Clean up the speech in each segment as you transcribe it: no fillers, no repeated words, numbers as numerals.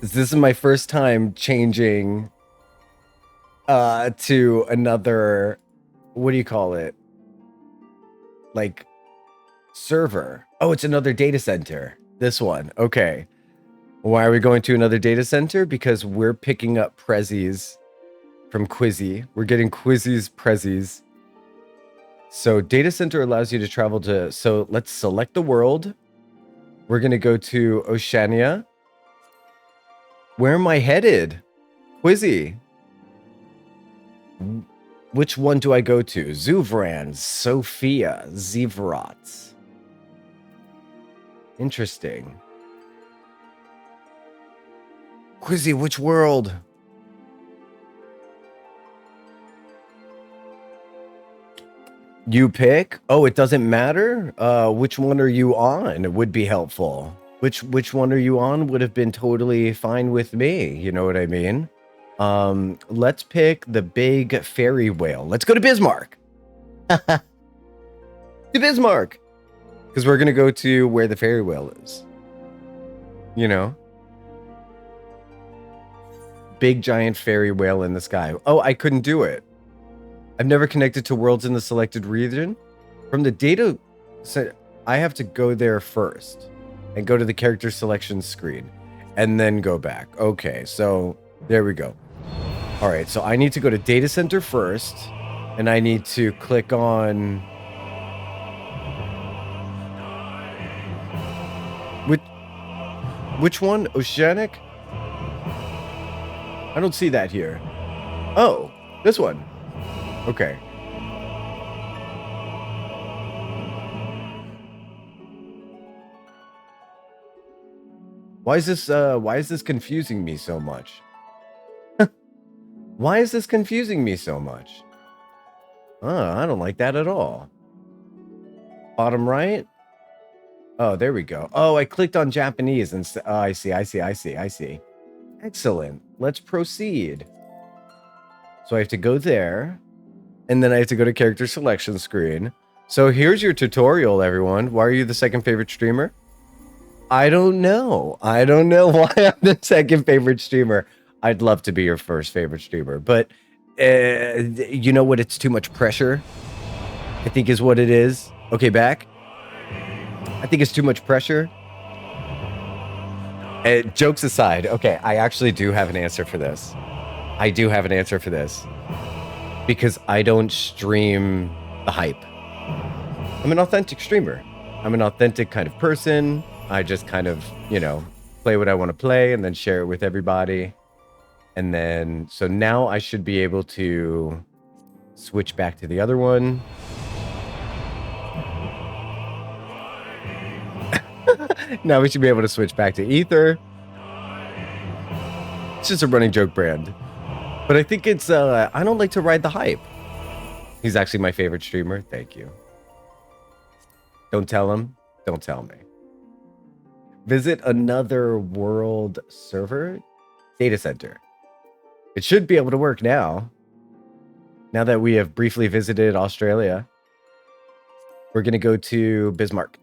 This is my first time changing to another, what do you call it? Like server. Oh, it's another data center. This one. Okay. Why are we going to another data center? Because we're picking up prezzies from Quizzy. We're getting Quizzy's prezzies. So data center allows you to travel to, so let's select the world. We're going to go to Oceania. Where am I headed? Quizzy. Which one do I go to? Zuvran, Sophia, Zivrat. Interesting. Quizzy, which world? You pick? Oh, it doesn't matter? Which one are you on? It would be helpful. Which one are you on would have been totally fine with me. You know what I mean? Let's pick the big fairy whale. Let's go to Bismarck. To Bismarck. Because we're going to go to where the fairy whale is. You know? Big giant fairy whale in the sky. Oh, I couldn't do it. I've never connected to worlds in the selected region. From the data, so I have to go there first and go to the character selection screen and then go back. Okay, so there we go. All right, so I need to go to data center first and I need to click on which one? Oceanic? I don't see that here. Oh, this one. Okay. Why is this confusing me so much? Why is this confusing me so much? I don't like that at all. Bottom right? Oh, there we go. Oh, I clicked on Japanese and I see. Excellent. Let's proceed. So I have to go there. And then I have to go to character selection screen. So here's your tutorial, everyone. Why are you the second favorite streamer? I don't know. I don't know why I'm the second favorite streamer. I'd love to be your first favorite streamer, but you know what? It's too much pressure, I think is what it is. Okay, back. I think it's too much pressure. Jokes aside, okay, I actually do have an answer for this. I do have an answer for this. Because I don't stream the hype. I'm an authentic streamer. I'm an authentic kind of person. I just kind of, you know, play what I want to play and then share it with everybody. And then, so now I should be able to switch back to the other one. Now we should be able to switch back to Ether. It's just a running joke brand. But I think it's, I don't like to ride the hype. He's actually my favorite streamer. Thank you. Don't tell him. Don't tell me. Visit another world server data center. It should be able to work now. Now that we have briefly visited Australia. We're going to go to Bismarck.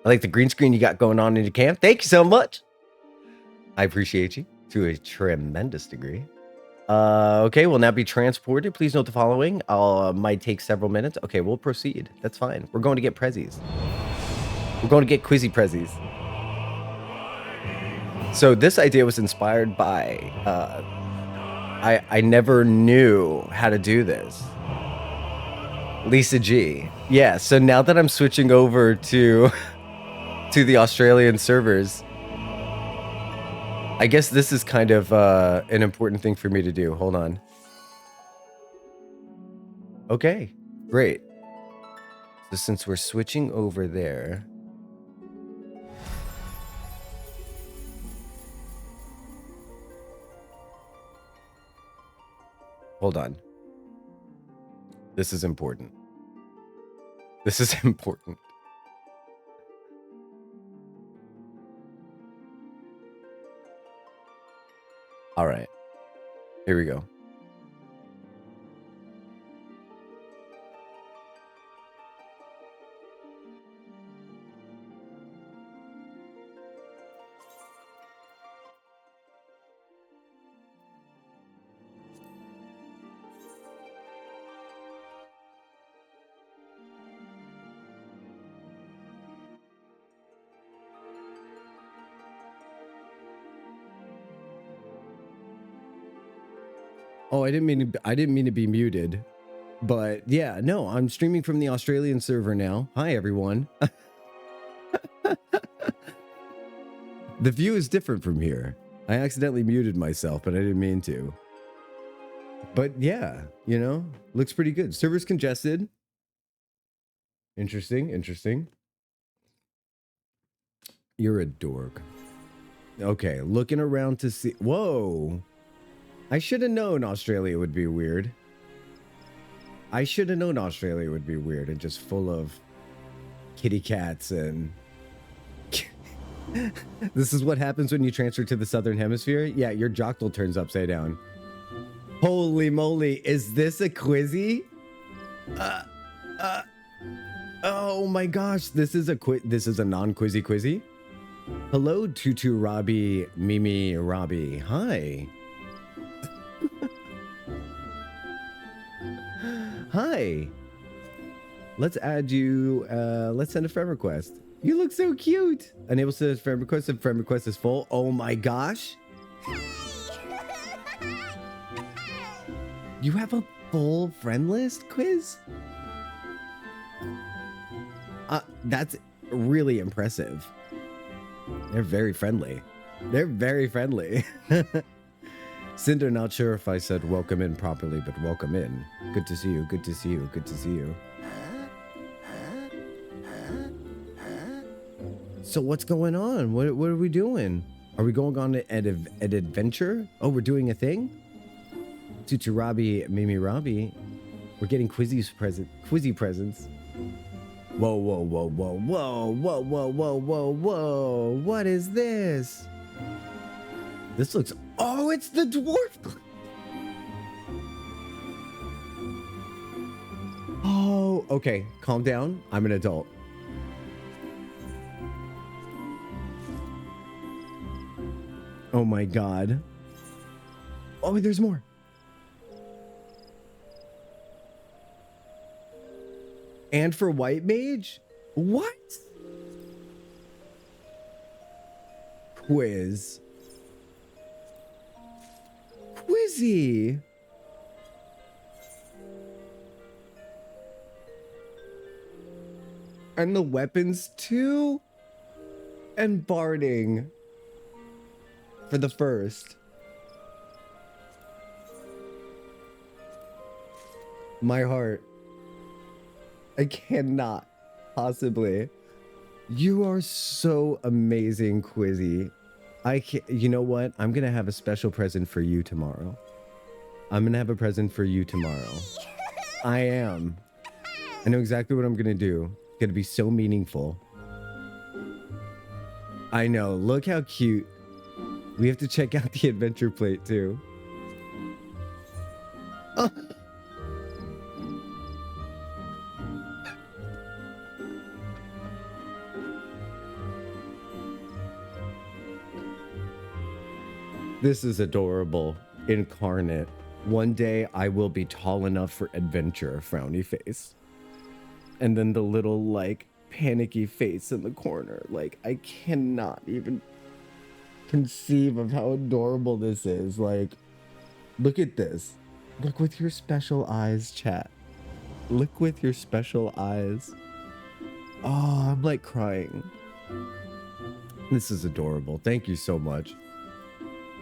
I like the green screen you got going on in your camp. Thank you so much. I appreciate you to a tremendous degree. Okay, we'll now be transported. Please note the following. Might take several minutes. Okay, we'll proceed. That's fine. We're going to get prezzies. We're going to get Quizzy prezzies. So this idea was inspired by, I never knew how to do this. Lisa G. Yeah, so now that I'm switching over to the Australian servers, I guess this is kind of an important thing for me to do. Hold on. Okay, great. So since we're switching over there, hold on. This is important. This is important. All right. Here we go. Oh, I didn't mean to be muted. But yeah, no, I'm streaming from the Australian server now. Hi everyone. The view is different from here. I accidentally muted myself, but I didn't mean to. But yeah, you know, looks pretty good. Server's congested. Interesting, interesting. You're a dork. Okay, looking around to see. Whoa. I should have known Australia would be weird. I should have known Australia would be weird and just full of kitty cats and... This is what happens when you transfer to the Southern Hemisphere? Yeah, your Jocktal turns upside down. Holy moly, is this a quizzy? Oh my gosh, this is a non-quizzy quizzy. Hello, Tutu Robbie, Mimi Robbie. Hi. Hi. Let's add you. Let's send a friend request. You look so cute. Unable to send a friend request if friend request is full. Oh my gosh. You have a full friend list quiz? That's really impressive. They're very friendly. They're very friendly. Cinder, not sure if I said welcome in properly, but welcome in. Good to see you. Good to see you. Good to see you. So what's going on? What are we doing? Are we going on an adventure? Oh, we're doing a thing? Tutu Robbie, Mimi Robbie. We're getting quizzy presents. Whoa, whoa, whoa, whoa, whoa, whoa, whoa, whoa, whoa, whoa. What is this? This looks... Oh, it's the Dwarf Glam. Oh, okay. Calm down. I'm an adult. Oh my god. Oh, there's more. And for White Mage? What? Quiz. Quizzy. And the weapons too? And barding. For the first. My heart. I cannot possibly. You are so amazing, Quizzy. You know what? I'm gonna have a special present for you tomorrow. I'm gonna have a present for you tomorrow. I am. I know exactly what I'm gonna do. It's gonna be so meaningful. I know. Look how cute. We have to check out the adventure plate too. Oh. This is adorable. Incarnate. One day I will be tall enough for adventure, frowny face. And then the little, like, panicky face in the corner. Like, I cannot even conceive of how adorable this is. Like, look at this. Look with your special eyes, chat. Look with your special eyes. Oh, I'm like crying. This is adorable. Thank you so much.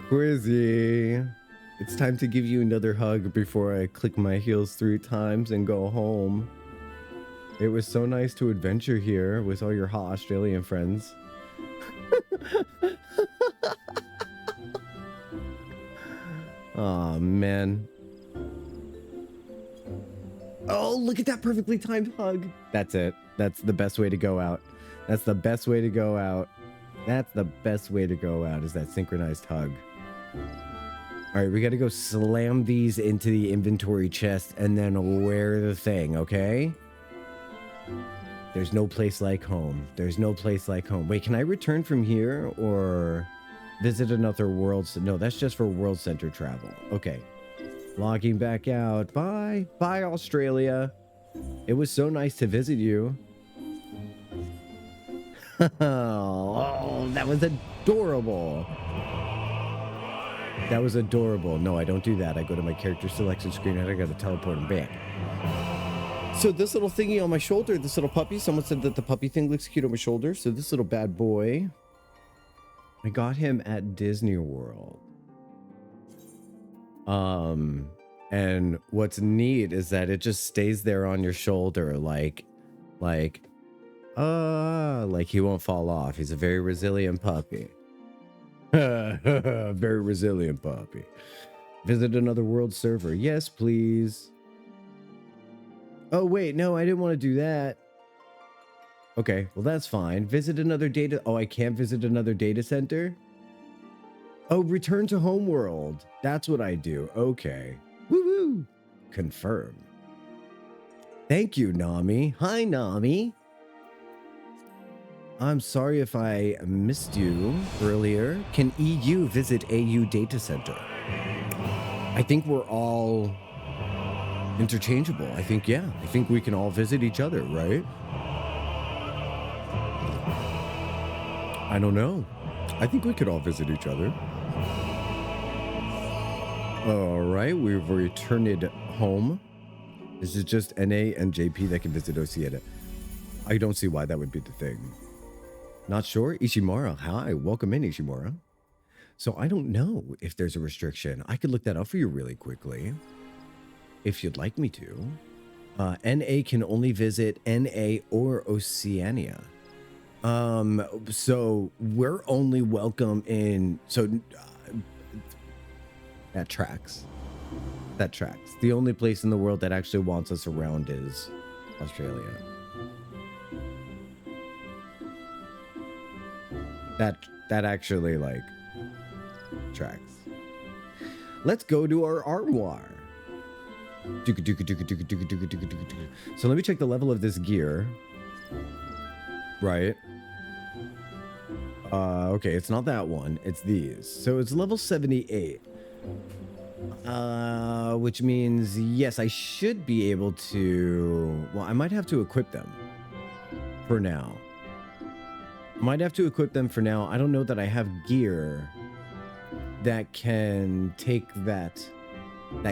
Quizzy, it's time to give you another hug before I click my heels 3 times and go home. It was so nice to adventure here with all your hot Australian friends. Oh man. Oh, look at that perfectly timed hug. That's it. That's the best way to go out. That's the best way to go out. That's the best way to go out, is that synchronized hug. All right, we got to go slam these into the inventory chest and then wear the thing, okay? There's no place like home. There's no place like home. Wait, can I return from here or visit another world? No, that's just for world center travel. Okay. Logging back out. Bye. Bye, Australia. It was so nice to visit you. Oh, that was adorable. That was adorable. No, I don't do that. I go to my character selection screen and I gotta teleport him back. So this little thingy on my shoulder, this little puppy, someone said that the puppy thing looks cute on my shoulder. So this little bad boy, I got him at Disney World. And what's neat is that it just stays there on your shoulder like he won't fall off. He's a very resilient puppy. Very resilient puppy. Visit another world server. Yes, please. Oh, wait, no, I didn't want to do that. Okay, well, that's fine. Visit another data. Oh, I can't visit another data center? Oh, return to homeworld. That's what I do. Okay. Woo-woo. Confirm. Thank you, Nami. Hi, Nami. I'm sorry if I missed you earlier. Can EU visit AU data center? I think we're all interchangeable. I think, yeah. I think we can all visit each other, right? I don't know. I think we could all visit each other. All right, we've returned home. This is just NA and JP that can visit Oceania. I don't see why that would be the thing. Not sure? Ishimura. Hi, welcome in, Ishimura. So I don't know if there's a restriction. I could look that up for you really quickly, if you'd like me to. NA can only visit NA or Oceania. So we're only welcome in, that tracks. That tracks. The only place in the world that actually wants us around is Australia. That actually, like, tracks. Let's go to our armoire. So let me check the level of this gear. Right. Okay, it's not that one. It's these. So it's level 78. Which means, yes, I should be able to... Well, I might have to equip them for now. Might have to equip them for now. I don't know that I have gear that can take that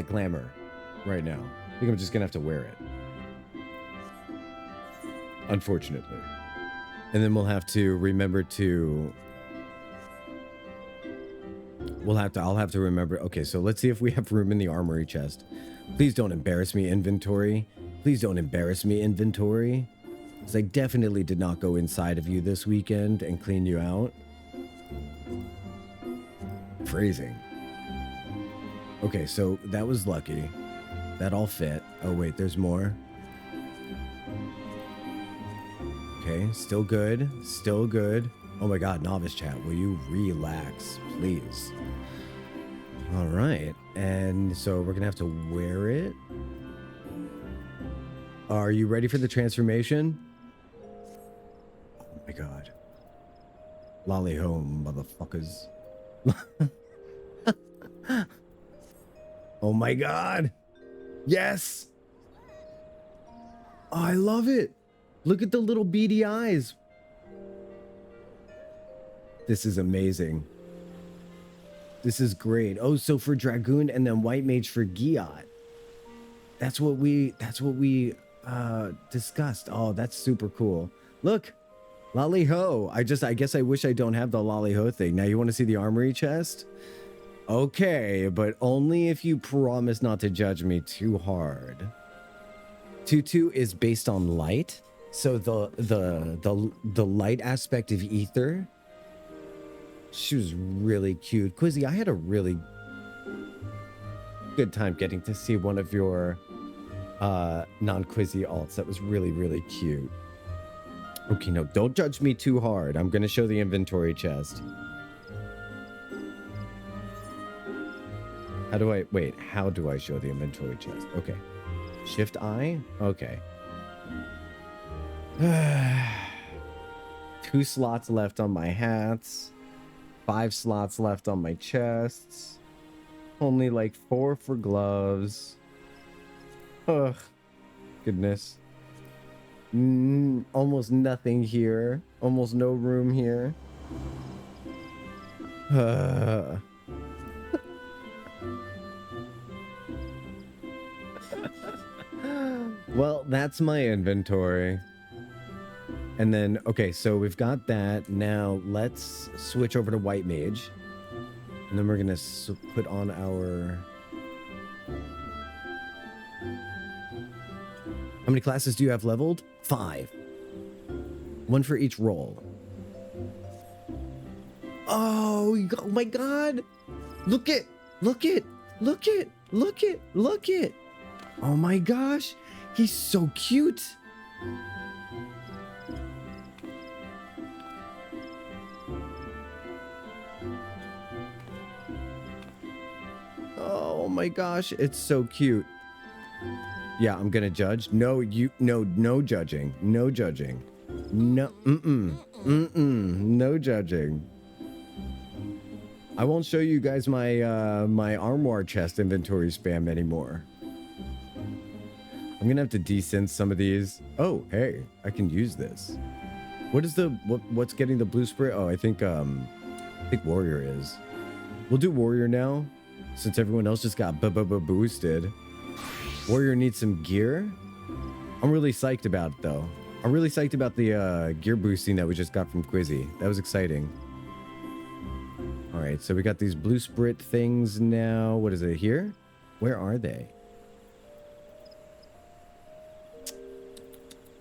glamour right now. I think I'm just gonna have to wear it, unfortunately. And then we'll have to remember to... I'll have to remember. Okay, so let's see if we have room in the armory chest. Please don't embarrass me, inventory. Please don't embarrass me, inventory. Because I definitely did not go inside of you this weekend and clean you out. Phrasing. Okay, so that was lucky. That all fit. Oh, wait, there's more. Okay, still good. Still good. Oh my god, novice chat, will you relax, please? All right, and so we're gonna have to wear it. Are you ready for the transformation? Oh my god. Lolly home, motherfuckers. Oh my god. Yes. Oh, I love it. Look at the little beady eyes. This is amazing. This is great. Oh, so for Dragoon and then White Mage for Giat. That's what we discussed. Oh, that's super cool. Look, Lolly Ho. I guess I wish I don't have the Lolly Ho thing. Now you want to see the armory chest? Okay, but only if you promise not to judge me too hard. Tutu is based on light. So the light aspect of Ether. She was really cute. Quizzy, I had a really good time getting to see one of your non-Quizzy alts. That was really, really cute. Okay, no, don't judge me too hard. I'm going to show the inventory chest. How do I show the inventory chest? Okay. Shift I? Okay. 2 slots left on my hats. 5 slots left on my chests. Only like 4 for gloves. Ugh. Goodness. Almost nothing here. Almost no room here. Well, that's my inventory. And then, okay, so we've got that. Now let's switch over to White Mage. And then we're going to put on our... How many classes do you have leveled? 5. 1 for each role. Oh my God. Look it. Oh my gosh. He's so cute. Oh my gosh. It's so cute. Yeah, I'm gonna judge. No judging. No judging. No, no judging. I won't show you guys my my armoire chest inventory spam anymore. I'm gonna have to desynth some of these. Oh, hey, I can use this. What is the what's getting the blue spray? Oh, I think warrior is. We'll do warrior now, since everyone else just got boosted. Warrior needs some gear. I'm really psyched about it though. I'm really psyched about the gear boosting that we just got from Quizzy. That was exciting. All right, so we got these blue sprit things now. What is it here? Where are they?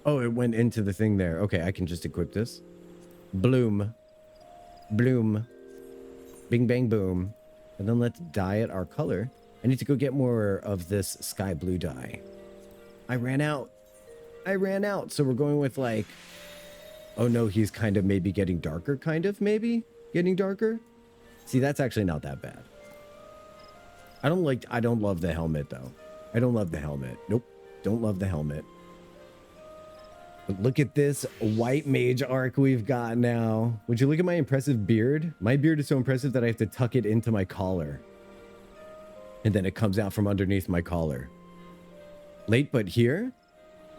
Oh, it went into the thing there. Okay, I can just equip this. Bloom. Bloom. Bing, bang, boom. And then let's dye it our color. I need to go get more of this sky blue dye. I ran out. So we're going with like... Oh no, he's kind of maybe getting darker, maybe? Getting darker? See, that's actually not that bad. I don't love the helmet though. I don't love the helmet. Nope. Don't love the helmet. But look at this white mage arc we've got now. Would you look at my impressive beard? My beard is so impressive that I have to tuck it into my collar. And then it comes out from underneath my collar. Late but here?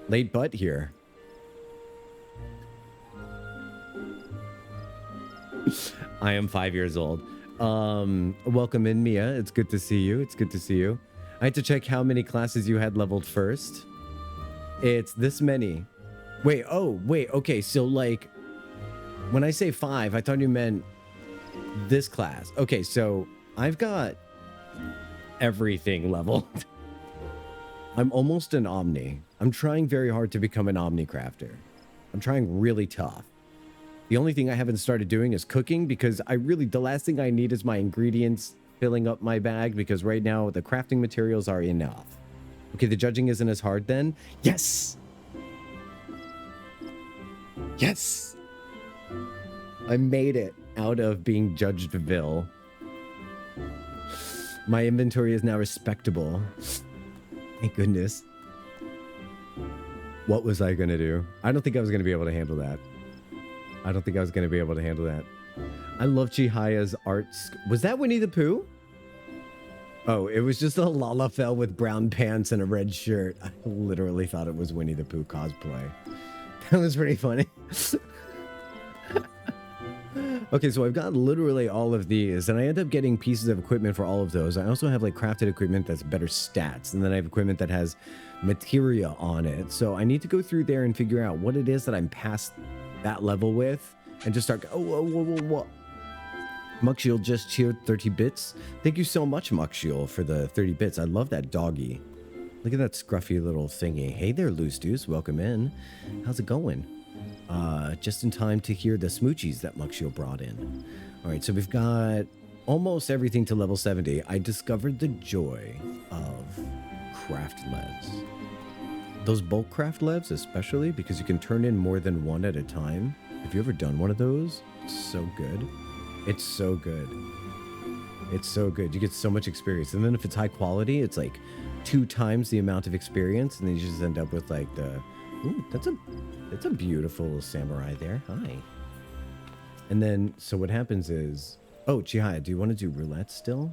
Late but here. I am 5 years old. Welcome in, Mia. It's good to see you. I had to check how many classes you had leveled first. It's this many. Wait, okay, so like, when I say 5, I thought you meant this class. Okay, so I've got everything leveled. I'm almost an Omni. I'm trying very hard to become an Omni crafter. I'm trying really tough. The only thing I haven't started doing is cooking because the last thing I need is my ingredients filling up my bag because right now the crafting materials are enough. Okay, the judging isn't as hard then. Yes! Yes! I made it out of being Judgedville. My inventory is now respectable. Thank goodness. What was I gonna do? I don't think I was gonna be able to handle that. I love Chihaya's art. Was that Winnie the Pooh? Oh, it was just a Lalafell with brown pants and a red shirt. I literally thought it was Winnie the Pooh cosplay. That was pretty funny. Okay, so I've got literally all of these, and I end up getting pieces of equipment for all of those. I also have like crafted equipment that's better stats, and then I have equipment that has materia on it. So I need to go through there and figure out what it is that I'm past that level with, and just start. Whoa. Muckshield just cheered 30 bits. Thank you so much, Muckshield, for the 30 bits. I love that doggy. Look at that scruffy little thingy. Hey there, Loose Deuce. Welcome in. How's it going? Just in time to hear the smoochies that Muckshield brought in. All right, so we've got almost everything to level 70. I discovered the joy of craft levs. Those bulk craft levs, especially because you can turn in more than one at a time. Have you ever done one of those? It's so good. It's so good. It's so good. You get so much experience. And then if it's high quality, it's like 2 times the amount of experience. And then you just end up with like the... Ooh, that's a beautiful samurai there. Hi. And then, so what happens is... Oh, Chihaya, do you want to do roulettes still?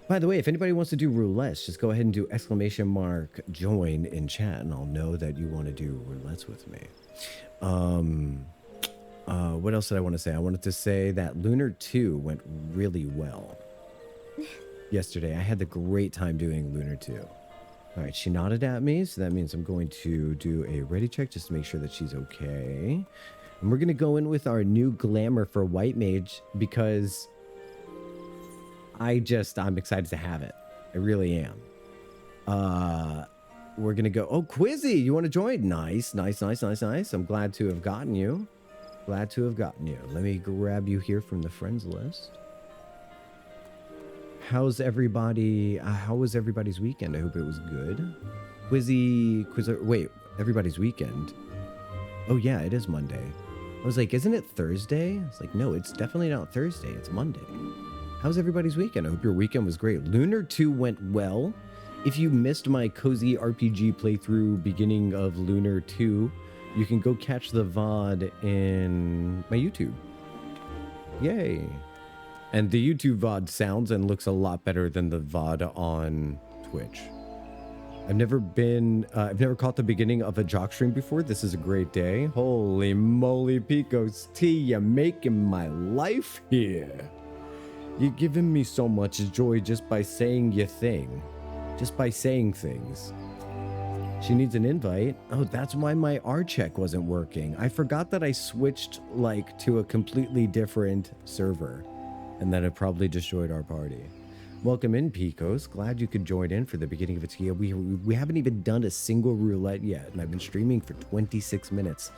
By the way, if anybody wants to do roulettes, just go ahead and do !join in chat, and I'll know that you want to do roulettes with me. What else did I want to say? I wanted to say that Lunar 2 went really well. Yesterday, I had the great time doing Lunar 2. All right, she nodded at me, so that means I'm going to do a ready check just to make sure that she's okay. And we're going to go in with our new glamour for White Mage because I'm excited to have it. I really am. We're going to go. Oh, Quizzy, you want to join? Nice, nice, nice, nice, nice. I'm glad to have gotten you. Glad to have gotten you. Let me grab you here from the friends list. How's everybody? How was everybody's weekend? I hope it was good. Quizzer, wait, everybody's weekend. Oh yeah, it is Monday. I was like, isn't it Thursday? It's like, no, it's definitely not Thursday. It's Monday. How's everybody's weekend? I hope your weekend was great. Lunar 2 went well. If you missed my cozy RPG playthrough beginning of Lunar 2, you can go catch the VOD in my YouTube. Yay. And the YouTube VOD sounds and looks a lot better than the VOD on Twitch. I've never caught the beginning of a jock stream before. This is a great day. Holy moly, Pico's tea, you're making my life here. You're giving me so much joy just by saying your thing. Just by saying things. She needs an invite. Oh, that's why my R check wasn't working. I forgot that I switched like to a completely different server. And then it probably destroyed our party. Welcome in, Picos. Glad you could join in for the beginning of its year. We haven't even done a single roulette yet, and I've been streaming for 26 minutes.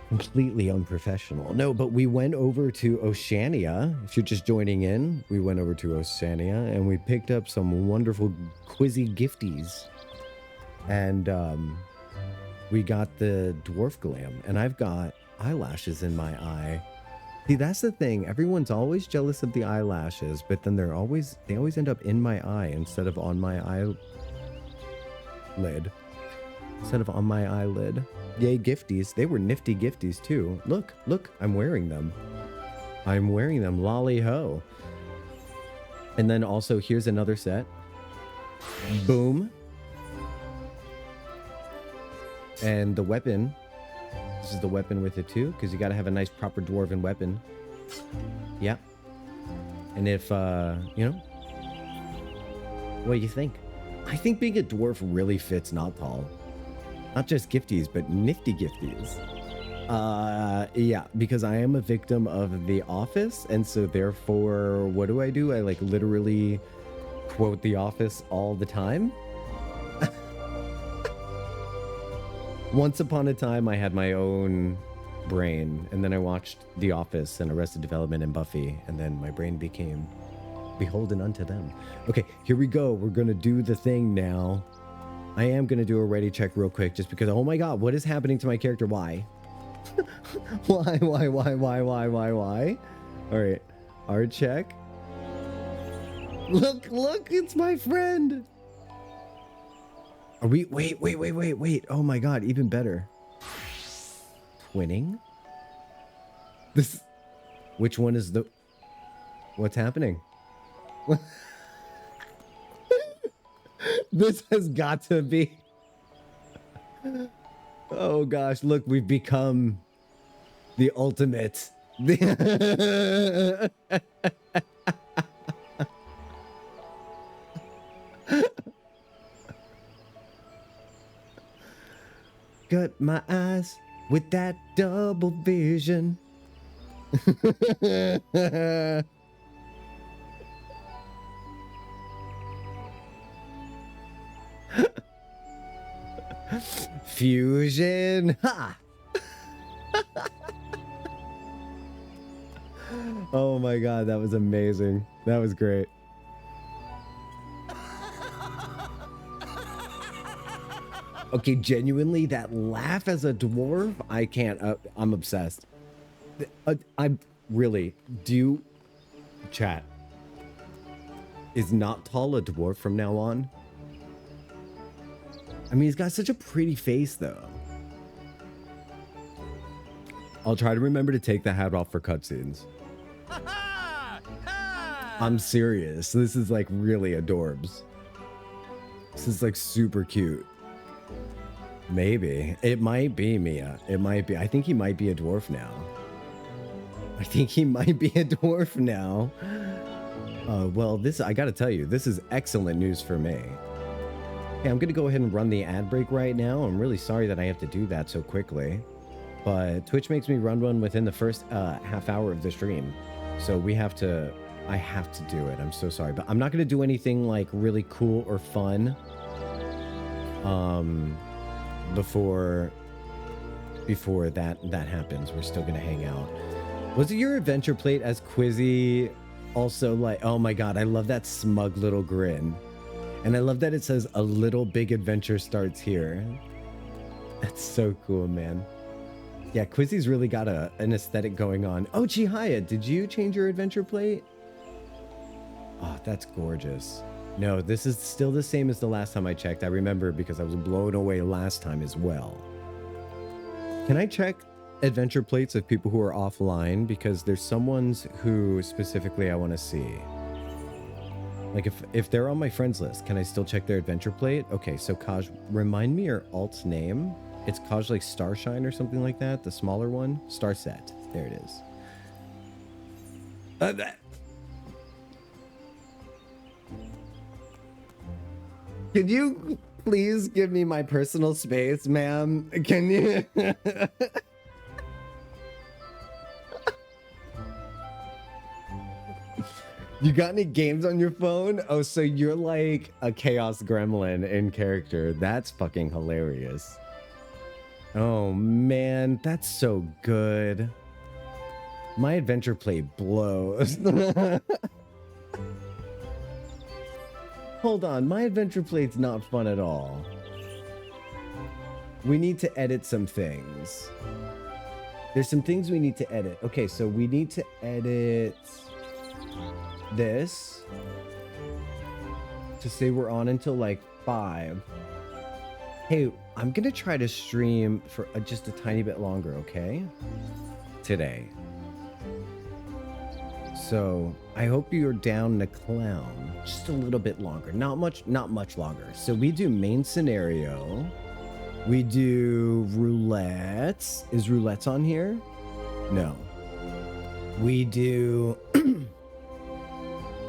Completely unprofessional. No, but we went over to Oceania. If you're just joining in, we went over to Oceania, and we picked up some wonderful quizzy gifties. And we got the Dwarf Glam, and I've got eyelashes in my eye. See, that's the thing. Everyone's always jealous of the eyelashes, but then they always end up in my eye instead of on my eyelid. Instead of on my eyelid. Yay, gifties. They were nifty gifties too. Look, I'm wearing them. I'm wearing them. Lolly ho. And then also here's another set. Boom. And the weapon. This is the weapon with it too, because you got to have a nice proper dwarven weapon. Yeah. And if, you know, what do you think? I think being a dwarf really fits Jocktal. Not just gifties, but nifty gifties. Yeah, because I am a victim of The Office, and so therefore, what do? I like literally quote The Office all the time. Once upon a time, I had my own brain, and then I watched The Office and Arrested Development and Buffy, and then my brain became beholden unto them. Okay, here we go. We're going to do the thing now. I am going to do a ready check real quick, just because, oh my god, what is happening to my character? Why? Why? All right, our check. Look, it's my friend. Are we? Wait. Oh my god, even better. Twinning? This... Which one is the... What's happening? This has got to be... Oh gosh, look, we've become the ultimate. Got my eyes with that double vision. Fusion. Ha! Oh my god, that was amazing. That was great. Okay, genuinely, that laugh as a dwarf, I can't. I'm obsessed. I really do. Chat. Is Jocktal a dwarf from now on? I mean, he's got such a pretty face, though. I'll try to remember to take the hat off for cutscenes. I'm serious. This is like really adorbs. This is like super cute. Maybe. It might be, Mia. It might be. I think he might be a dwarf now. Well, this, I gotta tell you, this is excellent news for me. Okay, I'm gonna go ahead and run the ad break right now. I'm really sorry that I have to do that so quickly, but Twitch makes me run one within the first half hour of the stream. So I have to do it. I'm so sorry, but I'm not gonna do anything like really cool or fun before that happens. We're still gonna hang out. Was it your adventure plate as Quizzy also like, oh my god, I love that smug little grin. And I love that it says a little big adventure starts here. That's so cool, man. Yeah, Quizzy's really got an aesthetic going on. Oh, Chihaya, did you change your adventure plate? Oh, that's gorgeous. No, this is still the same as the last time I checked. I remember because I was blown away last time as well. Can I check adventure plates of people who are offline? Because there's some ones who specifically I want to see. Like if they're on my friends list, can I still check their adventure plate? Okay, so Kaj, remind me your alt's name. It's Kaj like Starshine or something like that. The smaller one, Starset. There it is. Can you please give me my personal space, ma'am? Can you? You got any games on your phone? Oh, so you're like a chaos gremlin in character. That's fucking hilarious. Oh man, that's so good. My adventure plate blows. Hold on, my adventure plate's not fun at all. We need to edit some things. There's some things we need to edit. Okay, so we need to edit this to say we're on until like 5. Hey, I'm gonna try to stream for just a tiny bit longer, okay? Today. So I hope you're down to clown just a little bit longer. Not much longer. So we do main scenario. We do roulettes. Is roulettes on here? No. We do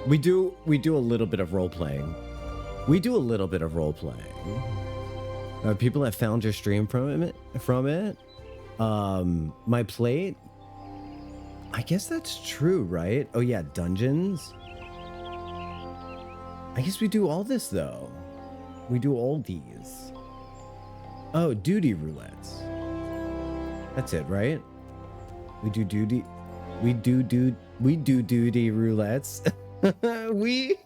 we do a little bit of role playing. We do a little bit of role playing. People have found your stream from it. My plate. I guess that's true, right? Oh yeah, dungeons. I guess we do all this though. We do all these. Oh, duty roulettes. That's it, right? We do duty. We do duty roulettes. We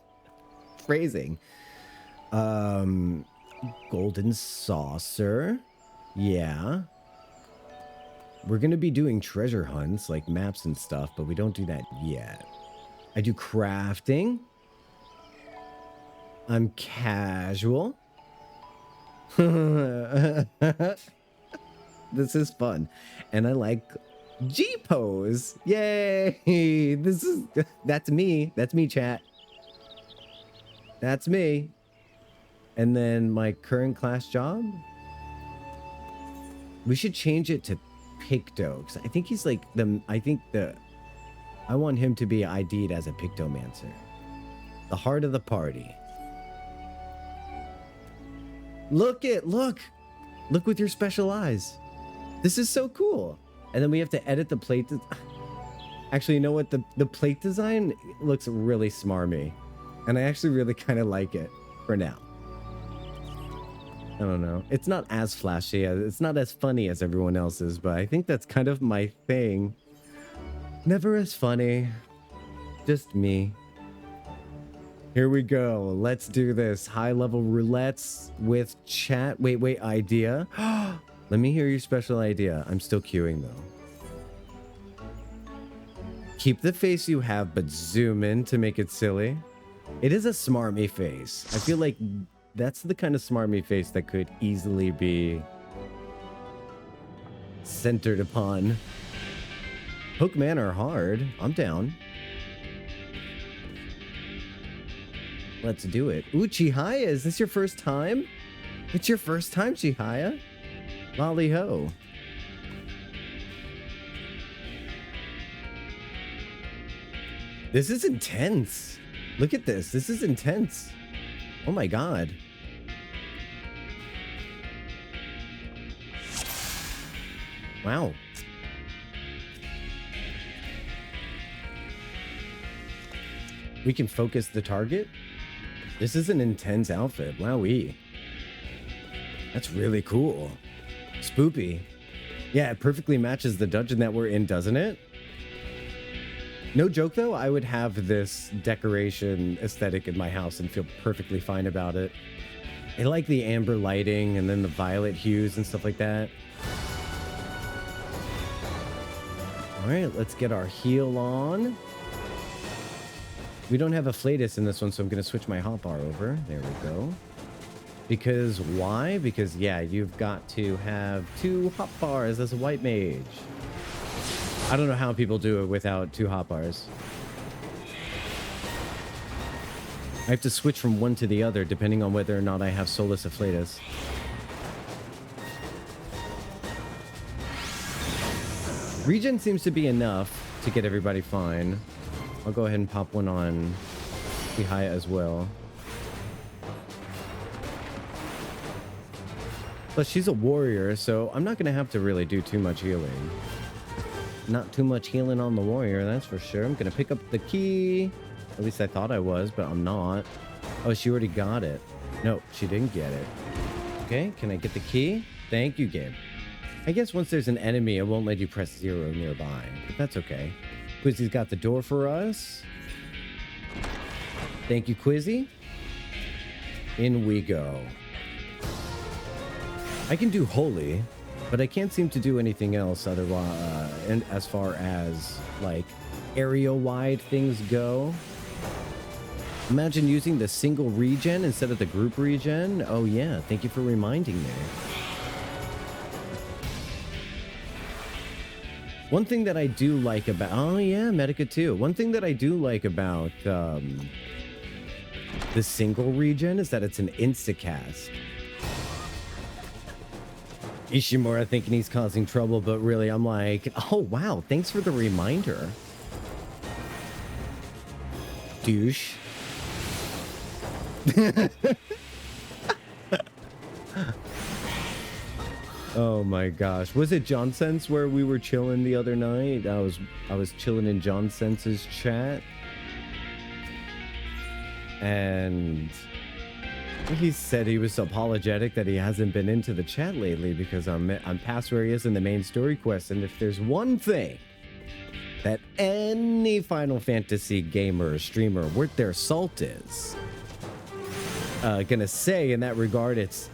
phrasing. Golden saucer. Yeah. We're gonna be doing treasure hunts, like maps and stuff, but we don't do that yet. I do crafting. I'm casual. This is fun. And I like G-pose. Yay! That's me. That's me, chat. That's me. And then my current class job. We should change it to Picto, because I think he's like I want him to be ID'd as a Pictomancer. The heart of the party. Look with your special eyes. This is so cool. And then we have to edit the plate. Actually, you know what? The plate design looks really smarmy. And I actually really kind of like it for now. I don't know. It's not as flashy. It's not as funny as everyone else's, but I think that's kind of my thing. Never as funny. Just me. Here we go. Let's do this. High-level roulettes with chat. Wait, idea. Let me hear your special idea. I'm still queuing, though. Keep the face you have, but zoom in to make it silly. It is a smarmy face. I feel like that's the kind of smarmy face that could easily be centered upon. Hookman are hard. I'm down. Let's do it. Ooh, Chihaya, is this your first time? It's your first time, Chihaya? Lolly ho. This is intense. Look at this. This is intense. Oh my god. Wow. We can focus the target. This is an intense outfit. Wowee. That's really cool. Spoopy. Yeah, it perfectly matches the dungeon that we're in, doesn't it? No joke though, I would have this decoration aesthetic in my house and feel perfectly fine about it. I like the amber lighting and then the violet hues and stuff like that. All right, let's get our heal on. We don't have a Flatus in this one, so I'm going to switch my hotbar over. There we go. Because why? Because, yeah, you've got to have 2 hotbars as a white mage. I don't know how people do it without 2 hotbars. I have to switch from one to the other depending on whether or not I have Solus Afflatus. Regen seems to be enough to get everybody fine. I'll go ahead and pop one on Kihaya as well. Plus, she's a warrior, so I'm not going to have to really do too much healing. Not too much healing on the warrior, that's for sure. I'm going to pick up the key. At least I thought I was, but I'm not. Oh, she already got it. No, she didn't get it. Okay, can I get the key? Thank you, game. I guess once there's an enemy, it won't let you press 0 nearby, but that's okay. Quizzy's got the door for us. Thank you, Quizzy. In we go. I can do Holy, but I can't seem to do anything else otherwise, and as far as, like, area-wide things go. Imagine using the single regen instead of the group regen. Oh, yeah. Thank you for reminding me. One thing that I do like about... Oh, yeah, Medica too. One thing that I do like about the single regen is that it's an insta-cast. Ishimura thinking he's causing trouble, but really I'm like, oh, wow, thanks for the reminder. Douche. Oh my gosh. Was it Johnson's where we were chilling the other night? I was chilling in Johnson's chat. And he said he was apologetic that he hasn't been into the chat lately because I'm past where he is in the main story quest. And if there's one thing that any Final Fantasy gamer or streamer worth their salt is gonna say in that regard, it's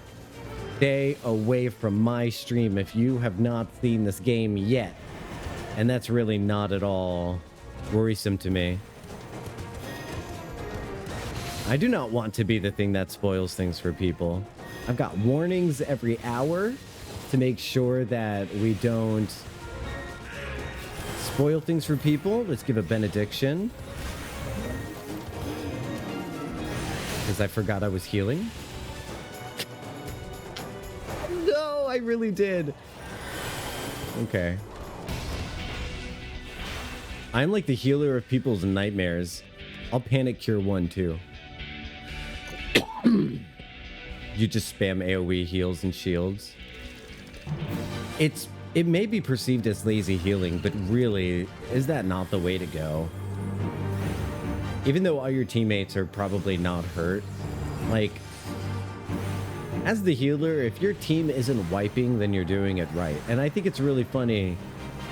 stay away from my stream if you have not seen this game yet. And that's really not at all worrisome to me. I do not want to be the thing that spoils things for people. I've got warnings every hour to make sure that we don't spoil things for people. Let's give a benediction. Because I forgot I was healing. No, I really did. Okay. I'm like the healer of people's nightmares. I'll panic cure one too. You just spam AoE heals and shields. It may be perceived as lazy healing, but really, is that not the way to go? Even though all your teammates are probably not hurt, like, as the healer, if your team isn't wiping, then you're doing it right. And I think it's really funny,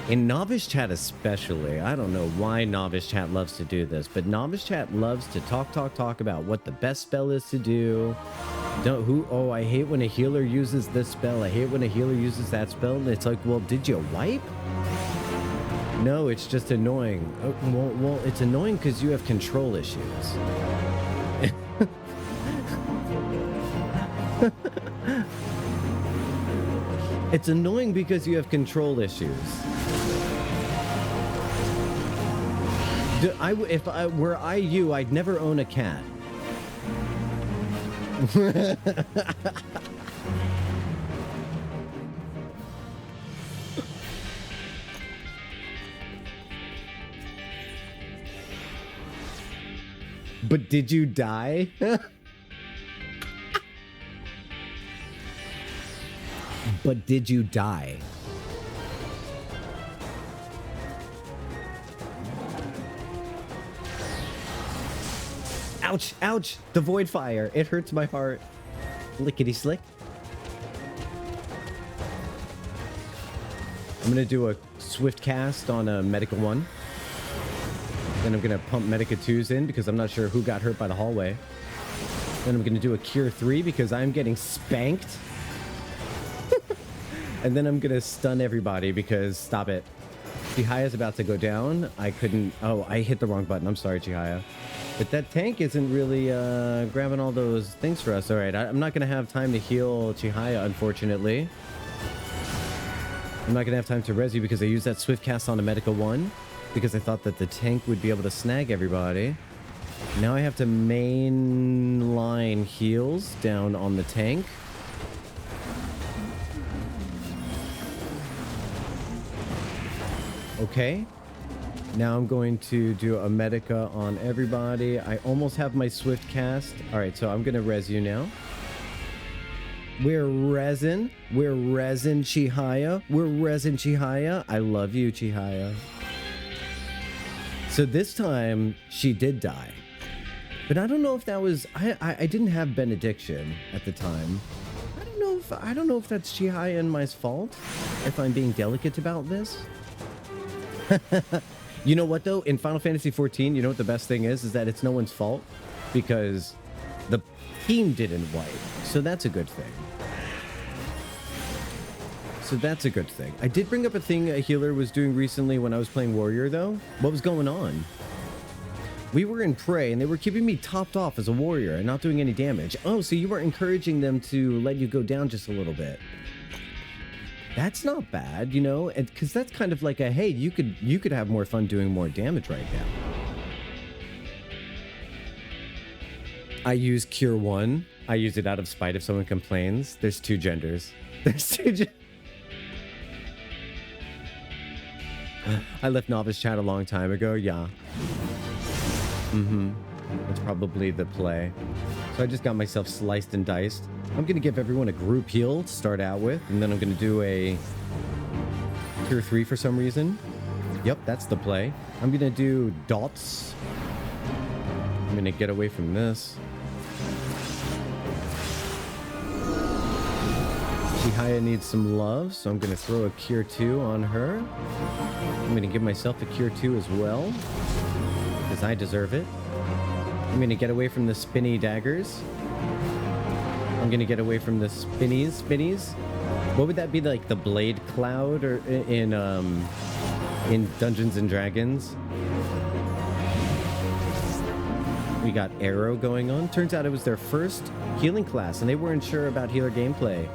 in Novice Chat especially, I don't know why Novice Chat loves to do this, but Novice Chat loves to talk about what the best spell is to do. Oh, I hate when a healer uses this spell. I hate when a healer uses that spell. And it's like, well, did you wipe? No, it's just annoying. Oh, well, it's annoying because you have control issues. It's annoying because you have control issues. If I were you, I'd never own a cat. But did you die? But did you die? Ouch, ouch. The void fire. It hurts my heart. Lickety slick. I'm going to do a swift cast on a medical 1. Then I'm going to pump medica 2s in because I'm not sure who got hurt by the hallway. Then I'm going to do a cure 3 because I'm getting spanked. And then I'm going to stun everybody because, stop it. Chihaya's about to go down. I couldn't... Oh, I hit the wrong button. I'm sorry, Chihaya. But that tank isn't really grabbing all those things for us. All right, I'm not going to have time to heal Chihaya, unfortunately. I'm not going to have time to res you because I used that swift cast on a medical 1 because I thought that the tank would be able to snag everybody. Now I have to mainline heals down on the tank. Okay. Now I'm going to do a medica on everybody. I almost have my swift cast. All right, so I'm going to res you now. We're resin. We're resin Chihaya. We're resin Chihaya. I love you, Chihaya. So this time she did die. But I don't know if that was... I didn't have benediction at the time. I don't know if that's Chihaya and my fault. If I'm being delicate about this. You know what though? In Final Fantasy XIV, you know what the best thing is that it's no one's fault because the team didn't wipe. So that's a good thing. I did bring up a thing a healer was doing recently when I was playing Warrior though. What was going on? We were in Prey and they were keeping me topped off as a warrior and not doing any damage. Oh, so you were encouraging them to let you go down just a little bit. That's not bad, you know, and because that's kind of like a, hey, you could have more fun doing more damage right now. I use Cure 1. I use it out of spite if someone complains. There's 2 genders. I left Novice Chat a long time ago, yeah. That's probably the play. So I just got myself sliced and diced. I'm going to give everyone a group heal to start out with, and then I'm going to do a Cure 3 for some reason. Yep, that's the play. I'm going to do dots. I'm going to get away from this. Chihaya needs some love, so I'm going to throw a Cure 2 on her. I'm going to give myself a Cure 2 as well, because I deserve it. I'm going to get away from the spinny daggers. I'm going to get away from the spinnies. What would that be, like the blade cloud or in Dungeons and Dragons? We got arrow going on. Turns out it was their first healing class and they weren't sure about healer gameplay.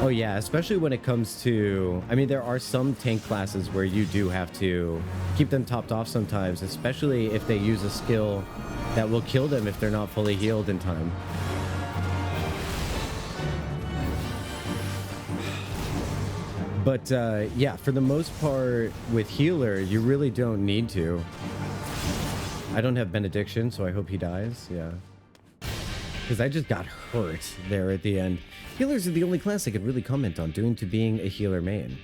Oh yeah, especially when it comes to... I mean, there are some tank classes where you do have to keep them topped off sometimes, especially if they use a skill that will kill them if they're not fully healed in time. But yeah, for the most part, with healer, you really don't need to. I don't have benediction, so I hope he dies. Yeah. Because I just got hurt there at the end. Healers are the only class I could really comment on due to being a healer main.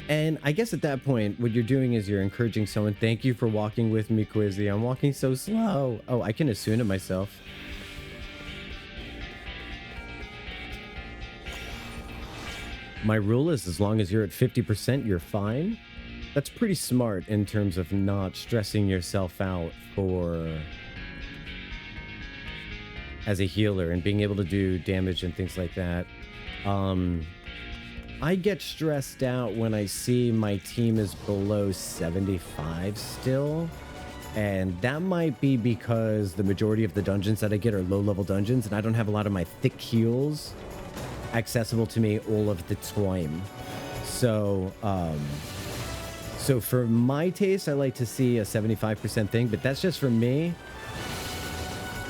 And I guess at that point, what you're doing is you're encouraging someone. Thank you for walking with me, Quizzy. I'm walking so slow. Oh, I can Asuna myself. My rule is as long as you're at 50%, you're fine. That's pretty smart in terms of not stressing yourself out for... as a healer and being able to do damage and things like that. I get stressed out when I see my team is below 75 still. And that might be because the majority of the dungeons that I get are low-level dungeons and I don't have a lot of my thick heals accessible to me all of the time. So, so for my taste, I like to see a 75% thing, but that's just for me.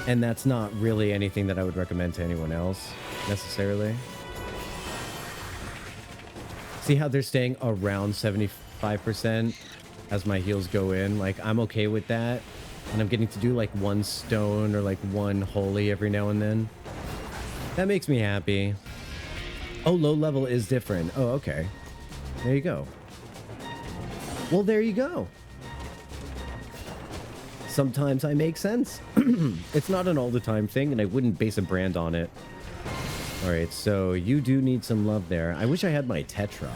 And that's not really anything that I would recommend to anyone else, necessarily. See how they're staying around 75% as my heals go in? Like, I'm okay with that. And I'm getting to do, like, one stone or, like, one holy every now and then. That makes me happy. Oh, low level is different. Oh, okay. There you go. Well, there you go. Sometimes I make sense. It's not an all the time thing, and I wouldn't base a brand on it. All right, so you do need some love there. I wish I had my Tetra.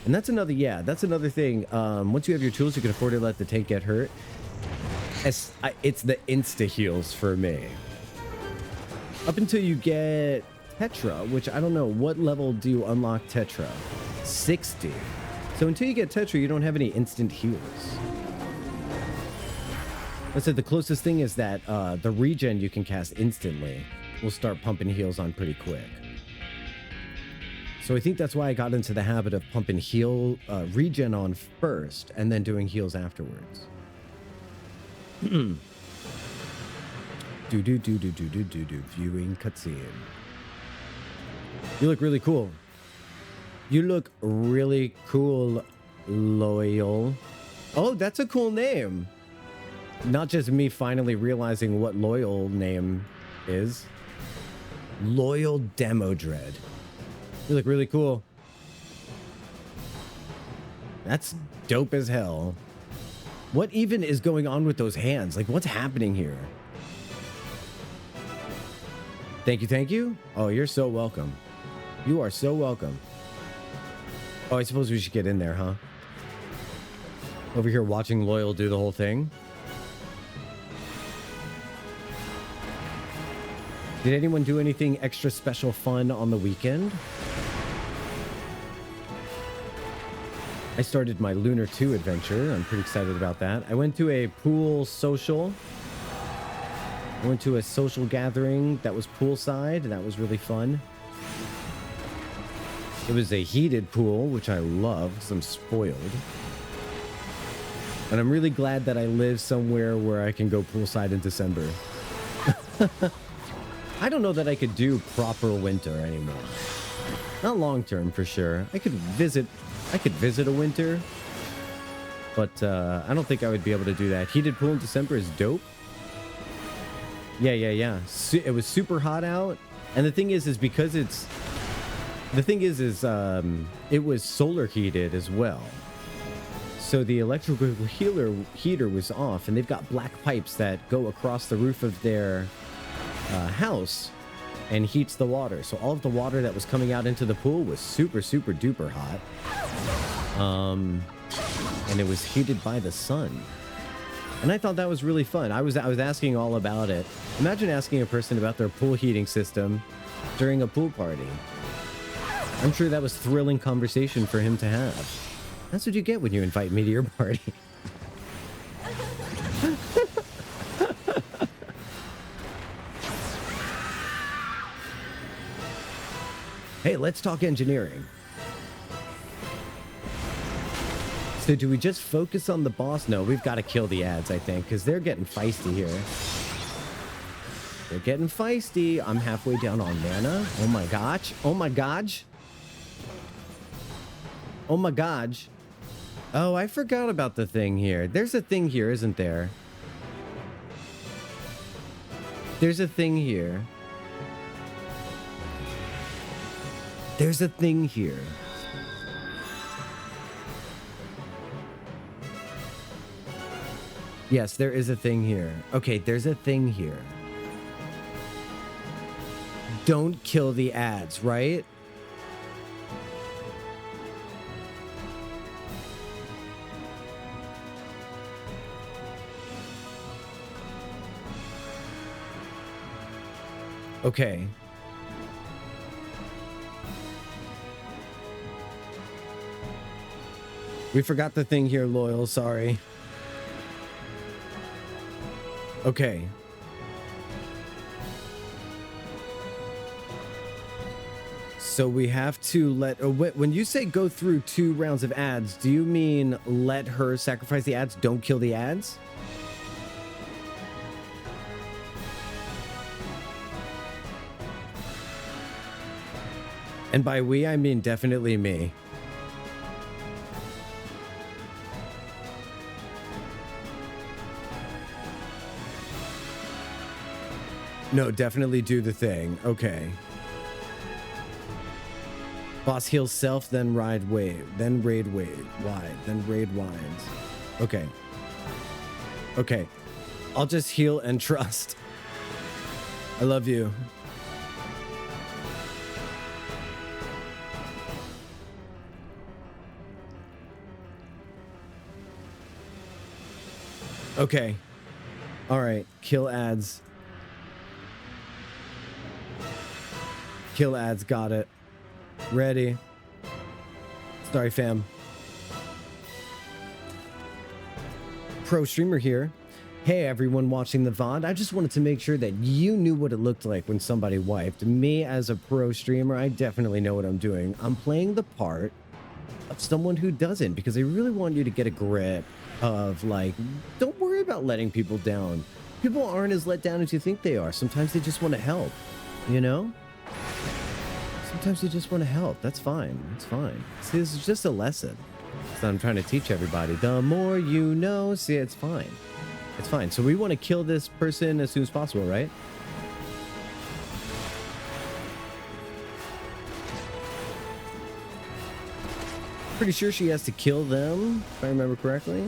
And that's another, yeah, that's another thing. Once you have your tools, you can afford to let the tank get hurt. It's the insta heals for me. Up until you get Tetra, which I don't know, what level do you unlock Tetra? 60. So until you get Tetra, you don't have any instant heals. I said the closest thing is that the regen you can cast instantly will start pumping heals on pretty quick. So I think that's why I got into the habit of pumping heal regen on first and then doing heals afterwards. Do viewing cutscene. You look really cool. You look really cool, Loyal. Oh, that's a cool name. Not just me finally realizing what Loyal name is. Loyal Demo Dread. You look really cool. That's dope as hell. What even is going on with those hands? Like, what's happening here? Thank you, thank you. Oh, you're so welcome. You are so welcome. Oh, I suppose we should get in there, huh? Over here watching Loyal do the whole thing. Did anyone do anything extra special fun on the weekend? I started my Lunar 2 adventure. I'm pretty excited about that. I went to a pool social. I went to a social gathering that was poolside, and that was really fun. It was a heated pool, which I love because I'm spoiled. And I'm really glad that I live somewhere where I can go poolside in December. I don't know that I could do proper winter anymore. Not long term for sure. I could visit a winter, but I don't think I would be able to do that. Heated pool in December is dope. Yeah. It was super hot out, and the thing is because it was solar heated as well. So the electrical heater was off, and they've got black pipes that go across the roof of their house and heats the water. So all of the water that was coming out into the pool was super duper hot. And it was heated by the sun. And I thought that was really fun. I was asking all about it. Imagine asking a person about their pool heating system during a pool party. I'm sure that was thrilling conversation for him to have. That's what you get when you invite me to your party. Hey, let's talk engineering. So do we just focus on the boss? No, we've got to kill the ads, I think, because they're getting feisty here. They're getting feisty. I'm halfway down on mana. Oh my gosh. Oh my gosh. Oh my gosh. Oh, I forgot about the thing here. There's a thing here, isn't there? There's a thing here. There's a thing here. Yes, there is a thing here. Okay, there's a thing here. Don't kill the ads, right? Okay. We forgot the thing here, Loyal. Sorry. Okay. So we have to let... when you say go through 2 rounds of ads, do you mean let her sacrifice the ads? Don't kill the ads? And by we, I mean definitely me. No, definitely do the thing. Okay. Boss heals self, then ride wave, then raid wave, wide, then raid winds. Okay. Okay. I'll just heal and trust. I love you. Okay. All right. Kill ads. Kill ads. Got it. Ready. Sorry, fam. Pro streamer here. Hey, everyone watching the VOD. I just wanted to make sure that you knew what it looked like when somebody wiped. Me, as a pro streamer, I definitely know what I'm doing. I'm playing the part of someone who doesn't, because I really want you to get a grip of, like, don't worry about letting people down. People aren't as let down as you think they are. Sometimes they just want to help, you know? Sometimes they just want to help. That's fine. It's fine. See, this is just a lesson. So I'm trying to teach everybody. The more you know. See, it's fine. It's fine. So we want to kill this person as soon as possible, right? Pretty sure she has to kill them, if I remember correctly.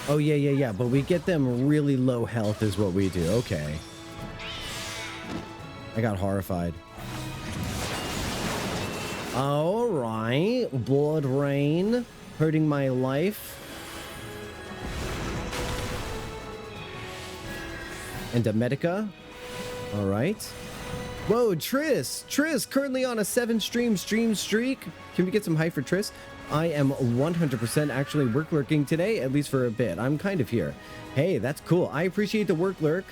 Oh, yeah. But we get them really low health is what we do. Okay. I got horrified. All right. Blood rain. Hurting my life. And a Medica. All right. Whoa, Triss currently on a 7-stream streak. Can we get some hype for Triss? I am 100% actually work lurking today, at least for a bit. I'm kind of here. Hey, that's cool. I appreciate the work lurk.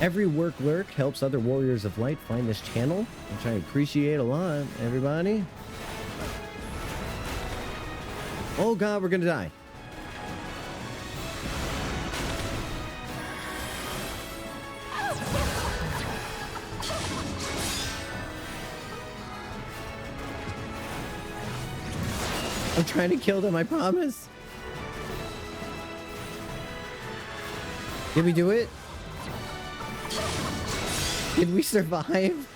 Every work lurk helps other warriors of light find this channel, which I appreciate a lot, everybody. Oh God, we're gonna die. I'm trying to kill them, I promise. Did we do it? Did we survive?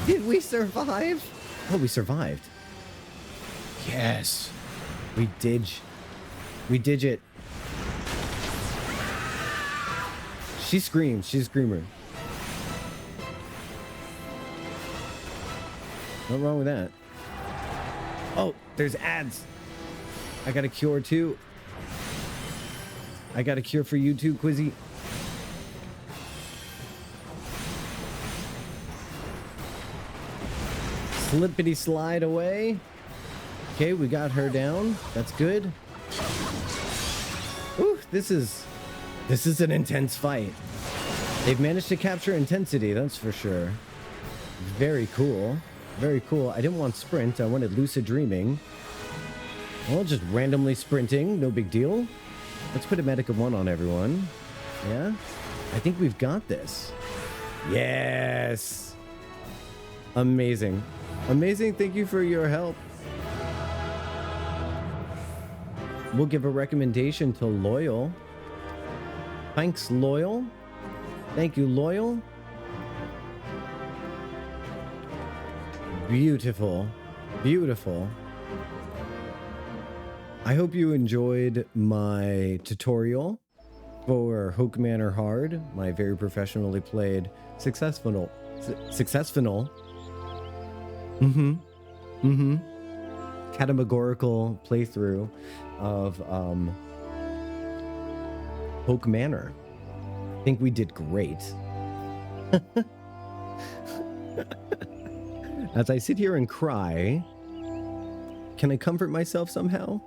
Did we survive? Oh, we survived. Yes. We did it. She screams. She's a screamer. Nothing wrong with that. Oh, there's ads. I got a cure too. I got a cure for you too, Quizzy. Slippity slide away. Okay, we got her down. That's good. Ooh, this is an intense fight. They've managed to capture intensity, that's for sure. Very cool. Very cool. I didn't want sprint. I wanted lucid dreaming. Well, just randomly sprinting. No big deal. Let's put a Medica 1 on everyone. Yeah? I think we've got this. Yes! Amazing. Amazing. Thank you for your help. We'll give a recommendation to Loyal. Thanks, Loyal. Thank you, Loyal. Beautiful. Beautiful. I hope you enjoyed my tutorial for Hoke Manor Hard, my very professionally played successful categorical playthrough of Hoke Manor. I think we did great. As I sit here and cry, can I comfort myself somehow?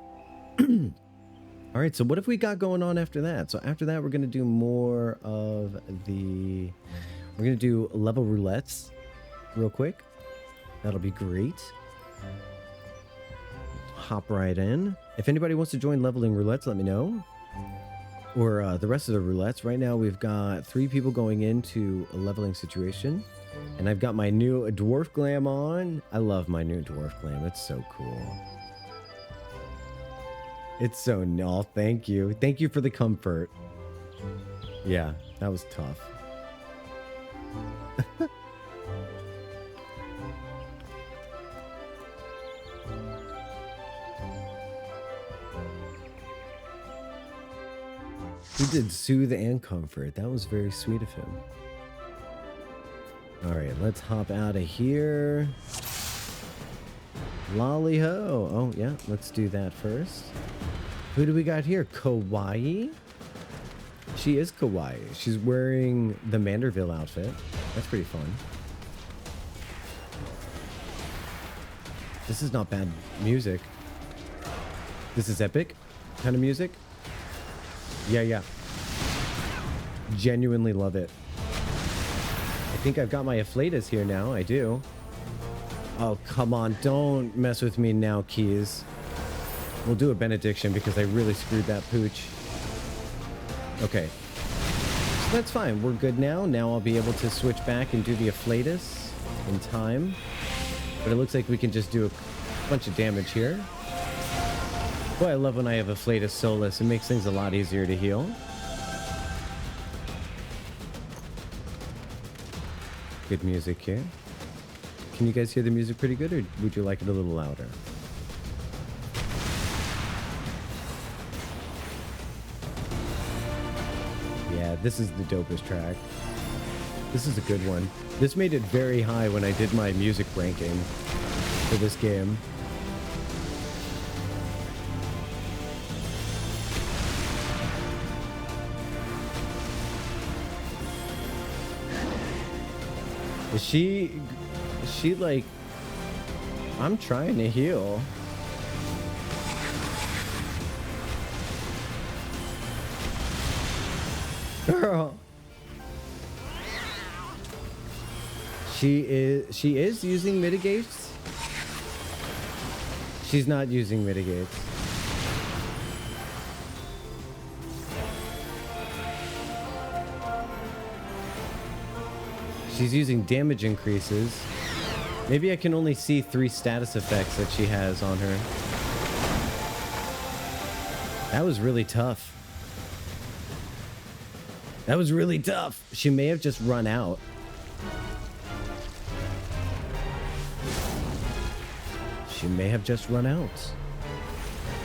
All right, so what have we got going on after that? So after that, we're going to do more of the... We're going to do level roulettes real quick. That'll be great. Hop right in. If anybody wants to join leveling roulettes, let me know. Or the rest of the roulettes. Right now, we've got 3 people going into a leveling situation. And I've got my new Dwarf Glam on. I love my new Dwarf Glam. It's so cool. It's so... No, thank you. Thank you for the comfort. Yeah, that was tough. He did soothe and comfort. That was very sweet of him. All right, let's hop out of here. Lolly ho. Oh, yeah, let's do that first. Who do we got here? Kawaii? She is kawaii. She's wearing the Manderville outfit. That's pretty fun. This is not bad music. This is epic kind of music. Yeah. Genuinely love it. I think I've got my Afflatus here now. I do. Oh, come on. Don't mess with me now, Keys. We'll do a benediction because I really screwed that pooch. Okay. So that's fine. We're good now. Now I'll be able to switch back and do the Afflatus in time. But it looks like we can just do a bunch of damage here. Boy, I love when I have Afflatus Solus. It makes things a lot easier to heal. Good music here. Can you guys hear the music pretty good, or would you like it a little louder? Yeah, this is the dopest track. This is a good one. This made it very high when I did my music ranking for this game. Is she like, I'm trying to heal. Girl. She is using mitigates. She's not using mitigates. She's using damage increases. Maybe I can only see 3 status effects that she has on her. That was really tough. That was really tough. She may have just run out. She may have just run out.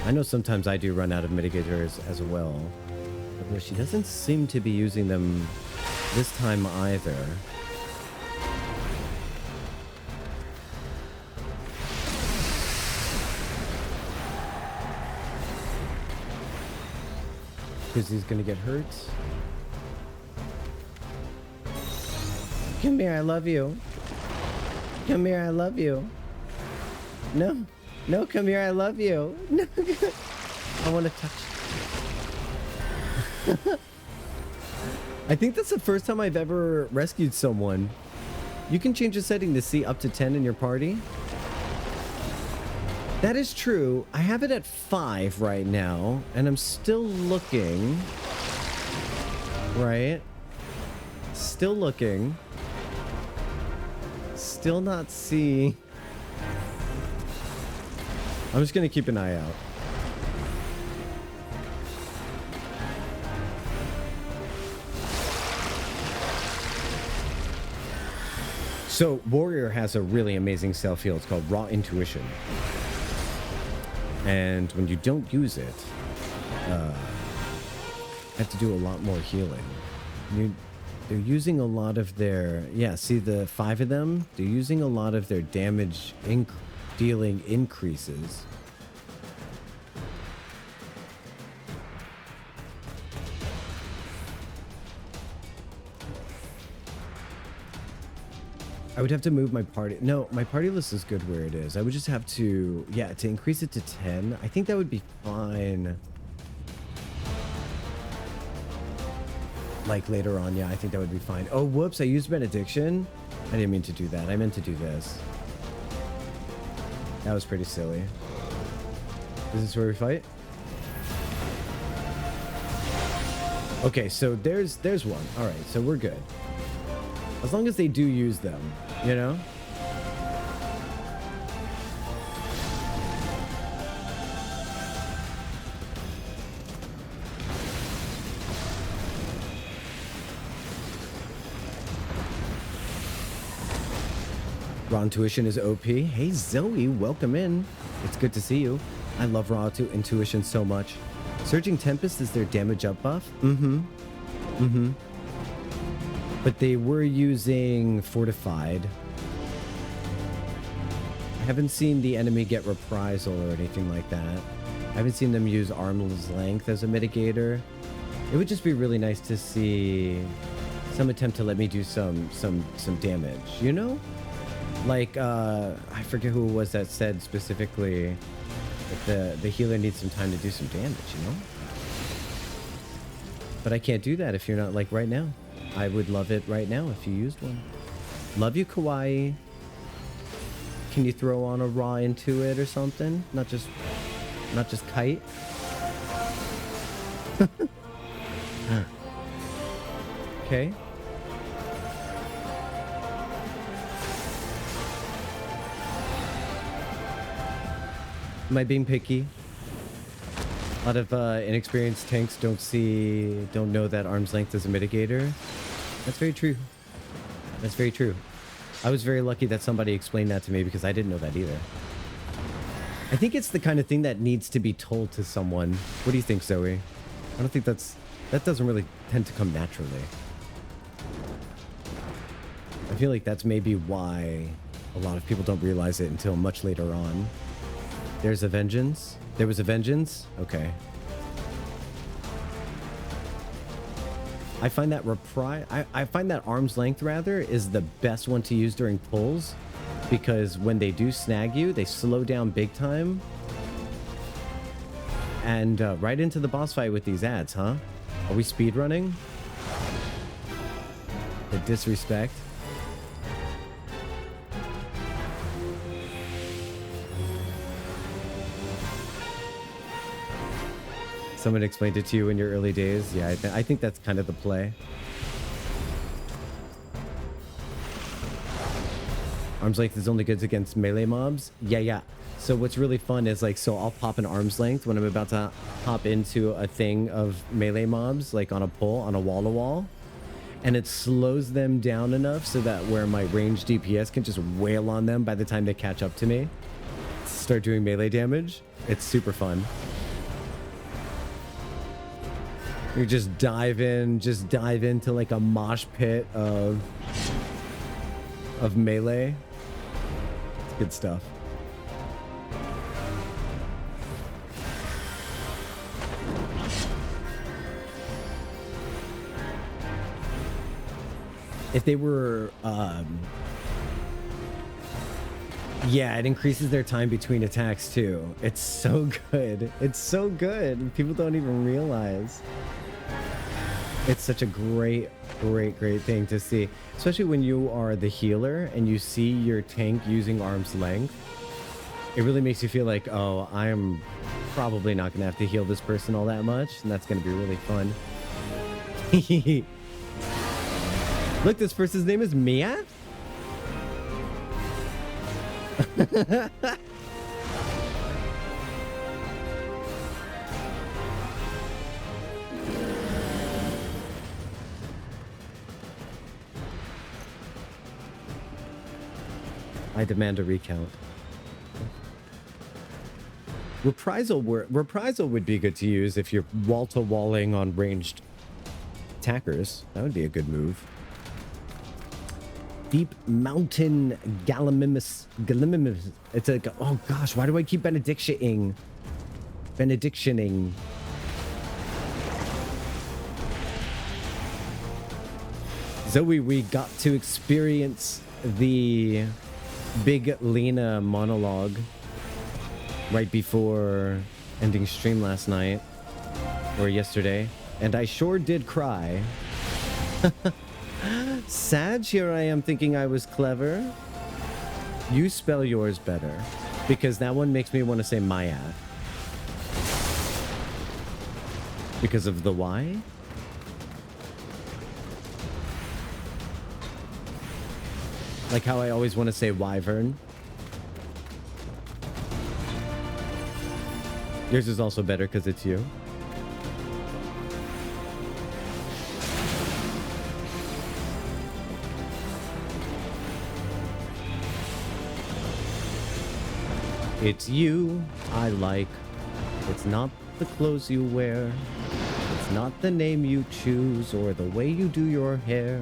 I know sometimes I do run out of mitigators as well. But she doesn't seem to be using them this time either. Because he's gonna get hurt. Come here, I love you. Come here, I love you. No, no, come here, I love you. No, I want to touch you. I think that's the first time I've ever rescued someone. You can change the setting to see up to 10 in your party. That is true. I have it at 5 right now, and I'm still looking. Right? Still looking. Still not seeing. I'm just gonna keep an eye out. So Warrior has a really amazing self-heal. It's called Raw Intuition. And when you don't use it, you have to do a lot more healing. They're using a lot of their... Yeah, see the 5 of them? They're using a lot of their damage dealing increases. I would have to move my party. No, my party list is good where it is. I would just have to, yeah, to increase it to 10. I think that would be fine. Like later on, yeah, I think that would be fine. Oh, whoops, I used Benediction. I didn't mean to do that. I meant to do this. That was pretty silly. Is this where we fight? Okay, so there's one. All right, so we're good. As long as they do use them, you know? Raw Intuition is OP. Hey, Zoe, welcome in. It's good to see you. I love Raw Intuition so much. Surging Tempest is their damage up buff? But they were using Fortified. I haven't seen the enemy get Reprisal or anything like that. I haven't seen them use Arm's Length as a mitigator. It would just be really nice to see some attempt to let me do some damage, you know? Like, I forget who it was that said specifically that the healer needs some time to do some damage, you know? But I can't do that if you're not, like, right now. I would love it right now if you used one. Love you, Kawaii. Can you throw on a raw into it or something? Not just kite? Okay. Am I being picky? A lot of inexperienced tanks don't know that arm's length is a mitigator. That's very true. That's very true. I was very lucky that somebody explained that to me because I didn't know that either. I think it's the kind of thing that needs to be told to someone. What do you think, Zoe? I don't think that doesn't really tend to come naturally. I feel like that's maybe why a lot of people don't realize it until much later on. There's a vengeance. There was a vengeance? Okay. I find that I find that arm's length rather is the best one to use during pulls, because when they do snag you, they slow down big time. And right into the boss fight with these ads, huh? Are we speedrunning? The disrespect. Someone explained it to you in your early days. Yeah, I think that's kind of the play. Arm's length is only good against melee mobs. Yeah. So what's really fun is like, so I'll pop an arm's length when I'm about to hop into a thing of melee mobs, like on a pull, on a wall-to-wall. And it slows them down enough so that where my ranged DPS can just wail on them by the time they catch up to me. Start doing melee damage. It's super fun. You just dive into like a mosh pit of melee. It's good stuff. If they were, yeah, it increases their time between attacks too. It's so good. It's so good. People don't even realize. It's such a great thing to see, especially when you are the healer and you see your tank using arm's length. It really makes you feel like, oh, I am probably not going to have to heal this person all that much, and that's going to be really fun. Look, this person's name is Mia? I demand a recount. Reprisal would be good to use if you're wall-to-walling on ranged attackers. That would be a good move. Deep Mountain Gallimimus. It's like, oh gosh, why do I keep benedictioning? Zoe, we got to experience the big Lyna monologue right before ending stream last night or yesterday, and I sure did cry. Sad, here I am thinking I was clever. You spell yours better, because that one makes me want to say Maya. Because of the Y? Like how I always want to say wyvern. Yours is also better because it's you. It's you I like. It's not the clothes you wear. It's not the name you choose or the way you do your hair.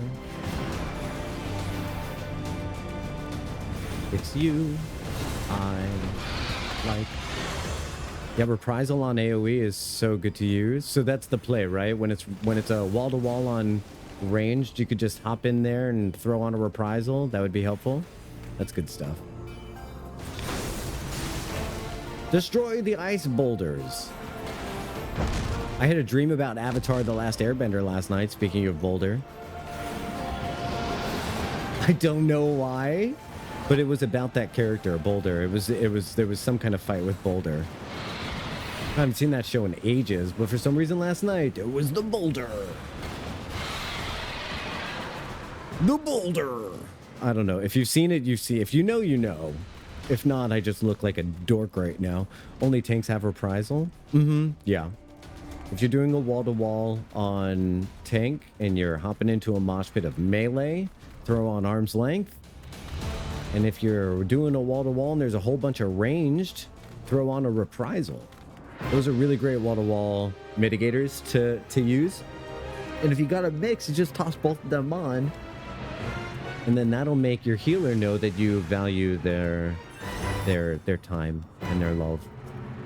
It's you I like. Yeah, reprisal on AoE is so good to use. So that's the play, right? When it's a wall-to-wall on ranged, you could just hop in there and throw on a reprisal. That would be helpful. That's good stuff. Destroy the ice boulders. I had a dream about Avatar: The Last Airbender last night, speaking of boulder. I don't know why, but it was about that character, Boulder. There was some kind of fight with Boulder. I haven't seen that show in ages, but for some reason last night, it was the Boulder. The Boulder. I don't know. If you've seen it, you see. If you know, you know. If not, I just look like a dork right now. Only tanks have reprisal? Yeah. If you're doing a wall-to-wall on tank and you're hopping into a mosh pit of melee, throw on arm's length. And if you're doing a wall-to-wall and there's a whole bunch of ranged, throw on a reprisal. Those are really great wall-to-wall mitigators to use. And if you got a mix, you just toss both of them on. And then that'll make your healer know that you value their time and their love.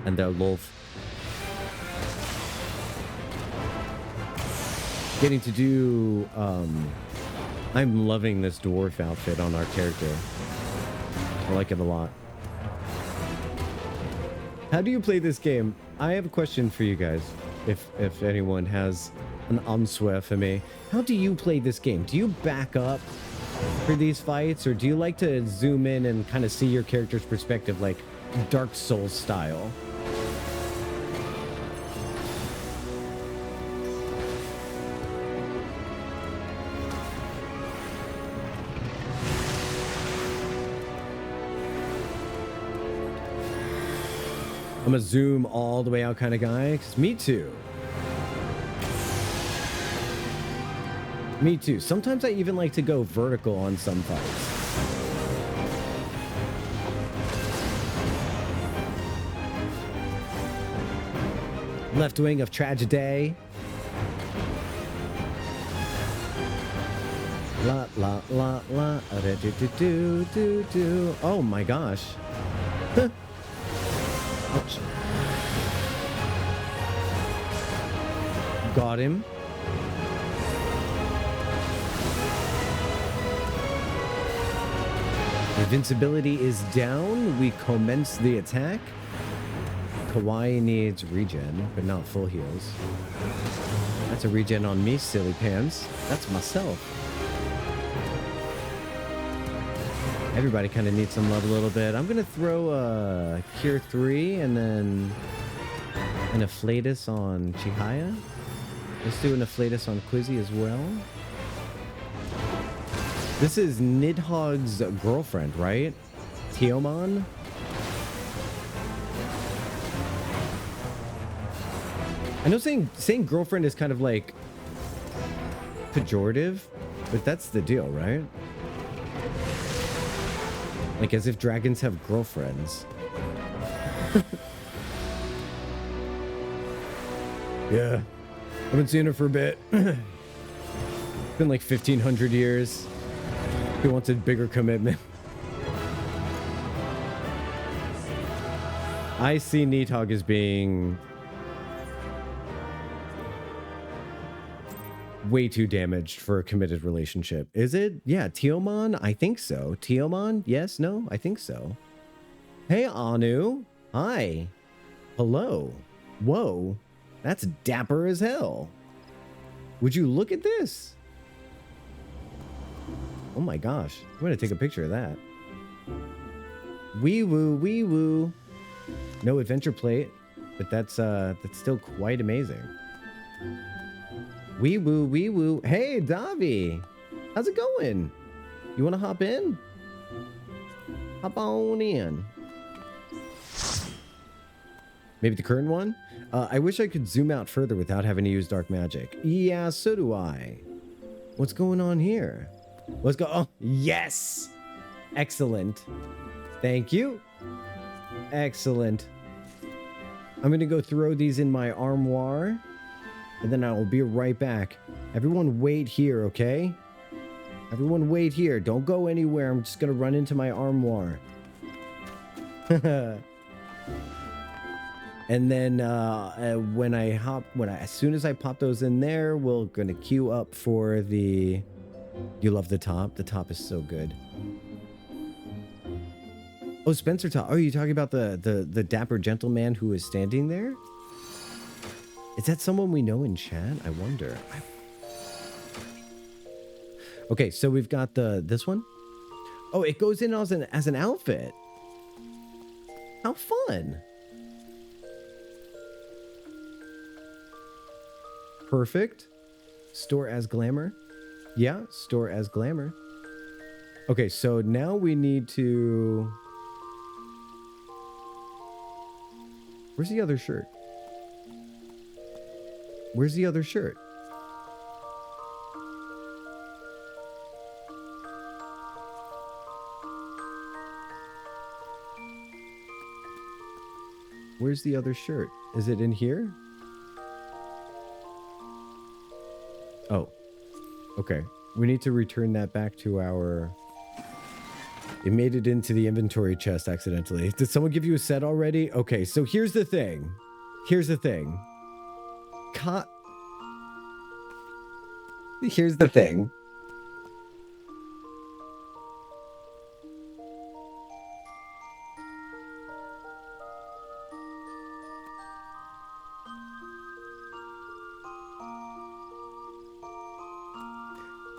And their love. Getting to do... I'm loving this dwarf outfit on our character. I like it a lot. How do you play this game? I have a question for you guys. If anyone has an answer for me. How do you play this game? Do you back up for these fights, or do you like to zoom in and kind of see your character's perspective, like Dark Souls style? I'm a zoom all the way out kind of guy, because me too. Me too. Sometimes I even like to go vertical on some fights. Left wing of tragedy. La la la la. Do do do do do. Oh my gosh. Ouch. Got him. Invincibility is down. We commence the attack. Kawaii needs regen, but not full heals. That's a regen on me, silly pants. That's myself. Everybody kind of needs some love a little bit. I'm going to throw a Cure 3 and then an Afflatus on Chihaya. Let's do an Afflatus on Quizzy as well. This is Nidhogg's girlfriend, right? Teomon? I know saying girlfriend is kind of like pejorative, but that's the deal, right? Like as if dragons have girlfriends. Yeah. I haven't seen her for a bit. Been like 1,500 years. He wants a bigger commitment. I see Nidhogg as being way too damaged for a committed relationship. Is it? Yeah, Teomon? I think so. Teomon? Yes? No? I think so. Hey, Anu. Hi. Hello. Whoa. That's dapper as hell. Would you look at this? Oh my gosh. I'm going to take a picture of that. Wee woo, wee woo. No adventure plate, but that's still quite amazing. Wee woo, wee woo. Hey, Davi. How's it going? You want to hop in? Hop on in. Maybe the current one? I wish I could zoom out further without having to use dark magic. Yeah, so do I. What's going on here? Let's go. Oh, yes. Excellent. Thank you. Excellent. I'm gonna go throw these in my armoire, and then I will be right back. Everyone wait here, okay? Everyone wait here. Don't go anywhere. I'm just gonna run into my armoire. And then as soon as I pop those in there, we're gonna queue up for the. You love the top. The top is so good. Oh, Spencer top. Oh, you talking about the dapper gentleman who is standing there? Is that someone we know in chat? I wonder. Okay, so we've got this one. Oh, it goes in as an outfit. How fun! Perfect. Store as glamour. Yeah, store as glamour. Okay, so now we need to... Where's the other shirt? Where's the other shirt? Where's the other shirt? Is it in here? Oh, okay. We need to return that back to our... It made it into the inventory chest accidentally. Did someone give you a set already? Okay, so here's the thing. Here's the thing. Here's the thing.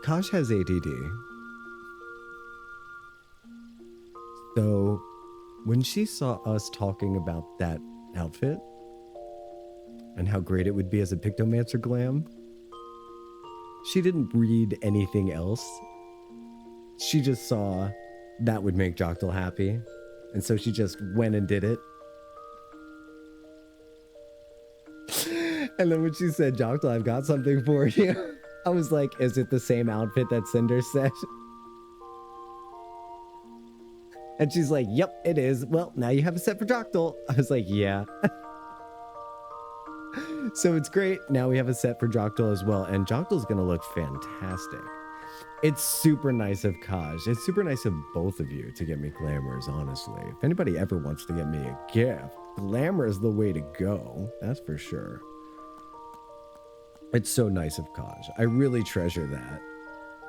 Kosh has ADD. So when she saw us talking about that outfit and how great it would be as a Pictomancer glam, she didn't read anything else. She just saw that would make Jocktal happy. And so she just went and did it. And then when she said, Jocktal, I've got something for you, I was like, is it the same outfit that Cinder said? And she's like, yep, it is. Well, now you have a set for Jocktal. I was like, yeah. So it's great. Now we have a set for Jocktal as well. And Jocktal's going to look fantastic. It's super nice of Kaj. It's super nice of both of you to get me glamours, honestly. If anybody ever wants to get me a gift, glamour is the way to go. That's for sure. It's so nice of Kaj. I really treasure that.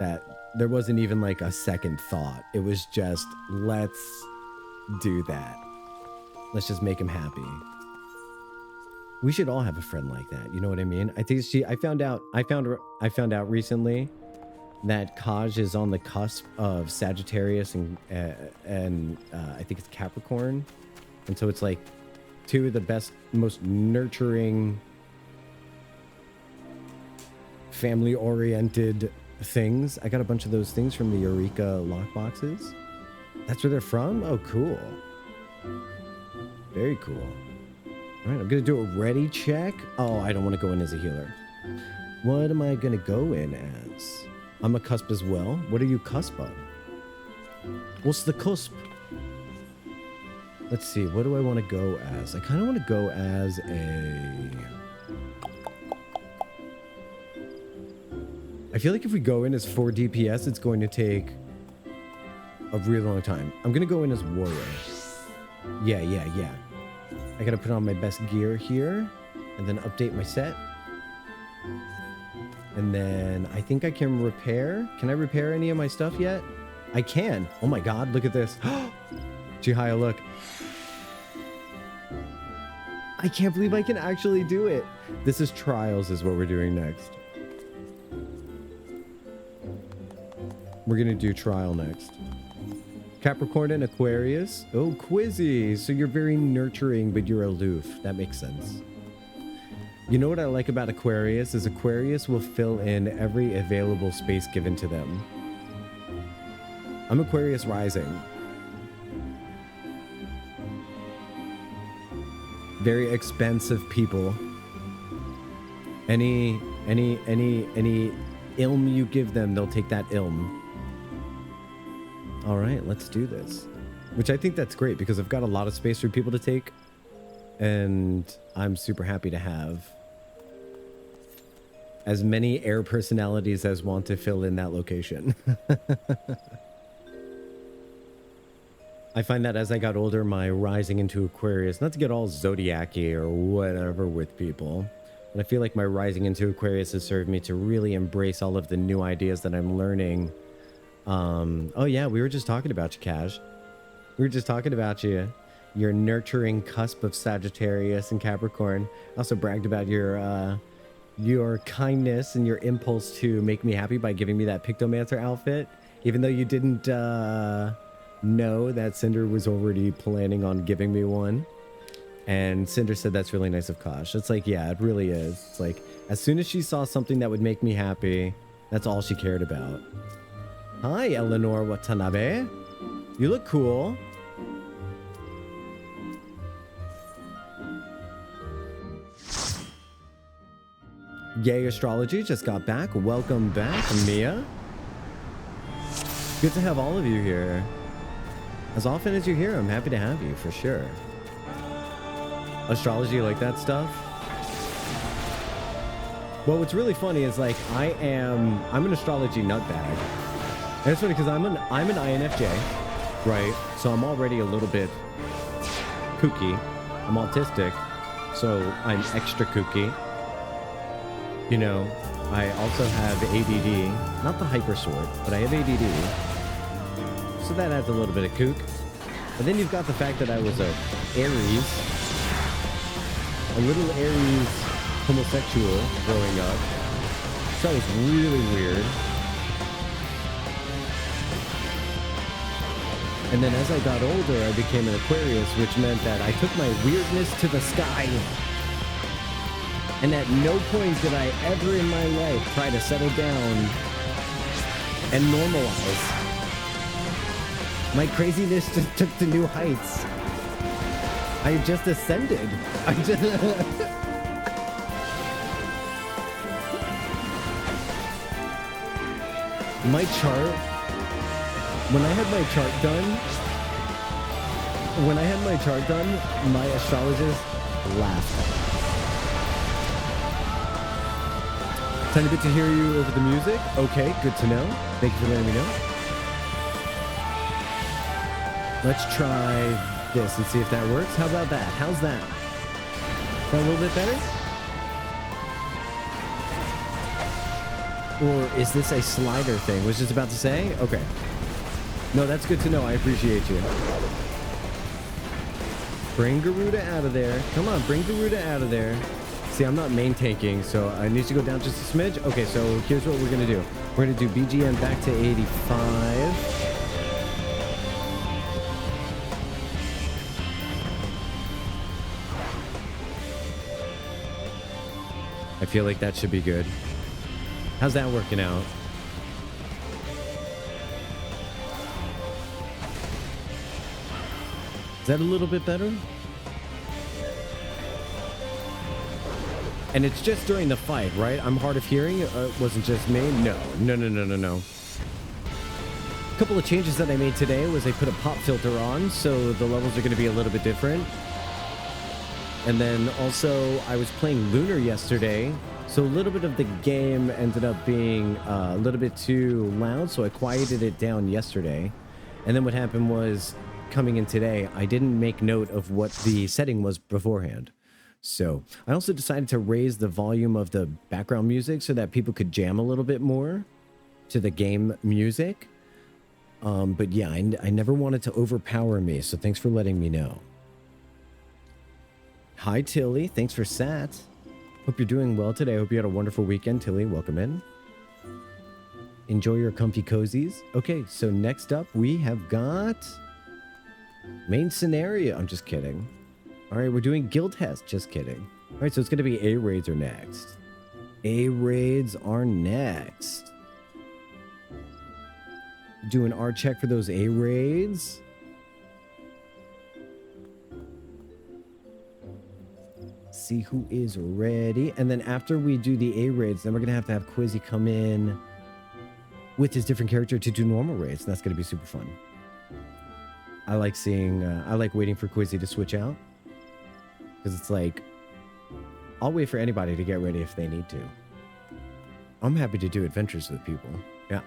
That there wasn't even like a second thought. It was just, let's do that. Let's just make him happy. We should all have a friend like that. You know what I mean? I think I found out recently that Kaj is on the cusp of Sagittarius and I think it's Capricorn. And so it's like two of the best, most nurturing, family-oriented things. I got a bunch of those things from the Eureka lockboxes. That's where they're from? Oh, cool. Very cool. All right, I'm going to do a ready check. Oh, I don't want to go in as a healer. What am I going to go in as? I'm a cusp as well. What are you cusp of? What's the cusp? Let's see. What do I want to go as? I kind of want to go as a... I feel like if we go in as 4 DPS, it's going to take a really long time. I'm going to go in as warrior. Yeah. I got to put on my best gear here and then update my set. And then I think I can repair. Can I repair any of my stuff yet? I can. Oh my God, look at this. Chihaya, look. I can't believe I can actually do it. This is trials is what we're doing next. We're going to do trial next. Capricorn and Aquarius. Oh, Quizzy. So you're very nurturing, but you're aloof. That makes sense. You know what I like about Aquarius is Aquarius will fill in every available space given to them. I'm Aquarius rising. Very expensive people. Any ilm you give them, they'll take that ilm. All right, let's do this. Which I think that's great because I've got a lot of space for people to take. And I'm super happy to have as many air personalities as want to fill in that location. I find that as I got older, my rising into Aquarius, not to get all zodiac-y or whatever with people, but I feel like my rising into Aquarius has served me to really embrace all of the new ideas that I'm learning. Oh yeah, we were just talking about you, Cash. We were just talking about you. Your nurturing cusp of Sagittarius and Capricorn. I also bragged about your kindness and your impulse to make me happy by giving me that Pictomancer outfit, even though you didn't know that Cinder was already planning on giving me one. And Cinder said that's really nice of Kosh. It's like, yeah, it really is. It's like, as soon as she saw something that would make me happy, that's all she cared about. Hi, Eleanor Watanabe. You look cool. Yay Astrology just got back. Welcome back, Mia. Good to have all of you here. As often as you're here, I'm happy to have you, for sure. Astrology, you like that stuff? Well, what's really funny is, like, I'm an astrology nutbag. And it's funny because I'm an INFJ, right? So I'm already a little bit kooky. I'm autistic, so I'm extra kooky. You know, I also have ADD, not the hyper sort, but I have ADD. So that adds a little bit of kook. And then you've got the fact that I was a little Aries homosexual growing up. So that was really weird. And then as I got older, I became an Aquarius, which meant that I took my weirdness to the sky. And at no point did I ever in my life try to settle down and normalize. My craziness just took to new heights. I just ascended. My chart, when I had my chart done, my astrologist laughed. Tiny bit to hear you over the music. Okay, good to know. Thank you for letting me know. Let's try this and see if that works. How about that? How's that? Is that a little bit better? Or is this a slider thing? Was just about to say? Okay. No, that's good to know. I appreciate you. Bring Garuda out of there. Come on, bring Garuda out of there. See, I'm not main tanking, so I need to go down just a smidge. Okay, so here's what we're going to do. We're going to do BGM back to 85. I feel like that should be good. How's that working out? Is that a little bit better? And it's just during the fight, right? I'm hard of hearing. It wasn't just me. No. A couple of changes that I made today was I put a pop filter on, so the levels are going to be a little bit different. And then also I was playing Lunar yesterday, so a little bit of the game ended up being a little bit too loud, so I quieted it down yesterday. And then what happened was, coming in today, I didn't make note of what the setting was beforehand. So I also decided to raise the volume of the background music so that people could jam a little bit more to the game music. But yeah, I never wanted to overpower me, so thanks for letting me know. Hi, Tilly. Thanks for sat. Hope you're doing well today. Hope you had a wonderful weekend, Tilly. Welcome in. Enjoy your comfy cozies. Okay, so next up we have got main scenario. I'm just kidding. All right, we're doing guild test. Just kidding. All right, so it's going to be A-raids are next. A-raids are next. Do an art check for those A-raids. See who is ready. And then after we do the A-raids, then we're going to have Quizzy come in with his different character to do normal raids. That's going to be super fun. I like seeing, I like waiting for Quizzy to switch out. Because it's like, I'll wait for anybody to get ready if they need to. I'm happy to do adventures with people. Yeah.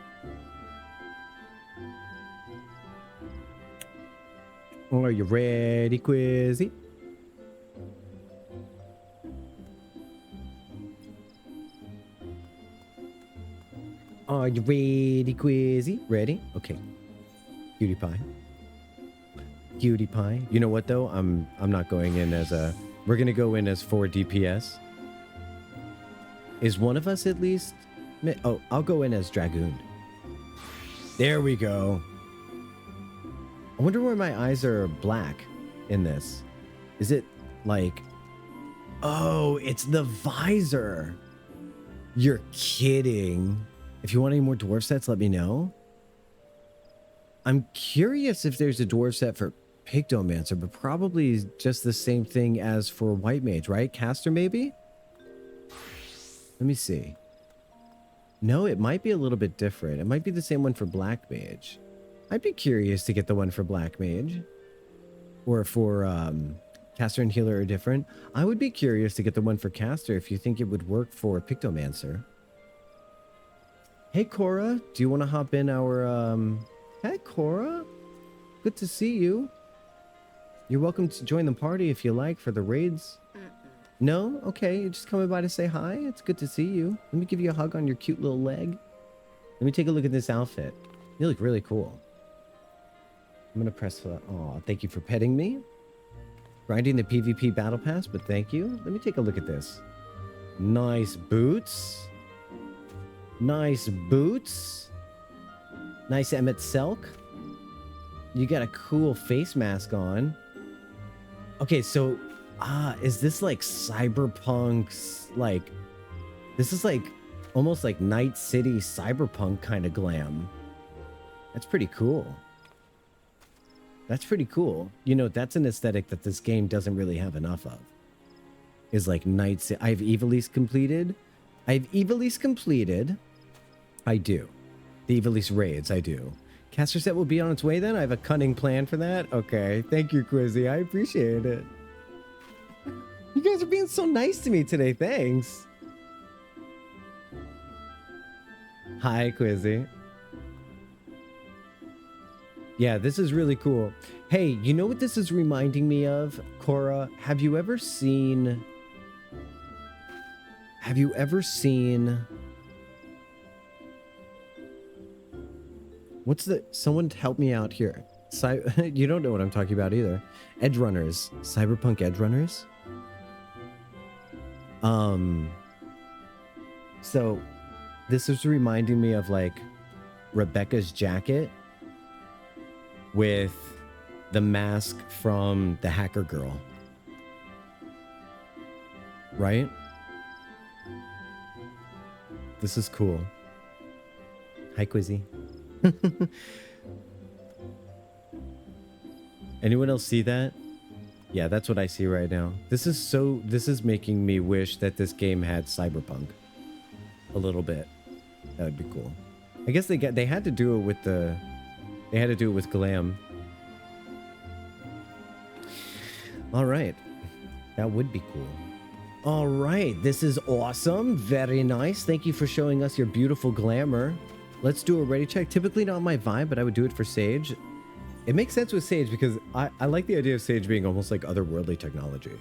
Are you ready, Quizzy? Are you ready, Quizzy? Ready? Okay. Cutie pie. Cutie pie. You know what though? I'm not going in as a. We're gonna go in as 4 DPS. Is one of us at least? Oh, I'll go in as Dragoon. There we go. I wonder why my eyes are black in this. Is it like... Oh, it's the visor. You're kidding. If you want any more dwarf sets, let me know. I'm curious if there's a dwarf set for Pictomancer, but probably just the same thing as for White Mage, right? Caster, maybe? Let me see. No, it might be a little bit different. It might be the same one for Black Mage. I'd be curious to get the one for Black Mage. Or for Caster and Healer are different. I would be curious to get the one for Caster if you think it would work for Pictomancer. Hey, Cora. Do you want to hop in our... Hey, Cora. Good to see you. You're welcome to join the party if you like for the raids. No? Okay, you're just coming by to say hi? It's good to see you. Let me give you a hug on your cute little leg. Let me take a look at this outfit. You look really cool. I'm going to press... Aw, thank you for petting me. Grinding the PvP battle pass, but thank you. Let me take a look at this. Nice boots. Nice boots. Nice Emet-Selch. You got a cool face mask on. Okay, so... is this like cyberpunk's like... This is like almost like Night City cyberpunk kind of glam. That's pretty cool. That's pretty cool. You know, that's an aesthetic that this game doesn't really have enough of. Is like Night City. I have Evilise completed. I have Evilise completed. I do. The Evilise raids, I do. Caster set will be on its way then? I have a cunning plan for that? Okay. Thank you, Quizzy. I appreciate it. You guys are being so nice to me today. Thanks. Hi, Quizzy. Yeah, this is really cool. Hey, you know what this is reminding me of, Cora? Have you ever seen... What's the... Someone help me out here. You don't know what I'm talking about either. Edge Runners. Cyberpunk Edge Runners? So this is reminding me of like Rebecca's jacket with the mask from the Hacker Girl. Right? This is cool. Hi, Quizzy. Anyone else see that? Yeah, that's what I see right now. This is making me wish that this game had cyberpunk a little bit. That would be cool. I guess they had to do it with the... They had to do it with glam. All right. That would be cool. All right. This is awesome. Very nice. Thank you for showing us your beautiful glamour. Let's do a ready check. Typically not my vibe, but I would do it for Sage. It makes sense with Sage because I like the idea of Sage being almost like otherworldly technology.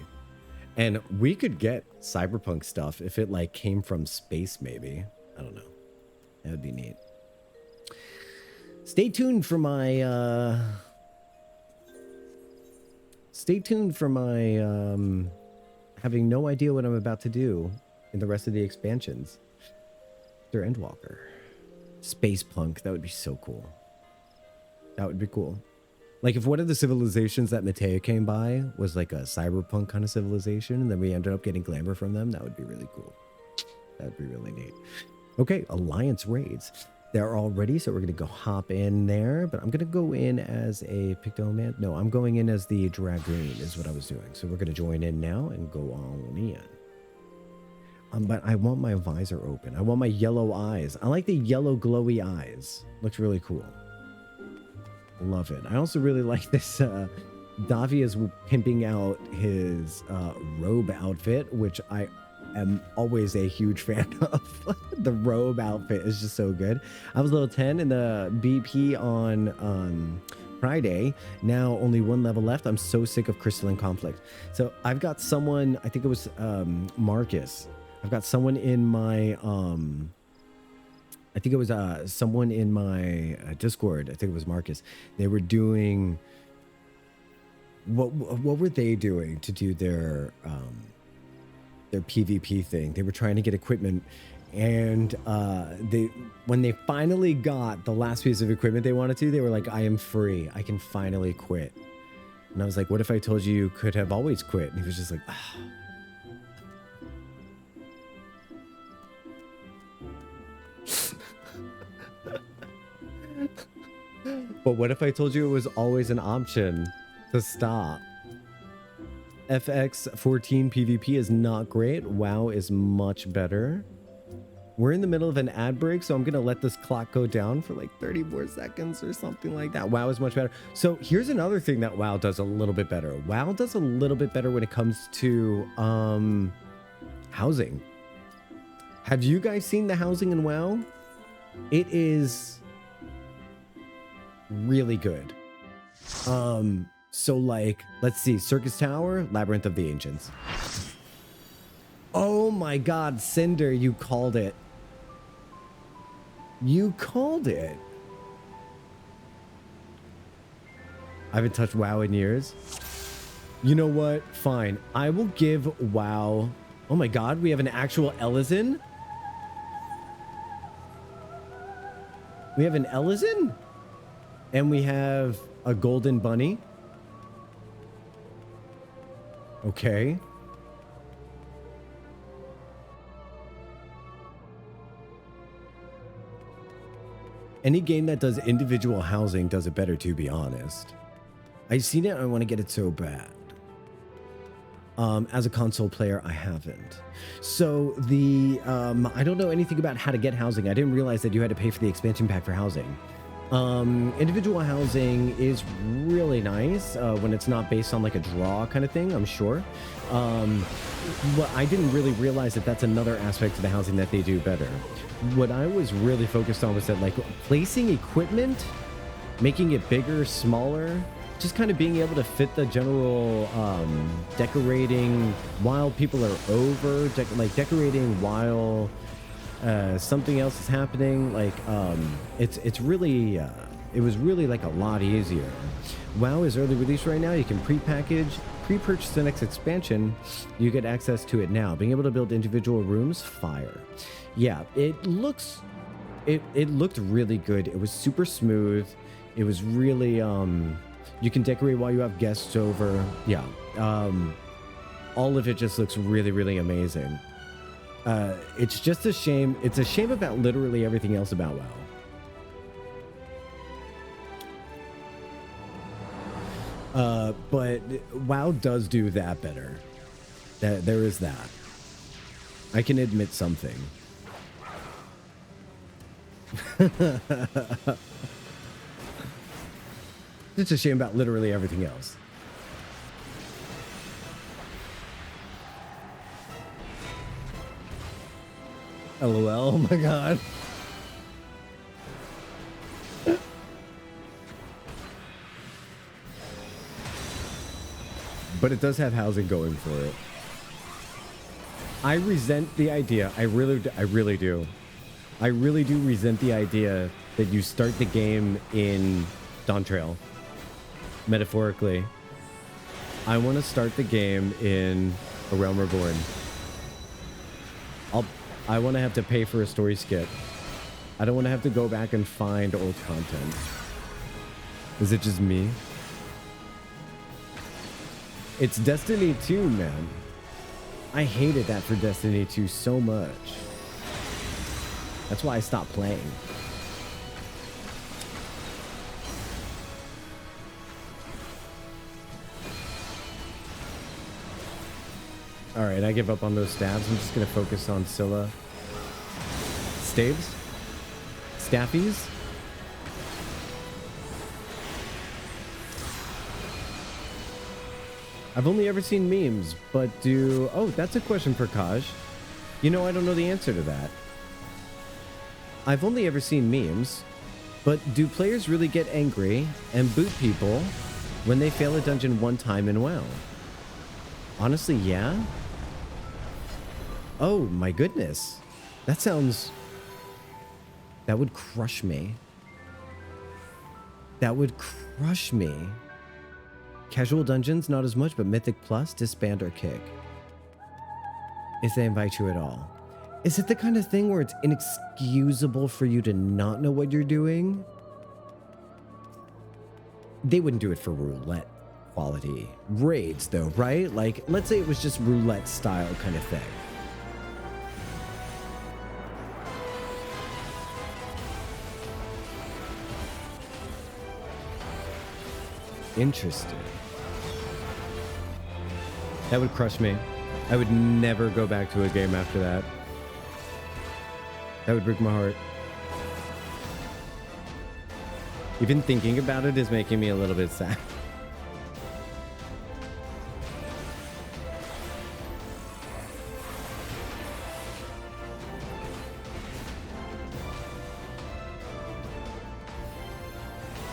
And we could get cyberpunk stuff if it like came from space, maybe. I don't know. That would be neat. Stay tuned for my having no idea what I'm about to do in the rest of the expansions. They're Endwalker. Space punk, that would be so cool. That would be cool. Like if one of the civilizations that Matea came by was like a cyberpunk kind of civilization, and then we ended up getting glamour from them, that would be really cool. That would be really neat. Okay, Alliance raids. They're all ready, so we're going to go hop in there. But I'm going to go in as a Pictoman. No, I'm going in as the Dragoon is what I was doing. So we're going to join in now and go on in. But I want my visor open. I want my yellow eyes. I like the yellow glowy eyes. Looks really cool. Love it. I also really like this Davi is pimping out his robe outfit, which I am always a huge fan of. The robe outfit is just so good. I was level 10 in the BP on Friday. Now only one level left. I'm so sick of crystalline conflict. So I've got someone, I think it was Marcus. I've got someone in my I think it was someone in my Discord. I think it was Marcus. They were doing what were they doing to do their PvP thing? They were trying to get equipment, and when they finally got the last piece of equipment they wanted to, they were like, I am free. I can finally quit. And I was like, what if I told you you could have always quit? And he was just like, ah. But what if I told you it was always an option to stop? FX14 PvP is not great. WoW is much better. We're in the middle of an ad break, so I'm going to let this clock go down for like 30 more seconds or something like that. WoW is much better. So here's another thing that WoW does a little bit better. WoW does a little bit better when it comes to housing. Have you guys seen the housing in WoW? It is really good. So like, let's see, Circus Tower, Labyrinth of the Ancients. Oh my God, Cinder, you called it. You called it. I haven't touched WoW in years. You know what? Fine. I will give WoW. Oh my God, we have an actual Elysian? We have an Elysian? And we have a golden bunny. Okay. Any game that does individual housing does it better, to be honest. I've seen it, I want to get it so bad. As a console player, I haven't. So the I don't know anything about how to get housing. I didn't realize that you had to pay for the expansion pack for housing. Individual housing is really nice when it's not based on like a draw kind of thing, I'm sure. But I didn't really realize that that's another aspect of the housing that they do better. What I was really focused on was that like placing equipment, making it bigger, smaller, just kind of being able to fit the general decorating while people are over, decorating while something else is happening. Like it's really it was really like a lot easier. WoW is early release right now. You can pre-purchase the next expansion. You get access to it now. Being able to build individual rooms, fire. Yeah, it looked really good. It was super smooth. It was really you can decorate while you have guests over. Yeah, all of it just looks really, really amazing. It's just a shame. It's a shame about literally everything else about WoW. But WoW does do that better. There is that. I can admit something. It's a shame about literally everything else. LOL, oh my God. But it does have housing going for it. I resent the idea. I really do. I really do resent the idea that you start the game in Dawntrail. Metaphorically. I want to start the game in A Realm Reborn. I want to have to pay for a story skip. I don't want to have to go back and find old content. Is it just me? It's Destiny 2, man. I hated that for Destiny 2 so much. That's why I stopped playing. All right, I give up on those stabs. I'm just going to focus on Scylla. Staves? Staffies? I've only ever seen memes, but do... Oh, that's a question for Kaj. You know, I don't know the answer to that. I've only ever seen memes, but do players really get angry and boot people when they fail a dungeon one time in WoW? Honestly, yeah. Oh my goodness. That sounds... That would crush me. That would crush me. Casual dungeons, not as much, but Mythic Plus, disband or kick. If they invite you at all. Is it the kind of thing where it's inexcusable for you to not know what you're doing? They wouldn't do it for roulette quality raids though, right? Like, let's say it was just roulette style kind of thing. Interesting. That would crush me. I would never go back to a game after that. That would break my heart. Even thinking about it is making me a little bit sad.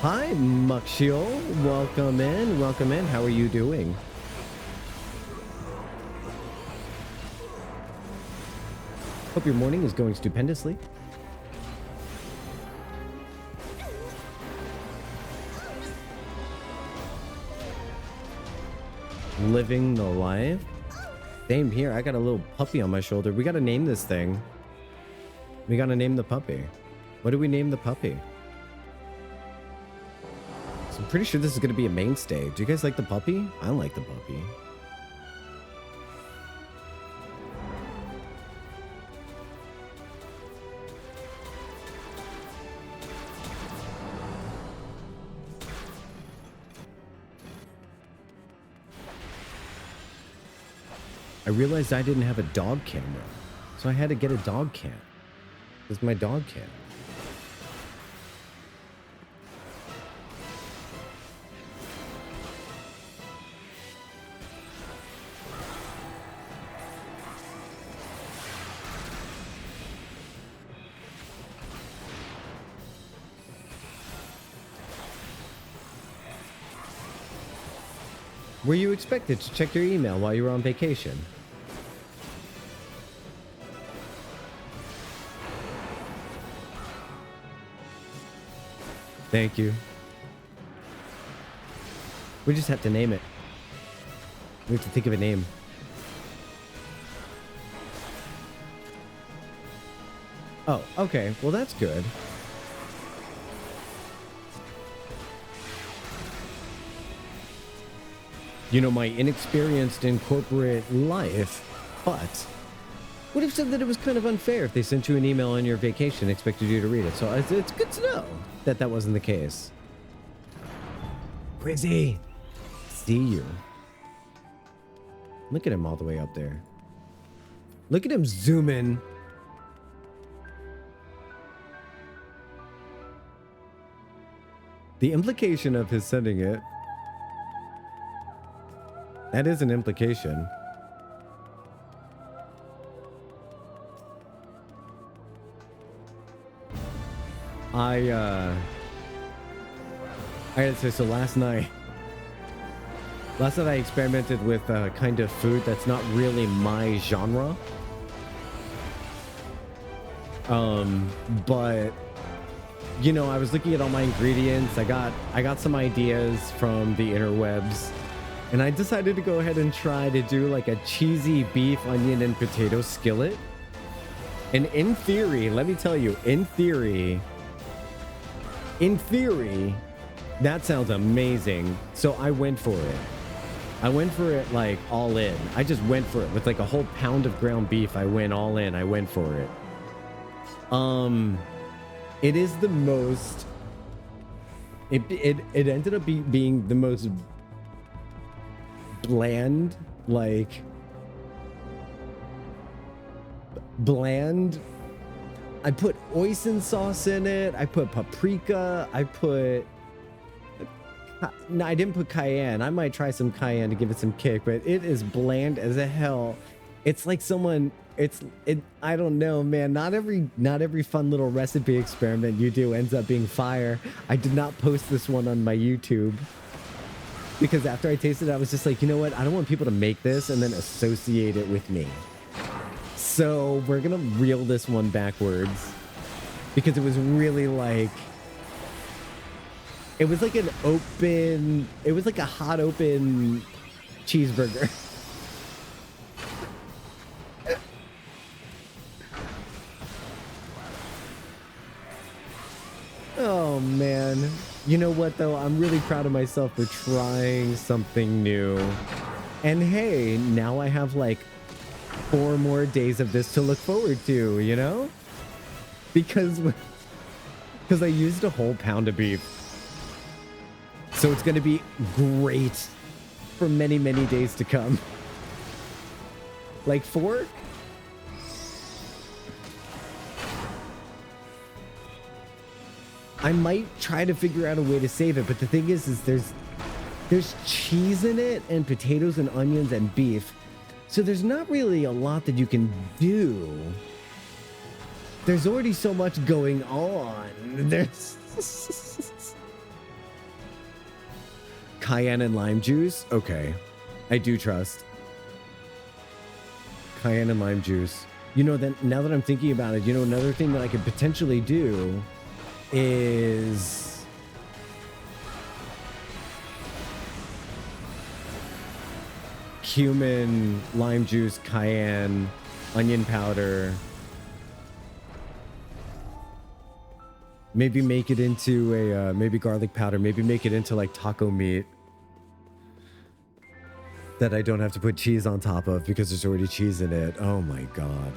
Hi, Muckshiel. Welcome in. Welcome in. How are you doing? Hope your morning is going stupendously. Living the life. Same here. I got a little puppy on my shoulder. We got to name this thing. We got to name the puppy. What do we name the puppy? I'm pretty sure this is going to be a mainstay. Do you guys like the puppy? I like the puppy. I realized I didn't have a dog camera, so I had to get a dog cam. This is my dog cam. Were you expected to check your email while you were on vacation? Thank you. We just have to name it. We have to think of a name. Oh, okay. Well, that's good. You know, my inexperienced in corporate life, but would have said that it was kind of unfair if they sent you an email on your vacation and expected you to read it. So it's good to know that that wasn't the case. Quizzy, see you. Look at him all the way up there. Look at him zoom in. The implication of his sending it. That is an implication. I gotta say, so last night I experimented with a kind of food that's not really my genre. But you know, I was looking at all my ingredients. I got some ideas from the interwebs. And I decided to go ahead and try to do like a cheesy beef, onion, and potato skillet. And in theory, let me tell you, in theory, that sounds amazing. So I went for it. I went for it like all in. I just went for it with like a whole pound of ground beef. I went all in. I went for it. It is the most. It ended up being the most bland, like bland. I put oyster sauce in it. I put paprika. I put No, I didn't put cayenne. I might try some cayenne to give it some kick, but it is bland as a hell. It's like someone, I don't know, man. Not every fun little recipe experiment you do ends up being fire. I did not post this one on my YouTube because after I tasted it, I was just like, you know what? I don't want people to make this and then associate it with me. So we're gonna reel this one backwards because it was really like, it was like an open, it was like a hot open cheeseburger. Oh man. You know what though? I'm really proud of myself for trying something new. And hey, now I have like 4 more days of this to look forward to, you know? Because I used a whole pound of beef. So it's going to be great for many, many days to come. Like 4? I might try to figure out a way to save it, but the thing is there's cheese in it and potatoes and onions and beef. So there's not really a lot that you can do. There's already so much going on. There's cayenne and lime juice. Okay. I do trust. Cayenne and lime juice. You know, then now that I'm thinking about it, you know, another thing that I could potentially do is cumin, lime juice, cayenne, onion powder. Maybe make it into a, maybe garlic powder. Maybe make it into like taco meat that I don't have to put cheese on top of because there's already cheese in it. Oh my God.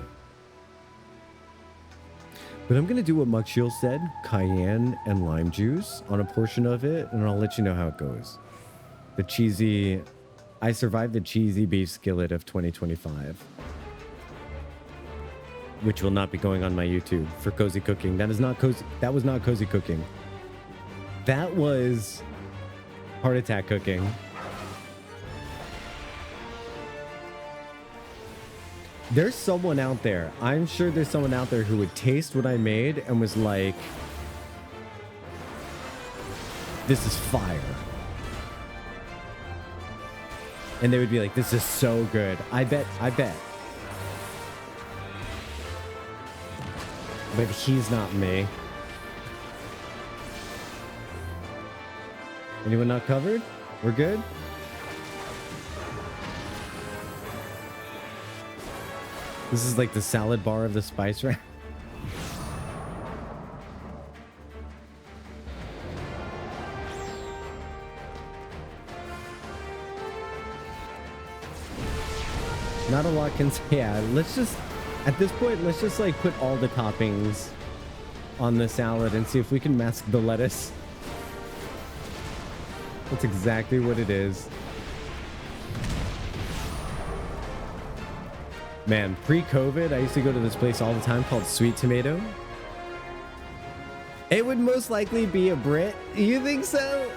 But I'm going to do what Muxhiel said, cayenne and lime juice on a portion of it, and I'll let you know how it goes. The cheesy, I survived the cheesy beef skillet of 2025, which will not be going on my YouTube for cozy cooking. That is not cozy. That was not cozy cooking. That was heart attack cooking. There's someone out there. I'm sure there's someone out there who would taste what I made and was like, this is fire. And they would be like, this is so good. I bet. But he's not me. Anyone not covered? We're good? This is like the salad bar of the spice rack. Not a lot can say. Yeah, let's just, at this point, let's just like put all the toppings on the salad and see if we can mask the lettuce. That's exactly what it is. Man, pre-COVID, I used to go to this place all the time called Sweet Tomato. It would most likely be a Brit. You think so?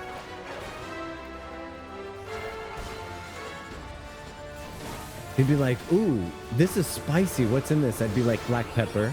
He'd be like, ooh, this is spicy. What's in this? I'd be like, black pepper.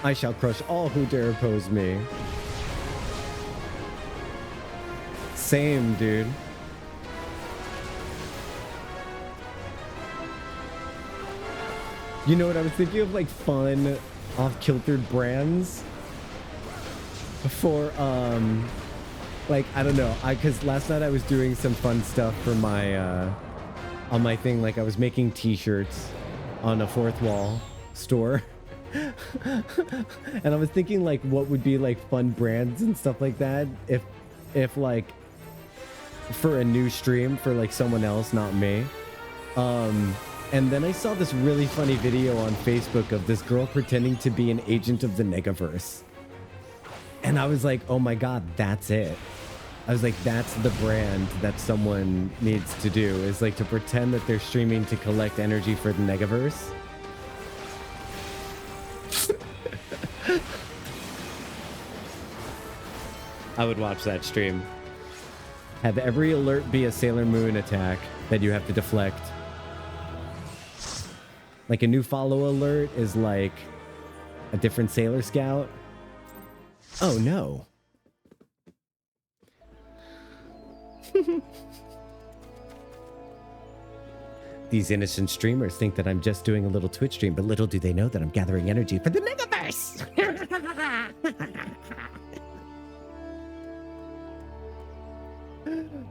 I shall crush all who dare oppose me. Same, dude. You know what I was thinking of, like fun off-kiltered brands for like I don't know, because last night I was doing some fun stuff for my on my thing, like I was making t-shirts on a fourth wall store. And I was thinking like what would be like fun brands and stuff like that if like for a new stream for like someone else, not me. And then I saw this really funny video on Facebook of this girl pretending to be an agent of the Negaverse. And I was like, oh my God, that's it. I was like, that's the brand that someone needs to do, is like to pretend that they're streaming to collect energy for the Negaverse. I would watch that stream. Have every alert be a Sailor Moon attack that you have to deflect. Like a new follow alert is like a different Sailor Scout. Oh no. These innocent streamers think that I'm just doing a little Twitch stream, but little do they know that I'm gathering energy for the Negaverse.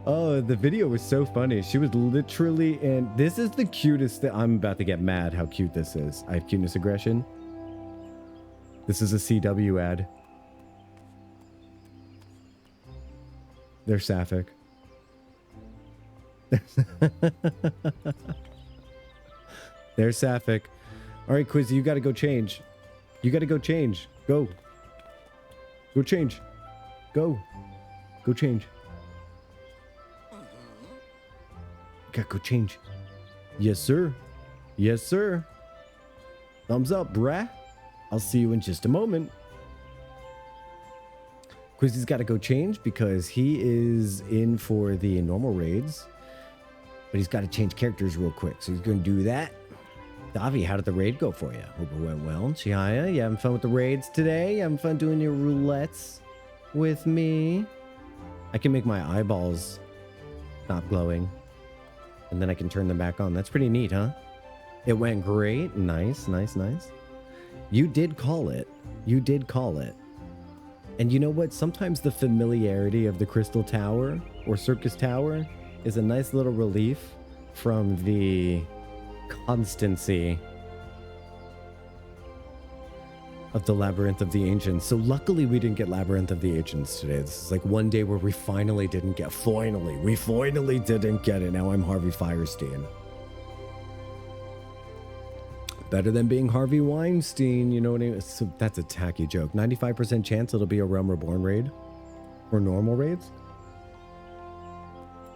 Oh, the video was so funny. She was literally in... This is the cutest thing. I'm about to get mad how cute this is. I have cuteness aggression. This is a CW ad. They're sapphic. They're sapphic. All right, Quizzy, you got to go change. You got to go change. Go. Go change. Go. Go change. Gotta go change. Yes, sir. Yes, sir. Thumbs up, brah. I'll see you in just a moment. Quizzy's got to go change because he is in for the normal raids. But he's got to change characters real quick. So he's going to do that. Davi, how did the raid go for you? Hope it went well. Chihaya, you having fun with the raids today? You having fun doing your roulettes with me? I can make my eyeballs stop glowing. And then I can turn them back on. That's pretty neat, huh? It went great. Nice, nice, nice. You did call it. You did call it. And you know what? Sometimes the familiarity of the Crystal Tower or Circus Tower is a nice little relief from the constancy of the Labyrinth of the Ancients. So luckily we didn't get Labyrinth of the Ancients today. This is like one day where we finally didn't get... We finally didn't get it. Now I'm Harvey Fierstein. Better than being Harvey Weinstein, you know what I mean? So that's a tacky joke. 95% chance it'll be a Realm Reborn raid? Or normal raids?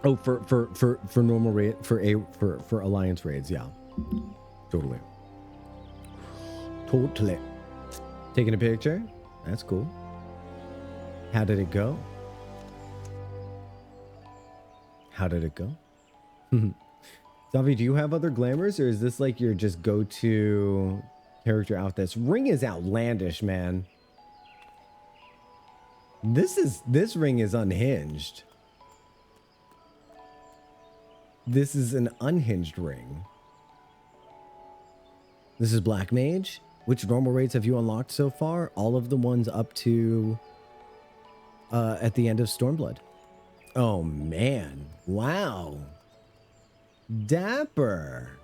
Oh, for normal raid, for Alliance raids, yeah. Totally. Totally. Taking a picture? That's cool. How did it go? How did it go? Davi, do you have other glamours, or is this like your just go-to character outfits? Ring is outlandish, man. This ring is unhinged. This is an unhinged ring. This is Black Mage. Which normal raids have you unlocked so far? All of the ones up to at the end of Stormblood. Oh man, wow. Dapper.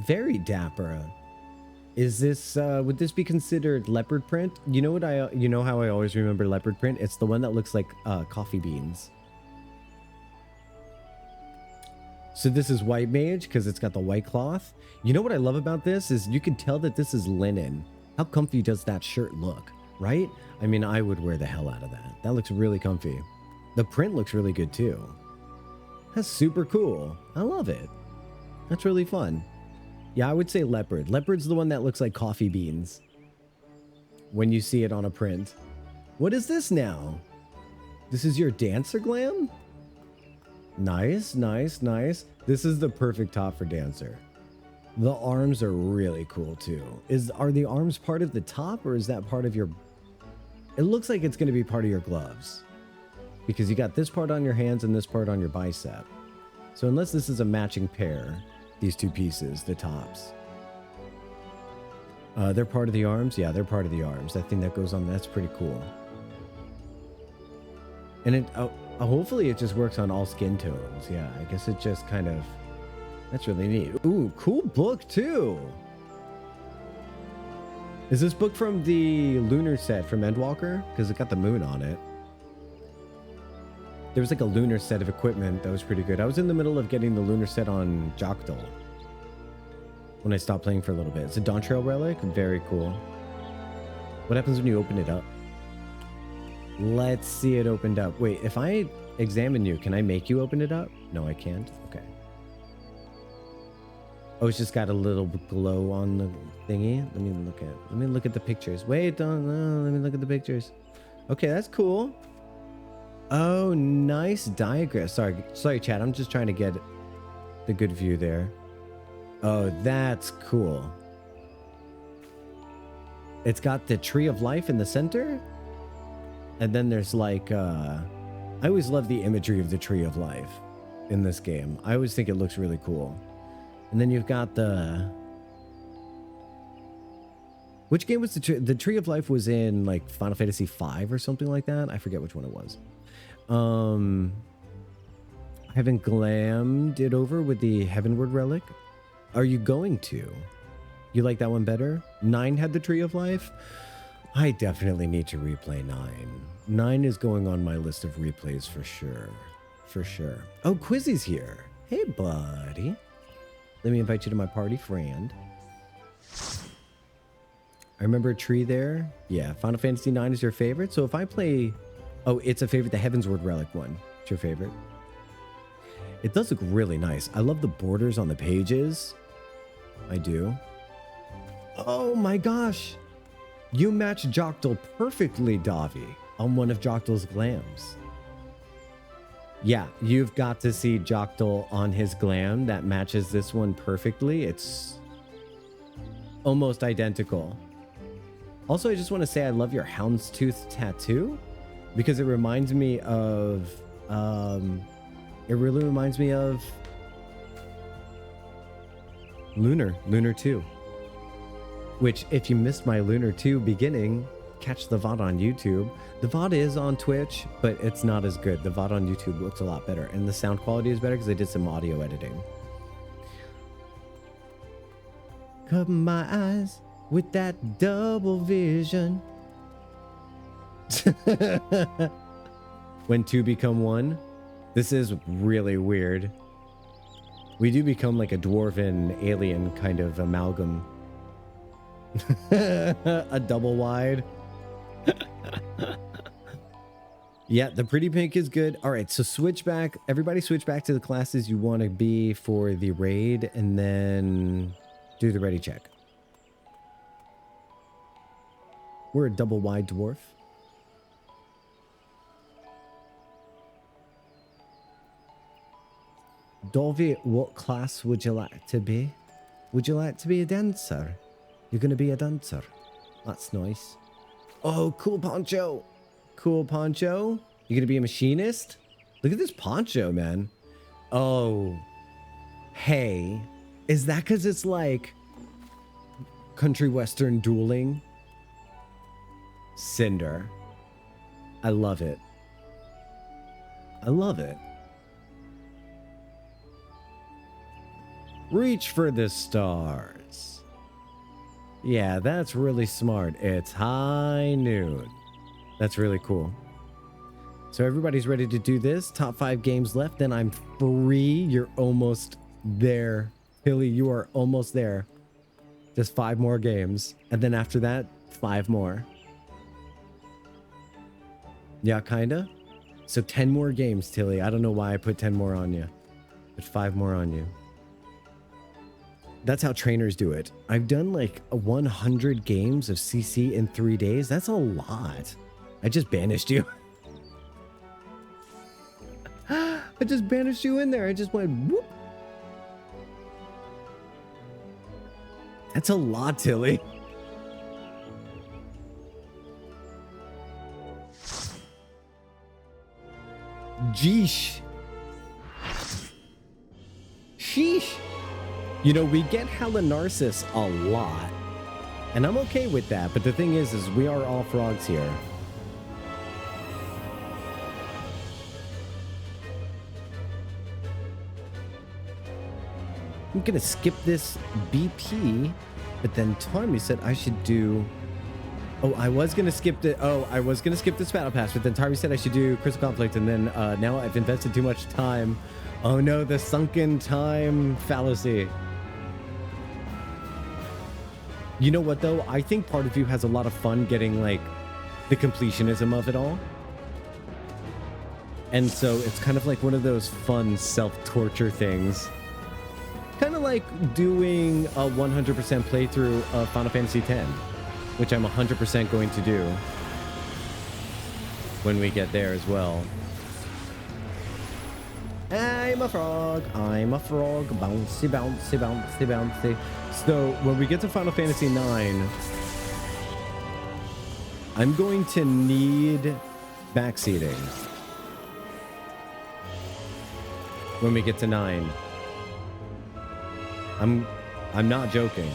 Very dapper. Is this would this be considered leopard print? You know what you know how I always remember leopard print? It's the one that looks like coffee beans. So this is white mage because it's got the white cloth. You know what I love about this is you can tell that this is linen. How comfy does that shirt look, right? I mean, I would wear the hell out of that. That looks really comfy. The print looks really good too. That's super cool. I love it. That's really fun. Yeah, I would say leopard. Leopard's the one that looks like coffee beans when you see it on a print. What is this now? This is your dancer glam? Nice, nice, nice. This is the perfect top for dancer. The arms are really cool too. Are the arms part of the top, or is that part of your... It looks like it's going to be part of your gloves. Because you got this part on your hands and this part on your bicep. So unless this is a matching pair, these two pieces, the tops. They're part of the arms? Yeah, they're part of the arms. That thing that goes on, that's pretty cool. And it... hopefully it just works on all skin tones. Yeah, I guess it just kind of... That's really neat. Ooh, cool book too. Is this book from the Lunar set from Endwalker? Because it got the moon on it. There was like a lunar set of equipment that was pretty good. I was in the middle of getting the lunar set on Jocktal when I stopped playing for a little bit. It's a Dawn Trail relic. Very cool. What happens when you open it up? Let's see it opened up. Wait, if I examine you, can I make you open it up? No, I can't. Okay. Oh, it's just got a little glow on the thingy. Let me look at the pictures. Wait, don't. Let me look at the pictures. Okay, that's cool. Oh, nice diagram. Sorry, chat. I'm just trying to get the good view there. Oh, that's cool. It's got the tree of life in the center. And then there's like, I always love the imagery of the tree of life in this game. I always think it looks really cool. And then you've got the... Which game was the tree of life was in like Final Fantasy V or something like that? I forget which one it was. I haven't glammed it over with the Heavenward relic. Are you going to? You like that one better? 9 had the tree of life? I definitely need to replay 9. 9 is going on my list of replays for sure. For sure. Oh, Quizzy's here. Hey, buddy. Let me invite you to my party, friend. I remember a tree there. Yeah, Final Fantasy 9 is your favorite. So if I play... Oh, it's a favorite. The Heavensward relic one. It's your favorite. It does look really nice. I love the borders on the pages. I do. Oh my gosh. You match Jocktal perfectly, Davi, on one of Jocktal's glams. Yeah, you've got to see Jocktal on his glam that matches this one perfectly. It's almost identical. Also, I just want to say I love your houndstooth tattoo because it reminds me of it really reminds me of Lunar 2. Which, if you missed my Lunar 2 beginning, catch the VOD on YouTube. The VOD is on Twitch, but it's not as good. The VOD on YouTube looks a lot better, and the sound quality is better because I did some audio editing. Cover my eyes with that double vision. When 2 become 1. This is really weird. We do become like a dwarven alien kind of amalgam. A double wide. Yeah, the pretty pink is good. All right, so switch back. Everybody switch back to the classes you want to be for the raid, and then do the ready check. We're a double wide dwarf. Dolby, what class would you like to be? Would you like to be a dancer? You're going to be a dancer. That's nice. Oh, cool poncho. Cool poncho. You're going to be a machinist? Look at this poncho, man. Oh. Hey. Is that because it's like country western dueling? Cinder. I love it. I love it. Reach for the stars. Yeah, that's really smart. It's high noon. That's really cool. So everybody's ready to do this. Top 5 games left. Then I'm free. You're almost there. Hilly, you are almost there. Just 5 more games. And then after that, 5 more. Yeah, kinda. So 10 more games, Tilly. I don't know why I put 10 more on you. But 5 more on you. That's how trainers do it. I've done like 100 games of CC in 3 days. That's a lot. I just banished you. I just banished you in there. I just went whoop. That's a lot, Tilly. Jeesh. Sheesh. You know, we get hella Narcissus a lot. And I'm okay with that. But the thing is we are all frogs here. I'm going to skip this BP. But then Tommy said I should do Oh, I was gonna skip the. Oh, I was gonna skip this battle pass, but then Tarby said I should do Crystal Conflict, and then now I've invested too much time. Oh no, the sunken time fallacy. You know what though? I think part of you has a lot of fun getting like the completionism of it all. And so it's kind of like one of those fun self-torture things. Kind of like doing a 100% playthrough of Final Fantasy X, which I'm 100% going to do when we get there as well. I'm a frog, bouncy, bouncy, bouncy, bouncy. So when we get to Final Fantasy IX, I'm going to need backseating. When we get to 9. I'm not joking.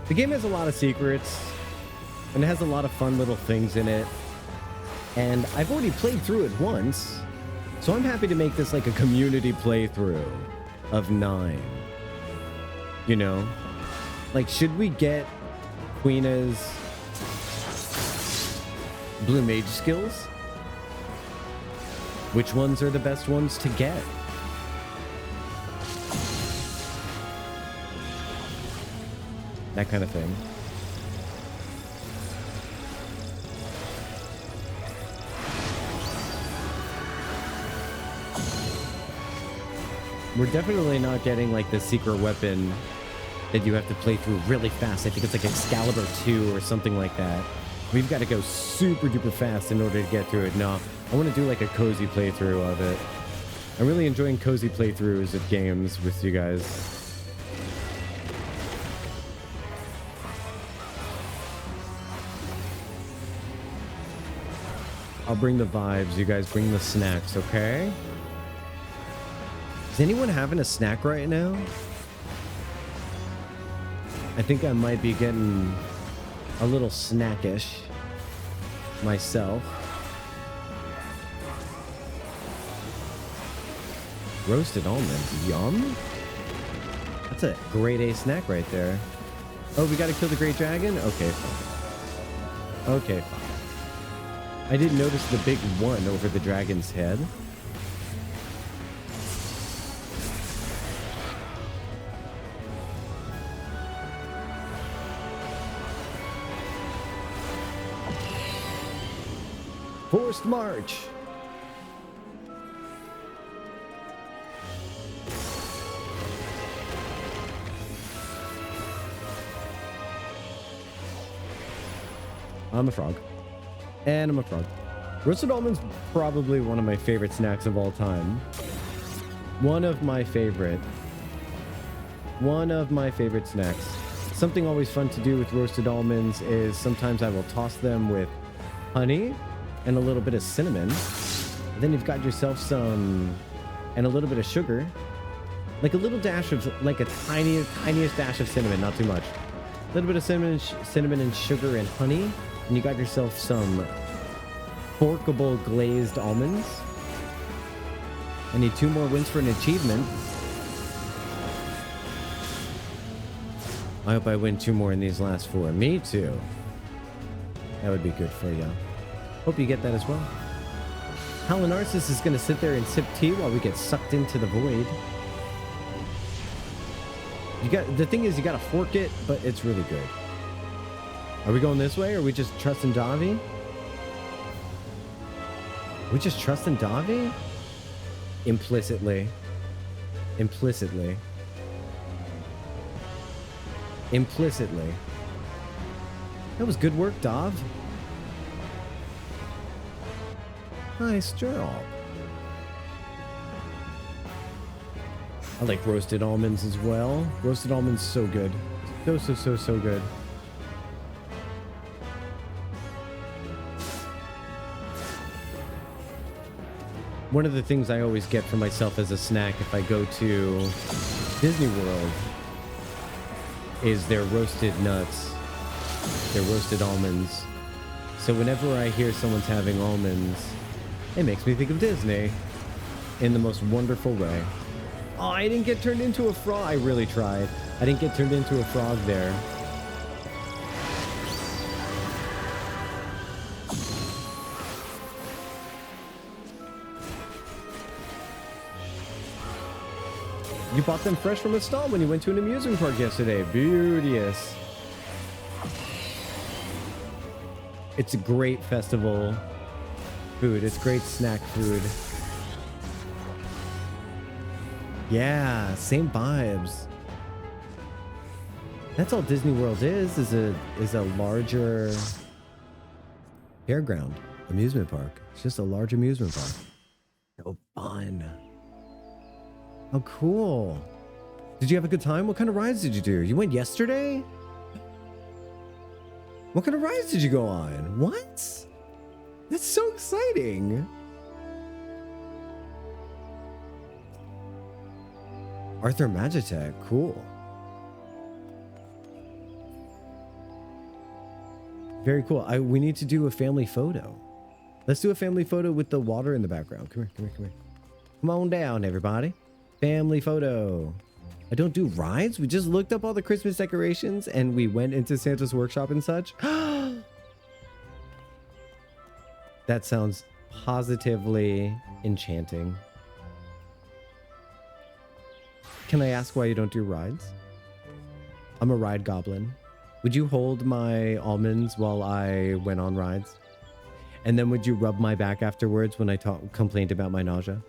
The game has a lot of secrets, and it has a lot of fun little things in it. And I've already played through it once, so I'm happy to make this like a community playthrough of 9. You know? Like, should we get Queena's Blue Mage skills? Which ones are the best ones to get? That kind of thing. We're definitely not getting like the secret weapon that you have to play through really fast. I think it's like Excalibur 2 or something like that. We've got to go super duper fast in order to get through it. No, I want to do like a cozy playthrough of it. I'm really enjoying cozy playthroughs of games with you guys. I'll bring the vibes. You guys bring the snacks, okay? Is anyone having a snack right now? I think I might be getting a little snackish myself. Roasted almonds, yum. That's a grade A snack right there. Oh, we gotta kill the great dragon? Okay, fine. Okay, fine. I didn't notice the big one over the dragon's head. Forced march. I'm a frog. And I'm a frog. Roasted almonds, probably one of my favorite snacks of all time. One of my favorite snacks. Something always fun to do with roasted almonds is sometimes I will toss them with honey and a little bit of cinnamon. And then you've got yourself some, and a little bit of sugar. Like a little dash of, like a tiniest dash of cinnamon, not too much. A little bit of cinnamon and sugar and honey. And you got yourself some forkable glazed almonds. I need 2 more wins for an achievement. I hope I win 2 more in these last 4. Me too. That would be good for you. Hope you get that as well. Halinarsis is going to sit there and sip tea while we get sucked into the void. The thing is, you got to fork it, but it's really good. Are we going this way, or are we just trusting Davi? We just trusting Davi? Implicitly. Implicitly. Implicitly. That was good work, Dav. Nice job. I like roasted almonds as well. Roasted almonds, so good. So good. One of the things I always get for myself as a snack if I go to Disney World is their roasted nuts, their roasted almonds. So whenever I hear someone's having almonds, it makes me think of Disney in the most wonderful way. Oh, I didn't get turned into a frog. I really tried. I didn't get turned into a frog there. You bought them fresh from a stall when you went to an amusement park yesterday. Beauteous. It's a great festival food. It's great snack food. Yeah, same vibes. That's all Disney World is a larger fairground amusement park. It's just a large amusement park. So fun. Oh, cool. Did you have a good time? What kind of rides did you do? You went yesterday? What kind of rides did you go on? What? That's so exciting. Arthur Magitech, cool. Very cool. We need to do a family photo. Let's do a family photo with the water in the background. Come here, come here, come here. Come on down, everybody. Family photo. I don't do rides. We just looked up all the Christmas decorations and we went into Santa's workshop and such. That sounds positively enchanting. Can I ask why you don't do rides? I'm a ride goblin. Would you hold my almonds while I went on rides? And then would you rub my back afterwards when I complained about my nausea?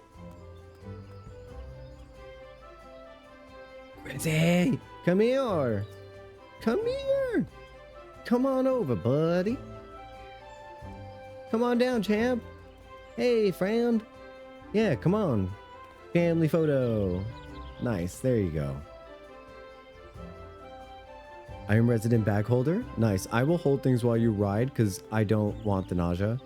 Hey, come here. Come here. Come on over, buddy. Come on down, champ. Hey, friend. Yeah, come on. Family photo. Nice. There you go. I am resident bag holder. Nice. I will hold things while you ride because I don't want the nausea.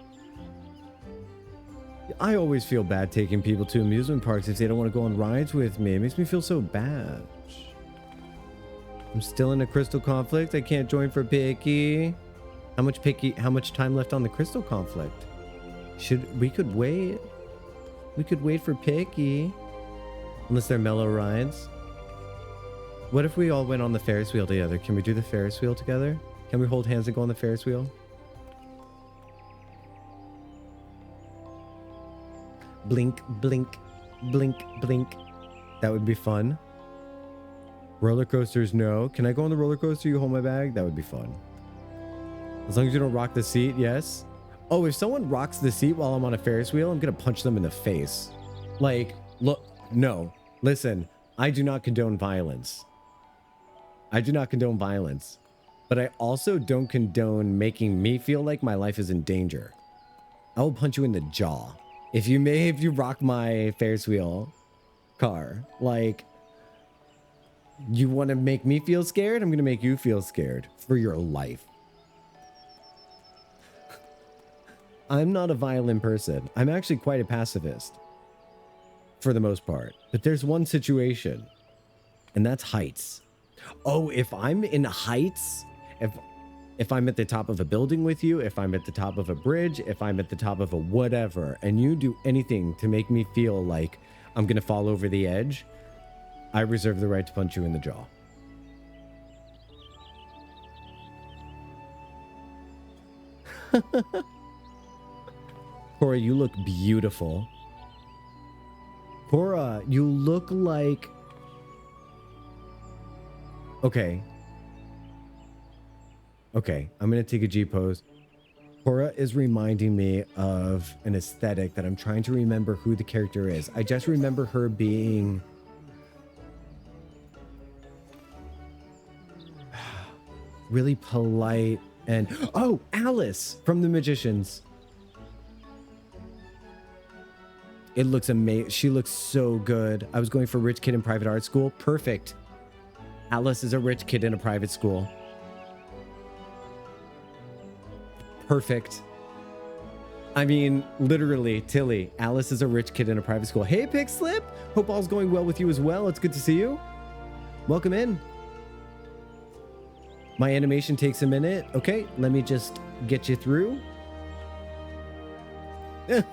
I always feel bad taking people to amusement parks if they don't want to go on rides with me. It makes me feel so bad. I'm still in a crystal conflict. I can't join for picky. How much time left on the crystal conflict? We could wait. We could wait for picky. Unless they're mellow rides. What if we all went on the Ferris wheel together? Can we do the Ferris wheel together? Can we hold hands and go on the Ferris wheel? Blink, blink, blink, blink. That would be fun. Roller coasters, no. Can I go on the roller coaster? You hold my bag? That would be fun. As long as you don't rock the seat, yes. Oh, if someone rocks the seat while I'm on a Ferris wheel, I'm going to punch them in the face. Like, look, no. Listen, I do not condone violence. I do not condone violence. But I also don't condone making me feel like my life is in danger. I will punch you in the jaw. If you rock my Ferris wheel car, like, you want to make me feel scared? I'm going to make you feel scared for your life. I'm not a violent person. I'm actually quite a pacifist for the most part. But there's one situation, and that's heights. Oh, if I'm in heights, if I'm at the top of a building with you, if I'm at the top of a bridge, if I'm at the top of a whatever, and you do anything to make me feel like I'm going to fall over the edge, I reserve the right to punch you in the jaw. Cora, you look beautiful. Cora, you look like... Okay. Okay, I'm going to take a G pose. Cora is reminding me of an aesthetic that I'm trying to remember who the character is. I just remember her being... really polite and... Oh, Alice from The Magicians. It looks amazing. She looks so good. I was going for rich kid in private art school. Perfect. Alice is a rich kid in a private school. Perfect. I mean, literally, Tilly. Alice is a rich kid in a private school. Hey, Pig Slip. Hope all's going well with you as well. It's good to see you. Welcome in. My animation takes a minute. Okay, let me just get you through. I'm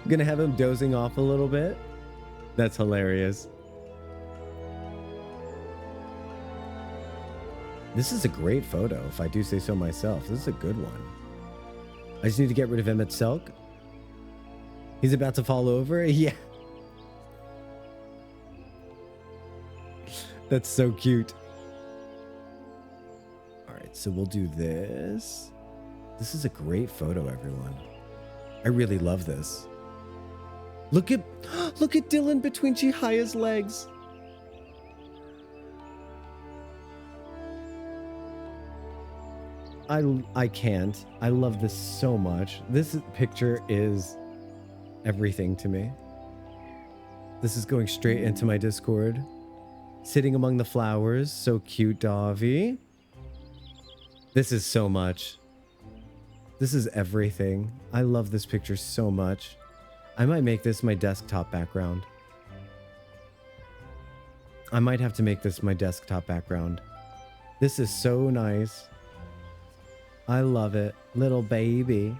gonna have him dozing off a little bit. That's hilarious. This is a great photo, if I do say so myself. This is a good one. I just need to get rid of Emet-Selch. He's about to fall over. Yeah. That's so cute. All right, so we'll do this. This is a great photo, everyone. I really love this. Look at Dylan between Chihaya's legs. I can't. I love this so much. This picture is everything to me. This is going straight into my Discord. Sitting among the flowers. So cute, Davi. This is so much. This is everything. I love this picture so much. I might make this my desktop background. I might have to make this my desktop background. This is so nice. I love it. Little baby.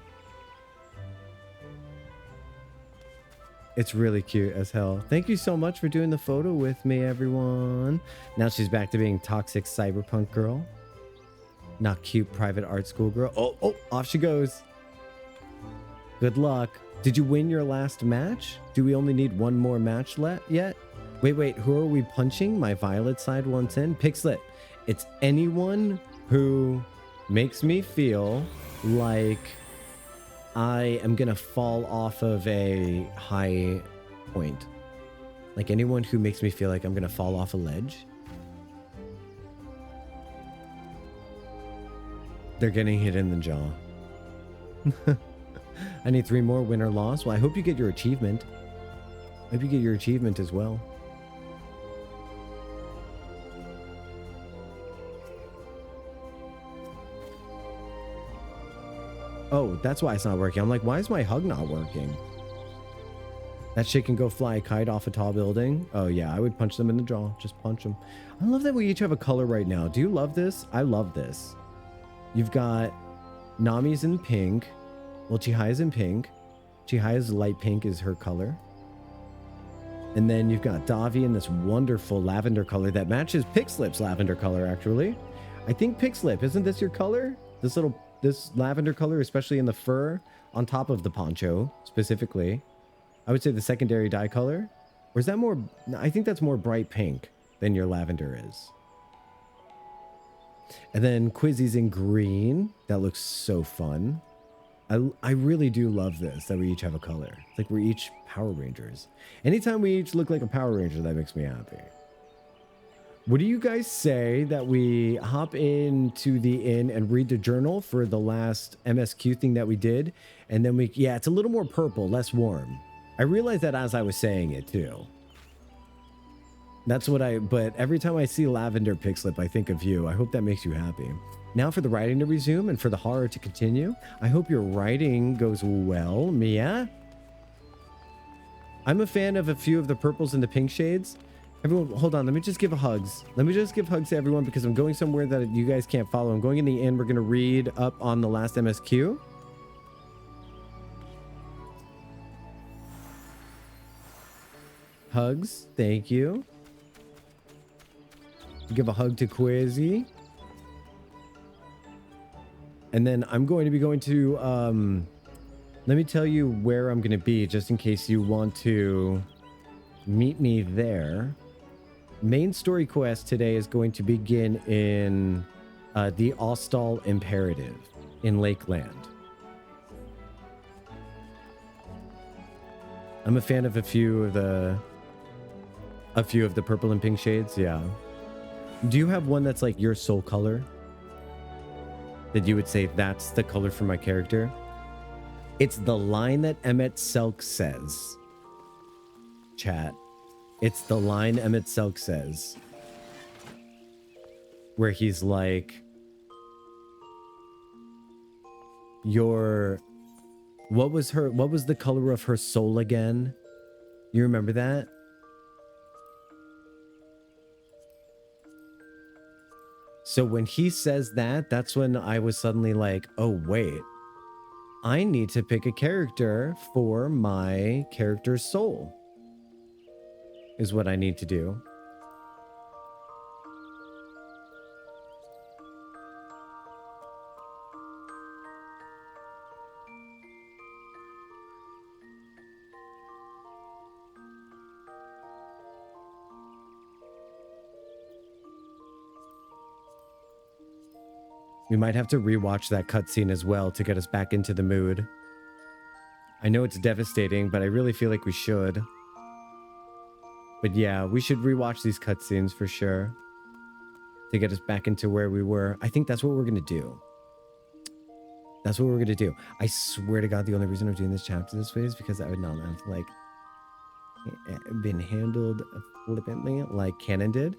It's really cute as hell. Thank you so much for doing the photo with me, everyone. Now she's back to being toxic cyberpunk girl. Not cute private art school girl. Oh, off she goes. Good luck. Did you win your last match? Do we only need one more match yet? Wait, who are we punching? My violet side once in. Pixlet. It's anyone who makes me feel like I am gonna fall off of a high point. Like anyone who makes me feel like I'm gonna fall off a ledge. They're getting hit in the jaw. I need 3 more, win or loss. Well, I hope you get your achievement. I hope you get your achievement as well. Oh, that's why it's not working. I'm like, why is my hug not working? That shit can go fly a kite off a tall building. Oh yeah, I would punch them in the jaw. Just punch them. I love that we each have a color right now. Do you love this? I love this. You've got Nami's in pink. Well, Chihaya's in pink. Chihaya's light pink is her color. And then you've got Davi in this wonderful lavender color that matches Pixlip's lavender color, actually. I think Pixlip, isn't this your color? This lavender color, especially in the fur on top of the poncho, specifically. I would say the secondary dye color. Or is that more... I think that's more bright pink than your lavender is. And then Quizzy's in green. That looks so fun. I really do love this, that we each have a color. It's like we're each Power Rangers. Anytime we each look like a Power Ranger, that makes me happy. What do you guys say that we hop into the inn and read the journal for the last MSQ thing that we did? And then yeah, it's a little more purple, less warm. I realized that as I was saying it too. That's what but every time I see lavender Pixlip, I think of you. I hope that makes you happy. Now for the writing to resume and for the horror to continue. I hope your writing goes well, Mia. I'm a fan of a few of the purples and the pink shades. Everyone, hold on. Let me just give hugs. Let me just give hugs to everyone because I'm going somewhere that you guys can't follow. I'm going in the inn. We're going to read up on the last MSQ. Hugs. Thank you. Give a hug to Quizzy. And then I'm going to be going to... let me tell you where I'm going to be just in case you want to meet me there. Main story quest today is going to begin in the Ostal Imperative in Lakeland. I'm a fan of a few of the purple and pink shades. Yeah. Do you have one that's like your soul color? That you would say that's the color for my character? It's the line that Emet-Selch says. Chat. It's the line Emet-Selch says. Where he's like... What was the color of her soul again? You remember that? So when he says that, that's when I was suddenly like, oh, wait, I need to pick a character for my character's soul is what I need to do. We might have to rewatch that cutscene as well to get us back into the mood. I know it's devastating, but I really feel like we should. But yeah, we should rewatch these cutscenes for sure to get us back into where we were. I think that's what we're going to do. That's what we're going to do. I swear to God, the only reason I'm doing this chapter this way is because I would not have like been handled flippantly like Canon did.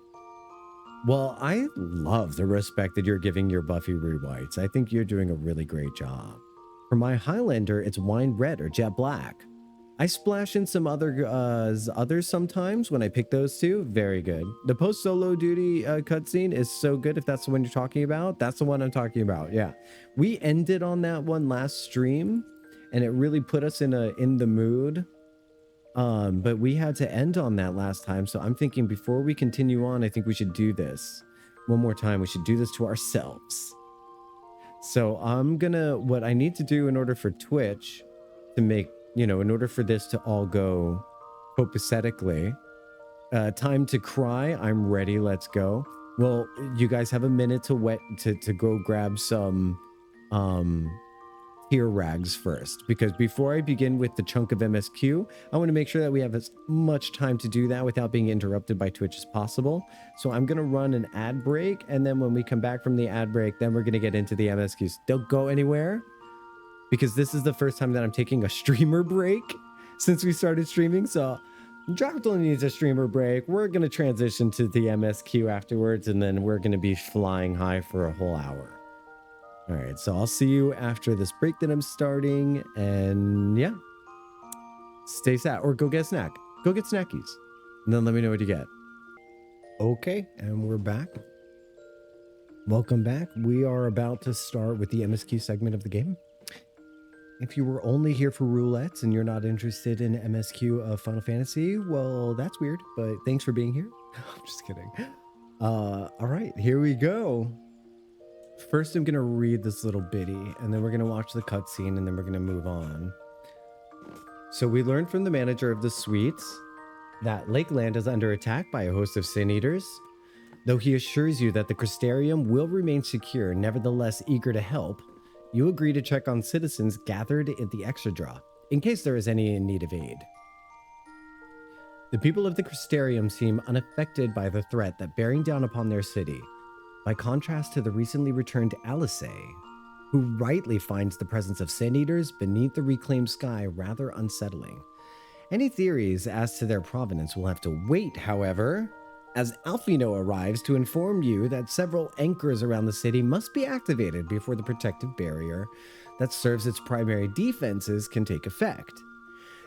Well, I love the respect that you're giving your Buffy rewrites. I think you're doing a really great job. For my Highlander, it's wine red or jet black. I splash in some others sometimes when I pick those two. Very good. The post-solo duty cutscene is so good. If that's the one you're talking about, that's the one I'm talking about. Yeah, we ended on that one last stream, and it really put us in the mood. But we had to end on that last time, so I'm thinking before we continue on, I think we should do this one more time. We should do this to ourselves. So what I need to do in order for Twitch to make, in order for this to all go copacetically, time to cry. I'm ready. Let's go. Well, you guys have a minute to go grab some tear rags first, because before I begin with the chunk of MSQ, I want to make sure that we have as much time to do that without being interrupted by Twitch as possible. So I'm going to run an ad break, and then when we come back from the ad break, then we're going to get into the MSQs. Don't go anywhere, because this is the first time that I'm taking a streamer break since we started streaming. So Jocktal needs a streamer break. We're going to transition to the MSQ afterwards, and then we're going to be flying high for a whole hour. All right, so I'll see you after this break that I'm starting, and yeah, stay sat or go get a snack. Go get snackies, and then let me know what you get. Okay, and we're back. Welcome back. We are about to start with the MSQ segment of the game. If you were only here for roulettes and you're not interested in MSQ of Final Fantasy, well, that's weird, but thanks for being here. I'm just kidding. All right, here we go. First, I'm going to read this little bitty, and then we're going to watch the cutscene, and then we're going to move on. So we learned from the manager of the suites that Lakeland is under attack by a host of sin eaters. Though he assures you that the Crystarium will remain secure, nevertheless eager to help, you agree to check on citizens gathered at the Exedra, in case there is any in need of aid. The people of the Crystarium seem unaffected by the threat that bearing down upon their city, by contrast to the recently returned Alice, who rightly finds the presence of sin eaters beneath the reclaimed sky rather unsettling. Any theories as to their provenance will have to wait, however, as Alfino arrives to inform you that several anchors around the city must be activated before the protective barrier that serves its primary defenses can take effect.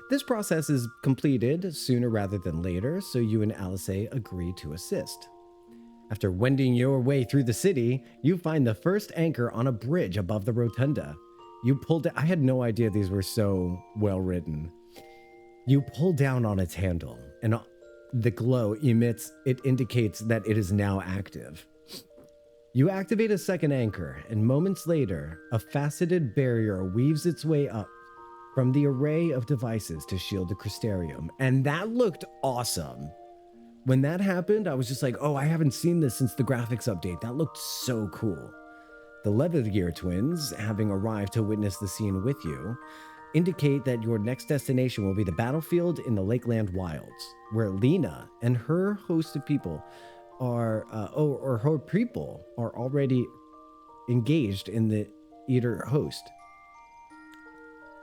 This process is completed sooner rather than later, so you and Alice agree to assist. After wending your way through the city, you find the first anchor on a bridge above the rotunda. You pulled it. I had no idea these were so well written. You pull down on its handle, and the glow indicates that it is now active. You activate a second anchor, and moments later, a faceted barrier weaves its way up from the array of devices to shield the Crystarium, and that looked awesome. When that happened, I was just like, oh, I haven't seen this since the graphics update. That looked so cool. The Leathergear twins, having arrived to witness the scene with you, indicate that your next destination will be the battlefield in the Lakeland Wilds, where Lyna and her host of people are already engaged in the Eater host.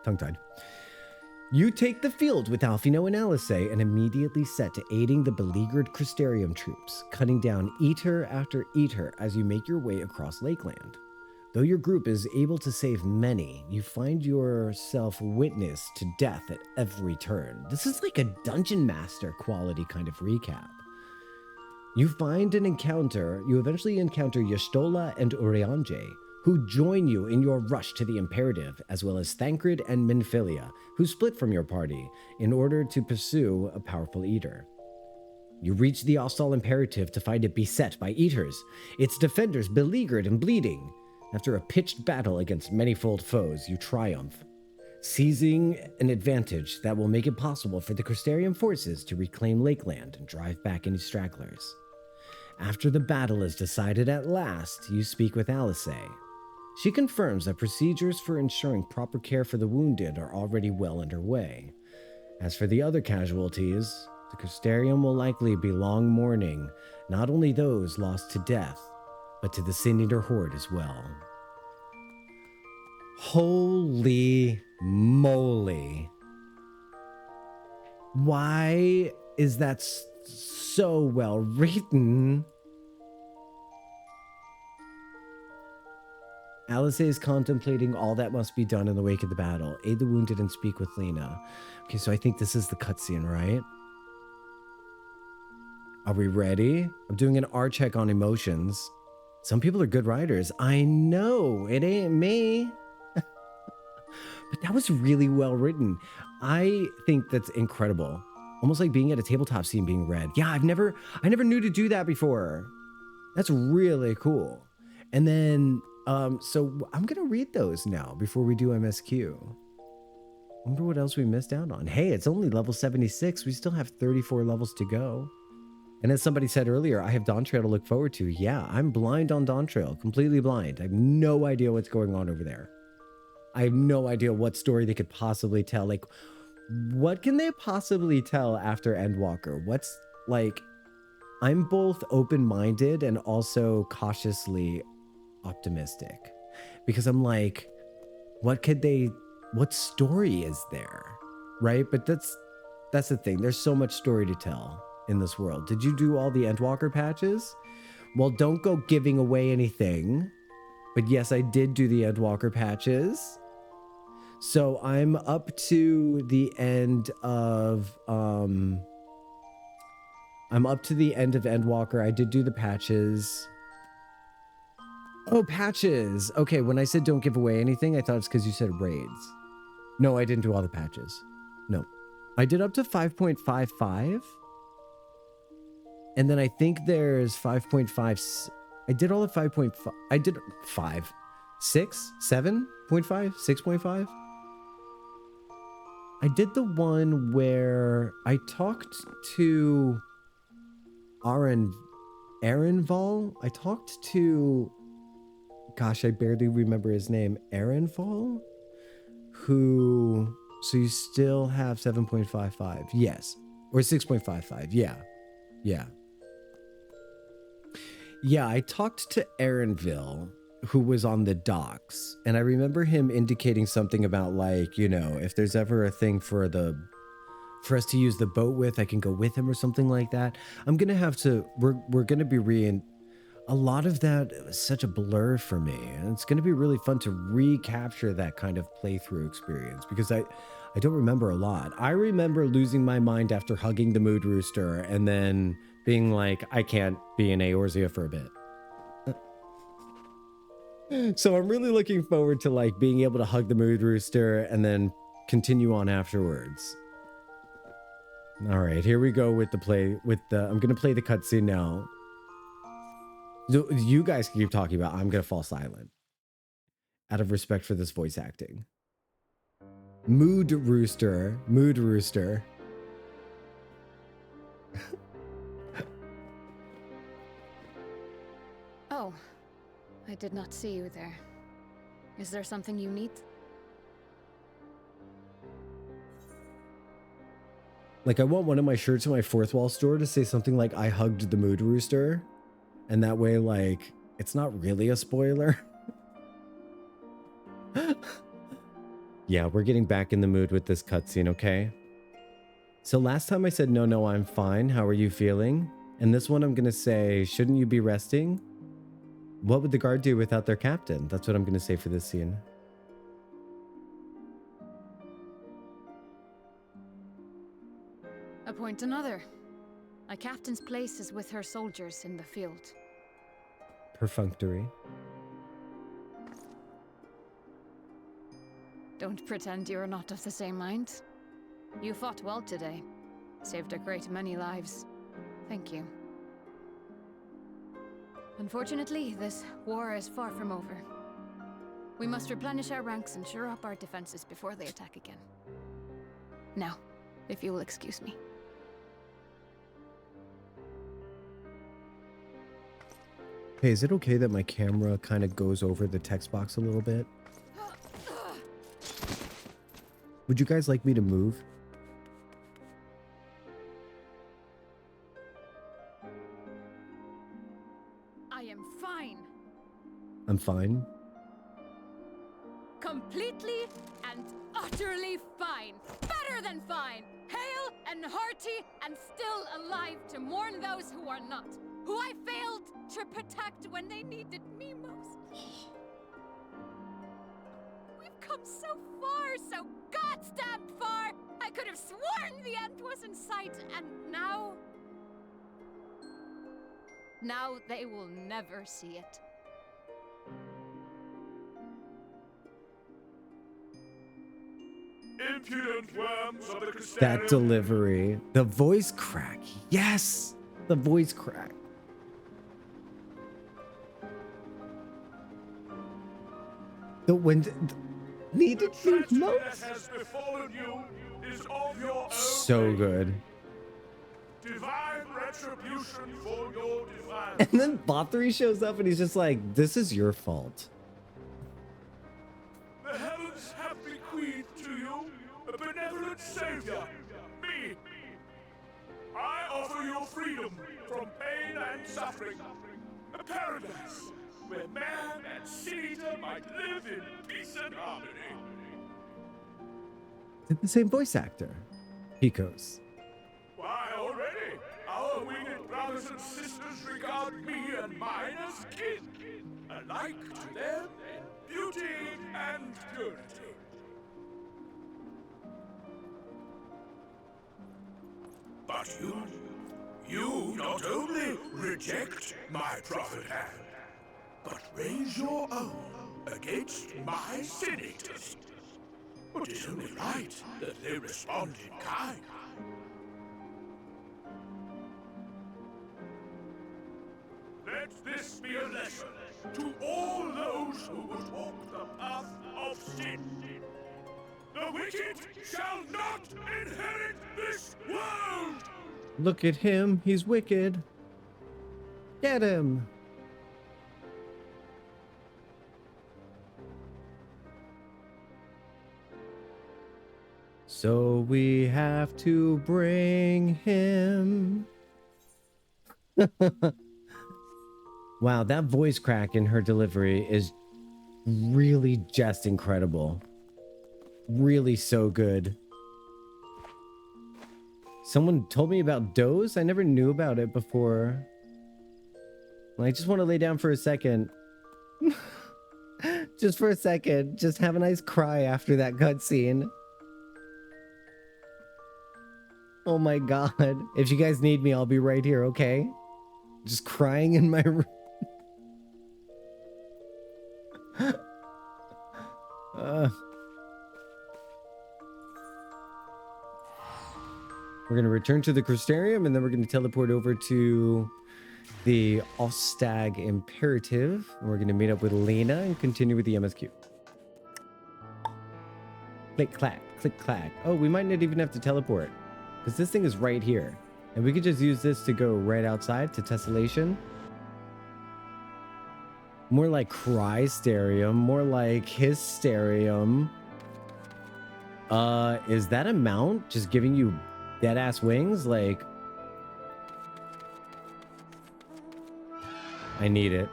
Tongue-tied. You take the field with Alfino and Alice and immediately set to aiding the beleaguered Crystarium troops, cutting down Eater after Eater as you make your way across Lakeland. Though your group is able to save many, you find yourself witness to death at every turn. This is like a Dungeon Master quality kind of recap. You eventually encounter Y'shtola and Urianger, who join you in your rush to the Imperative, as well as Thancred and Minfilia, who split from your party in order to pursue a powerful eater. You reach the Ostal Imperative to find it beset by eaters, its defenders beleaguered and bleeding. After a pitched battle against many-fold foes, you triumph, seizing an advantage that will make it possible for the Crystarium forces to reclaim Lakeland and drive back any stragglers. After the battle is decided at last, you speak with Alice. She confirms that procedures for ensuring proper care for the wounded are already well underway. As for the other casualties, the Crystarium will likely be long mourning not only those lost to death, but to the Sin Eater Horde as well. Holy moly. Why is that so well written? Alice is contemplating all that must be done in the wake of the battle. Aid the wounded and speak with Lyna. Okay, so I think this is the cutscene, right? Are we ready? I'm doing an R check on emotions. Some people are good writers. I know, it ain't me. But that was really well written. I think that's incredible. Almost like being at a tabletop scene being read. Yeah, I never knew to do that before. That's really cool. And then, so I'm gonna read those now before we do MSQ. I wonder what else we missed out on. Hey, it's only level 76. We still have 34 levels to go. And as somebody said earlier, I have Dawntrail to look forward to. Yeah, I'm blind on Dawntrail, completely blind. I have no idea what's going on over there. I have no idea what story they could possibly tell. Like, what can they possibly tell after Endwalker? What's, like, I'm both open-minded and also cautiously optimistic. Because I'm like, what story is there? Right? But that's the thing. There's so much story to tell in this world. Did you do all the Endwalker patches? Well, don't go giving away anything. But yes, I did do the Endwalker patches. So I'm up to the end of Endwalker. I did do the patches. Oh, patches. Okay, when I said don't give away anything, I thought it's because you said raids. No, I didn't do all the patches. No. I did up to 5.55. And then I think there's 5.5. I did all the 5.5. I did 5. 6? 7.5? 6.5? I did the one where I talked to Arenval. I talked to, gosh, I barely remember his name. Arenval? Who, so you still have 7.55. Yes. Or 6.55. Yeah. Yeah. Yeah, I talked to Arenville, who was on the docks, and I remember him indicating something about, like, you know, if there's ever a thing for us to use the boat with, I can go with him or something like that. I'm gonna have to, we're gonna be a lot of that was such a blur for me, and it's gonna be really fun to recapture that kind of playthrough experience, because I don't remember a lot. I remember losing my mind after hugging the Mood Rooster and then being like, I can't be in Eorzea for a bit. So I'm really looking forward to, like, being able to hug the Mood Rooster and then continue on afterwards. All right, here we go with I'm gonna play the cutscene now. You guys keep talking about, I'm gonna fall silent out of respect for this voice acting. Mood Rooster. Oh, I did not see you there. Is there something you need? Like, I want one of my shirts in my fourth wall store to say something like, I hugged the Mood Rooster. And that way, like, it's not really a spoiler. Yeah, we're getting back in the mood with this cutscene, okay? So last time I said, no, I'm fine. How are you feeling? And this one I'm going to say, shouldn't you be resting? What would the guard do without their captain? That's what I'm going to say for this scene. Appoint another. A captain's place is with her soldiers in the field. Perfunctory. Don't pretend you're not of the same mind. You fought well today. Saved a great many lives. Thank you. Unfortunately, this war is far from over. We must replenish our ranks and shore up our defenses before they attack again. Now, if you will excuse me. Hey, is it okay that my camera kind of goes over the text box a little bit? Would you guys like me to move? I am fine. I'm fine. Completely and utterly fine. Better than fine. Hale and hearty and still alive to mourn those who are not. Who I failed to protect when they needed me most. We've come so far, so goddamn far! I could have sworn the end was in sight, and now... Now they will never see it. Impudent worms of the Crystarium. That delivery. The voice crack. Yes! The voice crack. The wind needed me tragedy most. that has befallen you is of your own So making. good. Divine retribution for your defiance. And then Bothry shows up and he's just like, this is your fault. The heavens have bequeathed to you a benevolent savior, me. I offer you freedom from pain and suffering, a paradise where man and sin-eater might live in peace and harmony. They're the same voice actor. Picos. Why, already, our winged brothers and sisters regard me and mine as kin, alike to them in beauty and purity. But you not only reject my prophet hand, but raise your own against my sin-eaters. It is only right that they respond in kind. Let this be a lesson to all those who would walk the path of sin. The wicked shall not inherit this world! Look at him. He's wicked. Get him. So we have to bring him. Wow, that voice crack in her delivery is really just incredible. Really so good. Someone told me about Doze. I never knew about it before. I just want to lay down for a second. Just for a second. Just have a nice cry after that cutscene. Oh my god. If you guys need me, I'll be right here, okay? Just crying in my room. We're going to return to the Crystarium, and then we're going to teleport over to the Ostag Imperative. And we're going to meet up with Lyna and continue with the MSQ. Click, clack, click, clack. Oh, we might not even have to teleport, because this thing is right here. And we could just use this to go right outside to Tessellation. More like Crystarium, more like Hysterium. Is that a mount just giving you dead ass wings? Like, I need it.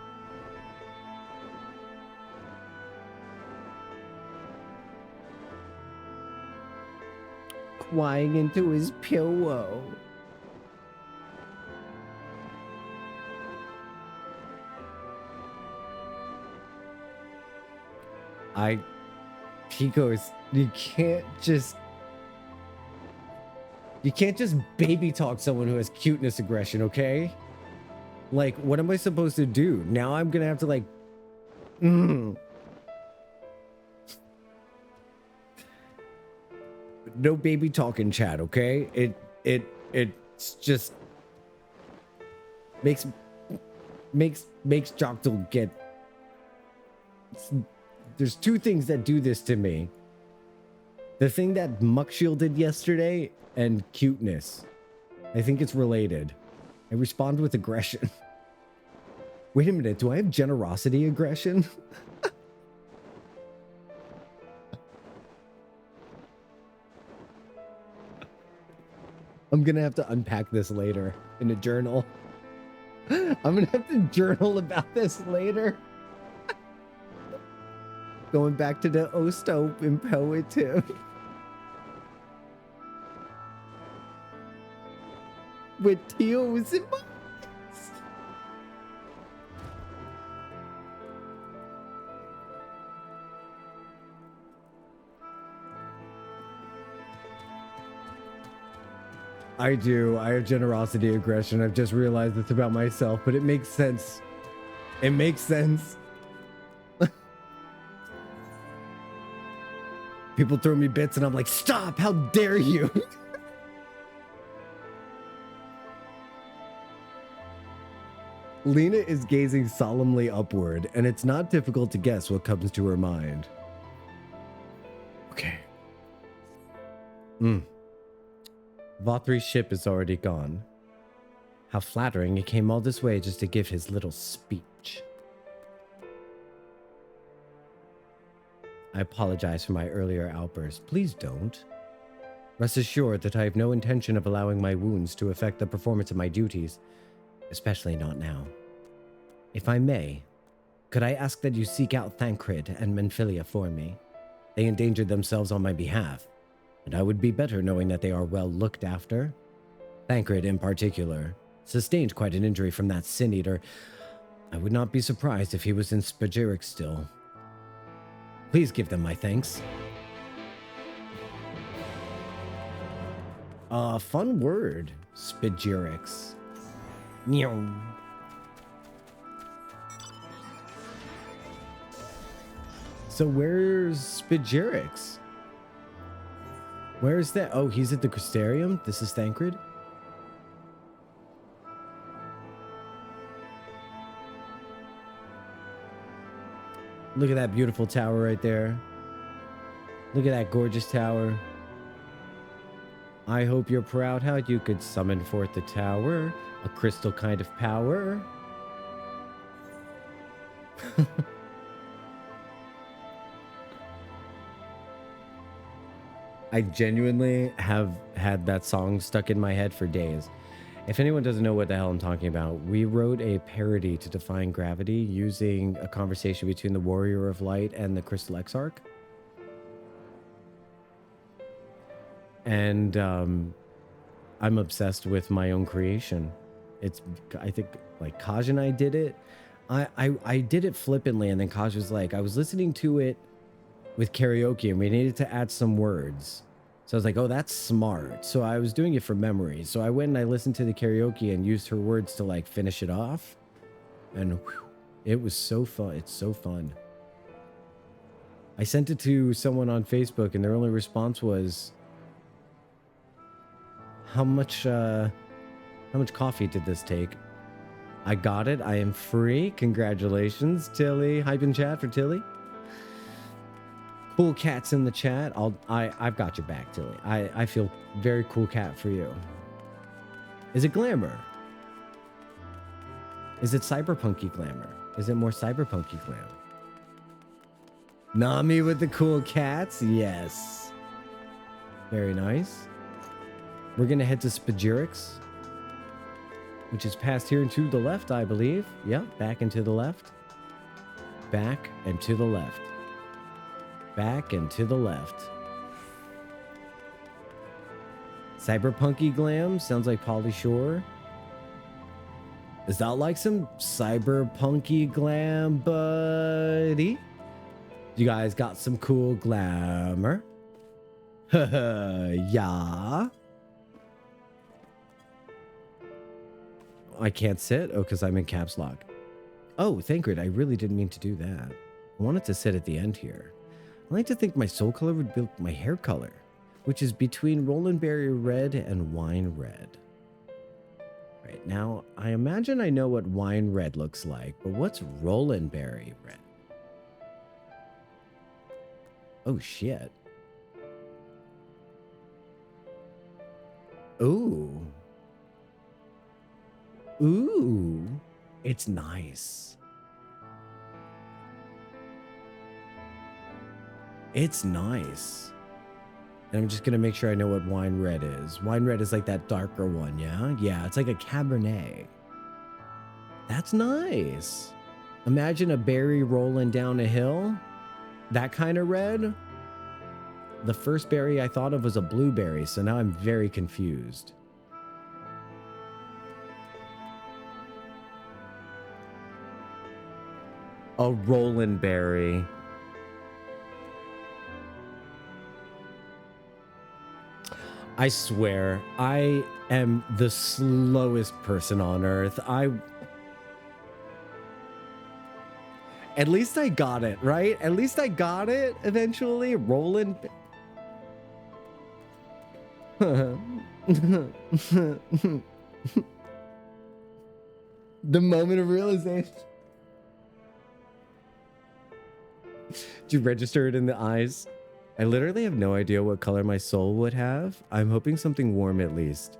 Crying into his pillow. Picos, you can't just... You can't just baby talk someone who has cuteness aggression, okay? Like, what am I supposed to do? Now I'm gonna have to like... No baby talking, chat, okay? It's just... Makes Jocktal get... There's two things that do this to me. The thing that Muckshield did yesterday and cuteness. I think it's related. I respond with aggression. Wait a minute, do I have generosity aggression? I'm gonna have to unpack this later in a journal. I'm gonna have to journal about this later. Going back to the Ostop imperative. With tears in my eyes. I do. I have generosity aggression. I've just realized it's about myself, but it makes sense. It makes sense. People throw me bits and I'm like, stop, how dare you? Lyna is gazing solemnly upward, and it's not difficult to guess what comes to her mind. Okay. Vothri's ship is already gone. How flattering he came all this way just to give his little speech. I apologize for my earlier outburst. Please don't. Rest assured that I have no intention of allowing my wounds to affect the performance of my duties, especially not now. If I may, could I ask that you seek out Thancred and Menphilia for me? They endangered themselves on my behalf, and I would be better knowing that they are well looked after. Thancred, in particular, sustained quite an injury from that Sin-Eater. I would not be surprised if he was in Spagiric still. Please give them my thanks. Fun word. Spagirics. Meow. So where's Spagirics? Where's that? Oh, he's at the Crystarium? This is Thancred? Look at that beautiful tower right there. Look at that gorgeous tower. I hope you're proud how you could summon forth the tower. A crystal kind of power. I genuinely have had that song stuck in my head for days. If anyone doesn't know what the hell I'm talking about, we wrote a parody to define gravity using a conversation between the Warrior of Light and the Crystal Exarch. And I'm obsessed with my own creation. I think like Kaj and I did it. I did it flippantly, and then Kaj was like, I was listening to it with karaoke and we needed to add some words. So I was like, oh, that's smart. So I was doing it for memory. So I went and I listened to the karaoke and used her words to like finish it off. And whew, it was so fun. It's so fun. I sent it to someone on Facebook and their only response was, how much coffee did this take? I got it. I am free. Congratulations, Tilly. Hype in chat for Tilly. Cool cats in the chat. I've got your back, Tilly. I feel very cool cat for you. Is it glamour? Is it cyberpunky glamour? Is it more cyberpunky glam? Nami with the cool cats? Yes. Very nice. We're gonna head to Spagirics, which is past here and to the left, I believe. Yep, back and to the left. Back and to the left. Back and to the left. Cyberpunky glam sounds like Pauly Shore. Is that like some cyberpunky glam, buddy? You guys got some cool glamour? Yeah. I can't sit? Oh, because I'm in caps lock. Oh, Thancred, I really didn't mean to do that. I wanted to sit at the end here. I like to think my soul color would be my hair color, which is between Roland Berry red and wine red. Right now, I imagine I know what wine red looks like, but what's Roland Berry red? Oh, shit. Ooh. Ooh. It's nice. It's nice. And I'm just going to make sure I know what wine red is. Wine red is like that darker one, yeah? Yeah, it's like a Cabernet. That's nice. Imagine a berry rolling down a hill. That kind of red. The first berry I thought of was a blueberry, so now I'm very confused. A Roland berry. I swear, I am the slowest person on earth. At least I got it, right? At least I got it eventually. Roland. The moment of realization. Did you register it in the eyes? I literally have no idea what color my soul would have. I'm hoping something warm at least.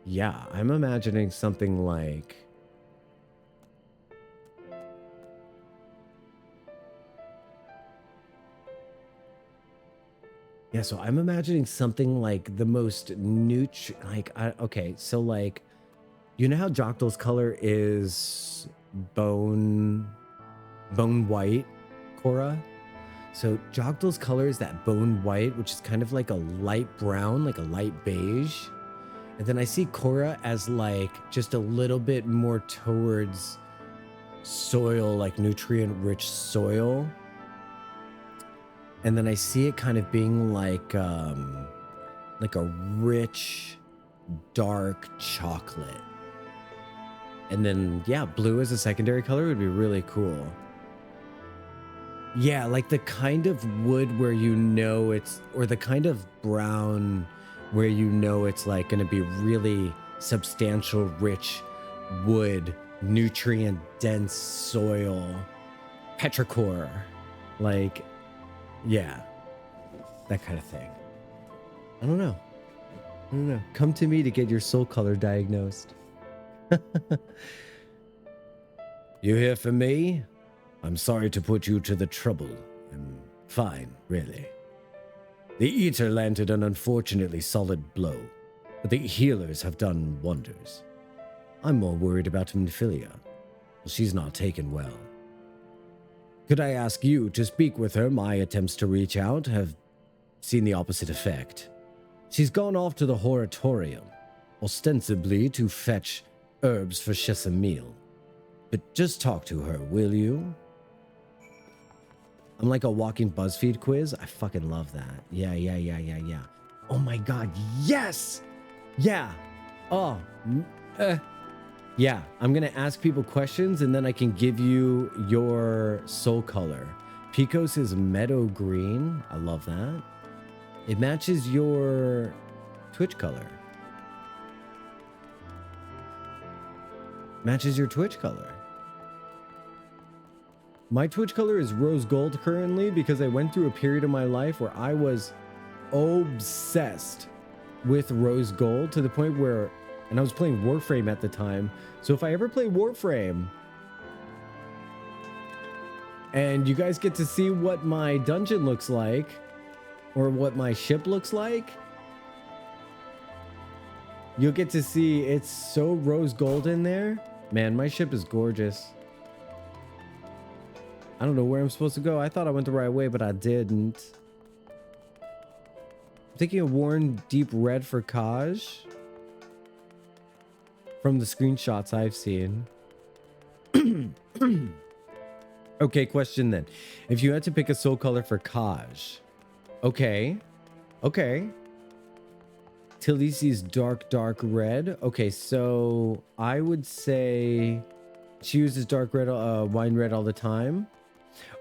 Yeah, I'm imagining something like... Yeah, so I'm imagining something like the most neutral... Okay, so like... You know how Jocktal's color is bone white, Cora? So Jocktal's color is that bone white, which is kind of like a light brown, like a light beige. And then I see Cora as like just a little bit more towards soil, like nutrient-rich soil. And then I see it kind of being like a rich, dark chocolate. And then, yeah, blue as a secondary color would be really cool. Yeah, like the kind of wood where you know it's, or the kind of brown where you know it's like going to be really substantial, rich wood, nutrient-dense soil, petrichor. Like, yeah, that kind of thing. I don't know. Come to me to get your soul color diagnosed. You here for me? I'm sorry to put you to the trouble. I'm fine, really. The Eater landed an unfortunately solid blow, but the healers have done wonders. I'm more worried about Minfilia. She's not taken well. Could I ask you to speak with her? My attempts to reach out have seen the opposite effect. She's gone off to the Horatorium, ostensibly to fetch herbs for Chesamil. But just talk to her, will you? I'm like a walking BuzzFeed quiz. I fucking love that. Yeah. Oh my god, yes! Yeah. Oh. Yeah, I'm gonna ask people questions and then I can give you your soul color. Picos is meadow green. I love that. It matches your Twitch color. Matches your Twitch color. My Twitch color is rose gold currently because I went through a period of my life where I was obsessed with rose gold to the point where, and I was playing Warframe at the time. So if I ever play Warframe and you guys get to see what my dungeon looks like or what my ship looks like, you'll get to see it's so rose gold in there. Man, my ship is gorgeous. I don't know where I'm supposed to go. I thought I went the right way, but I didn't. I'm thinking of worn deep red for Kaj. From the screenshots I've seen. Okay, question then. If you had to pick a soul color for Kaj, okay, Okay. Talisi's dark red. Okay, so I would say she uses dark red, wine red all the time.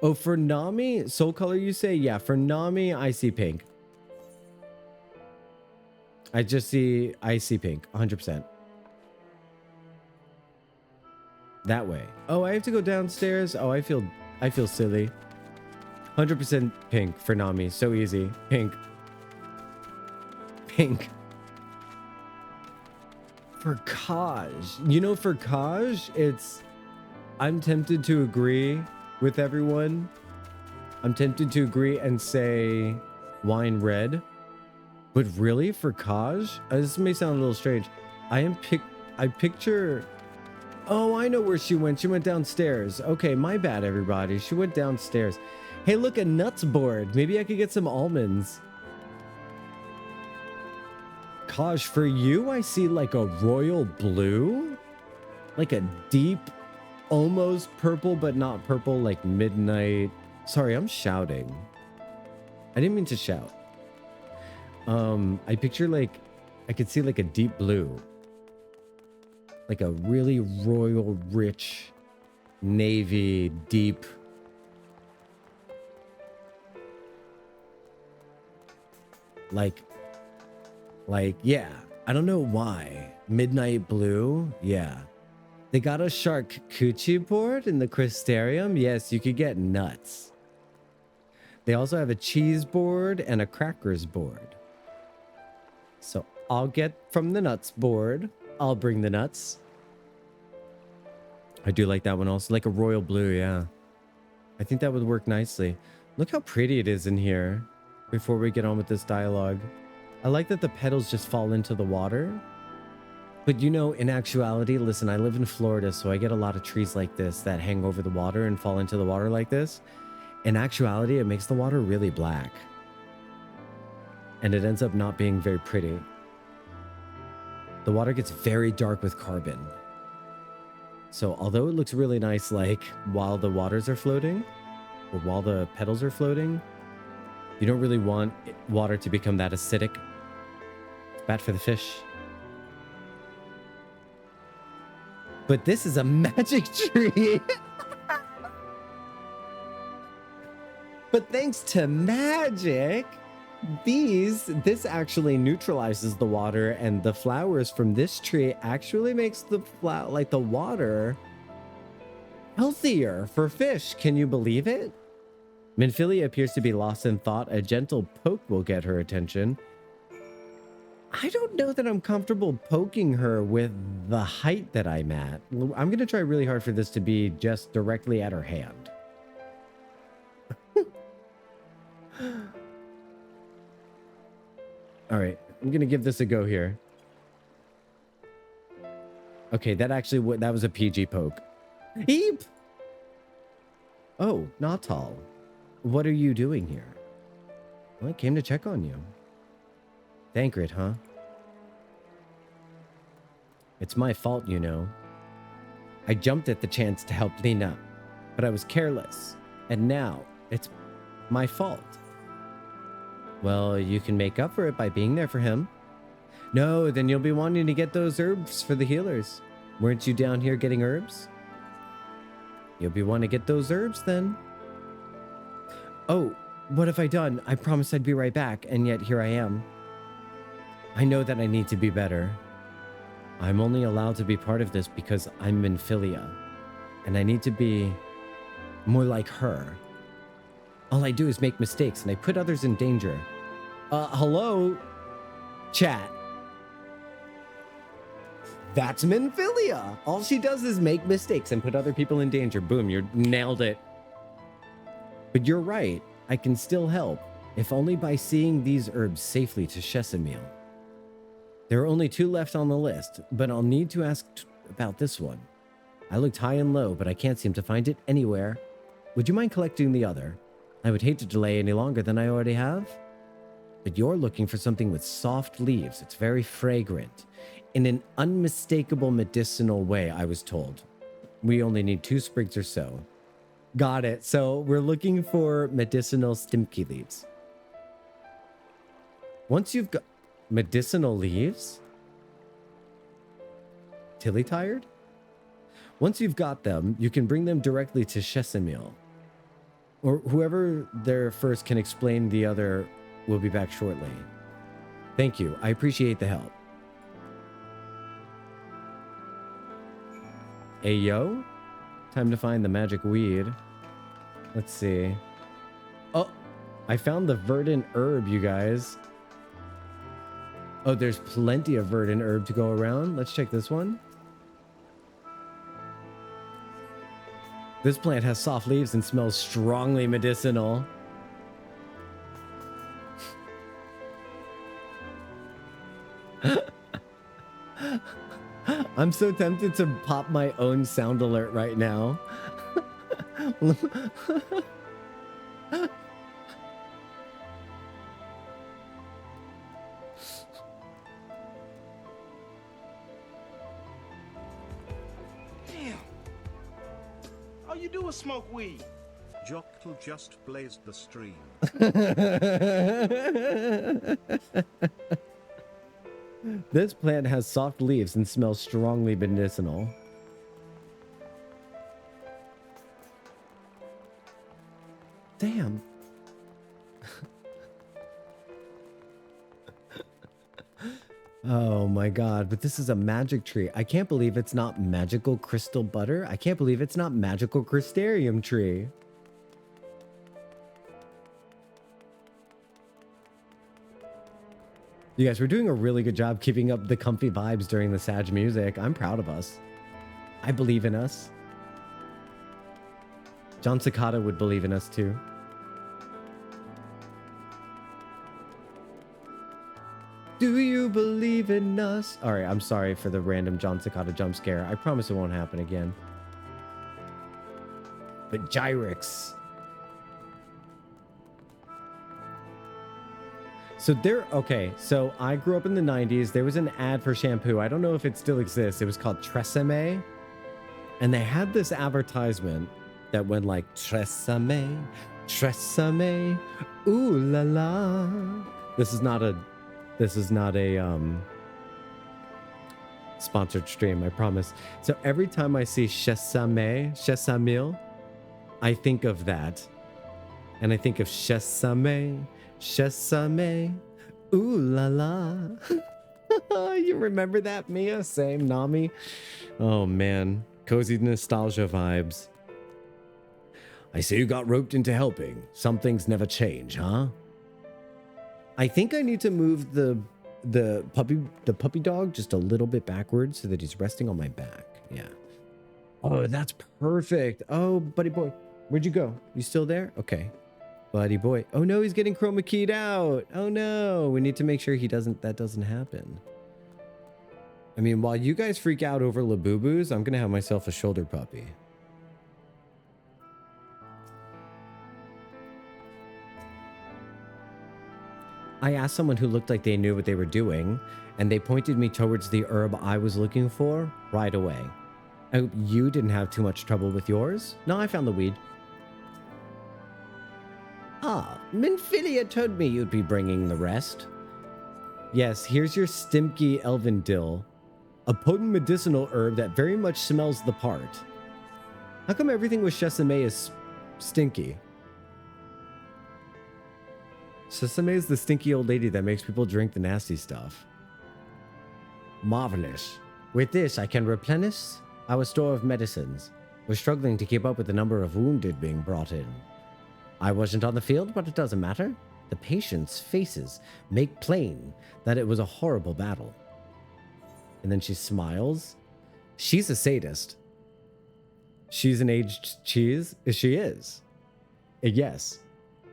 Oh, for Nami, soul color you say? Yeah, for Nami, I see pink. I see pink, 100%. That way. Oh, I have to go downstairs. Oh, I feel silly. 100% pink for Nami. So easy. Pink. Pink. For Kaj. You know, for Kaj, I'm tempted to agree with everyone. I'm tempted to agree and say wine red. But really, for Kaj, this may sound a little strange. I picture... Oh, I know where she went. She went downstairs. Okay, my bad, everybody. She went downstairs. Hey, look, a nuts board. Maybe I could get some almonds. Kaj, for you, I see like a royal blue. Like a deep, almost purple, but not purple, like midnight. Sorry, I'm shouting. I didn't mean to shout. I picture like, I could see like a deep blue. Like a really royal, rich, navy, deep. Like, yeah. I don't know why. Midnight blue? Yeah. They got a charcuterie board in the Crystarium? Yes, you could get nuts. They also have a cheese board and a crackers board. So I'll get from the nuts board. I'll bring the nuts. I do like that one also. Like a royal blue, yeah. I think that would work nicely. Look how pretty it is in here before we get on with this dialogue. I like that the petals just fall into the water. But you know, in actuality, listen, I live in Florida, so I get a lot of trees like this that hang over the water and fall into the water like this. In actuality, it makes the water really black. And it ends up not being very pretty. The water gets very dark with carbon. So although it looks really nice, like while the waters are floating or while the petals are floating, you don't really want water to become that acidic. It's bad for the fish. But this is a magic tree. But thanks to magic, this actually neutralizes the water, and the flowers from this tree actually makes the water healthier for fish. Can you believe it? Minfilia appears to be lost in thought. A gentle poke will get her attention. I don't know that I'm comfortable poking her with the height that I'm at. I'm going to try really hard for this to be just directly at her hand. All right, I'm going to give this a go here. Okay, that was a PG poke. Eep! Oh, Jocktal. What are you doing here? Well, I came to check on you. Thancred, huh? It's my fault, you know. I jumped at the chance to help Lyna, but I was careless. And now, it's my fault. Well, you can make up for it by being there for him. No, then you'll be wanting to get those herbs for the healers. Weren't you down here getting herbs? You'll be wanting to get those herbs then. Oh, what have I done? I promised I'd be right back, and yet here I am. I know that I need to be better. I'm only allowed to be part of this because I'm Minfilia, and I need to be more like her. All I do is make mistakes, and I put others in danger. Hello? Chat. That's Minfilia. All she does is make mistakes and put other people in danger. Boom, you nailed it. But you're right. I can still help, if only by seeing these herbs safely to Chesamil. There are only 2 left on the list, but I'll need to ask about this one. I looked high and low, but I can't seem to find it anywhere. Would you mind collecting the other? I would hate to delay any longer than I already have. But you're looking for something with soft leaves. It's very fragrant. In an unmistakable medicinal way, I was told. We only need 2 sprigs or so. Got it. So we're looking for medicinal stimky leaves. Once you've got medicinal leaves, Tilly tired? Once you've got them, you can bring them directly to Chesamil. Or whoever there first can explain the other will be back shortly. Thank you. I appreciate the help. Ayo? Time to find the magic weed. Let's see. Oh, I found the verdant herb, you guys. Oh, there's plenty of verdant herb to go around. Let's check this one. This plant has soft leaves and smells strongly medicinal. I'm so tempted to pop my own sound alert right now. Damn. All you do is smoke weed. Jocktal just blazed the stream. This plant has soft leaves and smells strongly medicinal. Damn. Oh my god, but this is a magic tree. I can't believe it's not magical crystal butter. I can't believe it's not magical crystarium tree. You guys, we're doing a really good job keeping up the comfy vibes during the Sag music. I'm proud of us. I believe in us. John Cicada would believe in us too. Do you believe in us? All right, I'm sorry for the random John Cicada jump scare. I promise it won't happen again. But Gyrix. So okay, so I grew up in the 90s. There was an ad for shampoo. I don't know if it still exists. It was called Tresemme. And they had this advertisement that went like, Tresemme, Tresemme, ooh la la. This is not a sponsored stream, I promise. So every time I see Chesamil, I think of that. And I think of Chesamil, ooh la la. You remember that, Mia? Same, Nami? Oh man, cozy nostalgia vibes. I see you got roped into helping. Some things never change, huh? I think I need to move the puppy dog just a little bit backwards so that he's resting on my back. Yeah. Oh, that's perfect. Oh, buddy boy, where'd you go? You still there? Okay. Buddy boy. Oh no, he's getting chroma keyed out. Oh no, we need to make sure that doesn't happen. I mean, while you guys freak out over Labubus, I'm gonna have myself a shoulder puppy. I asked someone who looked like they knew what they were doing, and they pointed me towards the herb I was looking for right away. I hope you didn't have too much trouble with yours. No, I found the weed. Ah, Minfilia told me you'd be bringing the rest. Yes, here's your Stimky Elvendill, a potent medicinal herb that very much smells the part. How come everything with Sesame is stinky? Sesame is the stinky old lady that makes people drink the nasty stuff. Marvelous. With this, I can replenish our store of medicines. We're struggling to keep up with the number of wounded being brought in. I wasn't on the field, but it doesn't matter. The patients' faces make plain that it was a horrible battle. And then she smiles. She's a sadist. She's an aged cheese. She is. Yes.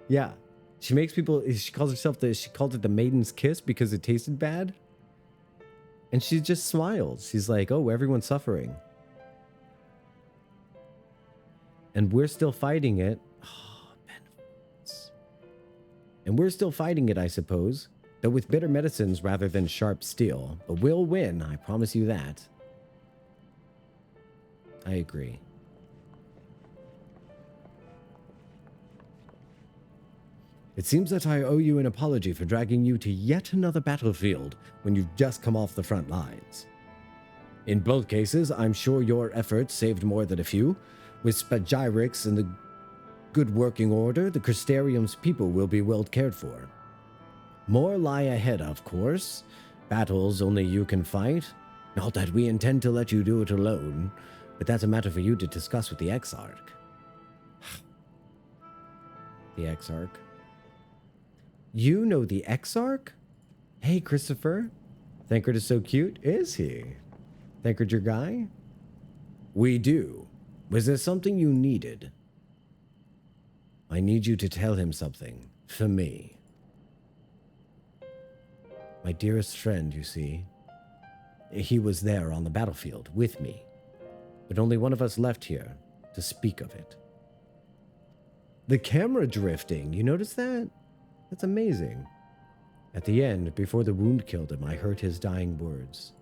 Yeah. She makes people, she calls it the maiden's kiss because it tasted bad. And she just smiles. She's like, oh, everyone's suffering. And we're still fighting it. Oh, benefits. And we're still fighting it, I suppose. Though with bitter medicines rather than sharp steel. But we'll win, I promise you that. I agree. It seems that I owe you an apology for dragging you to yet another battlefield when you've just come off the front lines. In both cases, I'm sure your efforts saved more than a few. With Spagyrix in the good working order, the Crystarium's people will be well cared for. More lie ahead, of course. Battles only you can fight. Not that we intend to let you do it alone, but that's a matter for you to discuss with the Exarch. The Exarch. You know the Exarch? Hey, Christopher. Thancred is so cute. Is he? Thancred your guy? We do. Was there something you needed? I need you to tell him something. For me. My dearest friend, you see. He was there on the battlefield with me. But only one of us left here to speak of it. The camera drifting, you notice that? That's amazing. At the end, before the wound killed him, I heard his dying words.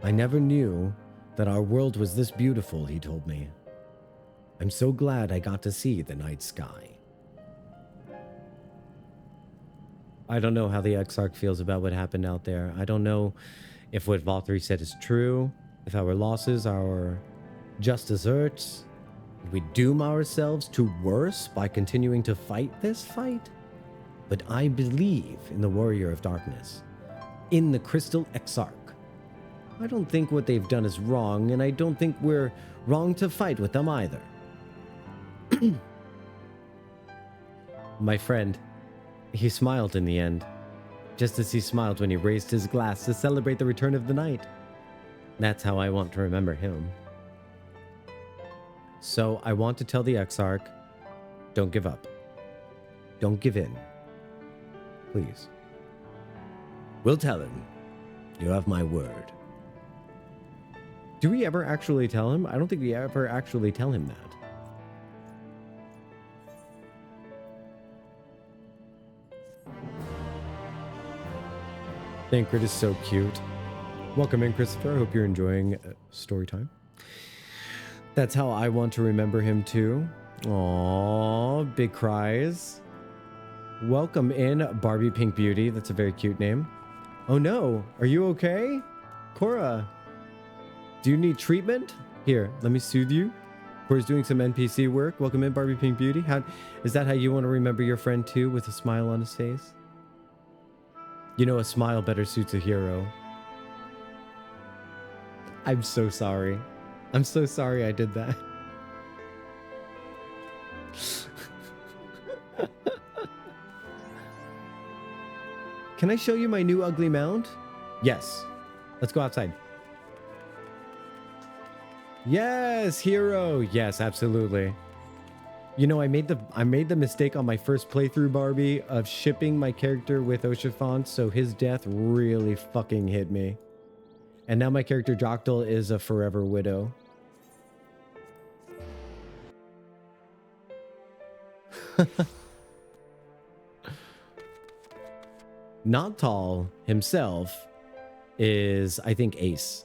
I never knew that our world was this beautiful, he told me. I'm so glad I got to see the night sky. I don't know how the Exarch feels about what happened out there. I don't know if what Valtteri said is true, if our losses are just desserts. Did we doom ourselves to worse by continuing to fight this fight? But I believe in the Warrior of Darkness, in the Crystal Exarch. I don't think what they've done is wrong, and I don't think we're wrong to fight with them either. My friend, he smiled in the end, just as he smiled when he raised his glass to celebrate the return of the night. That's how I want to remember him. So I want to tell the Exarch, don't give up. Don't give in. Please. We'll tell him. You have my word. Do we ever actually tell him? I don't think we ever actually tell him that. Thancred is so cute. Welcome in, Christopher. I hope you're enjoying story time. That's how I want to remember him too. Aww, big cries. Welcome in, Barbie Pink Beauty. That's a very cute name. Oh no, are you okay? Cora, do you need treatment? Here, let me soothe you. Cora's doing some NPC work. Welcome in, Barbie Pink Beauty. Is that how you want to remember your friend too, with a smile on his face? You know, a smile better suits a hero. I'm so sorry. I'm so sorry I did that. Can I show you my new ugly mount? Yes. Let's go outside. Yes, hero. Yes, absolutely. You know, I made the mistake on my first playthrough, Barbie, of shipping my character with Oshafont, so his death really fucking hit me. And now my character Jocktal is a forever widow. Not Tall himself is, I think, Ace.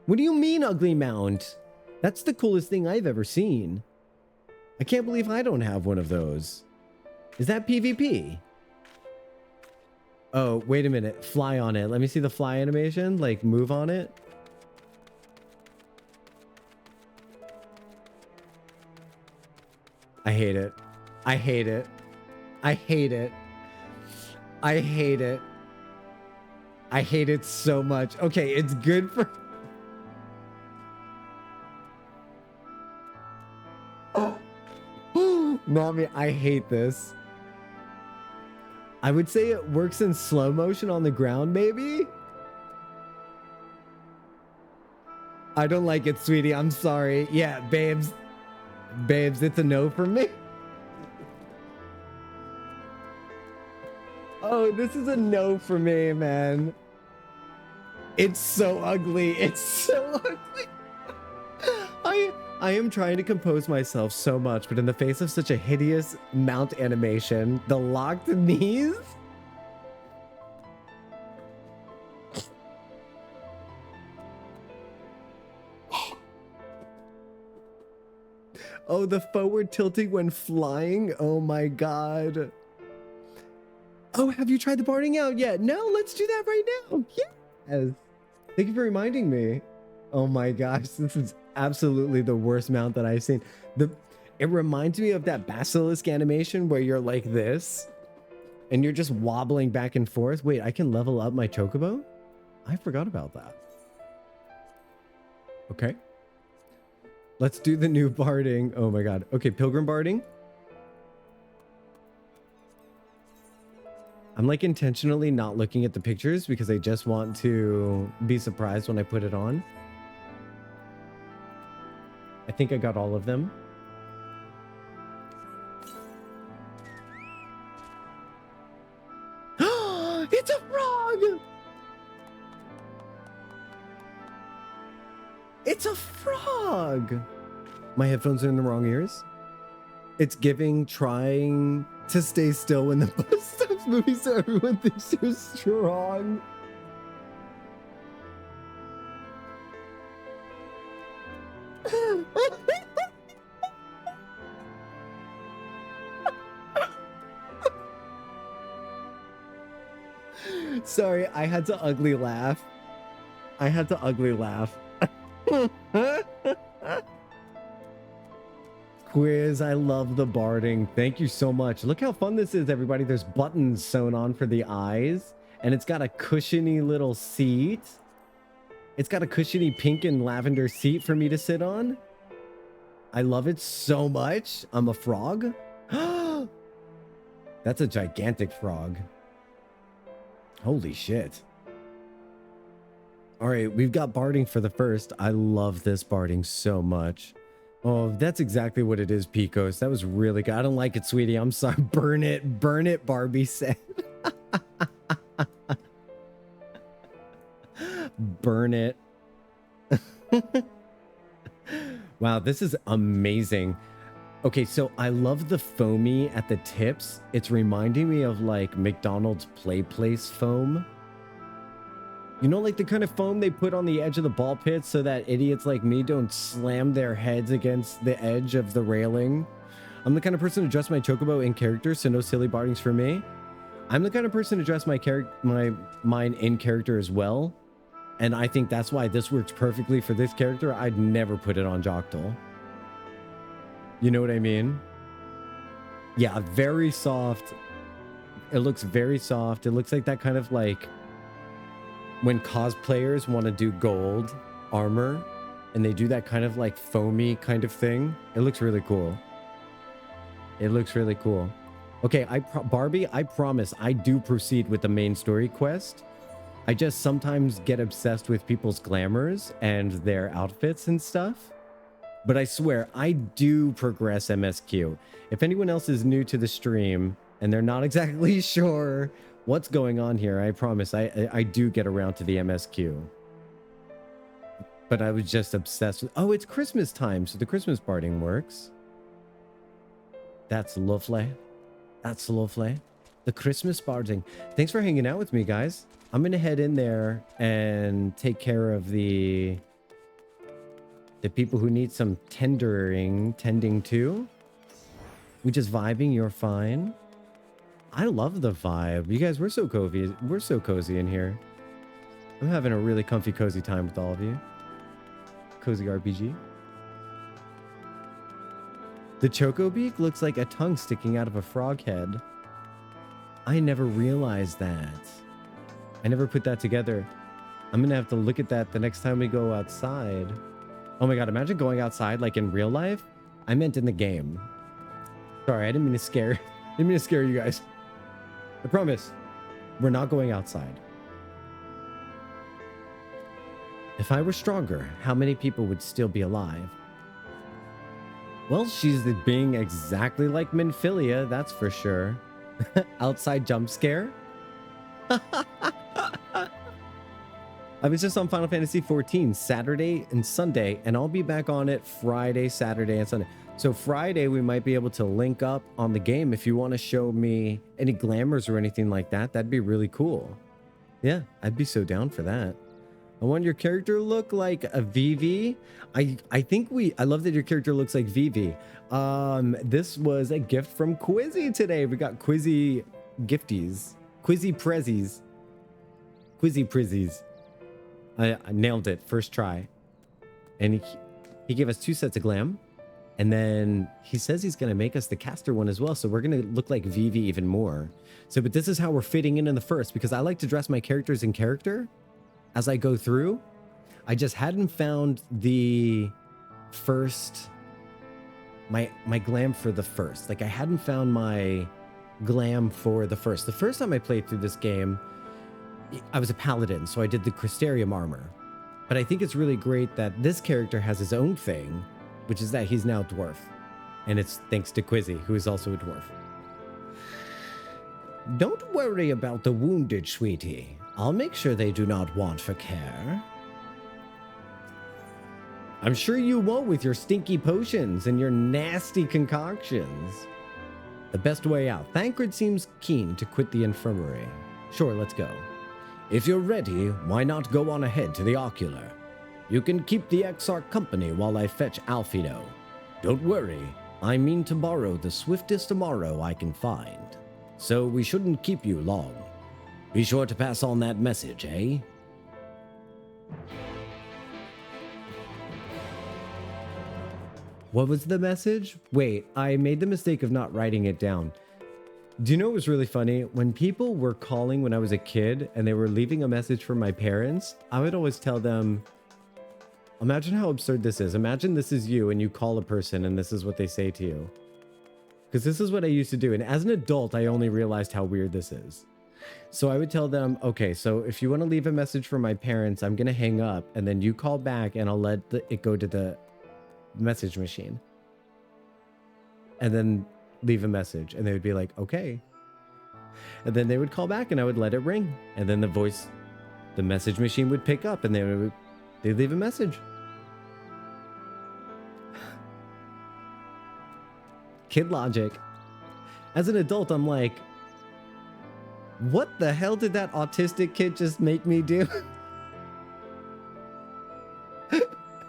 What do you mean, ugly mount? That's the coolest thing I've ever seen. I can't believe I don't have one of those. Is that PvP? Oh, wait a minute. Fly on it. Let me see the fly animation. Like, move on it. I hate it. I hate it. I hate it. I hate it. I hate it so much. Okay, it's good for... Mommy, I hate this. I would say it works in slow motion on the ground, maybe? I don't like it, sweetie. I'm sorry. Yeah, babes. Babes, it's a no for me. Oh, this is a no for me, man. It's so ugly. It's so ugly. I am trying to compose myself so much, but in the face of such a hideous mount animation, the locked knees. Oh, the forward tilting when flying. Oh my God. Oh, have you tried the barding out yet? No, let's do that right now. Yes. Thank you for reminding me. Oh my gosh, this is absolutely the worst mount that I've seen. It reminds me of that basilisk animation where you're like this and you're just wobbling back and forth. Wait, I can level up my chocobo? I forgot about that. Okay. Let's do the new barding. Oh my God. Okay, pilgrim barding. I'm like intentionally not looking at the pictures because I just want to be surprised when I put it on. I think I got all of them. It's a frog! It's a frog! My headphones are in the wrong ears. It's giving trying to stay still when the bus stops moving so everyone thinks you're strong. Sorry, I had to ugly laugh. I had to ugly laugh. Quiz, I love the barding. Thank you so much. Look how fun this is, everybody. There's buttons sewn on for the eyes, and it's got a cushiony little seat. It's got a cushiony pink and lavender seat for me to sit on. I love it so much. I'm a frog. That's a gigantic frog. Holy shit. All right, we've got barding for the first. I love this barding so much. Oh, that's exactly what it is, Picos. That was really good. I don't like it, sweetie. I'm sorry. Burn it, Barbie said. Burn it. Wow, this is amazing. Okay, so I love the foamy at the tips. It's reminding me of like McDonald's Play Place foam. You know, like the kind of foam they put on the edge of the ball pit so that idiots like me don't slam their heads against the edge of the railing. I'm the kind of person to dress my chocobo in character, so no silly bardings for me. I'm the kind of person to dress mine in character as well. And I think that's why this works perfectly for this character. I'd never put it on Jocktal. You know what I mean? Yeah, very soft. It looks very soft. It looks like that kind of like when cosplayers want to do gold armor and they do that kind of like foamy kind of thing. It looks really cool. It looks really cool. Okay, Barbie, I promise I do proceed with the main story quest. I just sometimes get obsessed with people's glamours and their outfits and stuff. But I swear, I do progress MSQ. If anyone else is new to the stream and they're not exactly sure what's going on here, I promise I do get around to the MSQ. But I was just obsessed with... Oh, it's Christmas time, so the Christmas barding works. That's lovely. That's lovely. The Christmas barding. Thanks for hanging out with me, guys. I'm going to head in there and take care of the people who need some tending to. We just vibing, you're fine. I love the vibe. You guys, we're so cozy. We're so cozy in here. I'm having a really comfy, cozy time with all of you. Cozy RPG. The Choco Beak looks like a tongue sticking out of a frog head. I never realized that. I never put that together. I'm gonna have to look at that the next time we go outside. Oh my god, imagine going outside like in real life. I meant in the game. Sorry, I didn't mean to scare you guys. I promise, we're not going outside. If I were stronger, how many people would still be alive? Well, she's being exactly like Minfilia, that's for sure. Outside jump scare? I was just on Final Fantasy XIV Saturday and Sunday, and I'll be back on it Friday, Saturday, and Sunday. So Friday, we might be able to link up on the game. If you want to show me any glamours or anything like that, that'd be really cool. Yeah, I'd be so down for that. I want your character to look like a Vivi. I love that your character looks like Vivi. This was a gift from Quizzy today. We got Quizzy gifties. Quizzy prezzies. Quizzy prizzies. I nailed it first try. And he gave us 2 sets of glam. And then he says he's going to make us the caster one as well. So we're going to look like Vivi even more. So, but this is how we're fitting in the first, because I like to dress my characters in character as I go through. I just hadn't found the first, my glam for the first. Like I hadn't found my glam for the first. The first time I played through this game, I was a paladin. So I did the Crystarium armor. But I think it's really great that this character has his own thing, which is that he's now dwarf. And it's thanks to Quizzy, who is also a dwarf. Don't worry about the wounded, sweetie. I'll make sure they do not want for care. I'm sure you won't with your stinky potions and your nasty concoctions. The best way out. Thancred seems keen to quit the infirmary. Sure, let's go. If you're ready, why not go on ahead to the ocular? You can keep the Exarch company while I fetch Alfino. Don't worry, I mean to borrow the swiftest tomorrow I can find. So we shouldn't keep you long. Be sure to pass on that message, eh? What was the message? Wait, I made the mistake of not writing it down. Do you know what was really funny? When people were calling when I was a kid and they were leaving a message for my parents, I would always tell them, imagine how absurd this is. Imagine this is you and you call a person and this is what they say to you. Because this is what I used to do. And as an adult, I only realized how weird this is. So I would tell them, okay, so if you want to leave a message for my parents, I'm going to hang up and then you call back and I'll let it go to the message machine. And then leave a message. And they would be like, okay. And then they would call back and I would let it ring. And then the message machine would pick up and they'd leave a message. Kid logic. As an adult, I'm like, what the hell did that autistic kid just make me do?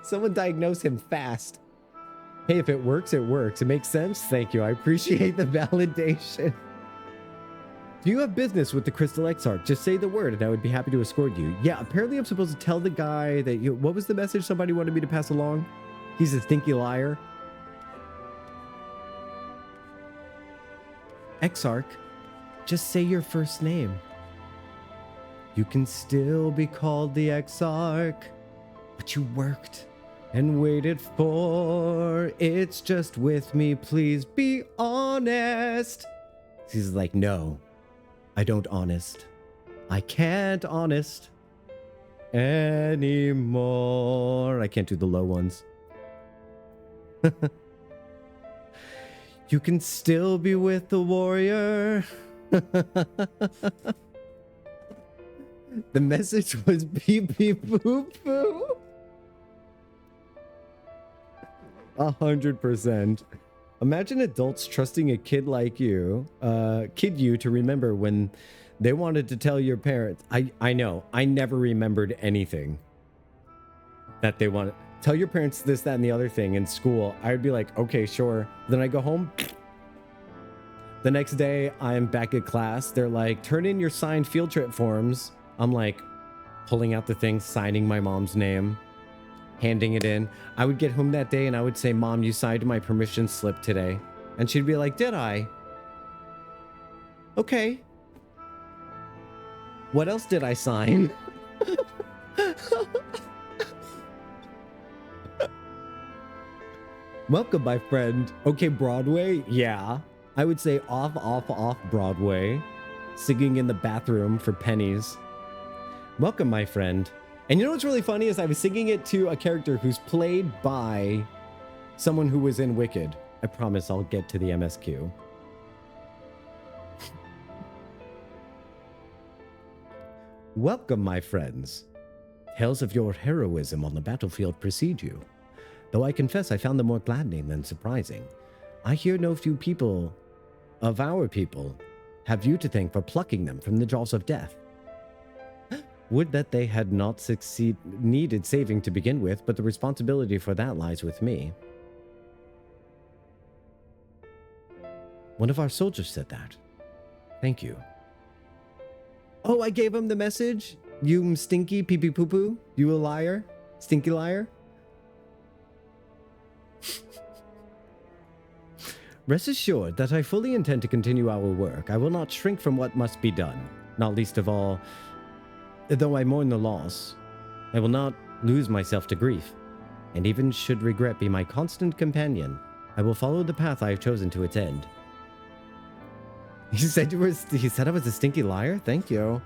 Someone diagnose him fast. Hey, if it works, it works. It makes sense. Thank you. I appreciate the validation. Do you have business with the Crystal Exarch? Just say the word and I would be happy to escort you. Yeah, apparently I'm supposed to tell the guy that what was the message somebody wanted me to pass along? He's a stinky liar. Exarch, just say your first name. You can still be called the Exarch, but you worked and waited for. It's just with me, please be honest. He's like, no, I don't honest. I can't honest anymore. I can't do the low ones. You can still be with the warrior. The message was beep beep boop boo. 100%. Imagine adults trusting a kid like you, to remember when they wanted to tell your parents. I know, I never remembered anything that they wanted. Tell your parents this, that, and the other thing in school. I would be like, okay, sure. Then I go home. The next day, I'm back at class. They're like, turn in your signed field trip forms. I'm like, pulling out the thing, signing my mom's name, handing it in. I would get home that day and I would say, Mom, you signed my permission slip today. And she'd be like, did I? Okay. What else did I sign? Welcome, my friend. Okay, Broadway? Yeah. I would say off Broadway. Singing in the bathroom for pennies. Welcome, my friend. And you know what's really funny is I was singing it to a character who's played by someone who was in Wicked. I promise I'll get to the MSQ. Welcome, my friends. Tales of your heroism on the battlefield precede you. Though I confess I found them more gladdening than surprising. I hear no few people of our people have you to thank for plucking them from the jaws of death. Would that they had not needed saving to begin with, but the responsibility for that lies with me. One of our soldiers said that. Thank you. Oh, I gave him the message? You stinky pee-pee poo-poo? You a liar? Stinky liar? Rest assured that I fully intend to continue our work. I will not shrink from what must be done. Not least of all, though I mourn the loss, I will not lose myself to grief. And even should regret be my constant companion, I will follow the path I have chosen to its end. He said I was a stinky liar? Thank you.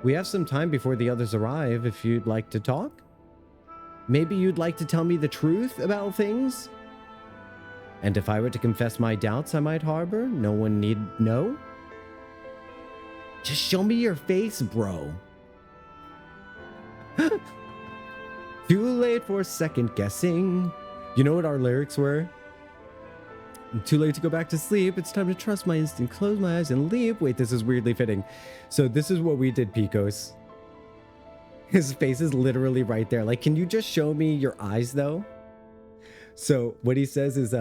We have some time before the others arrive if you'd like to talk. Maybe you'd like to tell me the truth about things? And if I were to confess my doubts I might harbor, no one need know? Just show me your face, bro. Too late for second guessing. You know what our lyrics were? Too late to go back to sleep. It's time to trust my instinct. Close my eyes and leap. Wait, this is weirdly fitting. So this is what we did, Picos. His face is literally right there. Like, can you just show me your eyes, though? So what he says is,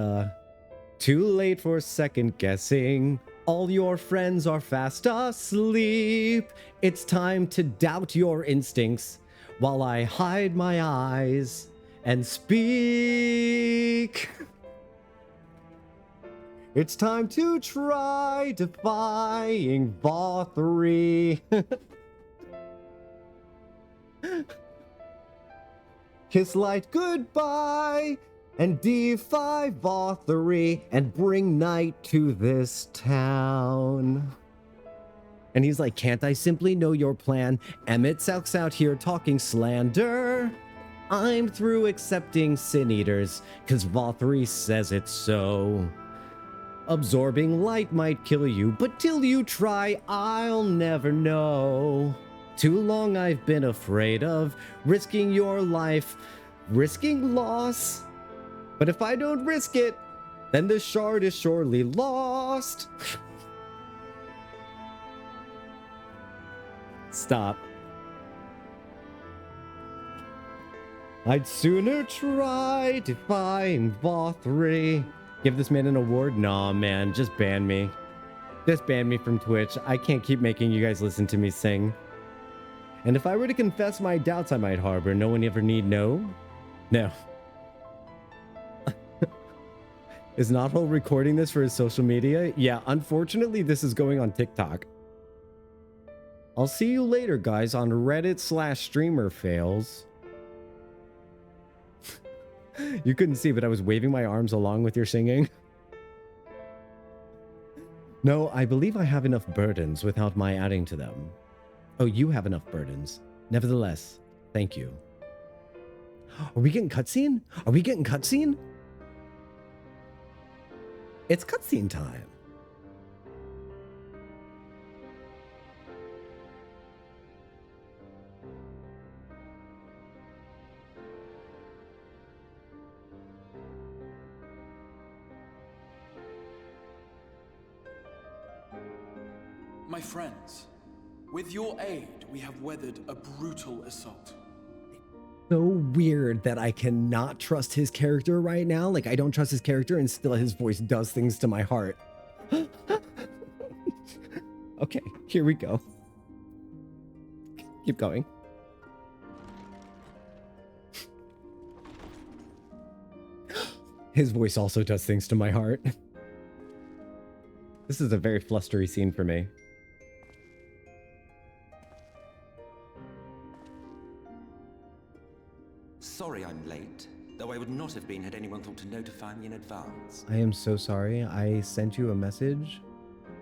too late for second guessing. All your friends are fast asleep. It's time to doubt your instincts while I hide my eyes and speak. It's time to try defying vod-3. Kiss light goodbye and defy vod-3 and bring night to this town. And he's like, can't I simply know your plan? Emet-Selch out here talking slander. I'm through accepting sin eaters, cause vod-3 says it's so. Absorbing light might kill you, but till you try, I'll never know. Too long I've been afraid of risking your life, risking loss. But if I don't risk it, then the shard is surely lost. Stop. I'd sooner try defying vod-3. Give this man an award? Nah, man, just ban me. Just ban me from Twitch. I can't keep making you guys listen to me sing. And if I were to confess my doubts I might harbor, no one ever need know? No. Is Knothole recording this for his social media? Yeah, unfortunately, this is going on TikTok. I'll see you later, guys, on Reddit/streamer fails. You couldn't see, but I was waving my arms along with your singing. No, I believe I have enough burdens without my adding to them. Oh, you have enough burdens. Nevertheless, thank you. Are we getting cutscene? Are we getting cutscene? It's cutscene time. My friends, with your aid, we have weathered a brutal assault. So weird that I cannot trust his character right now. Like, I don't trust his character, and still his voice does things to my heart. Okay, here we go. Keep going. His voice also does things to my heart. This is a very flustery scene for me. Sorry I'm late, though I would not have been had anyone thought to notify me in advance. I am so sorry. I sent you a message.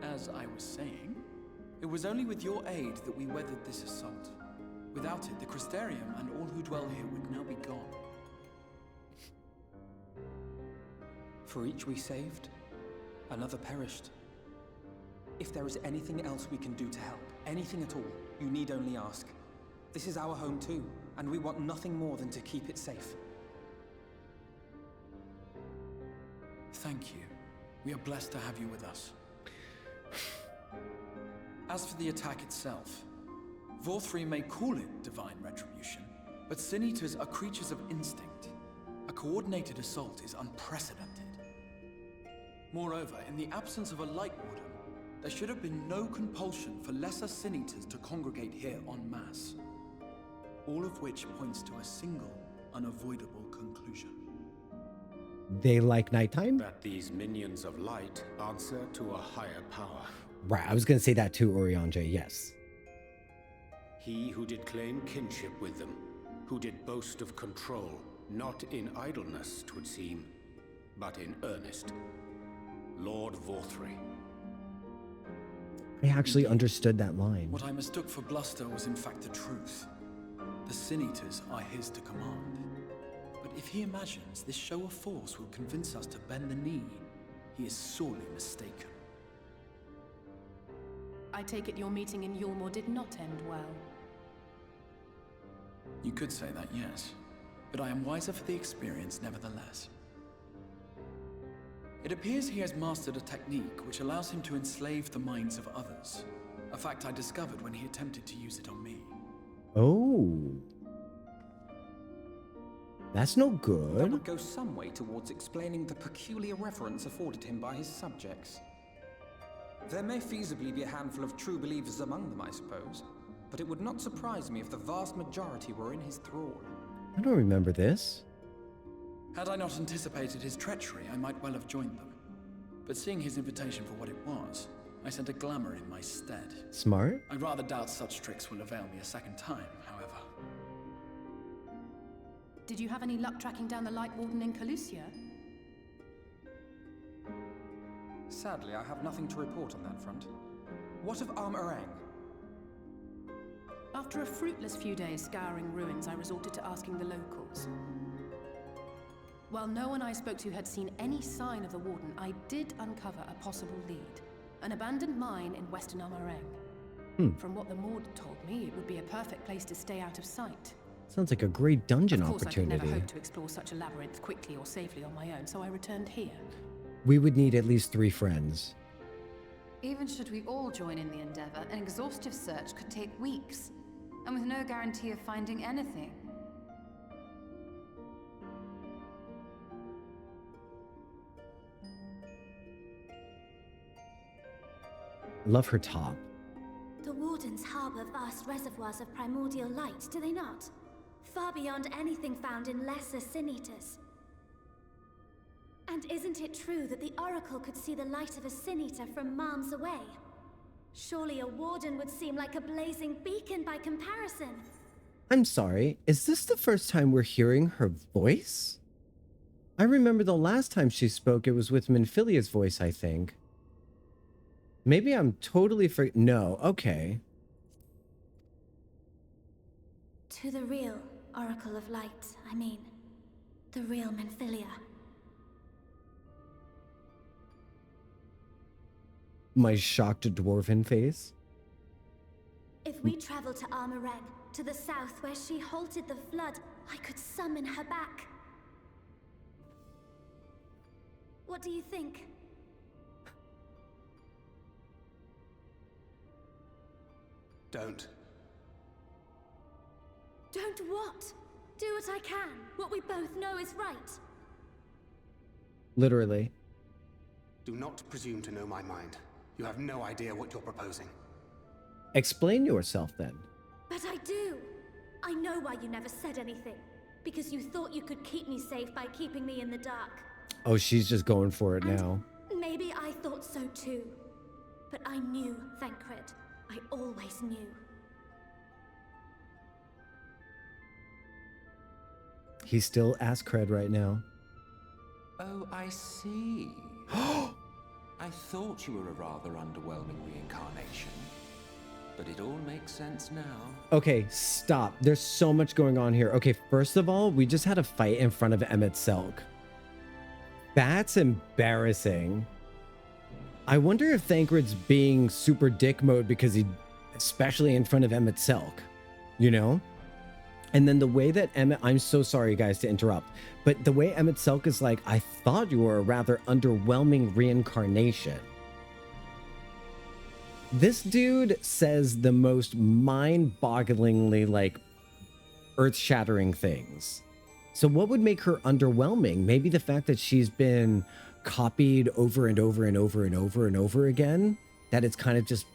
As I was saying, it was only with your aid that we weathered this assault. Without it, the Crystarium and all who dwell here would now be gone. For each we saved, another perished. If there is anything else we can do to help, anything at all, you need only ask. This is our home too, and we want nothing more than to keep it safe. Thank you. We are blessed to have you with us. As for the attack itself, Vorthri may call it divine retribution, but Sin Eaters are creatures of instinct. A coordinated assault is unprecedented. Moreover, in the absence of a Light Warden, there should have been no compulsion for lesser Sin Eaters to congregate here en masse. All of which points to a single, unavoidable conclusion. They like nighttime? That these minions of light answer to a higher power. Right, I was going to say that too, Oriange, yes. He who did claim kinship with them, who did boast of control, not in idleness, 'twould seem, but in earnest. Lord Vorthri. I actually understood that line. What I mistook for bluster was in fact the truth. The Sin Eaters are his to command. But if he imagines this show of force will convince us to bend the knee, he is sorely mistaken. I take it your meeting in Yulmore did not end well. You could say that, yes. But I am wiser for the experience nevertheless. It appears he has mastered a technique which allows him to enslave the minds of others. A fact I discovered when he attempted to use it on me. Oh. That's no That good. would go some way towards explaining the peculiar reverence afforded him by his subjects. There may feasibly be a handful of true believers among them, I suppose, but it would not surprise me if the vast majority were in his thrall. I don't remember this. Had I not anticipated his treachery, I might well have joined them. But seeing his invitation for what it was, I sent a glamour in my stead. Smart? I rather doubt such tricks will avail me a second time, however. Did you have any luck tracking down the Light Warden in Calusia? Sadly, I have nothing to report on that front. What of Armorang? After a fruitless few days scouring ruins, I resorted to asking the locals. While no one I spoke to had seen any sign of the Warden, I did uncover a possible lead. An abandoned mine in Western Armorang. From what the Maud told me, it would be a perfect place to stay out of sight. Sounds like a great dungeon Of course, I could opportunity. never hope to explore such a labyrinth quickly or safely on my own, so I returned here. We would need at least 3 friends. Even should we all join in the endeavor, an exhaustive search could take weeks, and with no guarantee of finding anything. Love her top. The Wardens harbor vast reservoirs of primordial light, do they not? Far beyond anything found in lesser Sin Eaters. And isn't it true that the Oracle could see the light of a Sin Eater from miles away? Surely a Warden would seem like a blazing beacon by comparison. I'm sorry, is this the first time we're hearing her voice? I remember the last time she spoke, it was with Minfilia's voice, I think. Maybe I'm totally no, okay. To the real Oracle of Light, I mean. The real Minfilia. My shocked dwarven face. If we travel to Armorang, to the south where she halted the flood, I could summon her back. What do you think? Don't. Don't what? Do what I can. What we both know is right. Literally. Do not presume to know my mind. You have no idea what you're proposing. Explain yourself then. But I do. I know why you never said anything. Because you thought you could keep me safe by keeping me in the dark. Oh, she's just going for it now. Maybe I thought so too. But I knew, Thancred. I always knew. He's still ass cred right now. Oh, I see. I thought you were a rather underwhelming reincarnation. But it all makes sense now. Okay, stop. There's so much going on here. Okay, first of all, we just had a fight in front of Emet-Selch. That's embarrassing. I wonder if Thancred's being super dick mode because he, especially in front of Emet-Selch, you know? And then the way that I'm so sorry guys to interrupt, but the way Emet-Selch is like, I thought you were a rather underwhelming reincarnation. This dude says the most mind-bogglingly, like, earth-shattering things. So what would make her underwhelming? Maybe the fact that she's been copied over and over and over and over and over again, that it's kind of just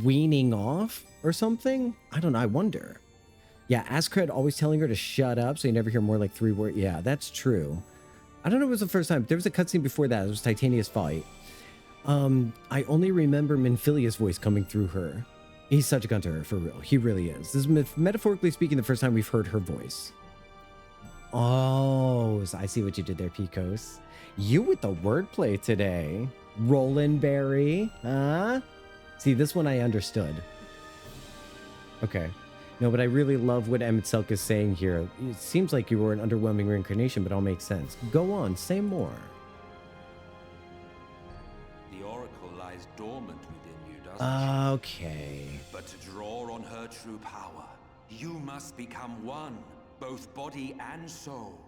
weaning off or something? I don't know. I wonder. Yeah, Askred always telling her to shut up so you never hear more like 3 words. Yeah, that's true. I don't know if it was the first time. There was a cutscene before that. It was Titania's fight. I only remember Minfilia's voice coming through her. He's such a gun to her, for real. He really is. This is metaphorically speaking the first time we've heard her voice. Oh, so I see what you did there, Picos. You with the wordplay today. Roland Berry, huh? See, this one I understood. Okay. No, but I really love what Emet-Selch is saying here. It seems like you were an underwhelming reincarnation, but it all makes sense. Go on, say more. The oracle lies dormant within you, doesn't it? Okay. But to draw on her true power, you must become one, both body and soul.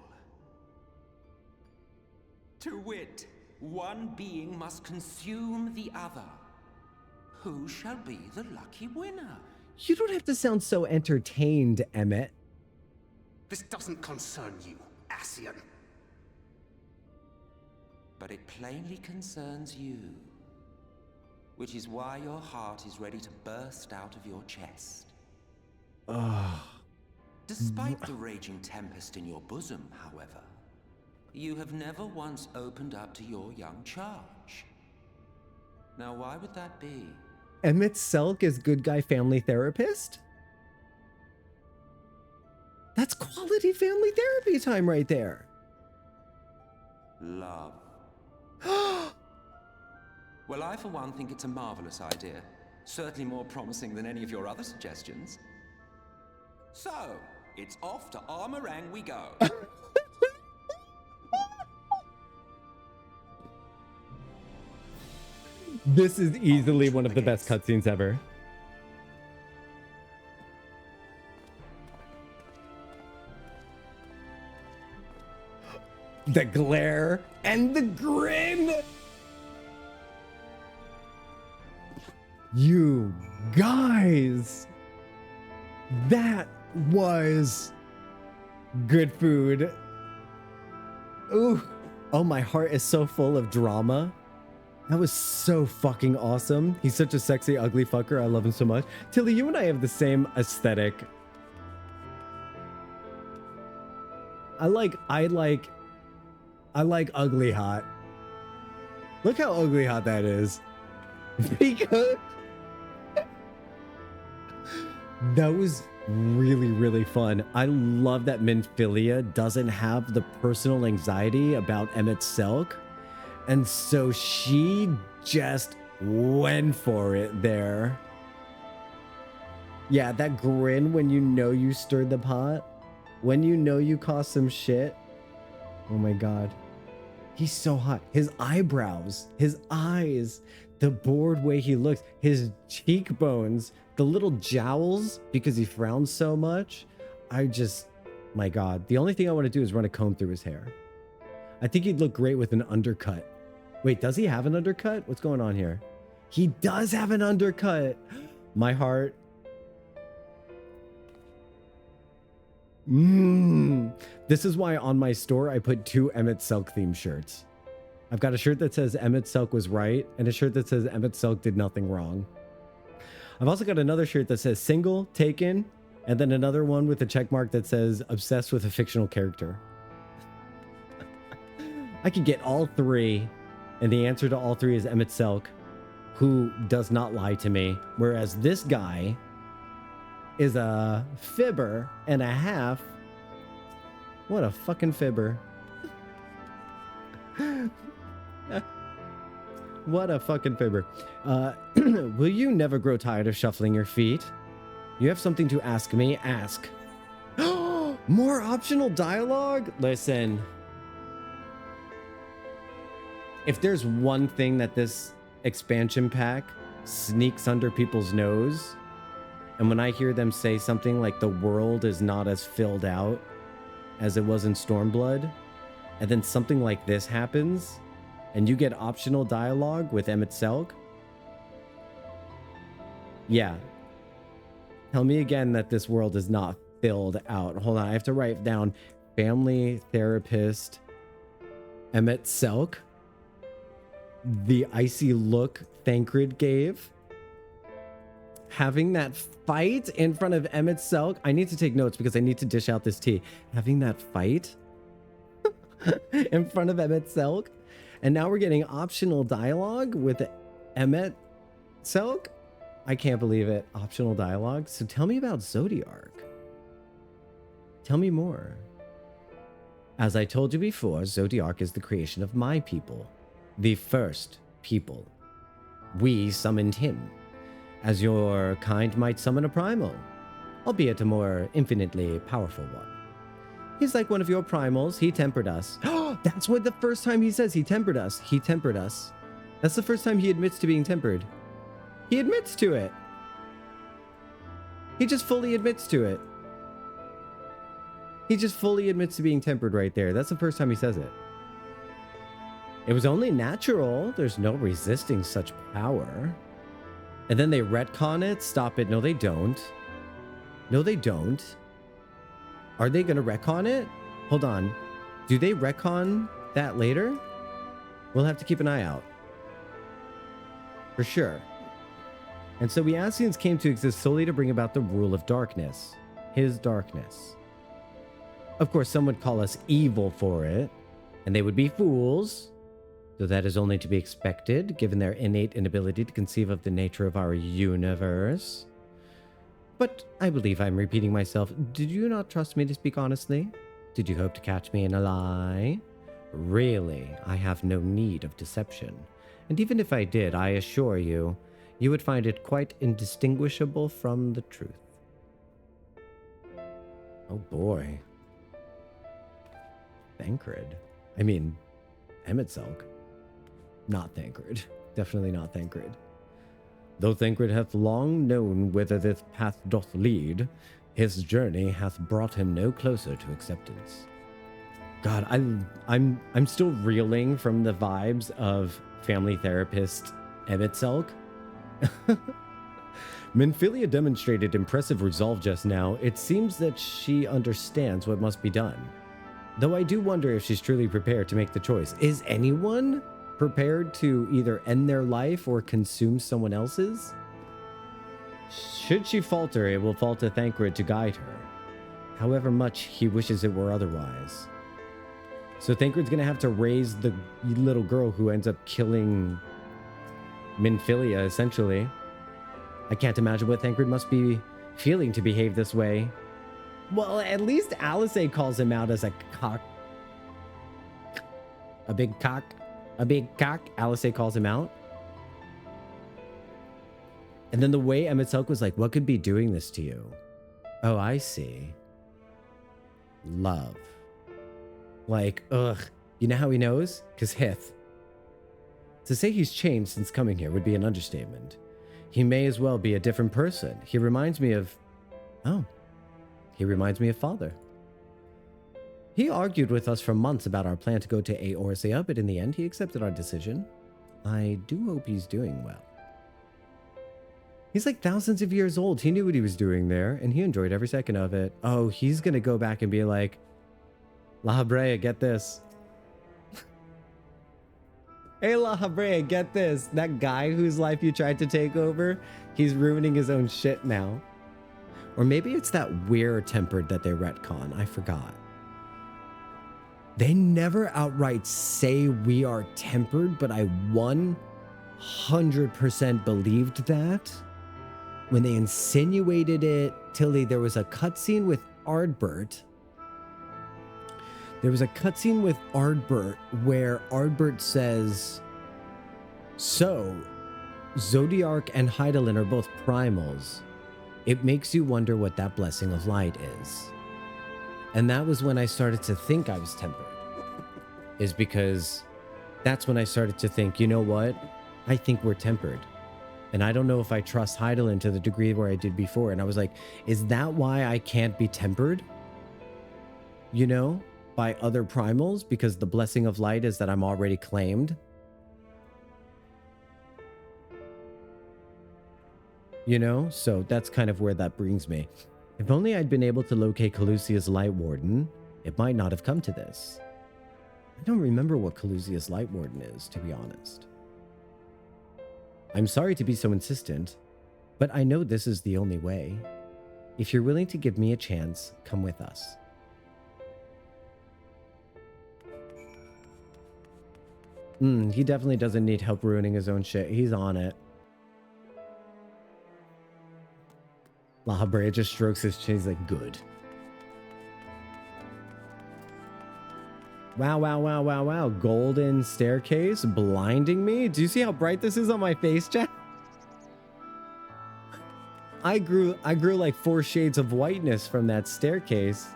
To wit, one being must consume the other. Who shall be the lucky winner? You don't have to sound so entertained, Emmett. This doesn't concern you, Ascian. But it plainly concerns you. Which is why your heart is ready to burst out of your chest. Despite the raging tempest in your bosom, however, you have never once opened up to your young charge. Now, why would that be? Emet-Selch is good guy family therapist? That's quality family therapy time right there. Love. Well, I for one think it's a marvelous idea. Certainly more promising than any of your other suggestions. So, it's off to Armorang we go. This is easily one of the best cutscenes ever. The glare and the grin. You guys, that was good food. Ooh, oh, my heart is so full of drama. That was so fucking awesome. He's such a sexy, ugly fucker. I love him so much. Tilly, you and I have the same aesthetic. I like ugly hot. Look how ugly hot that is. Because that was really, really fun. I love that Minfilia doesn't have the personal anxiety about Emet-Selch. And so she just went for it there. Yeah, that grin when you know you stirred the pot. When you know you caused some shit. Oh my God. He's so hot. His eyebrows, his eyes, the bored way he looks, his cheekbones, the little jowls because he frowns so much. My God. The only thing I want to do is run a comb through his hair. I think he'd look great with an undercut. Wait, does he have an undercut? What's going on here? He does have an undercut. My heart. This is why on my store I put 2 Emet-Selch themed shirts. I've got a shirt that says Emet-Selch was right and a shirt that says Emet-Selch did nothing wrong. I've also got another shirt that says single, taken, and then another one with a check mark that says obsessed with a fictional character. I could get all 3, and the answer to all 3 is Emet-Selch, who does not lie to me, whereas this guy is a fibber and a half. What a fucking fibber. What a fucking fibber. Will you never grow tired of shuffling your feet? You have something to ask me? Ask. More optional dialogue? Listen. If there's one thing that this expansion pack sneaks under people's nose, and when I hear them say something like the world is not as filled out as it was in Stormblood, and then something like this happens, and you get optional dialogue with Emet-Selch, Yeah. Tell me again that this world is not filled out. Hold on, I have to write down family therapist Emet-Selch. The icy look Thancred gave. Having that fight in front of Emet-Selch. I need to take notes because I need to dish out this tea. Having that fight in front of Emet-Selch. And now we're getting optional dialogue with Emet-Selch. I can't believe it. Optional dialogue. So tell me about Zodiark. Tell me more. As I told you before, Zodiark is the creation of my people. The first people. We summoned him, as your kind might summon a primal, albeit a more infinitely powerful one. He's like one of your primals. He tempered us. That's what the first time he says. He tempered us. He tempered us. That's the first time he admits to being tempered. He admits to it. He just fully admits to it. He just fully admits to being tempered right there. That's the first time he says it. It was only natural. There's no resisting such power. And then they retcon it. Stop it. No, they don't. No, they don't. Are they going to retcon it? Hold on. Do they retcon that later? We'll have to keep an eye out. For sure. And so we Ascians came to exist solely to bring about the rule of darkness. His darkness. Of course, some would call us evil for it, and they would be fools, though that is only to be expected, given their innate inability to conceive of the nature of our universe. But I believe I'm repeating myself. Did you not trust me to speak honestly? Did you hope to catch me in a lie? Really, I have no need of deception. And even if I did, I assure you, you would find it quite indistinguishable from the truth. Oh boy. Thancred. I mean, Emet-Selch. Not Thancred. Definitely not Thancred. Though Thancred hath long known whither this path doth lead, his journey hath brought him no closer to acceptance. God, I'm still reeling from the vibes of family therapist Emet-Selch. Minfilia demonstrated impressive resolve just now. It seems that she understands what must be done. Though I do wonder if she's truly prepared to make the choice. Is anyone prepared to either end their life or consume someone else's? Should she falter, it will fall to Thancred to guide her, however much he wishes it were otherwise. So Thancred's gonna have to raise the little girl who ends up killing Minfilia, essentially. I can't imagine what Thancred must be feeling to behave this way. Well, at least Alice calls him out as a cock. A big cock. A big cock. Alice calls him out. And then the way Emet-Selch was like, what could be doing this to you? Oh, I see. Love. Like, ugh. You know how he knows? Because Hith. To say he's changed since coming here would be an understatement. He may as well be a different person. He reminds me of... Oh. He reminds me of father. He argued with us for months about our plan to go to Eorzea, but in the end, he accepted our decision. I do hope he's doing well. He's like thousands of years old. He knew what he was doing there, and he enjoyed every second of it. Oh, he's going to go back and be like, La Habrea, get this. Hey, La Habrea, get this. That guy whose life you tried to take over, he's ruining his own shit now. Or maybe it's that we're tempered that they retcon. I forgot. They never outright say we are tempered, but I 100% believed that. When they insinuated it, Tilly, there was a cutscene with Ardbert. There was a cutscene with Ardbert where Ardbert says, so, Zodiark and Hydaelyn are both primals. It makes you wonder what that blessing of light is. And that was when I started to think I was tempered. Is because that's when I started to think, you know what? I think we're tempered. And I don't know if I trust Hydaelyn to the degree where I did before. And I was like, is that why I can't be tempered? You know, by other primals? Because the blessing of light is that I'm already claimed? You know? So that's kind of where that brings me. If only I'd been able to locate Calusia's Light Warden, it might not have come to this. I don't remember what Calusia's Light Warden is, to be honest. I'm sorry to be so insistent, but I know this is the only way. If you're willing to give me a chance, come with us. He definitely doesn't need help ruining his own shit. He's on it. La Brea just strokes his chin. He's like, good. Wow, wow, wow, wow, wow. Golden staircase blinding me. Do you see how bright this is on my face, chat? I grew like 4 shades of whiteness from that staircase.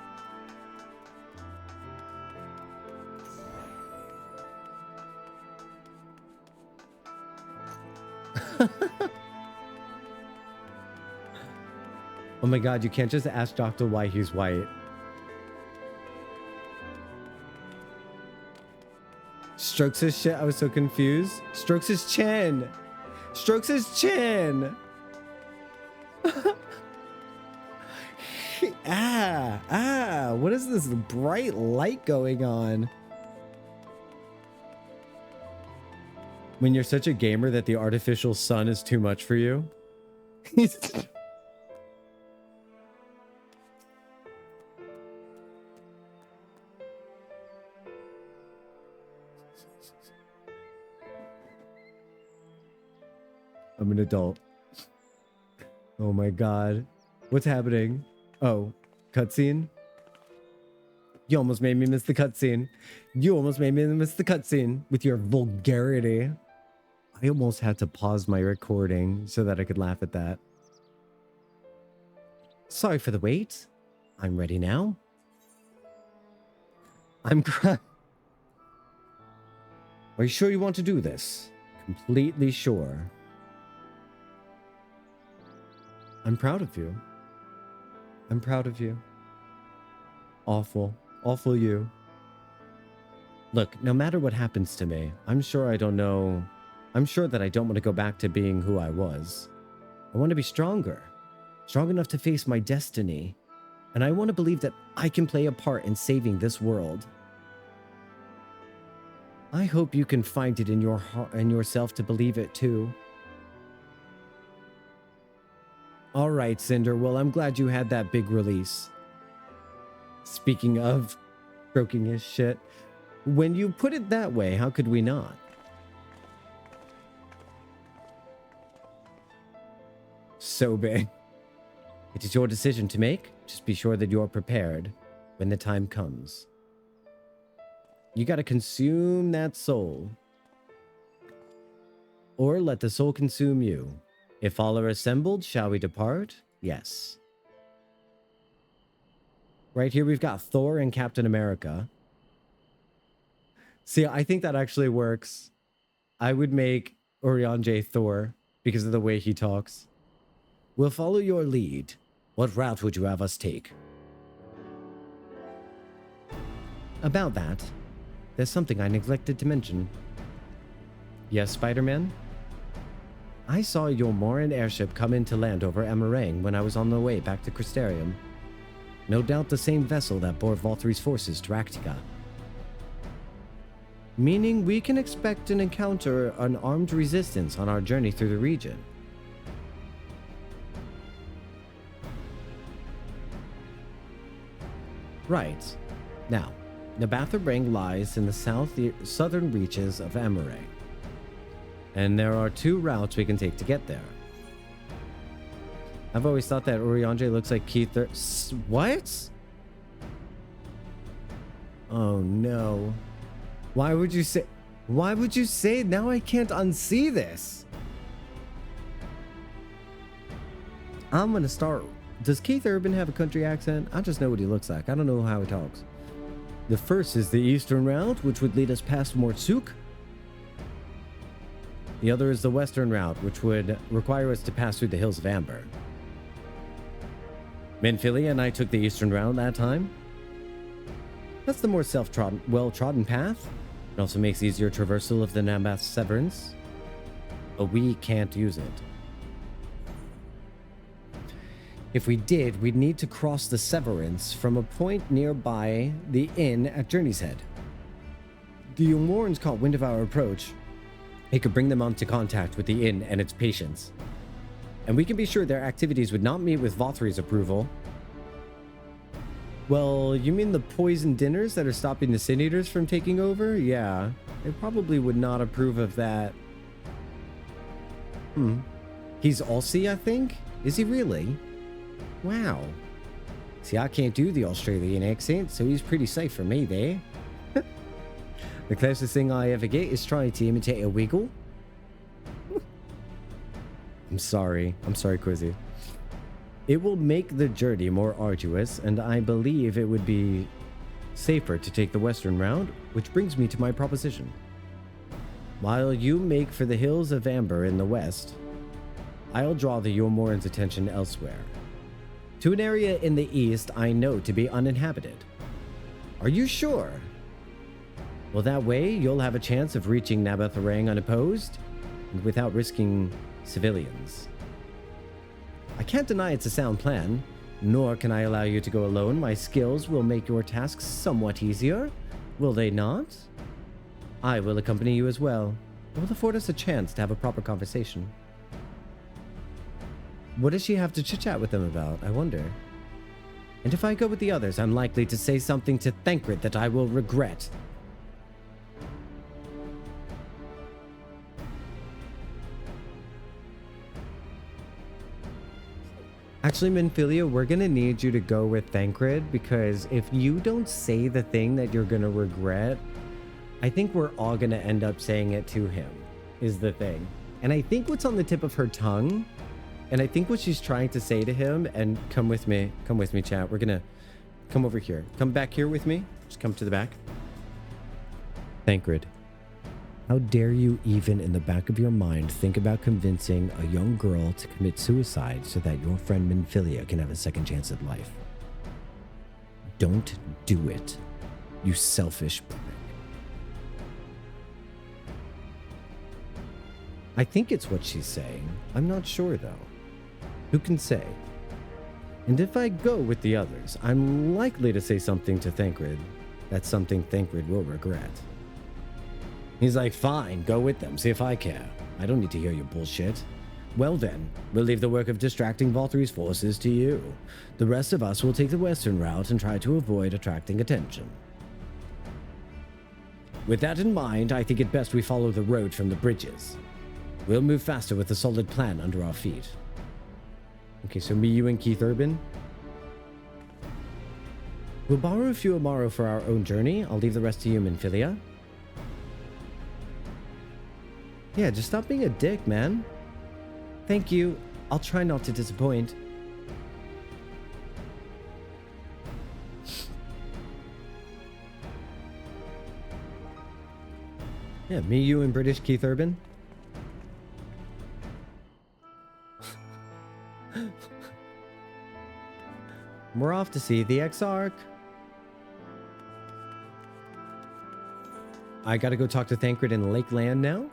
Oh my god, you can't just ask Jocktal why he's white. Strokes his shit. I was so confused. Strokes his chin. Strokes his chin. What is this bright light going on? When you're such a gamer that the artificial sun is too much for you. I'm an adult. Oh my god. What's happening? Oh, cutscene? You almost made me miss the cutscene. You almost made me miss the cutscene with your vulgarity. I almost had to pause my recording so that I could laugh at that. Sorry for the wait. I'm ready now. I'm crying. Are you sure you want to do this? Completely sure. I'm proud of you. I'm proud of you. Awful. Awful you. Look, no matter what happens to me, I'm sure that I don't want to go back to being who I was. I want to be stronger. Strong enough to face my destiny. And I want to believe that I can play a part in saving this world. I hope you can find it in your heart and yourself to believe it too. All right, Cinder. Well, I'm glad you had that big release. Speaking of stroking his shit, when you put it that way, how could we not? So big. It is your decision to make. Just be sure that you're prepared when the time comes. You gotta consume that soul. Or let the soul consume you. If all are assembled, shall we depart? Yes. Right here, we've got Thor and Captain America. See, I think that actually works. I would make Urianger Thor because of the way he talks. We'll follow your lead. What route would you have us take? About that, there's something I neglected to mention. Yes, Spider-Man? I saw your Morin airship come in to land over Emerang when I was on the way back to Crystarium. No doubt the same vessel that bore Valtry's forces to Actica. Meaning we can expect an encounter an armed resistance on our journey through the region. Right. Now, Nabatha Ring lies in the southern reaches of Emerang. And there are 2 routes we can take to get there. I've always thought that Urianger looks like Keith. What? Oh no. Why would you say? Why would you say? Now I can't unsee this. I'm gonna start. Does Keith Urban have a country accent? I just know what he looks like. I don't know how he talks. The first is the eastern route, which would lead us past Mortsuk. The other is the western route, which would require us to pass through the Hills of Amber. Minfilia and I took the eastern route that time. That's the more well-trodden path. It also makes easier traversal of the Namath Severance. But we can't use it. If we did, we'd need to cross the Severance from a point nearby the inn at Journey's Head. The Umorans caught wind of our approach. It could bring them into contact with the inn and its patients. And we can be sure their activities would not meet with Vothri's approval. Well, you mean the poison dinners that are stopping the Sin Eaters from taking over? Yeah, they probably would not approve of that. He's Aussie, I think? Is he really? Wow. See, I can't do the Australian accent, so he's pretty safe for me there. The closest thing I ever get is trying to imitate a wiggle. I'm sorry, Quizzy. It will make the journey more arduous, and I believe it would be safer to take the western route, which brings me to my proposition. While you make for the Hills of Amber in the west, I'll draw the Umorans' attention elsewhere. To an area in the east I know to be uninhabited. Are you sure? Well, that way you'll have a chance of reaching Nabatharang unopposed and without risking civilians. I can't deny it's a sound plan, nor can I allow you to go alone. My skills will make your tasks somewhat easier, will they not? I will accompany you as well. It will afford us a chance to have a proper conversation. What does she have to chit-chat with them about, I wonder? And if I go with the others, I'm likely to say something to Thancred that I will regret. Actually, Minfilia, we're going to need you to go with Thancred, because if you don't say the thing that you're going to regret, I think we're all going to end up saying it to him, is the thing. And I think what's on the tip of her tongue, and I think what she's trying to say to him, and come with me, chat. We're going to come over here. Come back here with me. Just come to the back. Thancred. How dare you even in the back of your mind think about convincing a young girl to commit suicide so that your friend Minfilia can have a second chance at life? Don't do it, you selfish prick. I think it's what she's saying. I'm not sure though. Who can say? And if I go with the others, I'm likely to say something to Thancred. That's something Thancred will regret. He's like, fine, go with them, see if I care. I don't need to hear your bullshit. Well then, we'll leave the work of distracting Vothri's forces to you. The rest of us will take the western route and try to avoid attracting attention. With that in mind, I think it best we follow the road from the bridges. We'll move faster with a solid plan under our feet. Okay, so me, you, and Keith Urban. We'll borrow a few Amaro for our own journey. I'll leave the rest to you, Minfilia. Yeah, just stop being a dick, man. Thank you. I'll try not to disappoint. Yeah, me, you, and British Keith Urban. We're off to see the Exarch. I gotta go talk to Thancred in Lakeland now.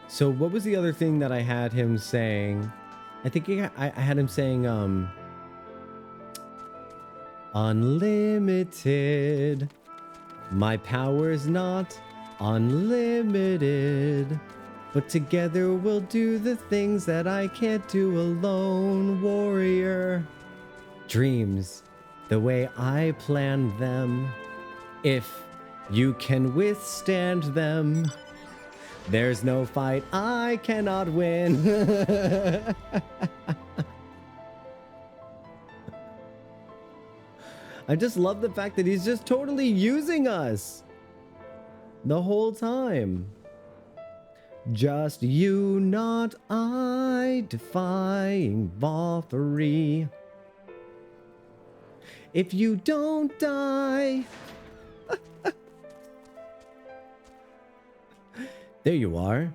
So what was the other thing that I had him saying? I think I had him saying, unlimited. My power's not unlimited. But together we'll do the things that I can't do alone, warrior. Dreams, the way I planned them. If you can withstand them, there's no fight I cannot win. I just love the fact that he's just totally using us the whole time. Just you, not I, defying Vothri. If you don't die. There you are.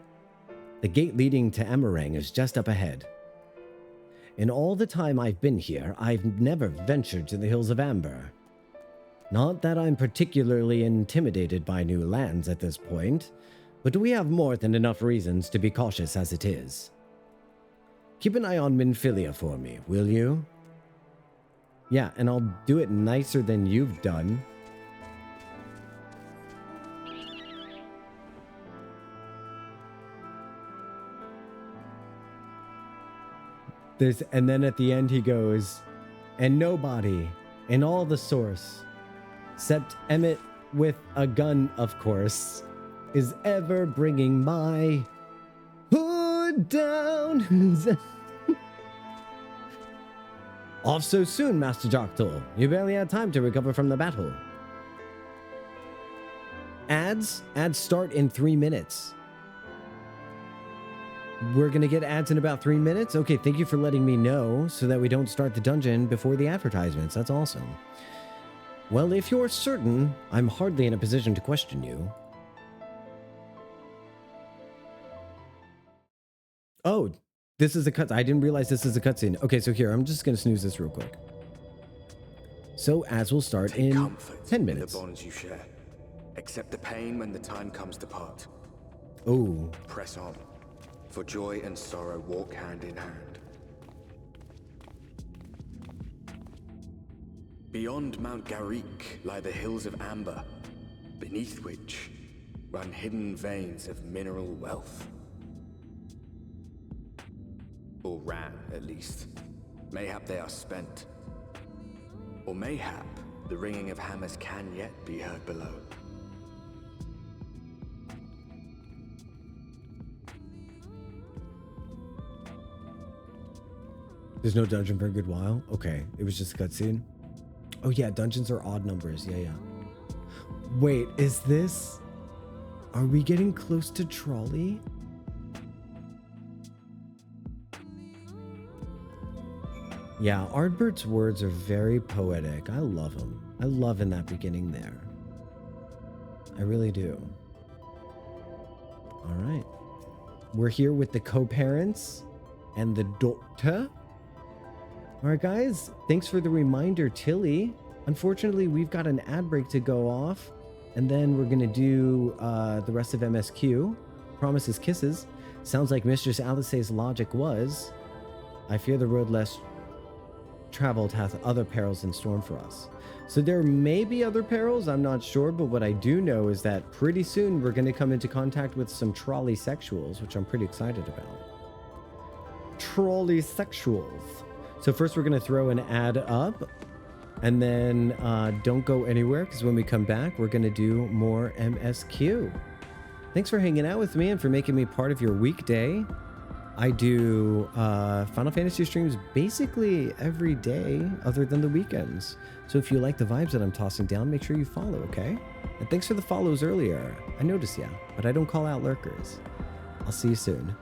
The gate leading to Amarang is just up ahead. In all the time I've been here, I've never ventured to the Hills of Amber. Not that I'm particularly intimidated by new lands at this point, but we have more than enough reasons to be cautious as it is. Keep an eye on Minfilia for me, will you? Yeah, and I'll do it nicer than you've done. And then at the end he goes, and nobody in all the source, except Emmett with a gun, of course, is ever bringing my hood down. Off so soon, Master Jocktal. You barely had time to recover from the battle. Ads start in 3 minutes. We're gonna get ads in about 3 minutes? Okay, thank you for letting me know so that we don't start the dungeon before the advertisements. That's awesome. Well, if you're certain, I'm hardly in a position to question you. Oh, this is a cut. I didn't realize this is a cutscene. Okay, so here, I'm just gonna snooze this real quick. So ads will start in 10 minutes. The bonds you share. Accept the pain when the time comes to part. Oh. Press on. For joy and sorrow walk hand in hand. Beyond Mount Garik lie the hills of Amber, beneath which run hidden veins of mineral wealth. Or ran, at least. Mayhap they are spent. Or mayhap the ringing of hammers can yet be heard below. There's no dungeon for a good while? Okay, it was just a cutscene. Oh yeah, dungeons are odd numbers. Yeah. Wait, is this... Are we getting close to Trolley? Yeah, Ardbert's words are very poetic. I love them. I love in that beginning there. I really do. All right. We're here with the co-parents and the doctor. All right, guys. Thanks for the reminder, Tilly. Unfortunately, we've got an ad break to go off, and then we're going to do the rest of MSQ. Promises Kisses. Sounds like Mistress Alice's logic was, I fear the road less traveled hath other perils in store for us. So there may be other perils, I'm not sure, but what I do know is that pretty soon we're going to come into contact with some trolleysexuals, which I'm pretty excited about. Trolleysexuals. So first we're going to throw an ad up, and then don't go anywhere, because when we come back, we're going to do more MSQ. Thanks for hanging out with me and for making me part of your weekday. I do Final Fantasy streams basically every day other than the weekends. So if you like the vibes that I'm tossing down, make sure you follow, okay? And thanks for the follows earlier. I noticed ya, but I don't call out lurkers. I'll see you soon.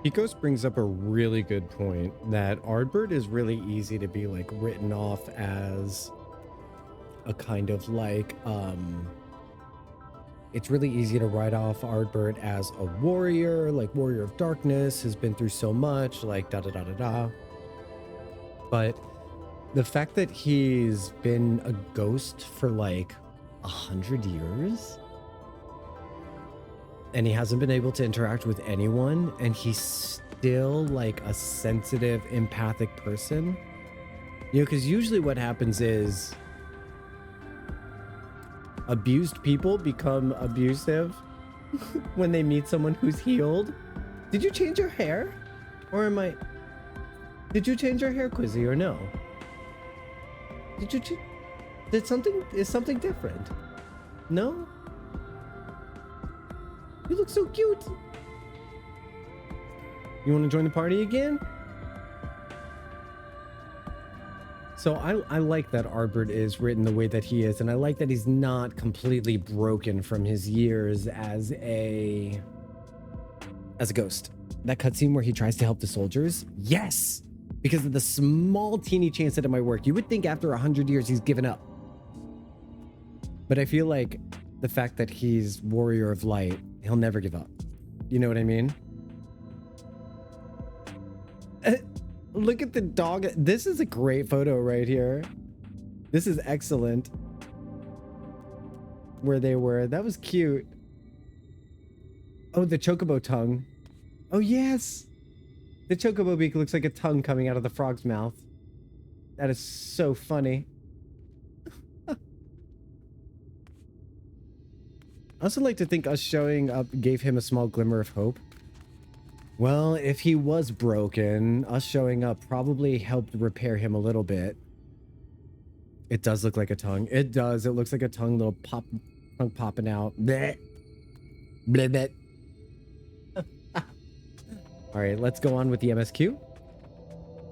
Picos brings up a really good point that Ardbird is really easy to be like written off as a kind of like, it's really easy to write off Ardbird as a warrior, like warrior of darkness, has been through so much, like da da da da da. But the fact that he's been a ghost for like 100 years and he hasn't been able to interact with anyone, and he's still like a sensitive, empathic person, you know, because usually what happens is abused people become abusive when they meet someone who's healed. Did you change your hair? Or did you change your hair, Quizzy, or no? Is something different? No? You look so cute. You want to join the party again? So I like that Ardbird is written the way that he is, and I like that he's not completely broken from his years as a ghost. That cutscene where he tries to help the soldiers, yes, because of the small teeny chance that it might work. You would think after 100 years he's given up, but I feel like the fact that he's Warrior of Light, he'll never give up. You know what I mean? Look at the dog. This is a great photo right here. This is excellent. Where they were. That was cute. Oh, the chocobo tongue. Oh, yes. The chocobo beak looks like a tongue coming out of the frog's mouth. That is so funny. I also like to think us showing up gave him a small glimmer of hope. Well, if he was broken, us showing up probably helped repair him a little bit. It does look like a tongue. It does. It looks like a tongue, little tongue popping out. Bleh. Bleh, bleh. All right, let's go on with the MSQ.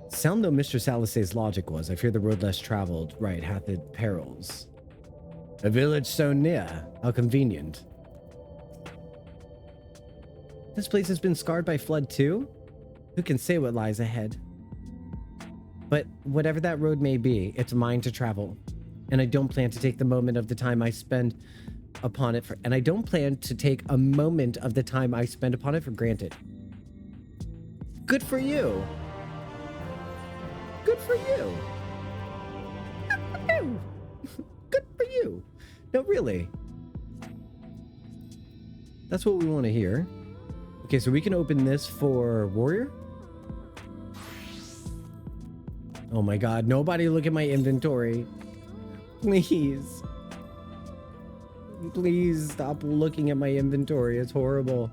Sound though Mr. Salisay's logic was, I fear the road less traveled, right, hath its perils. A village so near, how convenient. This place has been scarred by flood too? Who can say what lies ahead? But whatever that road may be, it's mine to travel. And I don't plan to take the moment of the time I spend upon it for granted. Good for you. Good for you. Good for you. No, really. That's what we want to hear. Okay, so we can open this for Warrior. Oh my god, nobody look at my inventory. Please. Please stop looking at my inventory. It's horrible.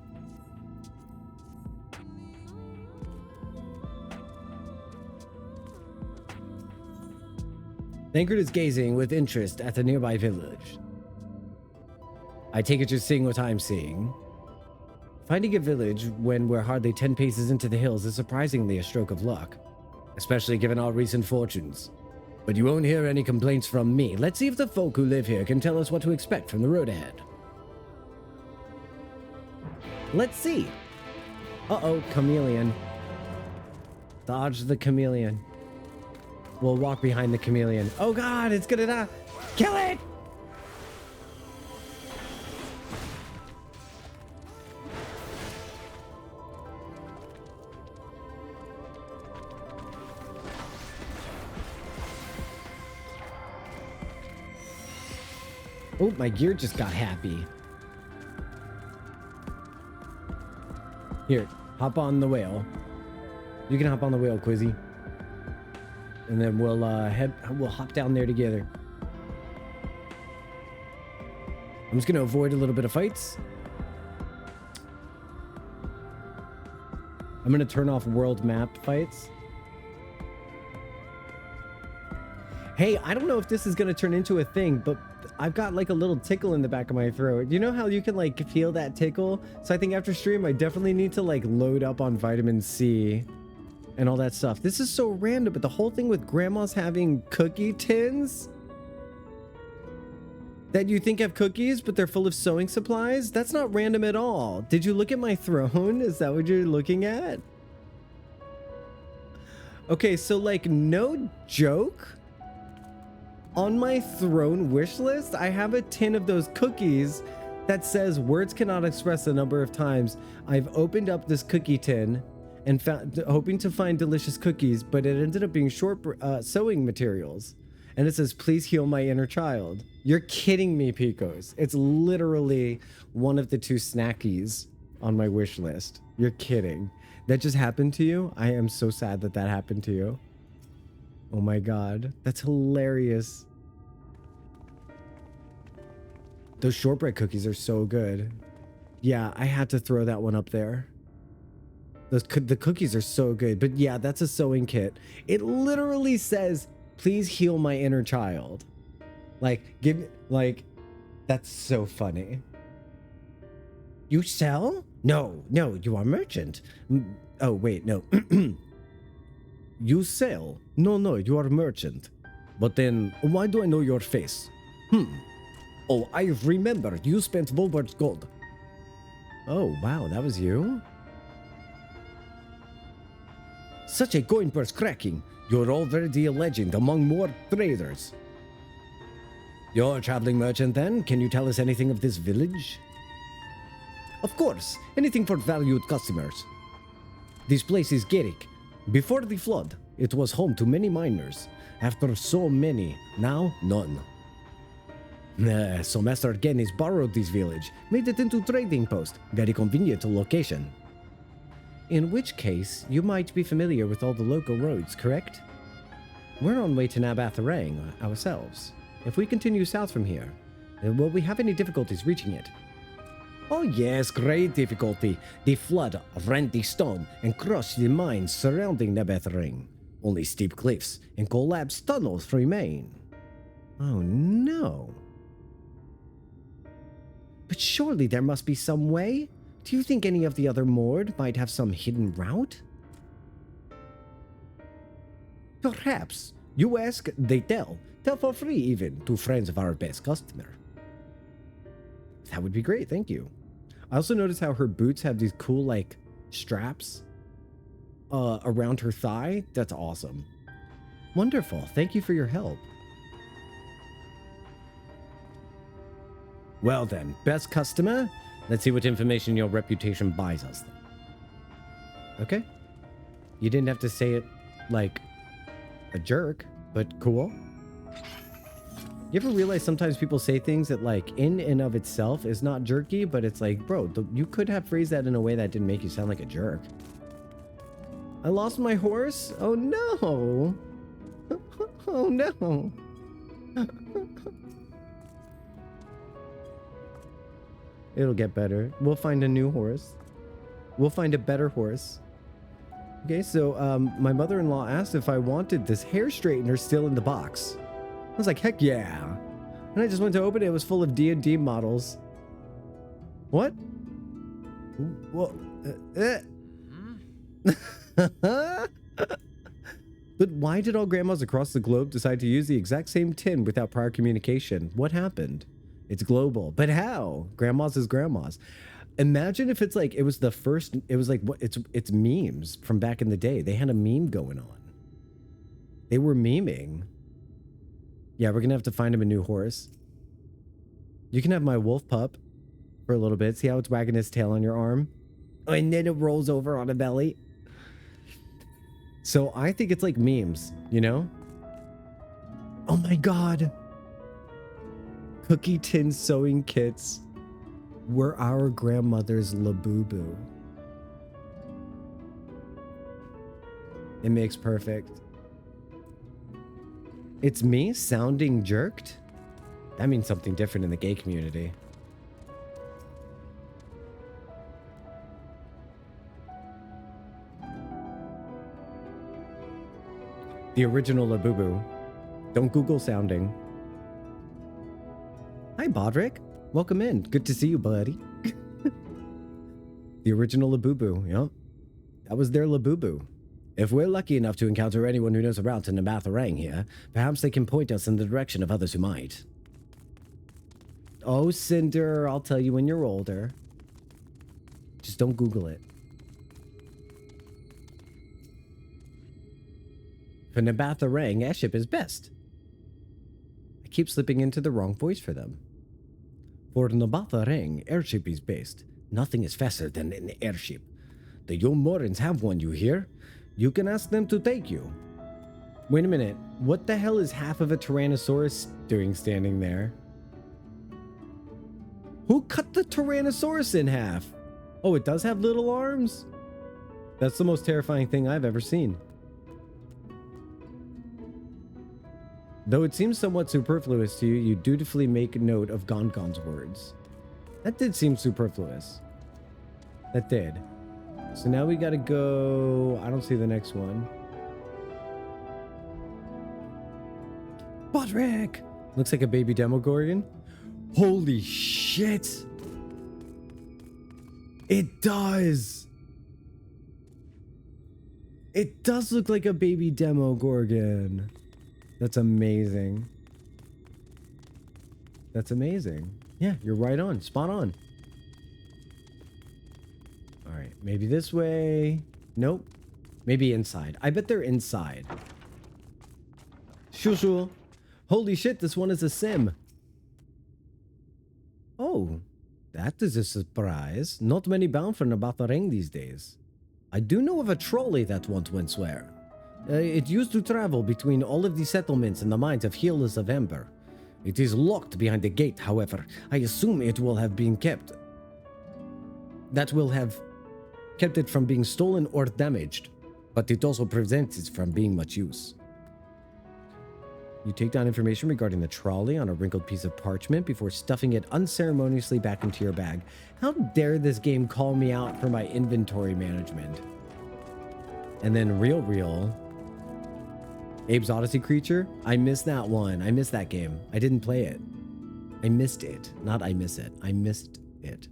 Thancred is gazing with interest at the nearby village. I take it you're seeing what I'm seeing. Finding a village when we're hardly 10 paces into the hills is surprisingly a stroke of luck, especially given our recent fortunes. But you won't hear any complaints from me. Let's see if the folk who live here can tell us what to expect from the road ahead. Let's see. Uh-oh, chameleon. Dodge the chameleon. We'll walk behind the chameleon. Oh god, it's gonna die. Kill it! Oh, my gear just got happy. Here, hop on the whale. You can hop on the whale, Quizzy. And then we'll hop down there together. I'm just gonna avoid a little bit of fights. I'm gonna turn off world map fights. Hey, I don't know if this is gonna turn into a thing, but I've got like a little tickle in the back of my throat. You know how you can like feel that tickle? So I think after stream, I definitely need to like load up on vitamin C and all that stuff. This is so random, but the whole thing with grandmas having cookie tins. that you think have cookies, but they're full of sewing supplies? That's not random at all. Did you look at my throne? Is that what you're looking at? Okay, so like, no joke. On my throne wish list, I have a tin of those cookies that says words cannot express the number of times I've opened up this cookie tin and found, hoping to find delicious cookies, but it ended up being short sewing materials. And it says, please heal my inner child. You're kidding me, Picos. It's literally one of the 2 snackies on my wish list. You're kidding. That just happened to you? I am so sad that that happened to you. Oh my God, that's hilarious. Those shortbread cookies are so good. Yeah, I had to throw that one up there. The cookies are so good. But yeah, that's a sewing kit. It literally says, please heal my inner child. Like, that's so funny. You sell? No, you are merchant. Oh, wait, no. You sell? No, you are merchant. But then, why do I know your face? Oh, I remember. You spent Volbert's gold. Oh, wow, that was you? Such a coin purse cracking. You're already a legend among more traders. You're a traveling merchant then? Can you tell us anything of this village? Of course, anything for valued customers. This place is Gerik. Before the flood, it was home to many miners. After so many, now none. So Master Gennis borrowed this village, made it into trading post. Very convenient location. In which case, you might be familiar with all the local roads, correct? We're on way to Nabatharang ourselves. If we continue south from here, will we have any difficulties reaching it? Oh yes, great difficulty. The flood rent the stone and crushed the mines surrounding Nabatharang. Only steep cliffs and collapsed tunnels remain. Oh no. But surely there must be some way? Do you think any of the other Mord might have some hidden route? Perhaps. You ask, they tell. Tell for free even, to friends of our best customer. That would be great, thank you. I also noticed how her boots have these cool, like, straps around her thigh. That's awesome. Wonderful, thank you for your help. Well then, best customer. Let's see what information your reputation buys us then. Okay. You didn't have to say it like a jerk, but cool. You ever realize sometimes people say things that like in and of itself is not jerky, but it's like, bro, you could have phrased that in a way that didn't make you sound like a jerk. I lost my horse? Oh no. Oh no. It'll get better. We'll find a new horse. We'll find a better horse. Okay, so my mother-in-law asked if I wanted this hair straightener still in the box. I was like, heck yeah. And I just went to open it. It was full of D&D models. What? What? But why did all grandmas across the globe decide to use the exact same tin without prior communication? What happened? It's global. But how? Grandma's is grandma's. Imagine if it's like, it was the first, it was like, what? It's memes from back in the day. They had a meme going on. They were memeing. Yeah, we're going to have to find him a new horse. You can have my wolf pup for a little bit. See how it's wagging his tail on your arm? Oh, and then it rolls over on a belly. So I think it's like memes, you know? Oh my God. Cookie tin sewing kits were our grandmother's Labubu. It makes perfect. It's me sounding jerked? That means something different in the gay community. The original Labubu. Don't Google sounding. Hi, Bodrick. Welcome in. Good to see you, buddy. The original Labubu, yep. That was their Labubu. If we're lucky enough to encounter anyone who knows a route to Nabatharang here, perhaps they can point us in the direction of others who might. Oh, Cinder, I'll tell you when you're older. Just don't Google it. For Nabatharang, airship is best. I keep slipping into the wrong voice for them. For Nabatharang, airship is best. Nothing is faster than an airship. The Yomorans have one, you hear? You can ask them to take you. Wait a minute. What the hell is half of a Tyrannosaurus doing standing there? Who cut the Tyrannosaurus in half? Oh, it does have little arms? That's the most terrifying thing I've ever seen. Though it seems somewhat superfluous to you, you dutifully make note of Gongon's words. That did seem superfluous. That did. So now we gotta go... I don't see the next one. Bodrick! Looks like a baby Demogorgon. Holy shit! It does! It does look like a baby Demogorgon. That's amazing. That's amazing. Yeah, you're right on. Spot on. Alright, maybe this way. Nope. Maybe inside. I bet they're inside. Shoo. Holy shit, this one is a sim. Oh, that is a surprise. Not many bound for Nabatharang these days. I do know of a trolley that went where. It used to travel between all of the settlements in the mines of Healers of Ember. It is locked behind the gate, however. I assume it will have been kept. That will have kept it from being stolen or damaged, but it also prevents it from being much use. You take down information regarding the trolley on a wrinkled piece of parchment before stuffing it unceremoniously back into your bag. How dare this game call me out for my inventory management? And then Real. Abe's Odyssey Creature? I missed that one. I missed that game. I didn't play it. I missed it. Not I miss it. I missed it.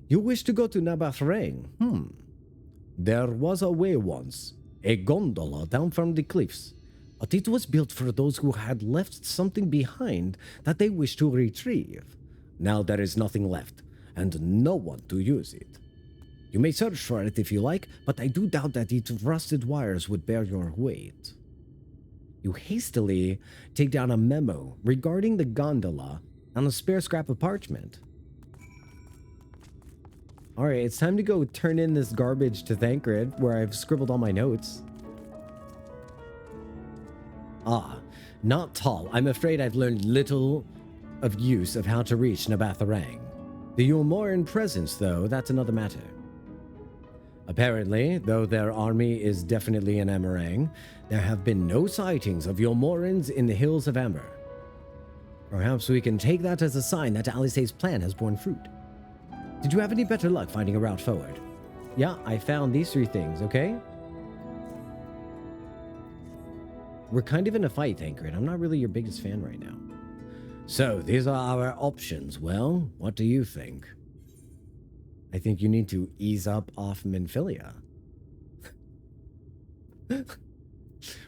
You wish to go to Nabatharang? There was a way once. A gondola down from the cliffs. But it was built for those who had left something behind that they wished to retrieve. Now there is nothing left, and no one to use it. You may search for it if you like, but I do doubt that its rusted wires would bear your weight. You hastily take down a memo regarding the gondola on a spare scrap of parchment. Alright, it's time to go turn in this garbage to Thancred, where I've scribbled all my notes. Ah, not tall. I'm afraid I've learned little of use of how to reach Nabatharang. The Yomoran presence, though, that's another matter. Apparently, though their army is definitely in Emerang, there have been no sightings of Yomorans in the Hills of Amber. Perhaps we can take that as a sign that Alisae's plan has borne fruit. Did you have any better luck finding a route forward? Yeah, I found these 3 things, okay? We're kind of in a fight, Thancred. I'm not really your biggest fan right now. So, these are our options. Well, what do you think? I think you need to ease up off Minfilia.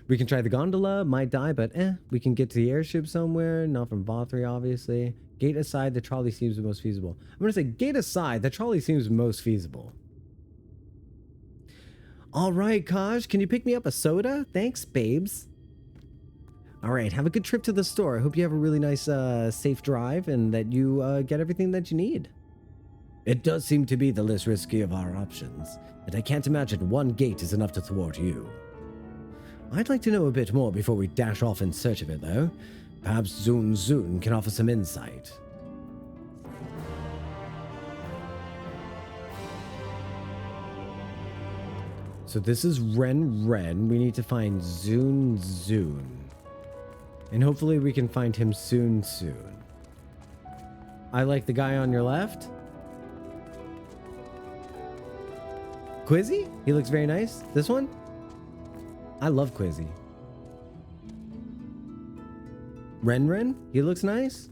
We can try the gondola, might die, but we can get to the airship somewhere. Not from Vothri, obviously. Gate aside, the trolley seems the most feasible. I'm going to say gate aside, the trolley seems most feasible. All right, Kaj, can you pick me up a soda? Thanks, babes. All right, have a good trip to the store. I hope you have a really nice, safe drive and that you get everything that you need. It does seem to be the less risky of our options, and I can't imagine one gate is enough to thwart you. I'd like to know a bit more before we dash off in search of it, though. Perhaps Zun can offer some insight. So this is Ren. We need to find Zun. And hopefully we can find him soon. I like the guy on your left. Quizzy? He looks very nice. This one? I love Quizzy. Ren? He looks nice.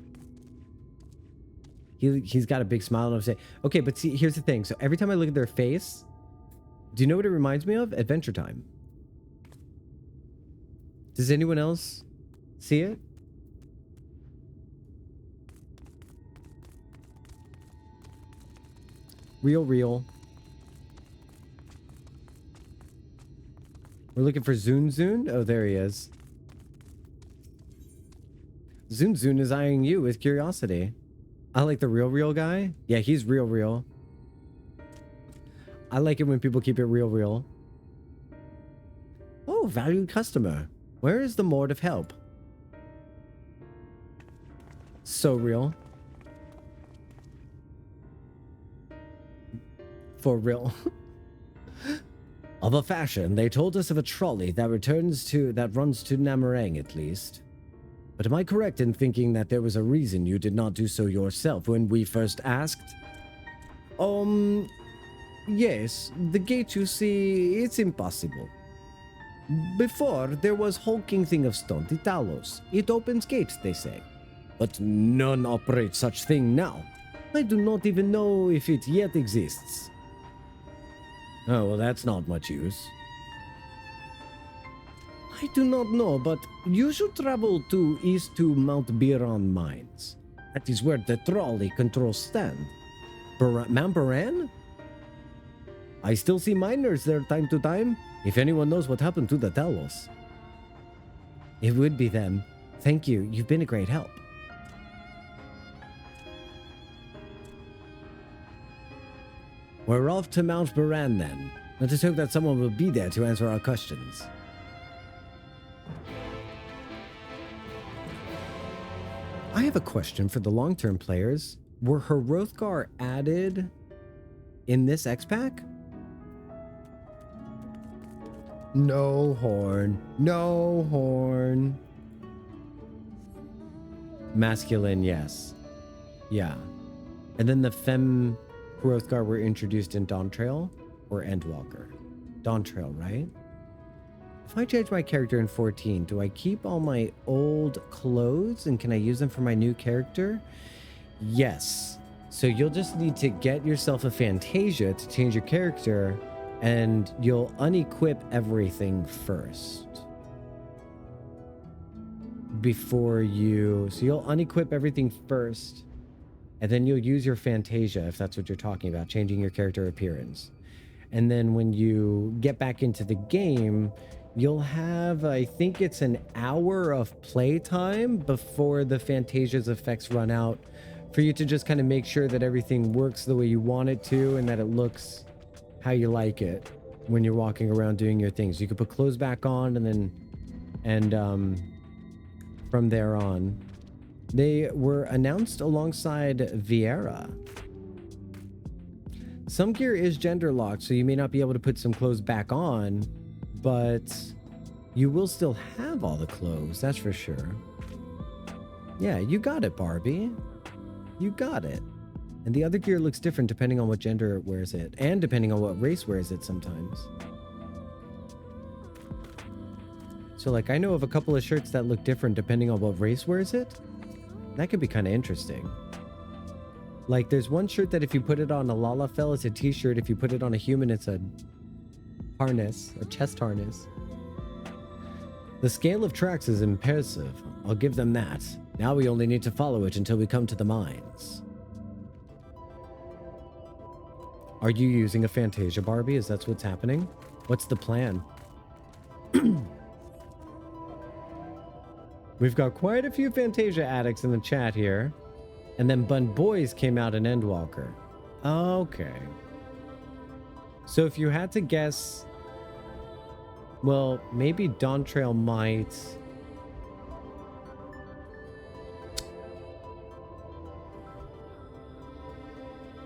He's got a big smile on his face. Okay, but see, here's the thing. So every time I look at their face, do you know what it reminds me of? Adventure Time. Does anyone else see it? Real. We're looking for Zun. Oh, there he is. Zun is eyeing you with curiosity. I like the real guy. Yeah, he's real. I like it when people keep it real. Oh, valued customer. Where is the mode of help? So real. For real. Of a fashion, they told us of a trolley that runs to Namarang at least. But am I correct in thinking that there was a reason you did not do so yourself when we first asked? Yes, the gate, you see, it's impossible. Before, there was hulking thing of stone, the Talos. It opens gates, they say. But none operate such thing now. I do not even know if it yet exists. Oh, well, that's not much use. I do not know, but you should travel to east to Mount Biran Mines. That is where the trolley controls stand. Mount Biran? I still see miners there time to time. If anyone knows what happened to the Talos. It would be them. Thank you. You've been a great help. We're off to Mount Biran then. Let us hope that someone will be there to answer our questions. I have a question for the long-term players. Were Hrothgar added in this X-Pack? No horn. No horn. Masculine, yes. Yeah. And then the femme Hrothgar were introduced in Dawntrail or Endwalker? Dawntrail, right? If I change my character in 14, do I keep all my old clothes and can I use them for my new character? Yes. So you'll just need to get yourself a Fantasia to change your character and you'll unequip everything first. So you'll unequip everything first and then you'll use your Fantasia if that's what you're talking about, changing your character appearance. And then when you get back into the game, you'll have, I think it's an hour of playtime before the Fantasia's effects run out for you to just kind of make sure that everything works the way you want it to and that it looks how you like it when you're walking around doing your things. You can put clothes back on and from there on. They were announced alongside Viera. Some gear is gender locked, so you may not be able to put some clothes back on, but you will still have all the clothes, that's for sure. Yeah, you got it, Barbie. You got it. And the other gear looks different depending on what gender wears it, and depending on what race wears it sometimes. So like, I know of a couple of shirts that look different depending on what race wears it. That could be kind of interesting. Like, there's one shirt that if you put it on a Lalafell, it's a t-shirt. If you put it on a human, it's a harness, a chest harness. The scale of tracks is impressive. I'll give them that. Now we only need to follow it until we come to the mines. Are you using a Fantasia, Barbie? Is that what's happening? What's the plan? We've got quite a few Fantasia addicts in the chat here. And then Bun Boys came out in Endwalker. Okay. So if you had to guess... Well, maybe Dawntrail might...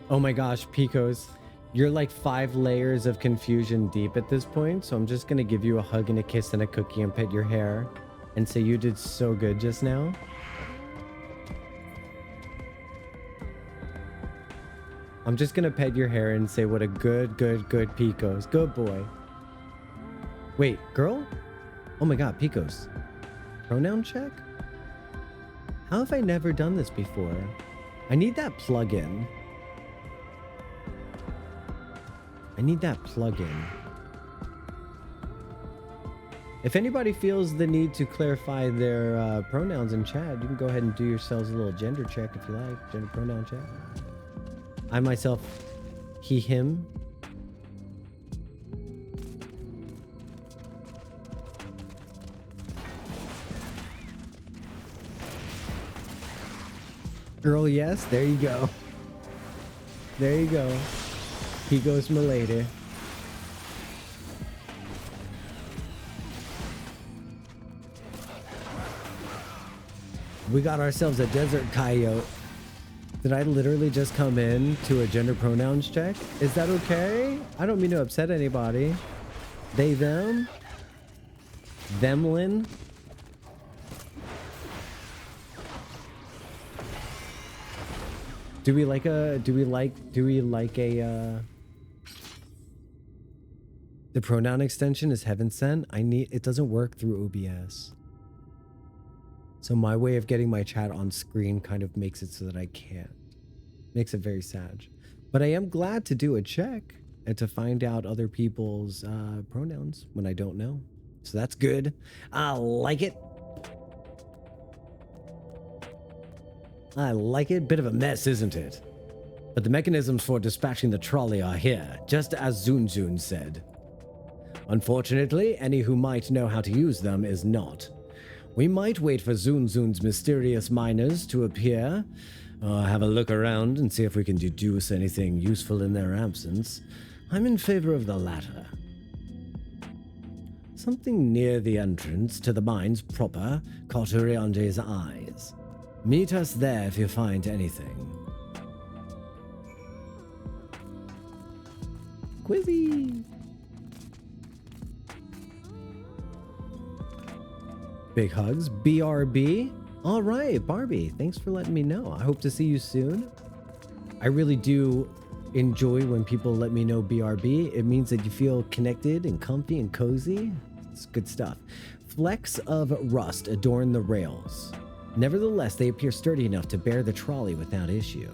Oh my gosh, Picos. You're like 5 layers of confusion deep at this point. So I'm just going to give you a hug and a kiss and a cookie and pet your hair. And say you did so good just now. I'm just gonna pet your hair and say what a good Picos. Good boy. Wait, girl? Oh my god, Picos. Pronoun check? How have I never done this before? I need that plugin. I need that plugin. If anybody feels the need to clarify their pronouns in chat, you can go ahead and do yourselves a little gender check if you like. Gender pronoun check. I myself He, him. Girl, yes. There you go. There you go. He goes m'lady. We got ourselves a desert coyote. Did I literally just come in to a gender pronouns check? Is that okay? I don't mean to upset anybody. They, them? Themlin? Do we like a the pronoun extension is heaven sent? It doesn't work through OBS. So my way of getting my chat on screen kind of makes it so that I can't. Makes it very sad. But I am glad to do a check and to find out other people's pronouns when I don't know. So that's good. I like it. I like it. Bit of a mess, isn't it? But the mechanisms for dispatching the trolley are here, just as Zun said. Unfortunately, any who might know how to use them is not. We might wait for Zun's mysterious miners to appear, have a look around and see if we can deduce anything useful in their absence. I'm in favor of the latter. Something near the entrance to the mines proper caught Uriande's eyes. Meet us there if you find anything. Quizzy! Big hugs. BRB. All right, Barbie. Thanks for letting me know. I hope to see you soon. I really do enjoy when people let me know BRB. It means that you feel connected and comfy and cozy. It's good stuff. Flecks of rust adorn the rails. Nevertheless, they appear sturdy enough to bear the trolley without issue.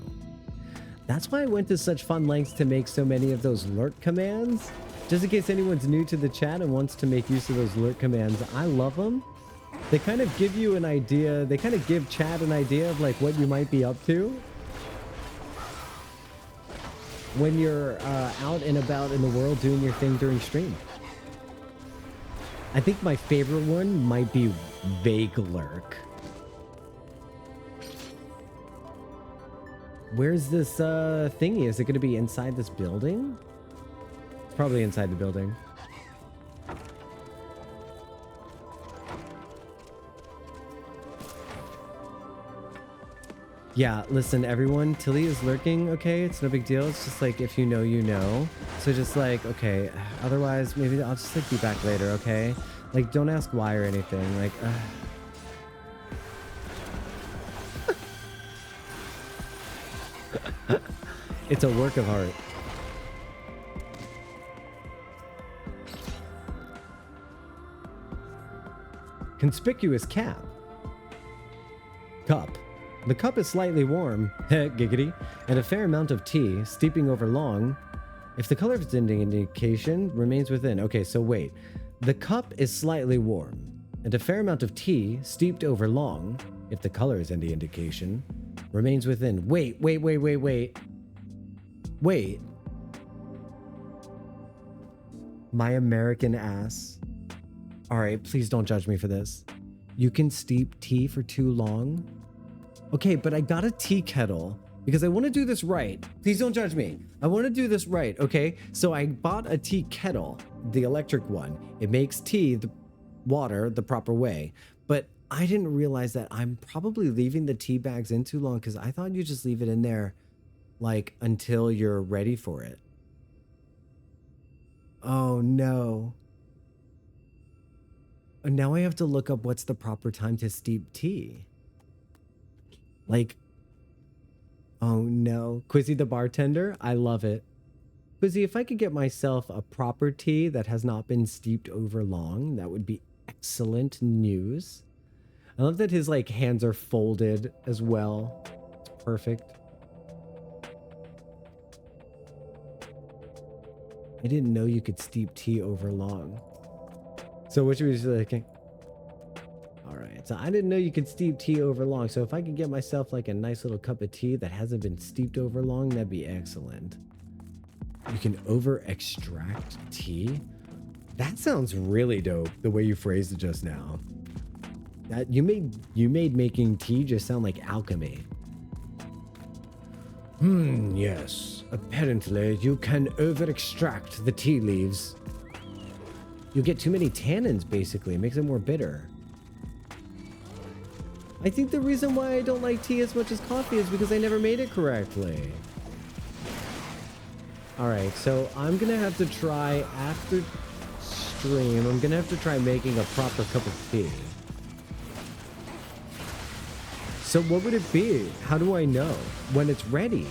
That's why I went to such fun lengths to make so many of those lurk commands. Just in case anyone's new to the chat and wants to make use of those lurk commands, I love them. They kind of give you an idea. They kind of give chat an idea of like what you might be up to when you're out and about in the world doing your thing during stream. I think my favorite one might be Vague Lurk. Where's this thingy? Is it going to be inside this building? It's probably inside the building. Yeah, listen, everyone, Tilly is lurking, okay? It's no big deal. It's just like, if you know, you know. So just like, okay, otherwise, maybe I'll just like be back later, okay? Like, don't ask why or anything. Like, it's a work of art. Conspicuous cap. Cup. The cup is slightly warm, giggity, and a fair amount of tea, steeping over long. If the color of its indication remains within. Okay, so wait. The cup is slightly warm, and a fair amount of tea, steeped over long, if the color is any indication, remains within. Wait. My American ass. Alright, please don't judge me for this. You can steep tea for too long? Okay, but I got a tea kettle because I want to do this right. Please don't judge me. I want to do this right, okay? So I bought a tea kettle, the electric one. It makes tea, the water, the proper way. But I didn't realize that I'm probably leaving the tea bags in too long because I thought you just leave it in there like until you're ready for it. Oh no. And now I have to look up what's the proper time to steep tea. Like, oh no. Quizzy the bartender, I love it. Quizzy, if I could get myself a proper tea that has not been steeped over long, that would be excellent news. I love that his like hands are folded as well. It's perfect. I didn't know you could steep tea over long. So what should we do? Like, all right, so I didn't know you could steep tea over long. So if I could get myself like a nice little cup of tea that hasn't been steeped over long, that'd be excellent. You can over extract tea. That sounds really dope, the way you phrased it just now. That you made making tea just sound like alchemy. Yes. Apparently, you can over extract the tea leaves. You get too many tannins, basically. It makes it more bitter. I think the reason why I don't like tea as much as coffee is because I never made it correctly. Alright, so I'm gonna have to try after stream. I'm gonna have to try making a proper cup of tea. So what would it be? How do I know when it's ready?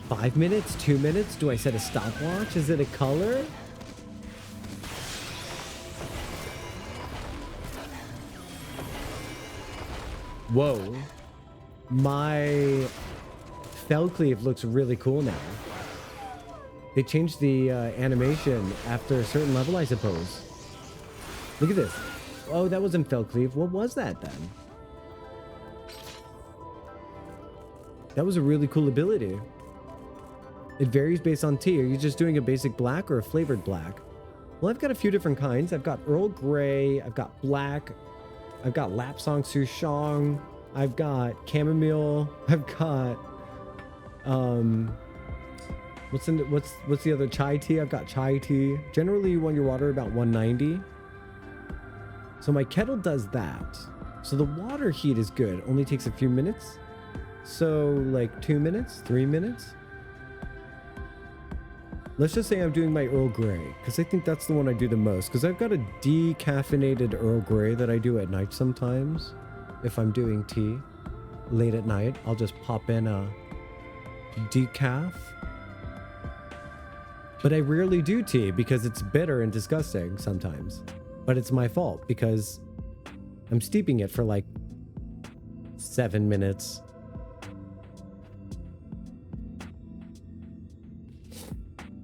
5 minutes? 2 minutes? Do I set a stopwatch? Is it a color? Whoa. My Fellcleave looks really cool now. They changed the animation after a certain level, I suppose. Look at this. Oh, that wasn't Fellcleave. What was that then? That was a really cool ability. It varies based on tea. Are you just doing a basic black or a flavored black? Well, I've got a few different kinds. I've got Earl Grey. I've got black. I've got Lapsang Souchong. I've got chamomile. I've got what's the other chai tea? I've got chai tea. Generally, you want your water about 190. So my kettle does that. So the water heat is good. Only takes a few minutes. So like 2 minutes, 3 minutes. Let's just say I'm doing my Earl Grey, because I think that's the one I do the most. Because I've got a decaffeinated Earl Grey that I do at night sometimes. If I'm doing tea late at night, I'll just pop in a decaf. But I rarely do tea because it's bitter and disgusting sometimes. But it's my fault because I'm steeping it for like 7 minutes.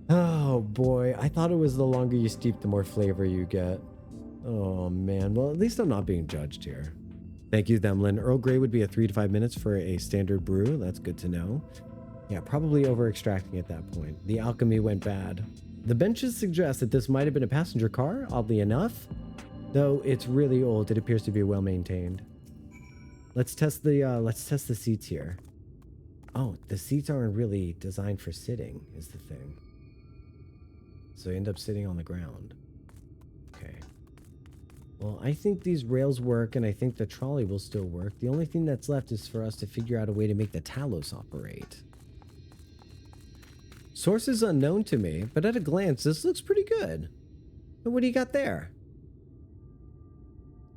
Oh boy, I thought it was the longer you steep, the more flavor you get. Oh man, well at least I'm not being judged here. Thank you, Themlin. Earl Grey would be a 3 to 5 minutes for a standard brew. That's good to know. Yeah, probably over extracting at that point. The alchemy went bad. The benches suggest that this might have been a passenger car, oddly enough. Though it's really old, it appears to be well maintained. Let's test the seats here. Oh, the seats aren't really designed for sitting, is the thing. So you end up sitting on the ground. Okay. Well, I think these rails work, and I think the trolley will still work. The only thing that's left is for us to figure out a way to make the Talos operate. Source is unknown to me, but at a glance, this looks pretty good. And what do you got there?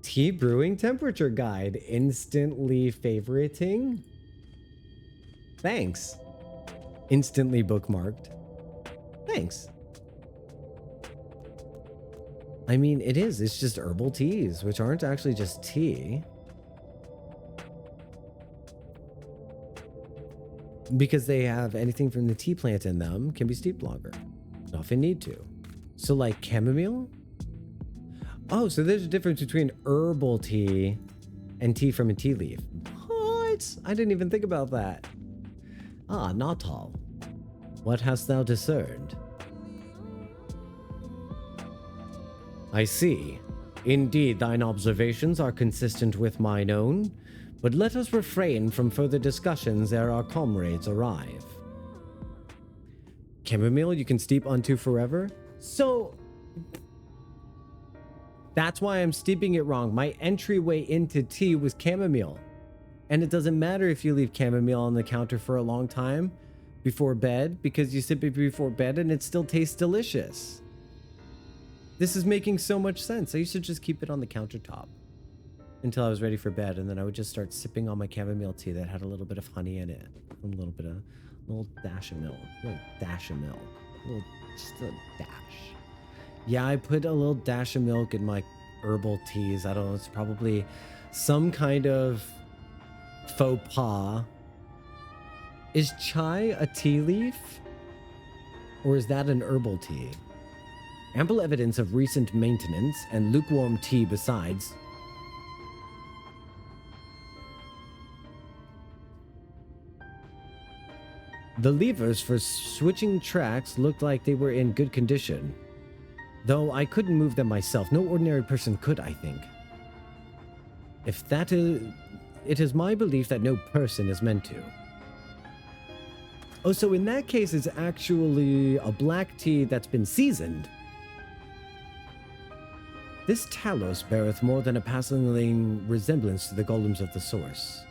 Tea brewing temperature guide. Instantly favoriting? Thanks. Instantly bookmarked. Thanks. I mean, it is. It's just herbal teas, which aren't actually just tea. Because they have anything from the tea plant in them can be steeped longer. Often need to. So like chamomile? Oh, so there's a difference between herbal tea and tea from a tea leaf. What? I didn't even think about that. Ah, Jocktal. What hast thou discerned? I see. Indeed, thine observations are consistent with mine own, but let us refrain from further discussions ere our comrades arrive. Chamomile you can steep unto forever? So, that's why I'm steeping it wrong. My entryway into tea was chamomile. And it doesn't matter if you leave chamomile on the counter for a long time before bed, because you sip it before bed and it still tastes delicious. This is making so much sense. I used to just keep it on the countertop until I was ready for bed, and then I would just start sipping on my chamomile tea that had a little bit of honey in it, a little dash of milk, just a dash. Yeah, I put a little dash of milk in my herbal teas. I don't know, it's probably some kind of faux pas. Is chai a tea leaf, or is that an herbal tea? Ample evidence of recent maintenance and lukewarm tea besides. The levers for switching tracks looked like they were in good condition. Though I couldn't move them myself. No ordinary person could, I think. If that is... It is my belief that no person is meant to. Oh, so in that case, it's actually a black tea that's been seasoned. This Talos beareth more than a passing resemblance to the golems of the source.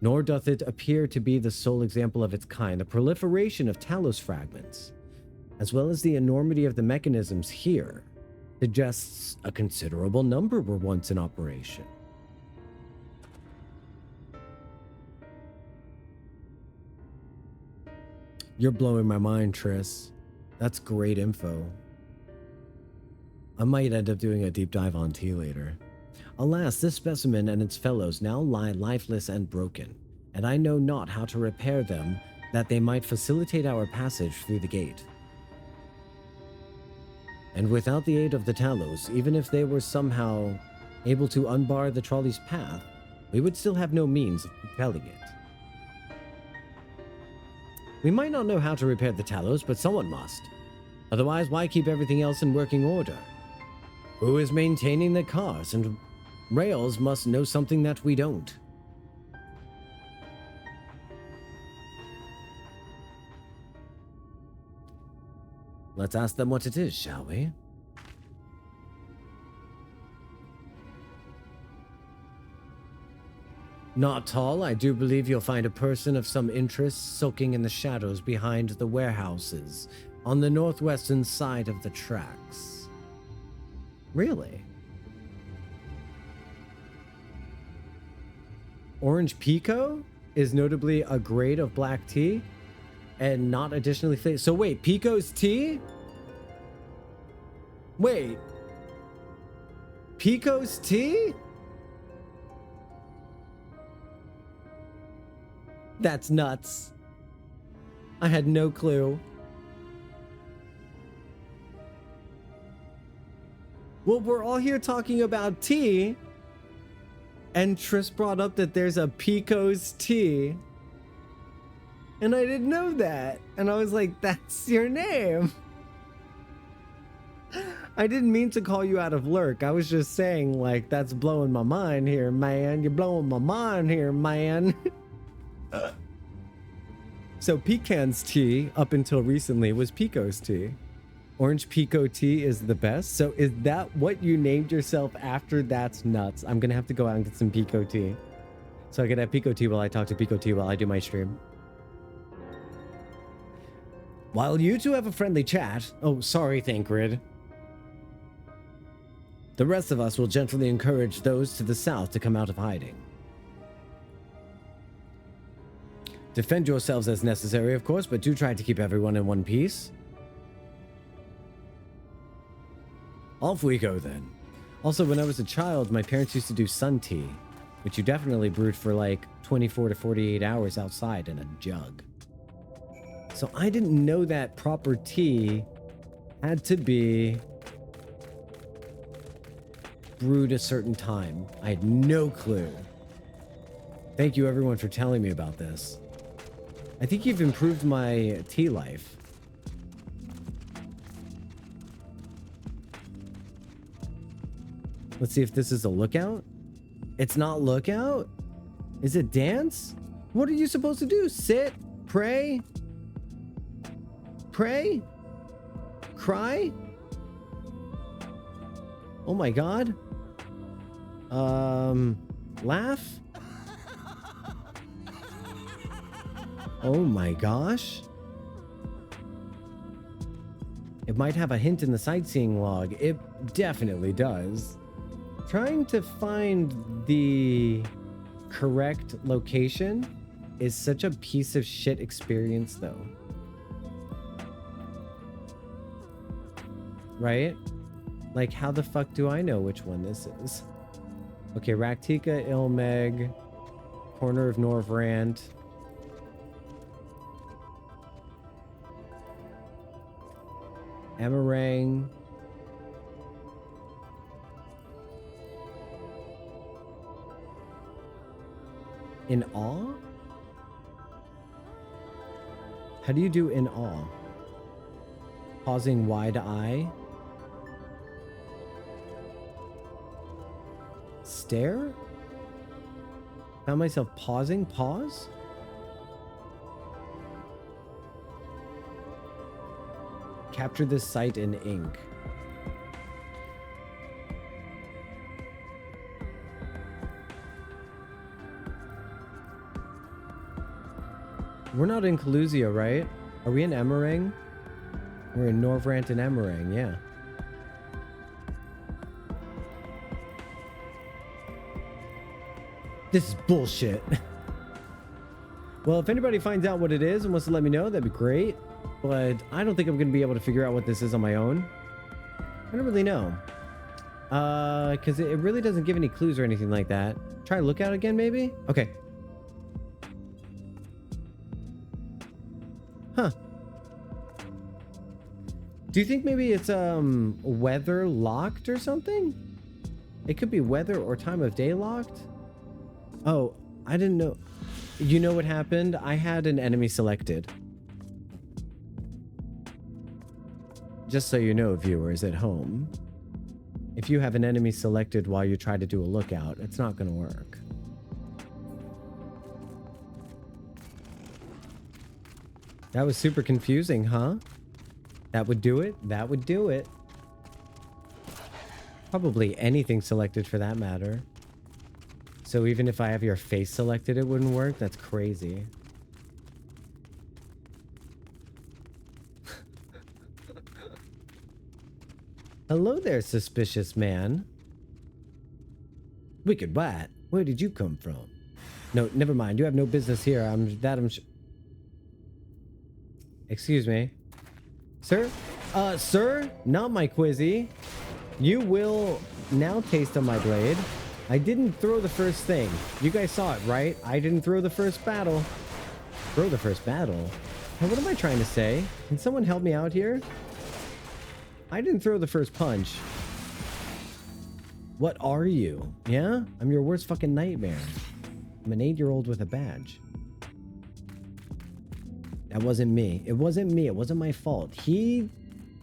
Nor doth it appear to be the sole example of its kind. The proliferation of Talos fragments, as well as the enormity of the mechanisms here, suggests a considerable number were once in operation. You're blowing my mind, Triss. That's great info. I might end up doing a deep dive on tea later. Alas, this specimen and its fellows now lie lifeless and broken, and I know not how to repair them that they might facilitate our passage through the gate. And without the aid of the Talos, even if they were somehow able to unbar the trolley's path, we would still have no means of propelling it. We might not know how to repair the Talos, but someone must. Otherwise, why keep everything else in working order? Who is maintaining the cars? And Rails must know something that we don't. Let's ask them what it is, shall we? Not tall, I do believe you'll find a person of some interest sulking in the shadows behind the warehouses on the northwestern side of the tracks. Really? Orange Pico is notably a grade of black tea and not additionally flavored. So wait, Pico's tea? Wait. Pico's tea? That's nuts. I had no clue. Well, we're all here talking about tea, and Triss brought up that there's a Pico's tea. And I didn't know that. And I was like, that's your name. I didn't mean to call you out of lurk. I was just saying, like, that's blowing my mind here, man. You're blowing my mind here, man. So Pecan's tea, up until recently, was Pico's tea. Orange Pico tea is the best. So is that what you named yourself after? That's nuts. I'm going to have to go out and get some Pico tea. So I can have Pico tea while I talk to Pico tea while I do my stream. While you two have a friendly chat... Oh, sorry, Thancred. The rest of us will gently encourage those to the south to come out of hiding. Defend yourselves as necessary, of course, but do try to keep everyone in one piece. Off we go, then. Also, when I was a child, my parents used to do sun tea, which you definitely brewed for like 24 to 48 hours outside in a jug. So I didn't know that proper tea had to be brewed a certain time. I had no clue. Thank you, everyone, for telling me about this. I think you've improved my tea life. Let's see if this is a lookout. It's not lookout? Is it dance? What are you supposed to do? Sit? Pray? Pray? Cry? Oh my god. Laugh? Oh my gosh. It might have a hint in the sightseeing log. It definitely does. Trying to find the correct location is such a piece of shit experience, though. Right? Like, how the fuck do I know which one this is? Okay, Raktika, Ilmeg, corner of Norvrant. Amarang. In awe? How do you do in awe? Pausing wide eye. Stare? Found myself pausing. Pause? Capture this sight in ink. We're not in Calusio, right? Are we in Emmerang? We're in Norvrant and Emmerang, yeah. This is bullshit. Well, if anybody finds out what it is and wants to let me know, that'd be great. But I don't think I'm going to be able to figure out what this is on my own. I don't really know. Because it really doesn't give any clues or anything like that. Try lookout again, maybe? Okay. Huh. Do you think maybe it's weather locked or something? It could be weather or time of day locked. Oh, I didn't know. You know what happened? I had an enemy selected. Just so you know, viewers at home, if you have an enemy selected while you try to do a lookout, it's not going to work. That was super confusing, huh? That would do it? That would do it. Probably anything selected for that matter. So even if I have your face selected, it wouldn't work? That's crazy. Hello there, suspicious man. Wicked White, where did you come from? No, never mind. You have no business here. Excuse me. Sir? Sir? Not my quizzy. You will now taste on my blade. I didn't throw the first thing. You guys saw it, right? I didn't throw the first battle. Throw the first battle? Now, what am I trying to say? Can someone help me out here? I didn't throw the first punch. What are you? Yeah? I'm your worst fucking nightmare. I'm an 8-year-old with a badge. That wasn't me. It wasn't me. It wasn't my fault. He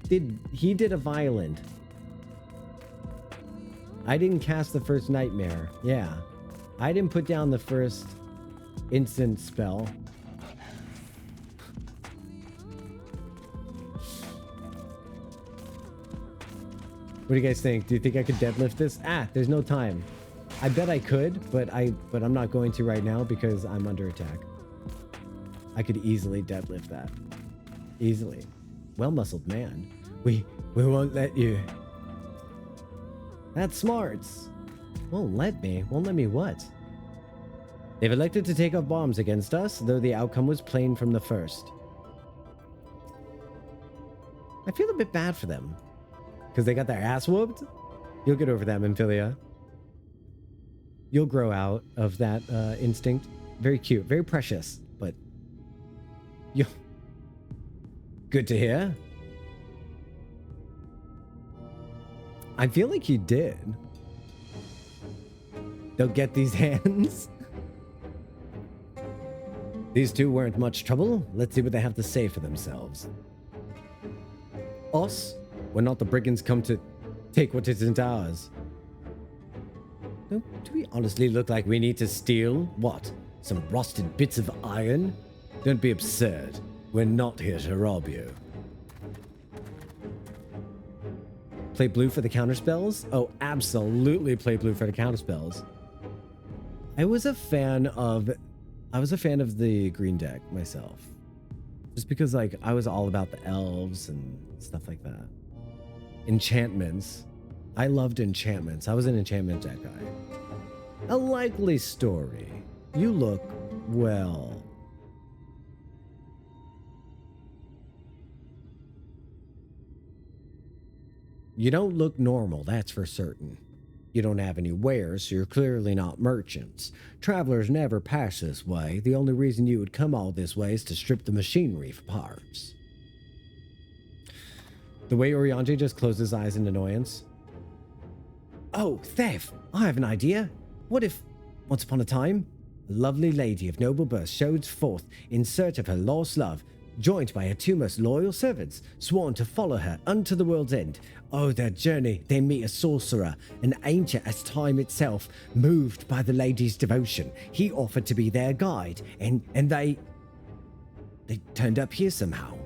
did a violent. I didn't cast the first nightmare. Yeah. I didn't put down the first instant spell. What do you guys think? Do you think I could deadlift this? Ah, there's no time. I bet I could, but I'm not going to right now because I'm under attack. I could easily deadlift that. Easily. Well-muscled man. We won't let you. That's smarts. Won't let me. Won't let me what? They've elected to take up bombs against us, though the outcome was plain from the first. I feel a bit bad for them. Because they got their ass whooped? You'll get over that, Amphilia. You'll grow out of that instinct. Very cute. Very precious. But... Good to hear. I feel like he did. They'll get these hands. These two weren't much trouble. Let's see what they have to say for themselves. Us? We're not the brigands come to take what isn't ours. Do we honestly look like we need to steal? What? Some rusted bits of iron? Don't be absurd. We're not here to rob you. Play blue for the counterspells? Oh, absolutely play blue for the counterspells. I was a fan of the green deck myself. Just because like I was all about the elves and stuff like that. Enchantments. I loved enchantments. I was an enchantment deck guy. A likely story. You look well. You don't look normal, that's for certain. You don't have any wares, so you're clearly not merchants. Travelers never pass this way. The only reason you would come all this way is to strip the machinery for parts. The way Oriange just closed his eyes in annoyance. Oh, Thev, I have an idea. What if, once upon a time, a lovely lady of noble birth showed forth in search of her lost love, joined by her two most loyal servants, sworn to follow her unto the world's end. Oh, their journey, they meet a sorcerer, an ancient as time itself, moved by the lady's devotion. He offered to be their guide, and they turned up here somehow.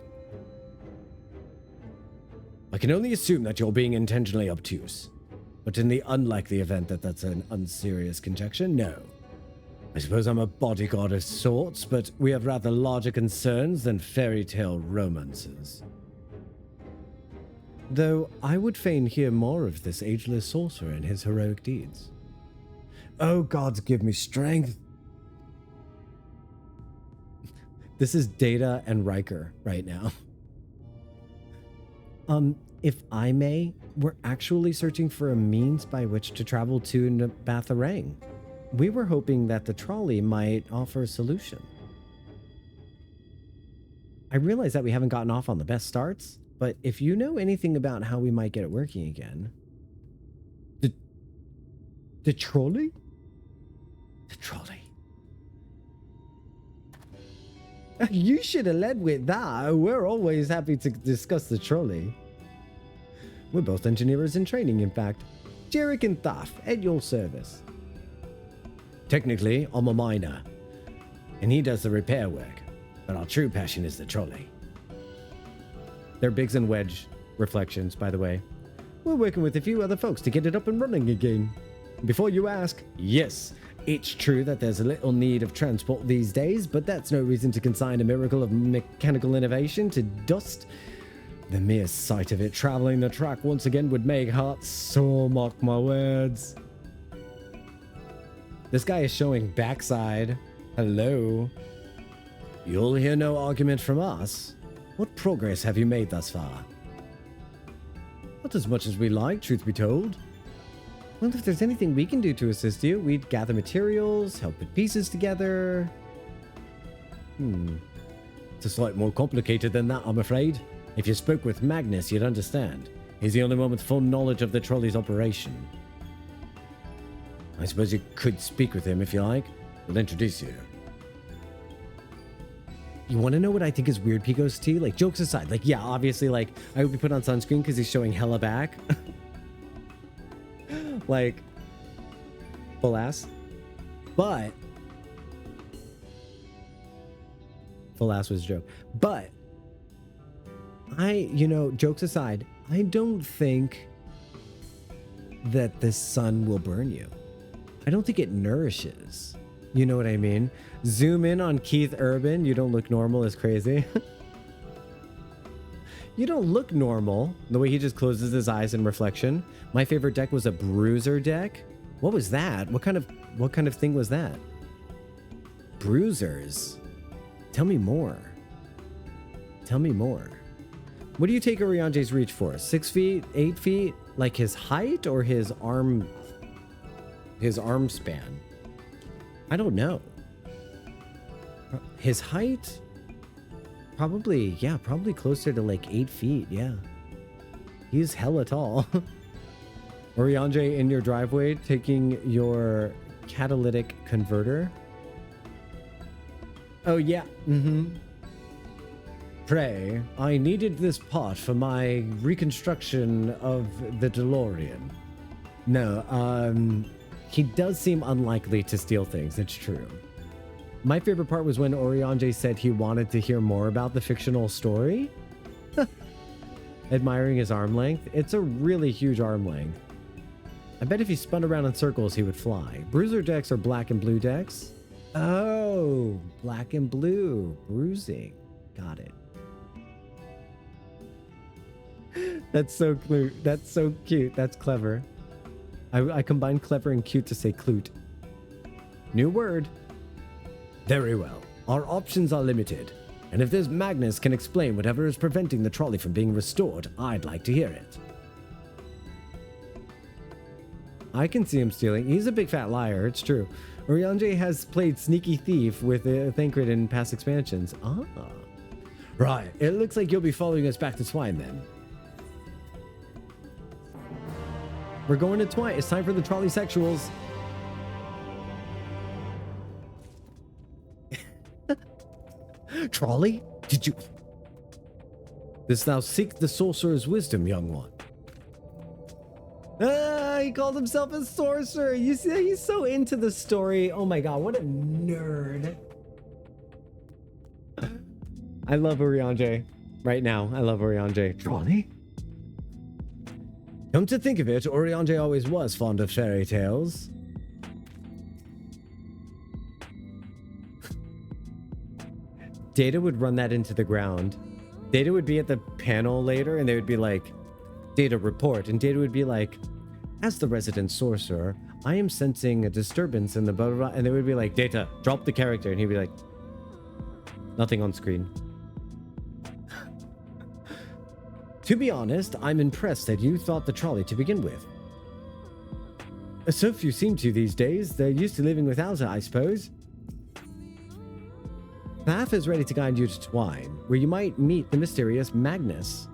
I can only assume that you're being intentionally obtuse, but in the unlikely event that that's an unserious conjecture, no. I suppose I'm a bodyguard of sorts, but we have rather larger concerns than fairy tale romances. Though I would fain hear more of this ageless sorcerer and his heroic deeds. Oh, gods, give me strength. This is Data and Riker right now. If I may, we're actually searching for a means by which to travel to Batharang. We were hoping that the trolley might offer a solution. I realize that we haven't gotten off on the best starts, but if you know anything about how we might get it working again... The trolley? The trolley. You should have led with that. We're always happy to discuss the trolley. We're both engineers in training, in fact. Jarek and Thaf, at your service. Technically, I'm a miner, and he does the repair work, but our true passion is the trolley. They're Biggs and Wedge reflections, by the way. We're working with a few other folks to get it up and running again. Before you ask, yes, it's true that there's a little need of transport these days, but that's no reason to consign a miracle of mechanical innovation to dust. The mere sight of it traveling the track once again would make hearts sore, mark my words. This guy is showing backside. Hello. You'll hear no argument from us. What progress have you made thus far? Not as much as we like, truth be told. Well, if there's anything we can do to assist you, we'd gather materials, help put pieces together. It's a slight more complicated than that, I'm afraid. If you spoke with Magnus, you'd understand. He's the only one with full knowledge of the trolley's operation. I suppose you could speak with him if you like. We'll introduce you. You want to know what I think is weird, Pico's T? Like, jokes aside, like, yeah, obviously, like, I would be put on sunscreen because he's showing hella back. Like, full ass. But, full ass was a joke. But, jokes aside, I don't think that the sun will burn you. I don't think it nourishes. You know what I mean? Zoom in on Keith Urban. You don't look normal is crazy. You don't look normal. The way he just closes his eyes in reflection. My favorite deck was a bruiser deck. What was that? What kind of thing was that? Bruisers. Tell me more. Tell me more. What do you take Oriange's reach for? 6 feet? 8 feet? Like his height or his arm span? I don't know. His height? Probably closer to like 8 feet, yeah. He's hella tall. Oriange in your driveway taking your catalytic converter. Oh yeah, Pray, I needed this part for my reconstruction of the DeLorean. No, he does seem unlikely to steal things, it's true. My favorite part was when Oriange said he wanted to hear more about the fictional story. Admiring his arm length. It's a really huge arm length. I bet if he spun around in circles, he would fly. Bruiser decks are black and blue decks. Oh, black and blue. Bruising. Got it. That's so cute. That's so cute. That's clever. I combined clever and cute to say clute. New word. Very well. Our options are limited. And if this Magnus can explain whatever is preventing the trolley from being restored, I'd like to hear it. I can see him stealing. He's a big fat liar, it's true. Oriange has played sneaky thief with Thancred in past expansions. Ah. Right, it looks like you'll be following us back to Twine then. We're going to Twine. It's time for the trolleysexuals. Trolley? Did you... Dost thou seek the sorcerer's wisdom, young one? Ah, he called himself a sorcerer. You see, he's so into the story. Oh my god, what a nerd. I love Urianger. Right now, I love Urianger. Trolley? Come to think of it, Urianger always was fond of fairy tales. Data would run that into the ground. Data would be at the panel later and they would be like, Data report. And Data would be like, as the resident sorcerer, I am sensing a disturbance in the blah, blah, blah. And they would be like, Data, drop the character. And he'd be like, nothing on screen. To be honest, I'm impressed that you thought the trolley to begin with. So few seem to these days. They're used to living without it, I suppose. Path is ready to guide you to Twine, where you might meet the mysterious Magnus.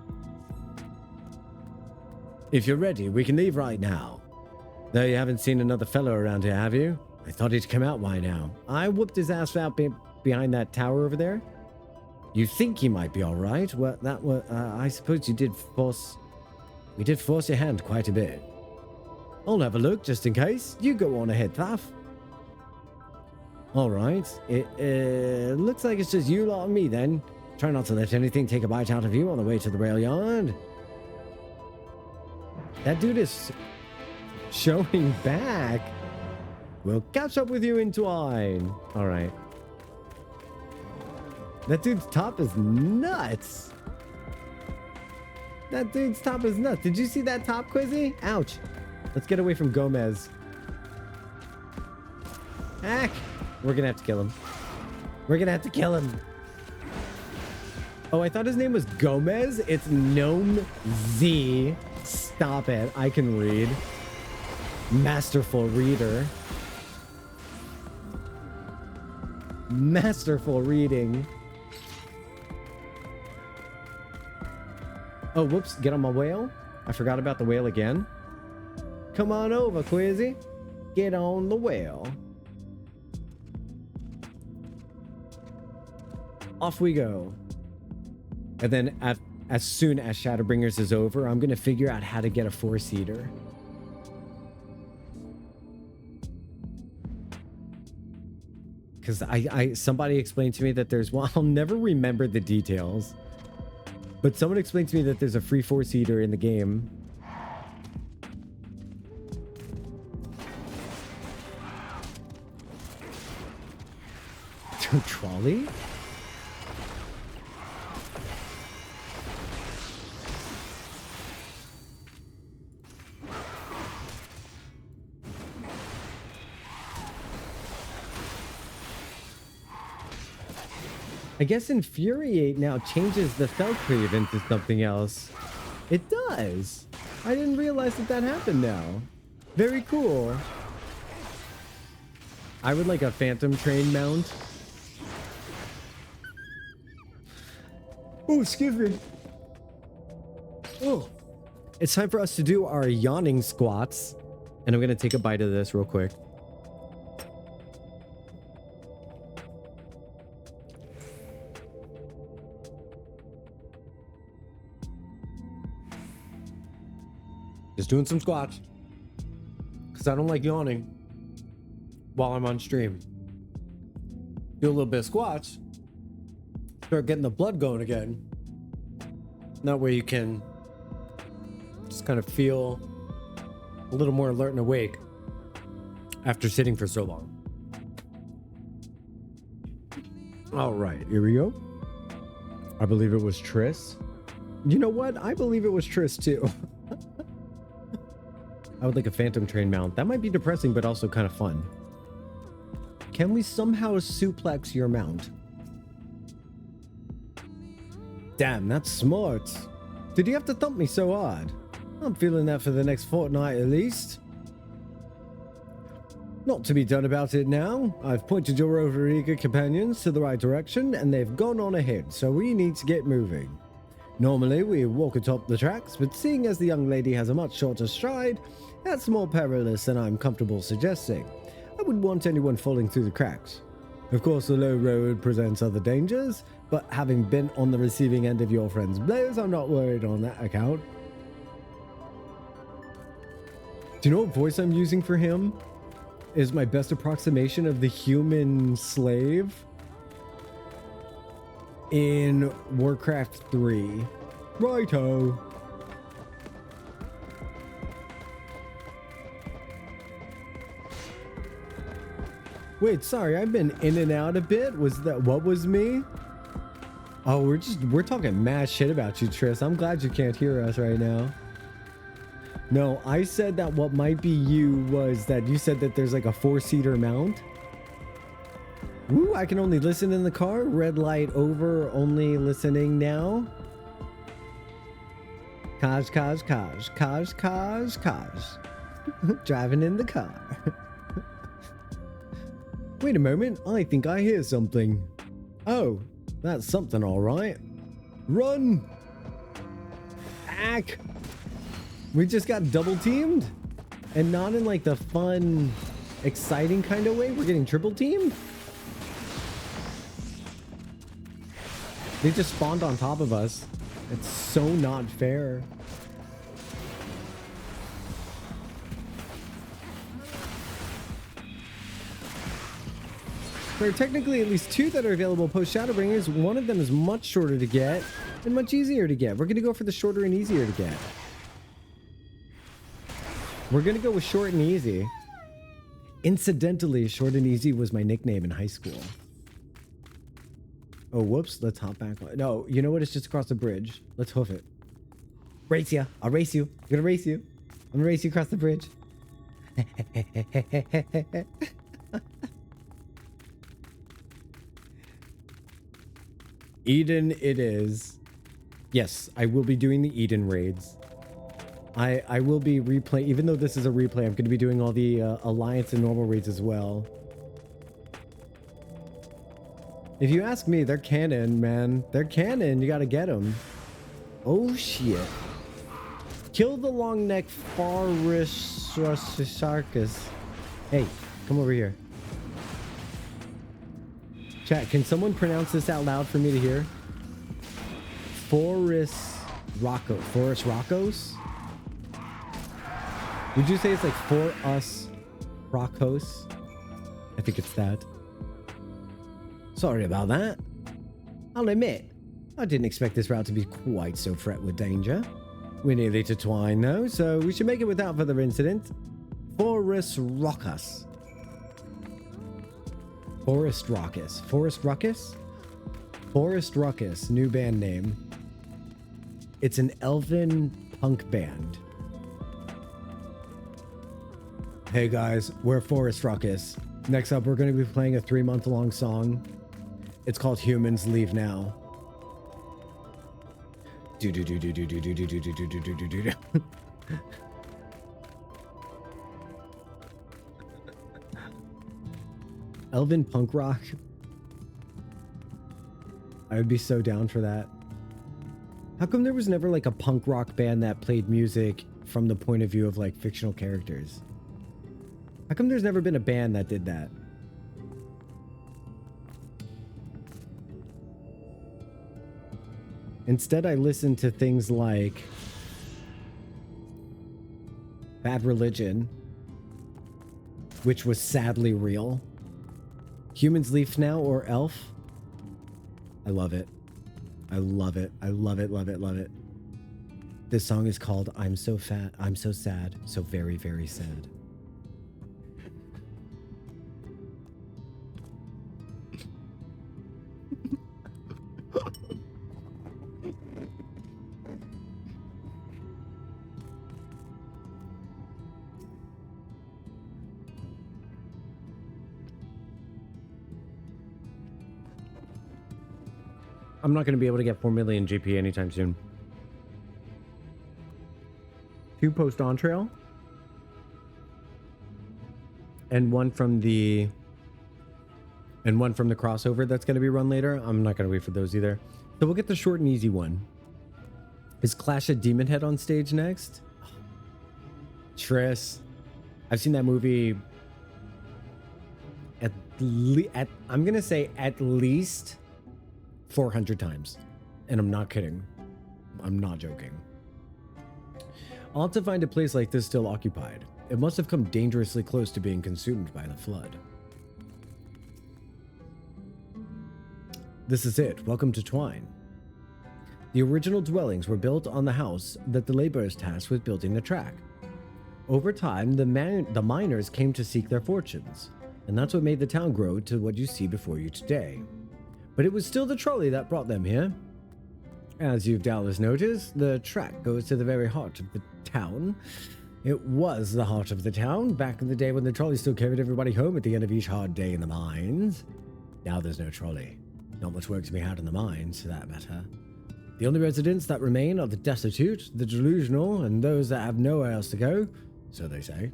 If you're ready, we can leave right now. Though you haven't seen another fellow around here, have you? I thought he'd come out by now. I whooped his ass out behind that tower over there. You think he might be all right? Well, that was, I suppose you did force... We did force your hand quite a bit. I'll have a look, just in case. You go on ahead, Thaf. All right. It looks like it's just you lot and me, then. Try not to let anything take a bite out of you on the way to the rail yard. That dude is showing back. We'll catch up with you in Twine. All right. That dude's top is nuts. That dude's top is nuts. Did you see that top, Quizzy? Ouch. Let's get away from Gomez. Heck. We're gonna have to kill him. We're gonna have to kill him. Oh, I thought his name was Gomez. It's Gnome Z. Stop it. I can read. Masterful reader. Masterful reading. Oh, whoops. Get on my whale. I forgot about the whale again. Come on over, Quizzy. Get on the whale. Off we go. And then as soon as Shadowbringers is over, I'm going to figure out how to get a 4-seater. Because somebody explained to me that there's one. I'll never remember the details. But someone explained to me that there's a free 4-seater in the game. Trolley? I guess Infuriate now changes the Felcreave into something else. It does. I didn't realize that happened now. Very cool. I would like a Phantom Train mount. Oh, excuse me. Oh. It's time for us to do our yawning squats. And I'm going to take a bite of this real quick. Just doing some squats. Because I don't like yawning while I'm on stream. Do a little bit of squats. Start getting the blood going again. That way you can just kind of feel a little more alert and awake after sitting for so long. All right, here we go. I believe it was Triss. You know what? I believe it was Triss too. I would like a Phantom Train mount. That might be depressing, but also kind of fun. Can we somehow suplex your mount? Damn, that's smart. Did you have to thump me so hard? I'm feeling that for the next fortnight at least. Not to be done about it now. I've pointed your overeager companions to the right direction and they've gone on ahead, so we need to get moving. Normally we walk atop the tracks, but seeing as the young lady has a much shorter stride, that's more perilous than I'm comfortable suggesting. I wouldn't want anyone falling through the cracks. Of course, the low road presents other dangers, but having been on the receiving end of your friend's blows, I'm not worried on that account. Do you know what voice I'm using for him? Is my best approximation of the human slave in Warcraft 3. Righto. Wait, sorry, I've been in and out a bit. Was that what was me? Oh, we're talking mad shit about you, Triss. I'm glad you can't hear us right now. No, I said that what might be you was that you said that there's like a 4-seater mount. Woo, I can only listen in the car. Red light over, only listening now. Kaj. Driving in the car. Wait a moment, I think I hear something. Oh, that's something all right. Run! Ack! We just got double teamed? And not in like the fun, exciting kind of way. We're getting triple teamed? They just spawned on top of us. It's so not fair. There are technically at least 2 that are available post Shadowbringers. One of them is much shorter to get and much easier to get. We're going to go for the shorter and easier to get. We're going to go with short and easy. Incidentally, short and easy was my nickname in high school. Oh, whoops. Let's hop back on. No, you know what? It's just across the bridge. Let's hoof it. Race ya. I'll race you. I'm going to race you. I'm going to race you across the bridge. Eden it is. Yes, I will be doing the Eden raids. I will be replaying, even though this is a replay, I'm going to be doing all the Alliance and normal raids as well. If you ask me, they're canon, man. They're canon. You got to get them. Oh, shit. Kill the long neck Farisarchus. Hey, come over here. Chat, can someone pronounce this out loud for me to hear? Forest Rockos? Would you say it's like for us Rockos? I think it's that. Sorry about that. I'll admit, I didn't expect this route to be quite so fraught with danger. We're nearly to Twine though, so we should make it without further incident. Forest Ruckus. Forest Ruckus. Forest Ruckus? Forest Ruckus, new band name. It's an elven punk band. Hey guys, we're Forest Ruckus. Next up, we're going to be playing a 3-month-long song. It's called Humans Leave Now. Elven punk rock. I would be so down for that. How come there was never like a punk rock band that played music from the point of view of like fictional characters? How come there's never been a band that did that? Instead, I listen to things like Bad Religion, which was sadly real. Humans Leave Now or Elf. I love it. I love it. I love it, love it, love it. This song is called I'm So Fat, I'm So Sad, So Very, Very Sad. I'm not going to be able to get 4 million GP anytime soon. 2 post on trail. And one from the crossover that's going to be run later. I'm not going to wait for those either. So we'll get the short and easy one. Is Clash of Demon Head on stage next? Triss. I've seen that movie at I'm gonna say at least 400 times, and I'm not kidding. I'm not joking. Odd to find a place like this still occupied. It must have come dangerously close to being consumed by the flood. This is it. Welcome to Twine. The original dwellings were built on the house that the laborers tasked with building the track. Over time, the miners came to seek their fortunes, and that's what made the town grow to what you see before you today. But it was still the trolley that brought them here. As you've doubtless noticed, the track goes to the very heart of the town. It was the heart of the town back in the day when the trolley still carried everybody home at the end of each hard day in the mines. Now there's no trolley. Not much work to be had in the mines, for that matter. The only residents that remain are the destitute, the delusional, and those that have nowhere else to go, so they say.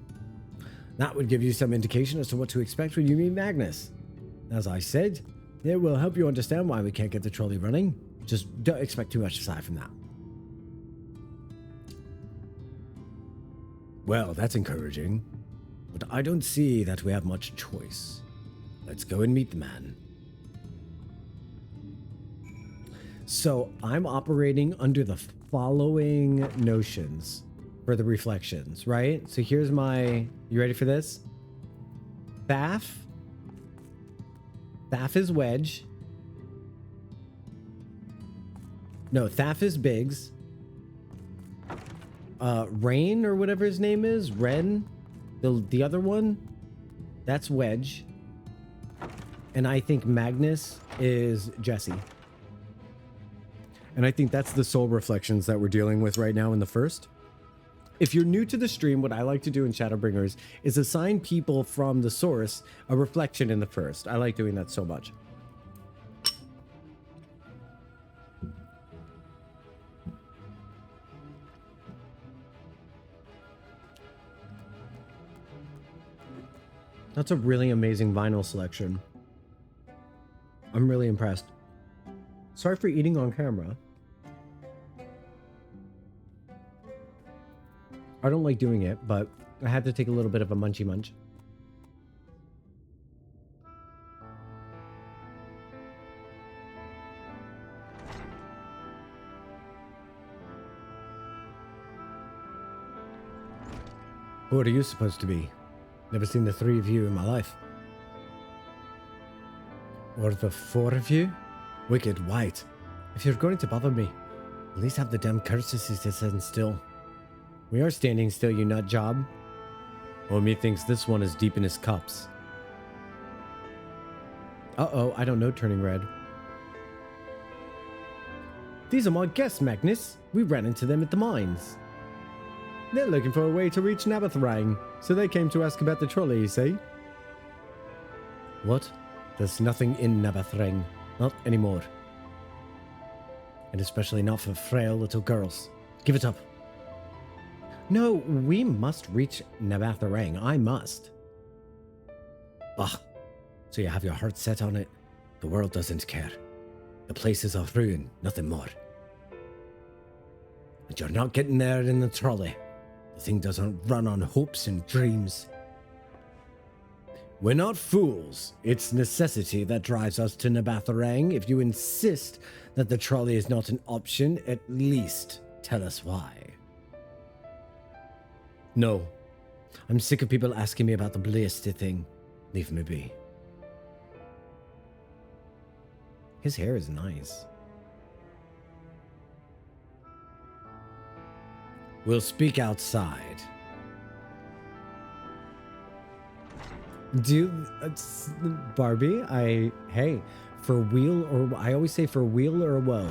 That would give you some indication as to what to expect when you meet Magnus. As I said, it will help you understand why we can't get the trolley running. Just don't expect too much aside from that. Well, that's encouraging, but I don't see that we have much choice. Let's go and meet the man. So I'm operating under the following notions for the reflections, right? So here's my, you ready for this? Thaf is Wedge. No, Thaf is Biggs. Rain or whatever his name is, Ren, the other one, that's Wedge. And I think Magnus is Jesse. And I think that's the soul reflections that we're dealing with right now in the first. If you're new to the stream, what I like to do in Shadowbringers is assign people from the source a reflection in the first. I like doing that so much. That's a really amazing vinyl selection. I'm really impressed. Sorry for eating on camera. I don't like doing it, but I had to take a little bit of a munchy munch. What are you supposed to be? Never seen the three of you in my life. Or the four of you? Wicked white. If you're going to bother me, at least have the damn courtesy to stand still. We are standing still, you nut job. Omi thinks this one is deep in his cups. Uh-oh, I don't know turning red. These are my guests, Magnus. We ran into them at the mines. They're looking for a way to reach Nabathrang, so they came to ask about the trolley, you see? What? There's nothing in Nabathrang. Not anymore. And especially not for frail little girls. Give it up. No, we must reach Nabathrang. I must. Ah, so you have your heart set on it? The world doesn't care. The place is a ruin, nothing more. And you're not getting there in the trolley. The thing doesn't run on hopes and dreams. We're not fools. It's necessity that drives us to Nabathrang. If you insist that the trolley is not an option, at least tell us why. No. I'm sick of people asking me about the ballista thing. Leave me be. His hair is nice. We'll speak outside. Barbie, hey, for weal or, I always say for weal or woe.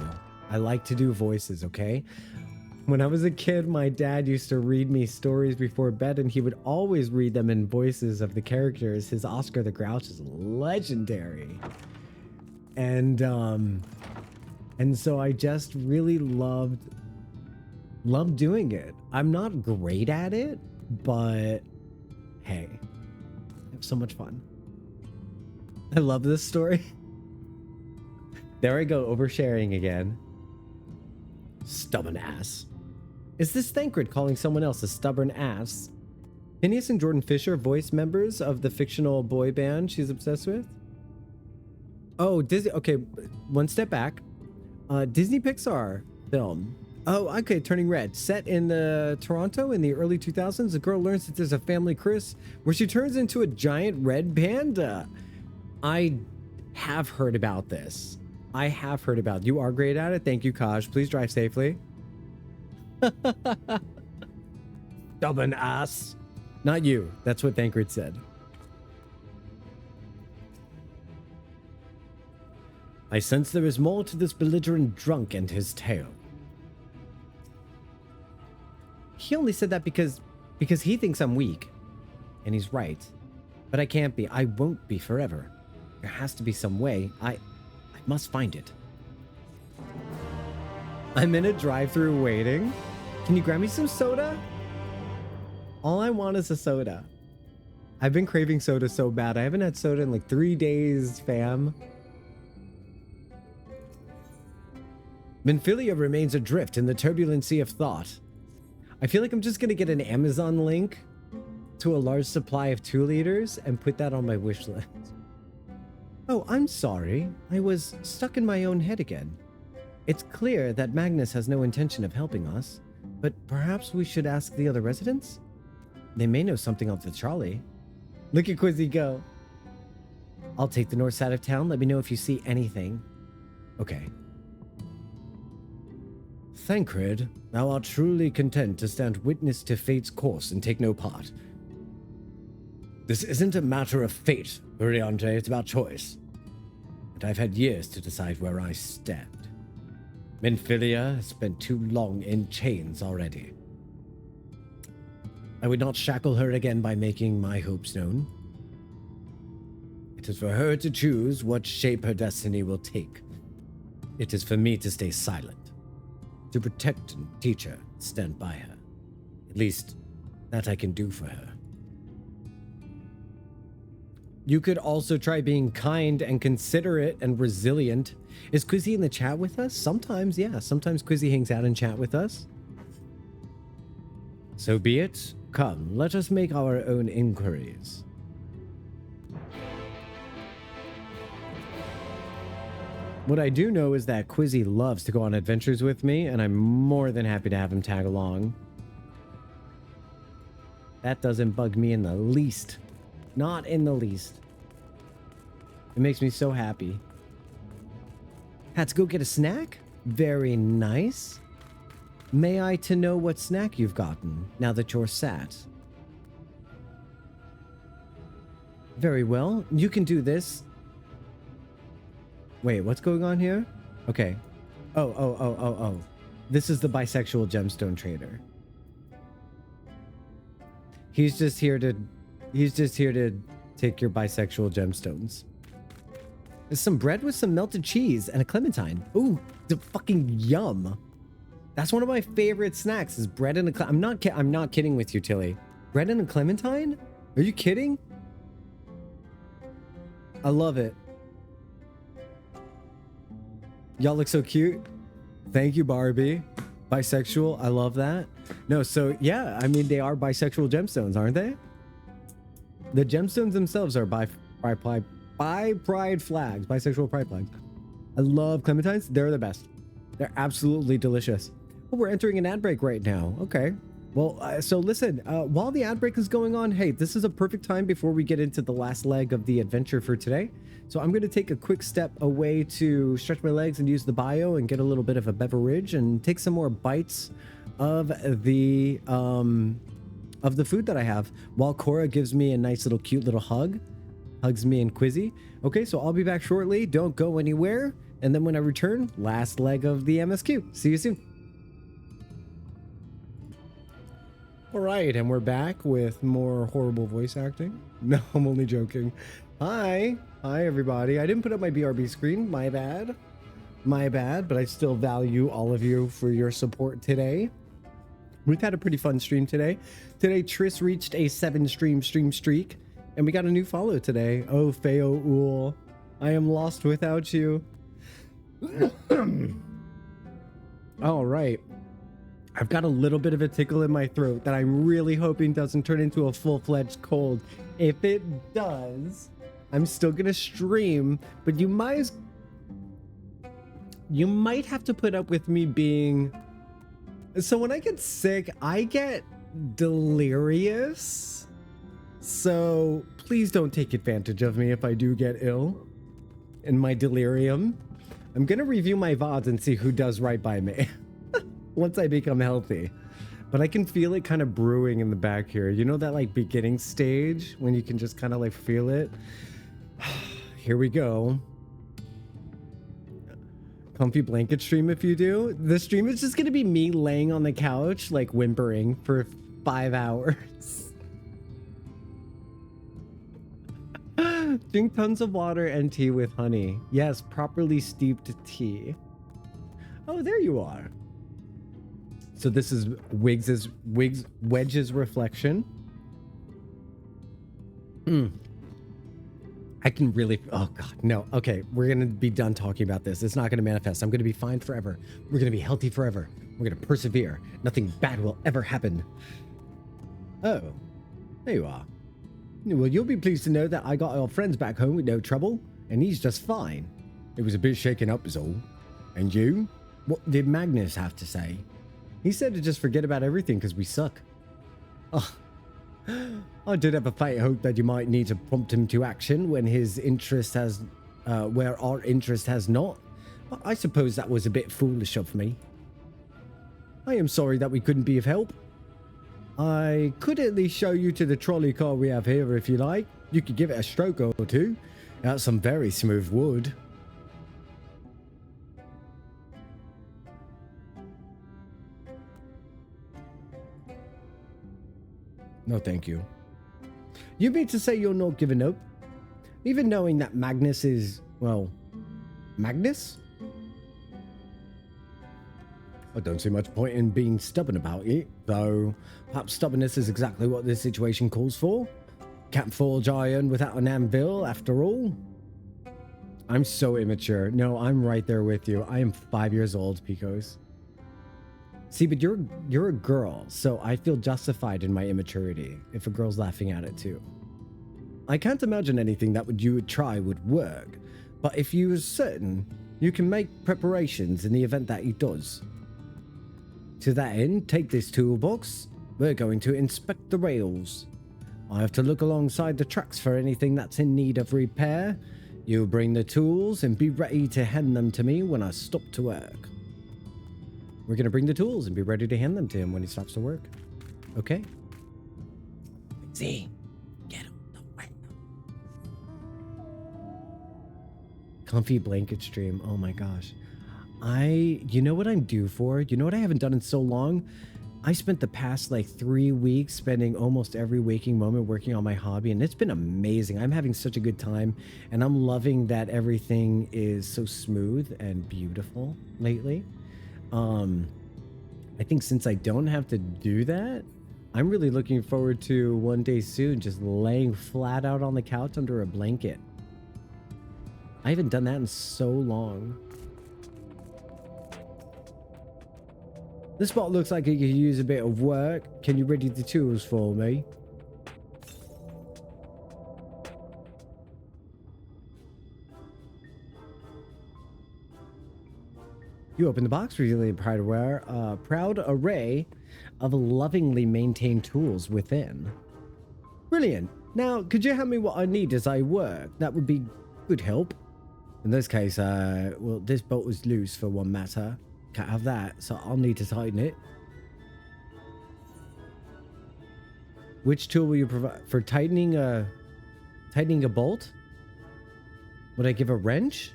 I like to do voices, okay? When I was a kid, my dad used to read me stories before bed, and he would always read them in voices of the characters. His Oscar the Grouch is legendary. And so I just really loved doing it. I'm not great at it, but hey, I have so much fun. I love this story. There I go, oversharing again. Stubborn ass. Is this Thancred calling someone else a stubborn ass? Phineas and Jordan Fisher, voice members of the fictional boy band she's obsessed with. Oh, Disney. Okay, one step back. Disney Pixar film. Oh, okay, Turning Red. Set in Toronto in the early 2000s, a girl learns that there's a family curse where she turns into a giant red panda. I have heard about this. I have heard about it. You are great at it. Thank you, Kaj. Please drive safely. Stubborn ass. Not you. That's what Thancred said. I sense there is more to this belligerent drunk and his tale. He only said that because he thinks I'm weak. And he's right. But I can't be. I won't be forever. There has to be some way. I must find it. I'm in a drive-thru waiting. Can you grab me some soda? All I want is a soda. I've been craving soda so bad. I haven't had soda in like 3 days, fam. Minfilia remains adrift in the turbulent sea of thought. I feel like I'm just going to get an Amazon link to a large supply of 2 liters and put that on my wish list. Oh, I'm sorry. I was stuck in my own head again. It's clear that Magnus has no intention of helping us, but perhaps we should ask the other residents? They may know something of the trolley. Look at Quizzy go. I'll take the north side of town. Let me know if you see anything. Okay. Thancred, thou art truly content to stand witness to fate's course and take no part. This isn't a matter of fate, Uriante, it's about choice. And I've had years to decide where I stand. Minfilia has spent too long in chains already. I would not shackle her again by making my hopes known. It is for her to choose what shape her destiny will take. It is for me to stay silent. To protect and teach her, stand by her. At least, that I can do for her. You could also try being kind and considerate and resilient. Is Quizzy in the chat with us? Sometimes, yeah. Sometimes Quizzy hangs out and chat with us. So be it. Come, let us make our own inquiries. What I do know is that Quizzy loves to go on adventures with me, and I'm more than happy to have him tag along. That doesn't bug me in the least. Not in the least. It makes me so happy. Had to go get a snack? Very nice. May I to know what snack you've gotten, now that you're sat? Very well. You can do this. Wait, what's going on here? Okay. Oh. This is the bisexual gemstone trader. He's just here to take your bisexual gemstones. There's some bread with some melted cheese and a clementine. Ooh, the fucking yum. That's one of my favorite snacks is bread and a I'm not kidding with you, Tilly. Bread and a clementine? Are you kidding? I love it. Y'all look so cute. Thank you, Barbie. Bisexual. I love that. No, so yeah, I mean, they are bisexual gemstones, aren't they? The gemstones themselves are bi pride flags, bisexual pride flags. I love clementines. They're the best. They're absolutely delicious. Oh, we're entering an ad break right now. Okay. Well, so listen, while the ad break is going on, hey, this is a perfect time before we get into the last leg of the adventure for today. So I'm going to take a quick step away to stretch my legs and use the bio and get a little bit of a beverage and take some more bites of the food that I have while Cora gives me a nice little cute little hug, hugs me and Quizzy. Okay, so I'll be back shortly. Don't go anywhere. And then when I return, last leg of the MSQ. See you soon. All right, and we're back with more horrible voice acting. No, I'm only joking. Hi, everybody. I didn't put up my BRB screen. My bad, but I still value all of you for your support today. We've had a pretty fun stream today. Today, Triss reached a 7-stream streak, and we got a new follow today. Oh, Feo Ool, I am lost without you. All right. I've got a little bit of a tickle in my throat that I'm really hoping doesn't turn into a full-fledged cold. If it does, I'm still gonna stream, but you might have to put up with me being... So when I get sick, I get delirious. So please don't take advantage of me if I do get ill in my delirium. I'm gonna review my VODs and see who does right by me once I become healthy. But I can feel it kind of brewing in the back here. You know that like beginning stage when you can just kind of like feel it? Here we go. Comfy blanket stream if you do. The stream is just gonna be me laying on the couch like whimpering for 5 hours. Drink tons of water and tea with honey. Yes, properly steeped tea. Oh, there you are. So this is Wedge's reflection. I can really, oh God, no. Okay, we're gonna be done talking about this. It's not gonna manifest. I'm gonna be fine forever. We're gonna be healthy forever. We're gonna persevere. Nothing bad will ever happen. Oh, there you are. Well, you'll be pleased to know that I got our friends back home with no trouble, and he's just fine. It was a bit shaken up is all. And you? What did Magnus have to say? He said to just forget about everything because we suck. Oh, I did have a faint hope that you might need to prompt him to action when his interest has, where our interest has not. But I suppose that was a bit foolish of me. I am sorry that we couldn't be of help. I could at least show you to the trolley car we have here if you like. You could give it a stroke or two. That's some very smooth wood. No, thank you. You mean to say you're not giving up? Even knowing that Magnus is, well, Magnus? I don't see much point in being stubborn about it, though perhaps stubbornness is exactly what this situation calls for. Can't forge iron without an anvil, after all. I'm so immature. No, I'm right there with you. I am 5 years old, Picos. See, but you're a girl, so I feel justified in my immaturity if a girl's laughing at it too. I can't imagine anything that you would try would work, but if you are certain, you can make preparations in the event that it does. To that end, take this toolbox. We're going to inspect the rails. I have to look alongside the tracks for anything that's in need of repair. You bring the tools and be ready to hand them to me when I stop to work. We're going to bring the tools and be ready to hand them to him when he stops to work. Okay? See? Get him the way. Comfy blanket stream. Oh my gosh. You know what I'm due for? You know what I haven't done in so long? I spent the past like 3 weeks spending almost every waking moment working on my hobby, and it's been amazing. I'm having such a good time, and I'm loving that everything is so smooth and beautiful lately. I think since I don't have to do that, I'm really looking forward to one day soon just laying flat out on the couch under a blanket. I haven't done that in so long. This spot looks like it could use a bit of work. Can you ready the tools for me? You open the box, revealing a proud array of lovingly maintained tools within. Brilliant. Now, could you help me what I need as I work? That would be good help. In this case, well, this bolt was loose for one matter. Can't have that, so I'll need to tighten it. Which tool will you provide for tightening a bolt? Would I give a wrench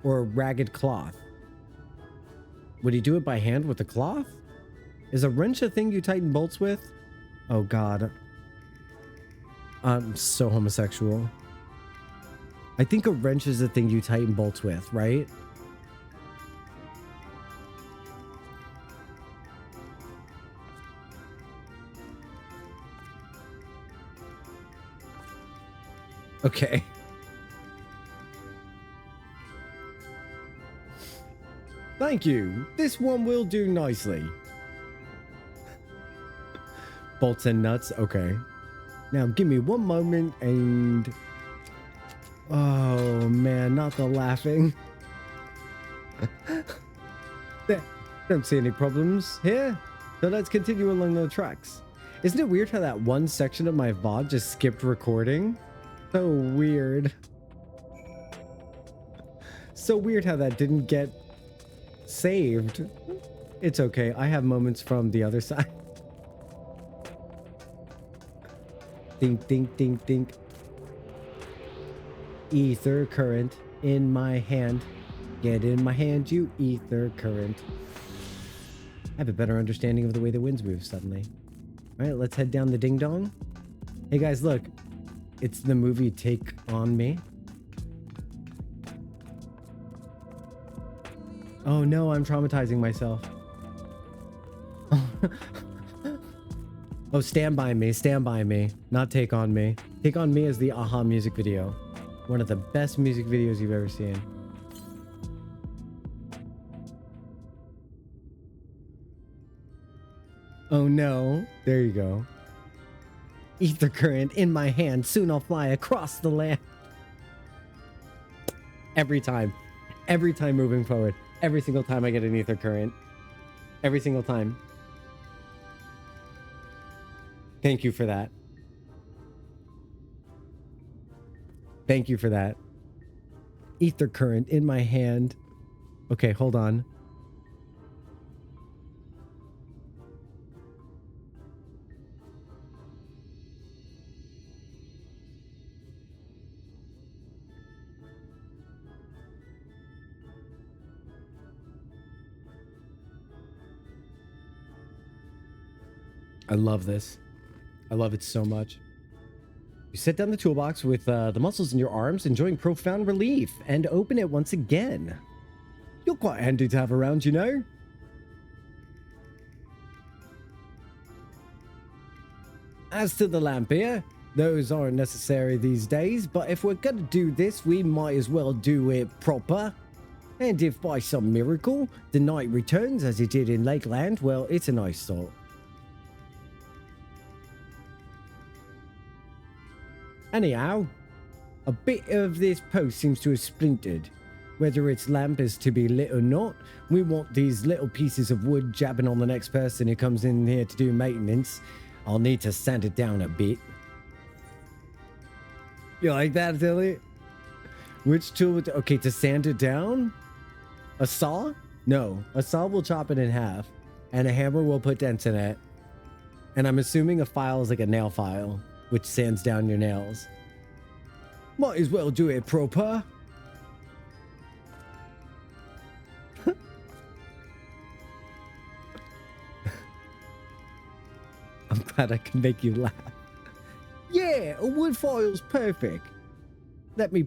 or a ragged cloth? Would he do it by hand with a cloth? Is a wrench a thing you tighten bolts with? Oh God, I'm so homosexual. I think a wrench is a thing you tighten bolts with, right? Okay. Thank you. This one will do nicely. Bolts and nuts. Okay. Now give me one moment and... Oh, man. Not the laughing. There. Don't see any problems here. So let's continue along the tracks. Isn't it weird how that one section of my VOD just skipped recording? So weird. So weird how that didn't get saved. It's okay. I have moments from the other side. Dink, dink, dink, dink. Ether current in my hand. Get in my hand, you ether current. I have a better understanding of the way the winds move suddenly. All right, let's head down the ding dong. Hey guys, look. It's the movie Take On Me. Oh no, I'm traumatizing myself. Oh, Stand By Me, Stand By Me, not Take On Me. Take On Me is the Aha music video. One of the best music videos you've ever seen. Oh no, there you go. Ether current in my hand, soon I'll fly across the land. Every time moving forward. Every single time I get an ether current. Every single time. Thank you for that. Thank you for that. Ether current in my hand. Okay, hold on. I love this. I love it so much. You set down the toolbox with the muscles in your arms, enjoying profound relief, and open it once again. You're quite handy to have around, you know? As to the lamp here, those aren't necessary these days, but if we're gonna do this, we might as well do it proper. And if by some miracle, the night returns as it did in Lakeland, well, it's a nice thought. Anyhow, a bit of this post seems to have splintered. Whether its lamp is to be lit or not, we want these little pieces of wood jabbing on the next person who comes in here to do maintenance. I'll need to sand it down a bit. You like that, Tilly? Which tool would... Okay, to sand it down? A saw? No, a saw will chop it in half, and a hammer will put dents in it. And I'm assuming a file is like a nail file, which sands down your nails. Might as well do it proper. I'm glad I can make you laugh. Yeah, a wood file's perfect. Let me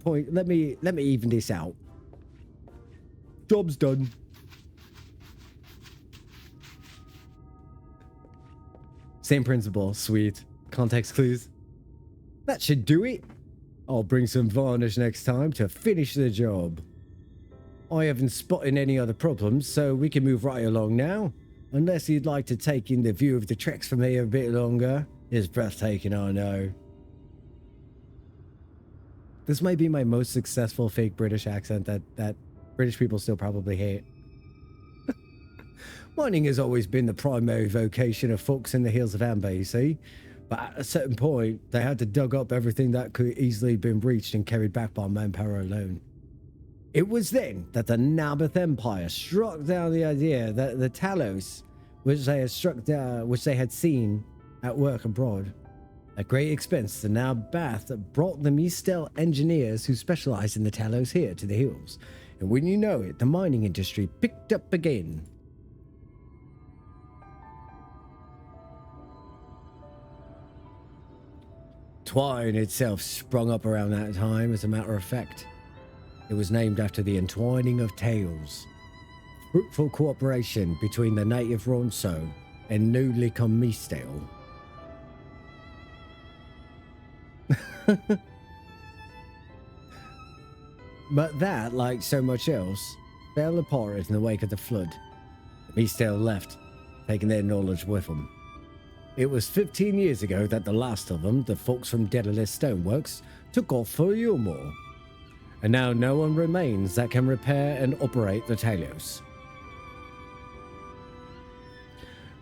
even this out. Job's done. Same principle, sweet. Context clues. That should do it. I'll bring some varnish next time to finish the job. I haven't spotted any other problems, so we can move right along now. Unless you'd like to take in the view of the treks from here a bit longer. It's breathtaking, I know. This might be my most successful fake British accent that British people still probably hate. Mining has always been the primary vocation of folks in the hills of Amber, you see. But at a certain point, they had to dug up everything that could easily been reached and carried back by manpower alone. It was then that the Naboth Empire struck down the idea that the Talos, which they had seen at work abroad. At great expense, the Naboth brought the Mistel engineers who specialized in the Talos here to the hills. And when you know it, the mining industry picked up again. Twine itself sprung up around that time, as a matter of fact. It was named after the entwining of tales. Fruitful cooperation between the native Ronso and newly come Mistel. But that, like so much else, fell apart in the wake of the flood. The vod-style left, taking their knowledge with them. It was 15 years ago that the last of them, the folks from Daedalus Stoneworks, took off for Yulmore. And now no one remains that can repair and operate the Talos.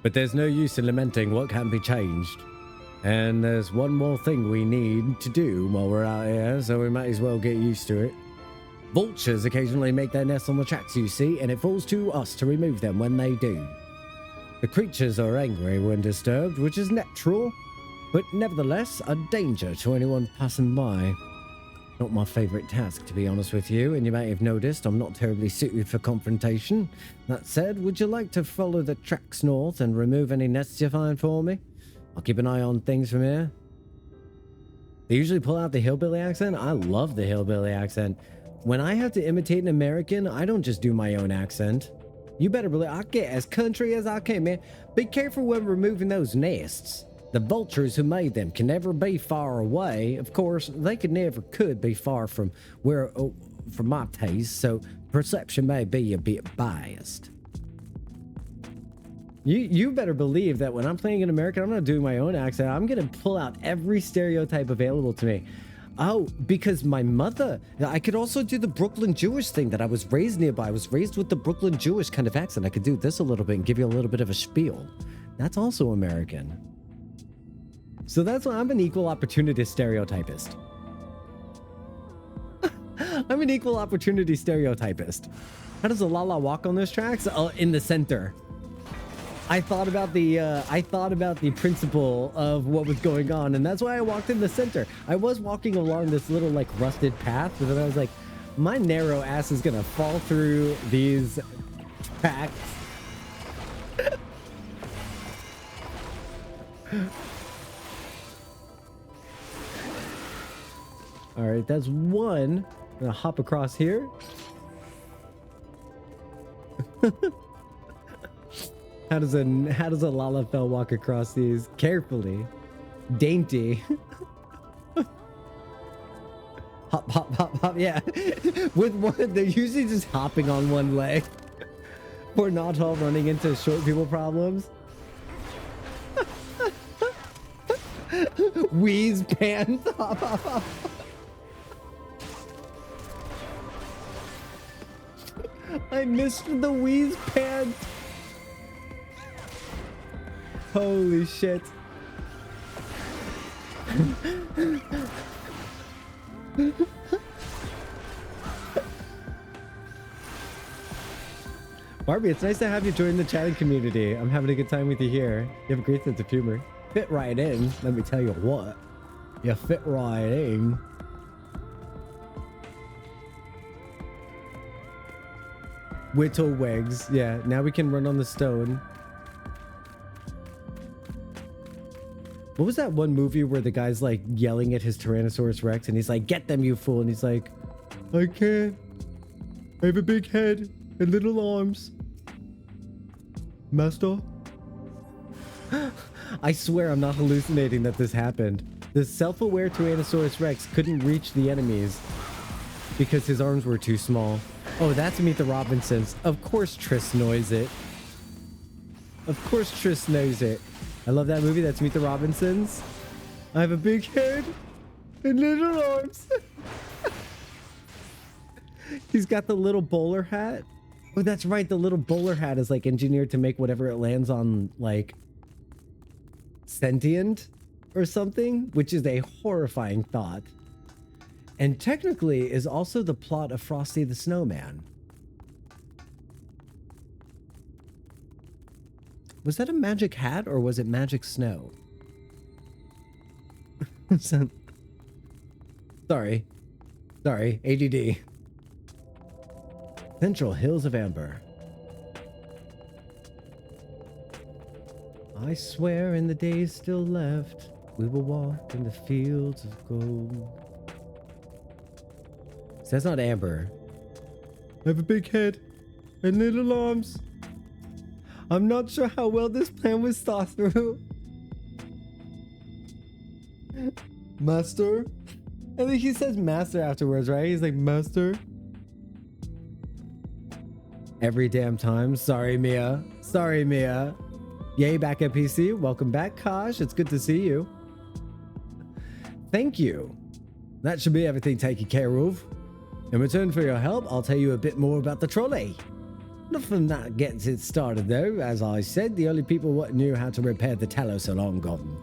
But there's no use in lamenting what can't be changed. And there's one more thing we need to do while we're out here, so we might as well get used to it. Vultures occasionally make their nests on the tracks, you see, and it falls to us to remove them when they do. The creatures are angry when disturbed, which is natural, but nevertheless a danger to anyone passing by. Not my favorite task, to be honest with you, and you may have noticed I'm not terribly suited for confrontation. That said, would you like to follow the tracks north and remove any nests you find for me? I'll keep an eye on things from here. They usually pull out the hillbilly accent. I love the hillbilly accent. When I have to imitate an American, I don't just do my own accent. You better believe I get as country as I can, man. Be careful when removing those nests. The vultures who made them can never be far away. Of course, they could be far from where, from my taste, so perception may be a bit biased. You better believe that when I'm playing an American, I'm not doing my own accent. I'm going to pull out every stereotype available to me. Oh, because my mother, I could also do the Brooklyn Jewish thing that I was raised nearby. I was raised with the Brooklyn Jewish kind of accent. I could do this a little bit and give you a little bit of a spiel. That's also American. So that's why I'm an equal opportunity stereotypist. I'm an equal opportunity stereotypist. How does a Lala walk on those tracks? In the center. I thought about the principle of what was going on, and that's why I walked in the center. I was walking along this little like rusted path, but then I was like, my narrow ass is gonna fall through these tracks. All right, that's one. I'm gonna hop across here. How does a Lalafell walk across these? Carefully. Dainty. Hop, hop, hop, hop. Yeah. With one, they're usually just hopping on one leg. We're not all running into short people problems. Wheeze pants. Hop, hop, hop. I missed the wheeze pants. Holy shit. Barbie, it's nice to have you join the chatting community. I'm having a good time with you here. You have a great sense of humor. Fit right in, let me tell you what. You fit right in. Whittle wigs. Yeah, now we can run on the stone. What was that one movie where the guy's like yelling at his Tyrannosaurus Rex and he's like, get them, you fool. And he's like, I can't. I have a big head and little arms. Master? I swear I'm not hallucinating that this happened. The self-aware Tyrannosaurus Rex couldn't reach the enemies because his arms were too small. Oh, that's Meet the Robinsons. Of course Triss knows it. Of course Triss knows it. I love that movie. That's Meet the Robinsons. I have a big head and little arms. He's got the little bowler hat. Oh, that's right. The little bowler hat is like engineered to make whatever it lands on like sentient or something, which is a horrifying thought. And technically is also the plot of Frosty the Snowman. Was that a magic hat or was it magic snow? Sorry, ADD. Central Hills of Amber. I swear in the days still left, we will walk in the fields of gold. So that's not Amber. I have a big head and little arms. I'm not sure how well this plan was thought through. Master? I think he says master afterwards, right? He's like, master? Every damn time. Sorry, Mia. Sorry, Mia. Yay, back at PC. Welcome back, Kosh. It's good to see you. Thank you. That should be everything taken care of. In return for your help, I'll tell you a bit more about the trolley. Nothing that gets it started, though. As I said, the only people what knew how to repair the Talos are long gone.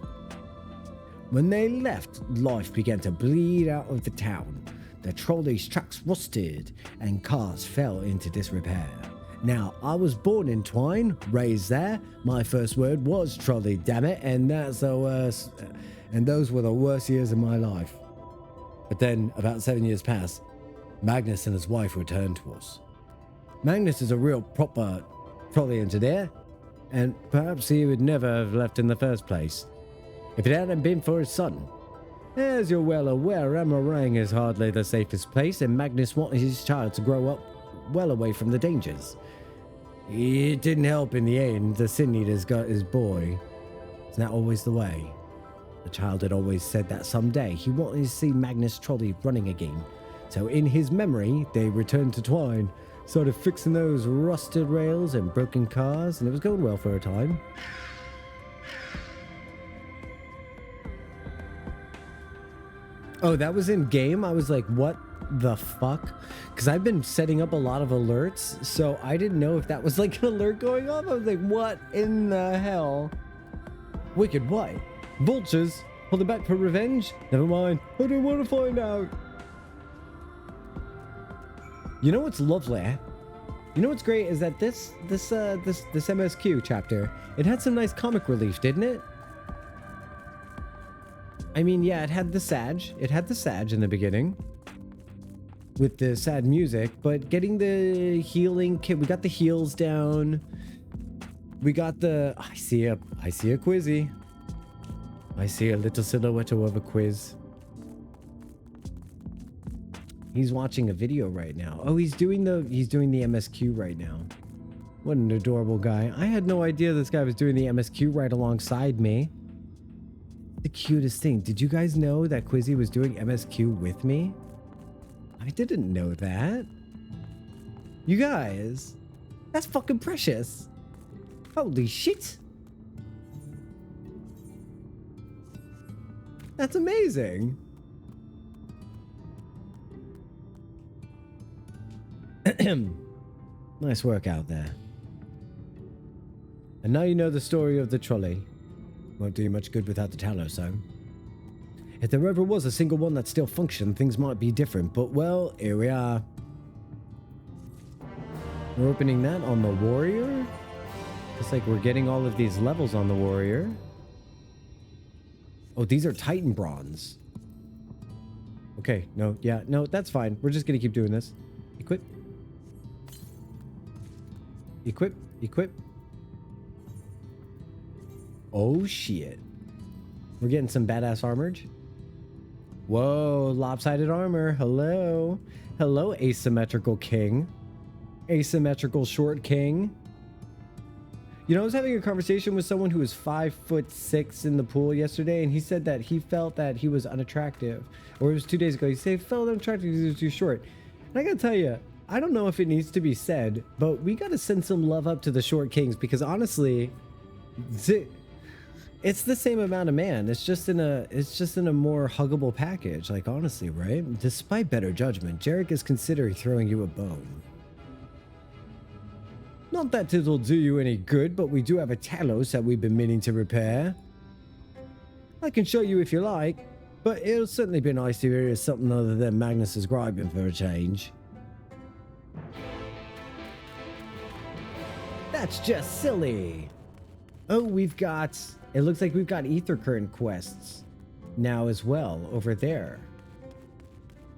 When they left, life began to bleed out of the town. The trolley's tracks rusted, and cars fell into disrepair. Now, I was born in Twine, raised there. My first word was trolley, damn it, and that's the worst. And those were the worst years of my life. But then, about 7 years passed. Magnus and his wife returned to us. Magnus is a real proper trolley engineer, and perhaps he would never have left in the first place if it hadn't been for his son. As you're well aware, Amarang is hardly the safest place, and Magnus wanted his child to grow up well away from the dangers. It didn't help in the end. The Sin Eater's got his boy. Isn't that always the way? The child had always said that someday he wanted to see Magnus' trolley running again. So in his memory, they returned to Twine, started fixing those rusted rails and broken cars, and it was going well for a time. Oh, that was in game? I was like, what the fuck? Because I've been setting up a lot of alerts, so I didn't know if that was like an alert going off. I was like, what in the hell? Wicked White. Vultures? Holding back for revenge? Never mind. I don't want to find out. You know what's lovely? You know what's great is that this MSQ chapter, it had some nice comic relief, didn't it? I mean, yeah, it had the Sag. It had the Sag in the beginning with the sad music, but getting the healing kit, we got the heals down. We got the I see a Quizzy. I see a little silhouette of a quiz. He's watching a video right now. Oh, he's doing the MSQ right now. What an adorable guy. I had no idea this guy was doing the MSQ right alongside me. The cutest thing. Did you guys know that Quizzy was doing MSQ with me? I didn't know that. You guys, that's fucking precious. Holy shit. That's amazing. Nice work out there. And now you know the story of the trolley. Won't do you much good without the Talos, so. If there ever was a single one that still functioned, things might be different, but well, here we are. We're opening that on the Warrior. It's like we're getting all of these levels on the Warrior. Oh, these are Titan Bronze. Okay, no, yeah, no, that's fine. We're just gonna keep doing this. Equip. Equip, equip. Oh, shit. We're getting some badass armorage. Whoa, lopsided armor. Hello. Hello, asymmetrical king. Asymmetrical short king. You know, I was having a conversation with someone who was 5'6" in the pool yesterday, and he said that he felt that he was unattractive. Or it was 2 days ago. He said he felt unattractive because he was too short. And I gotta tell you, I don't know if it needs to be said, but we gotta send some love up to the short kings, because honestly, it's the same amount of man. It's just in a more huggable package. Like, honestly, right? Despite better judgment, Jarek is considering throwing you a bone. Not that it'll do you any good, but we do have a Talos that we've been meaning to repair. I can show you if you like, but it'll certainly be nice to hear something other than Magnus's griping for a change. That's just silly. Oh, we've got... It looks like we've got Ether Current quests now as well over there.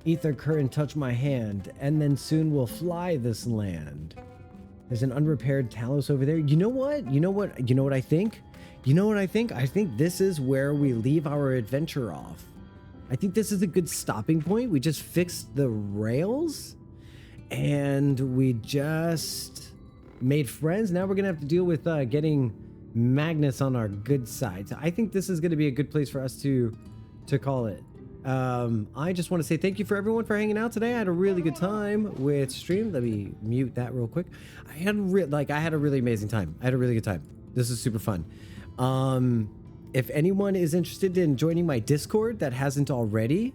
Ether Current, touch my hand, and then soon we'll fly this land. There's an unrepaired Talos over there. You know what? You know what I think? You know what I think? I think this is where we leave our adventure off. I think this is a good stopping point. We just fixed the rails and we just made friends. Now we're gonna have to deal with getting Magnus on our good side. So I think this is gonna be a good place for us to call it. I just want to say thank you for everyone for hanging out today. I had a really good time with stream. Let me mute that real quick. I had a really amazing time. I had a really good time. This is super fun. If anyone is interested in joining my Discord that hasn't already,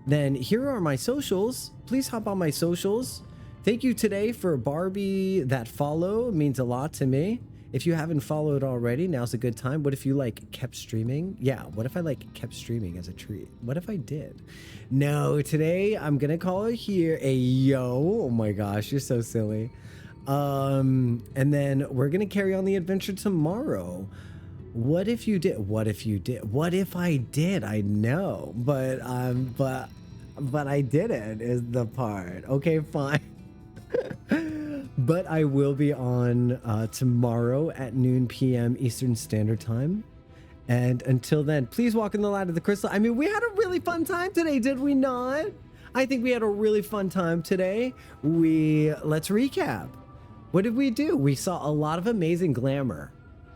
then here are my socials. Please hop on my socials. Thank you today for Barbie that follow. It means a lot to me. If you haven't followed already, now's a good time. What if you like kept streaming? Yeah, what if I like kept streaming as a treat? What if I did? No, today I'm gonna call it here a yo. Oh my gosh, you're so silly. And then we're gonna carry on the adventure tomorrow. What if you did? What if you did? What if I did? I know, but I didn't is the part. Okay, fine. But I will be on tomorrow at noon p.m. Eastern Standard Time. And until then, please walk in the light of the crystal. I mean, we had a really fun time today, did we not? I think we had a really fun time today. Let's recap. What did we do? We saw a lot of amazing glamour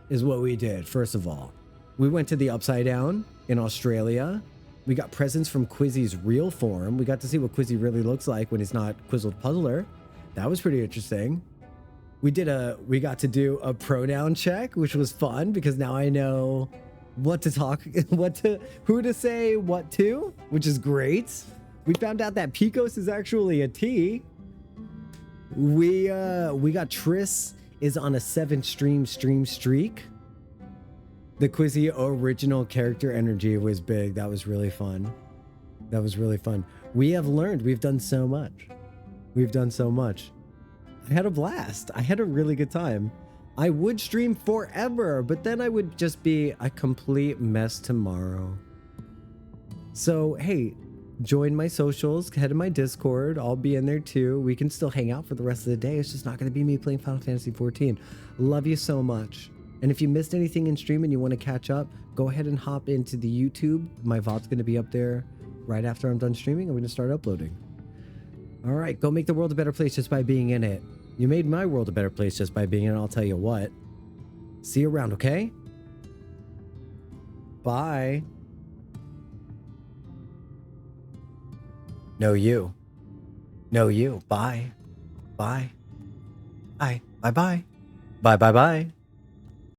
is what we did. First of all, we went to the Upside Down in Australia. We got presents from Quizzy's real form. We got to see what Quizzy really looks like when he's not Quizzled Puzzler. That was pretty interesting. We got to do a pronoun check, which was fun because now I know what to talk, who to say what to, which is great. We found out that Picos is actually a T. We got Triss is on a 7 stream streak. The Quizzy original character energy was big. That was really fun. That was really fun. We have learned. We've done so much. We've done so much. I had a blast. I had a really good time. I would stream forever, but then I would just be a complete mess tomorrow. So, hey, join my socials, head to my Discord. I'll be in there too. We can still hang out for the rest of the day. It's just not going to be me playing Final Fantasy XIV. Love you so much. And if you missed anything in stream and you want to catch up, go ahead and hop into the YouTube. My VOD's going to be up there right after I'm done streaming. I'm going to start uploading. All right, go make the world a better place just by being in it. You made my world a better place just by being in it, I'll tell you what. See you around, okay? Bye. No, you. No, you. Bye. Bye. Bye. Bye-bye. Bye-bye-bye.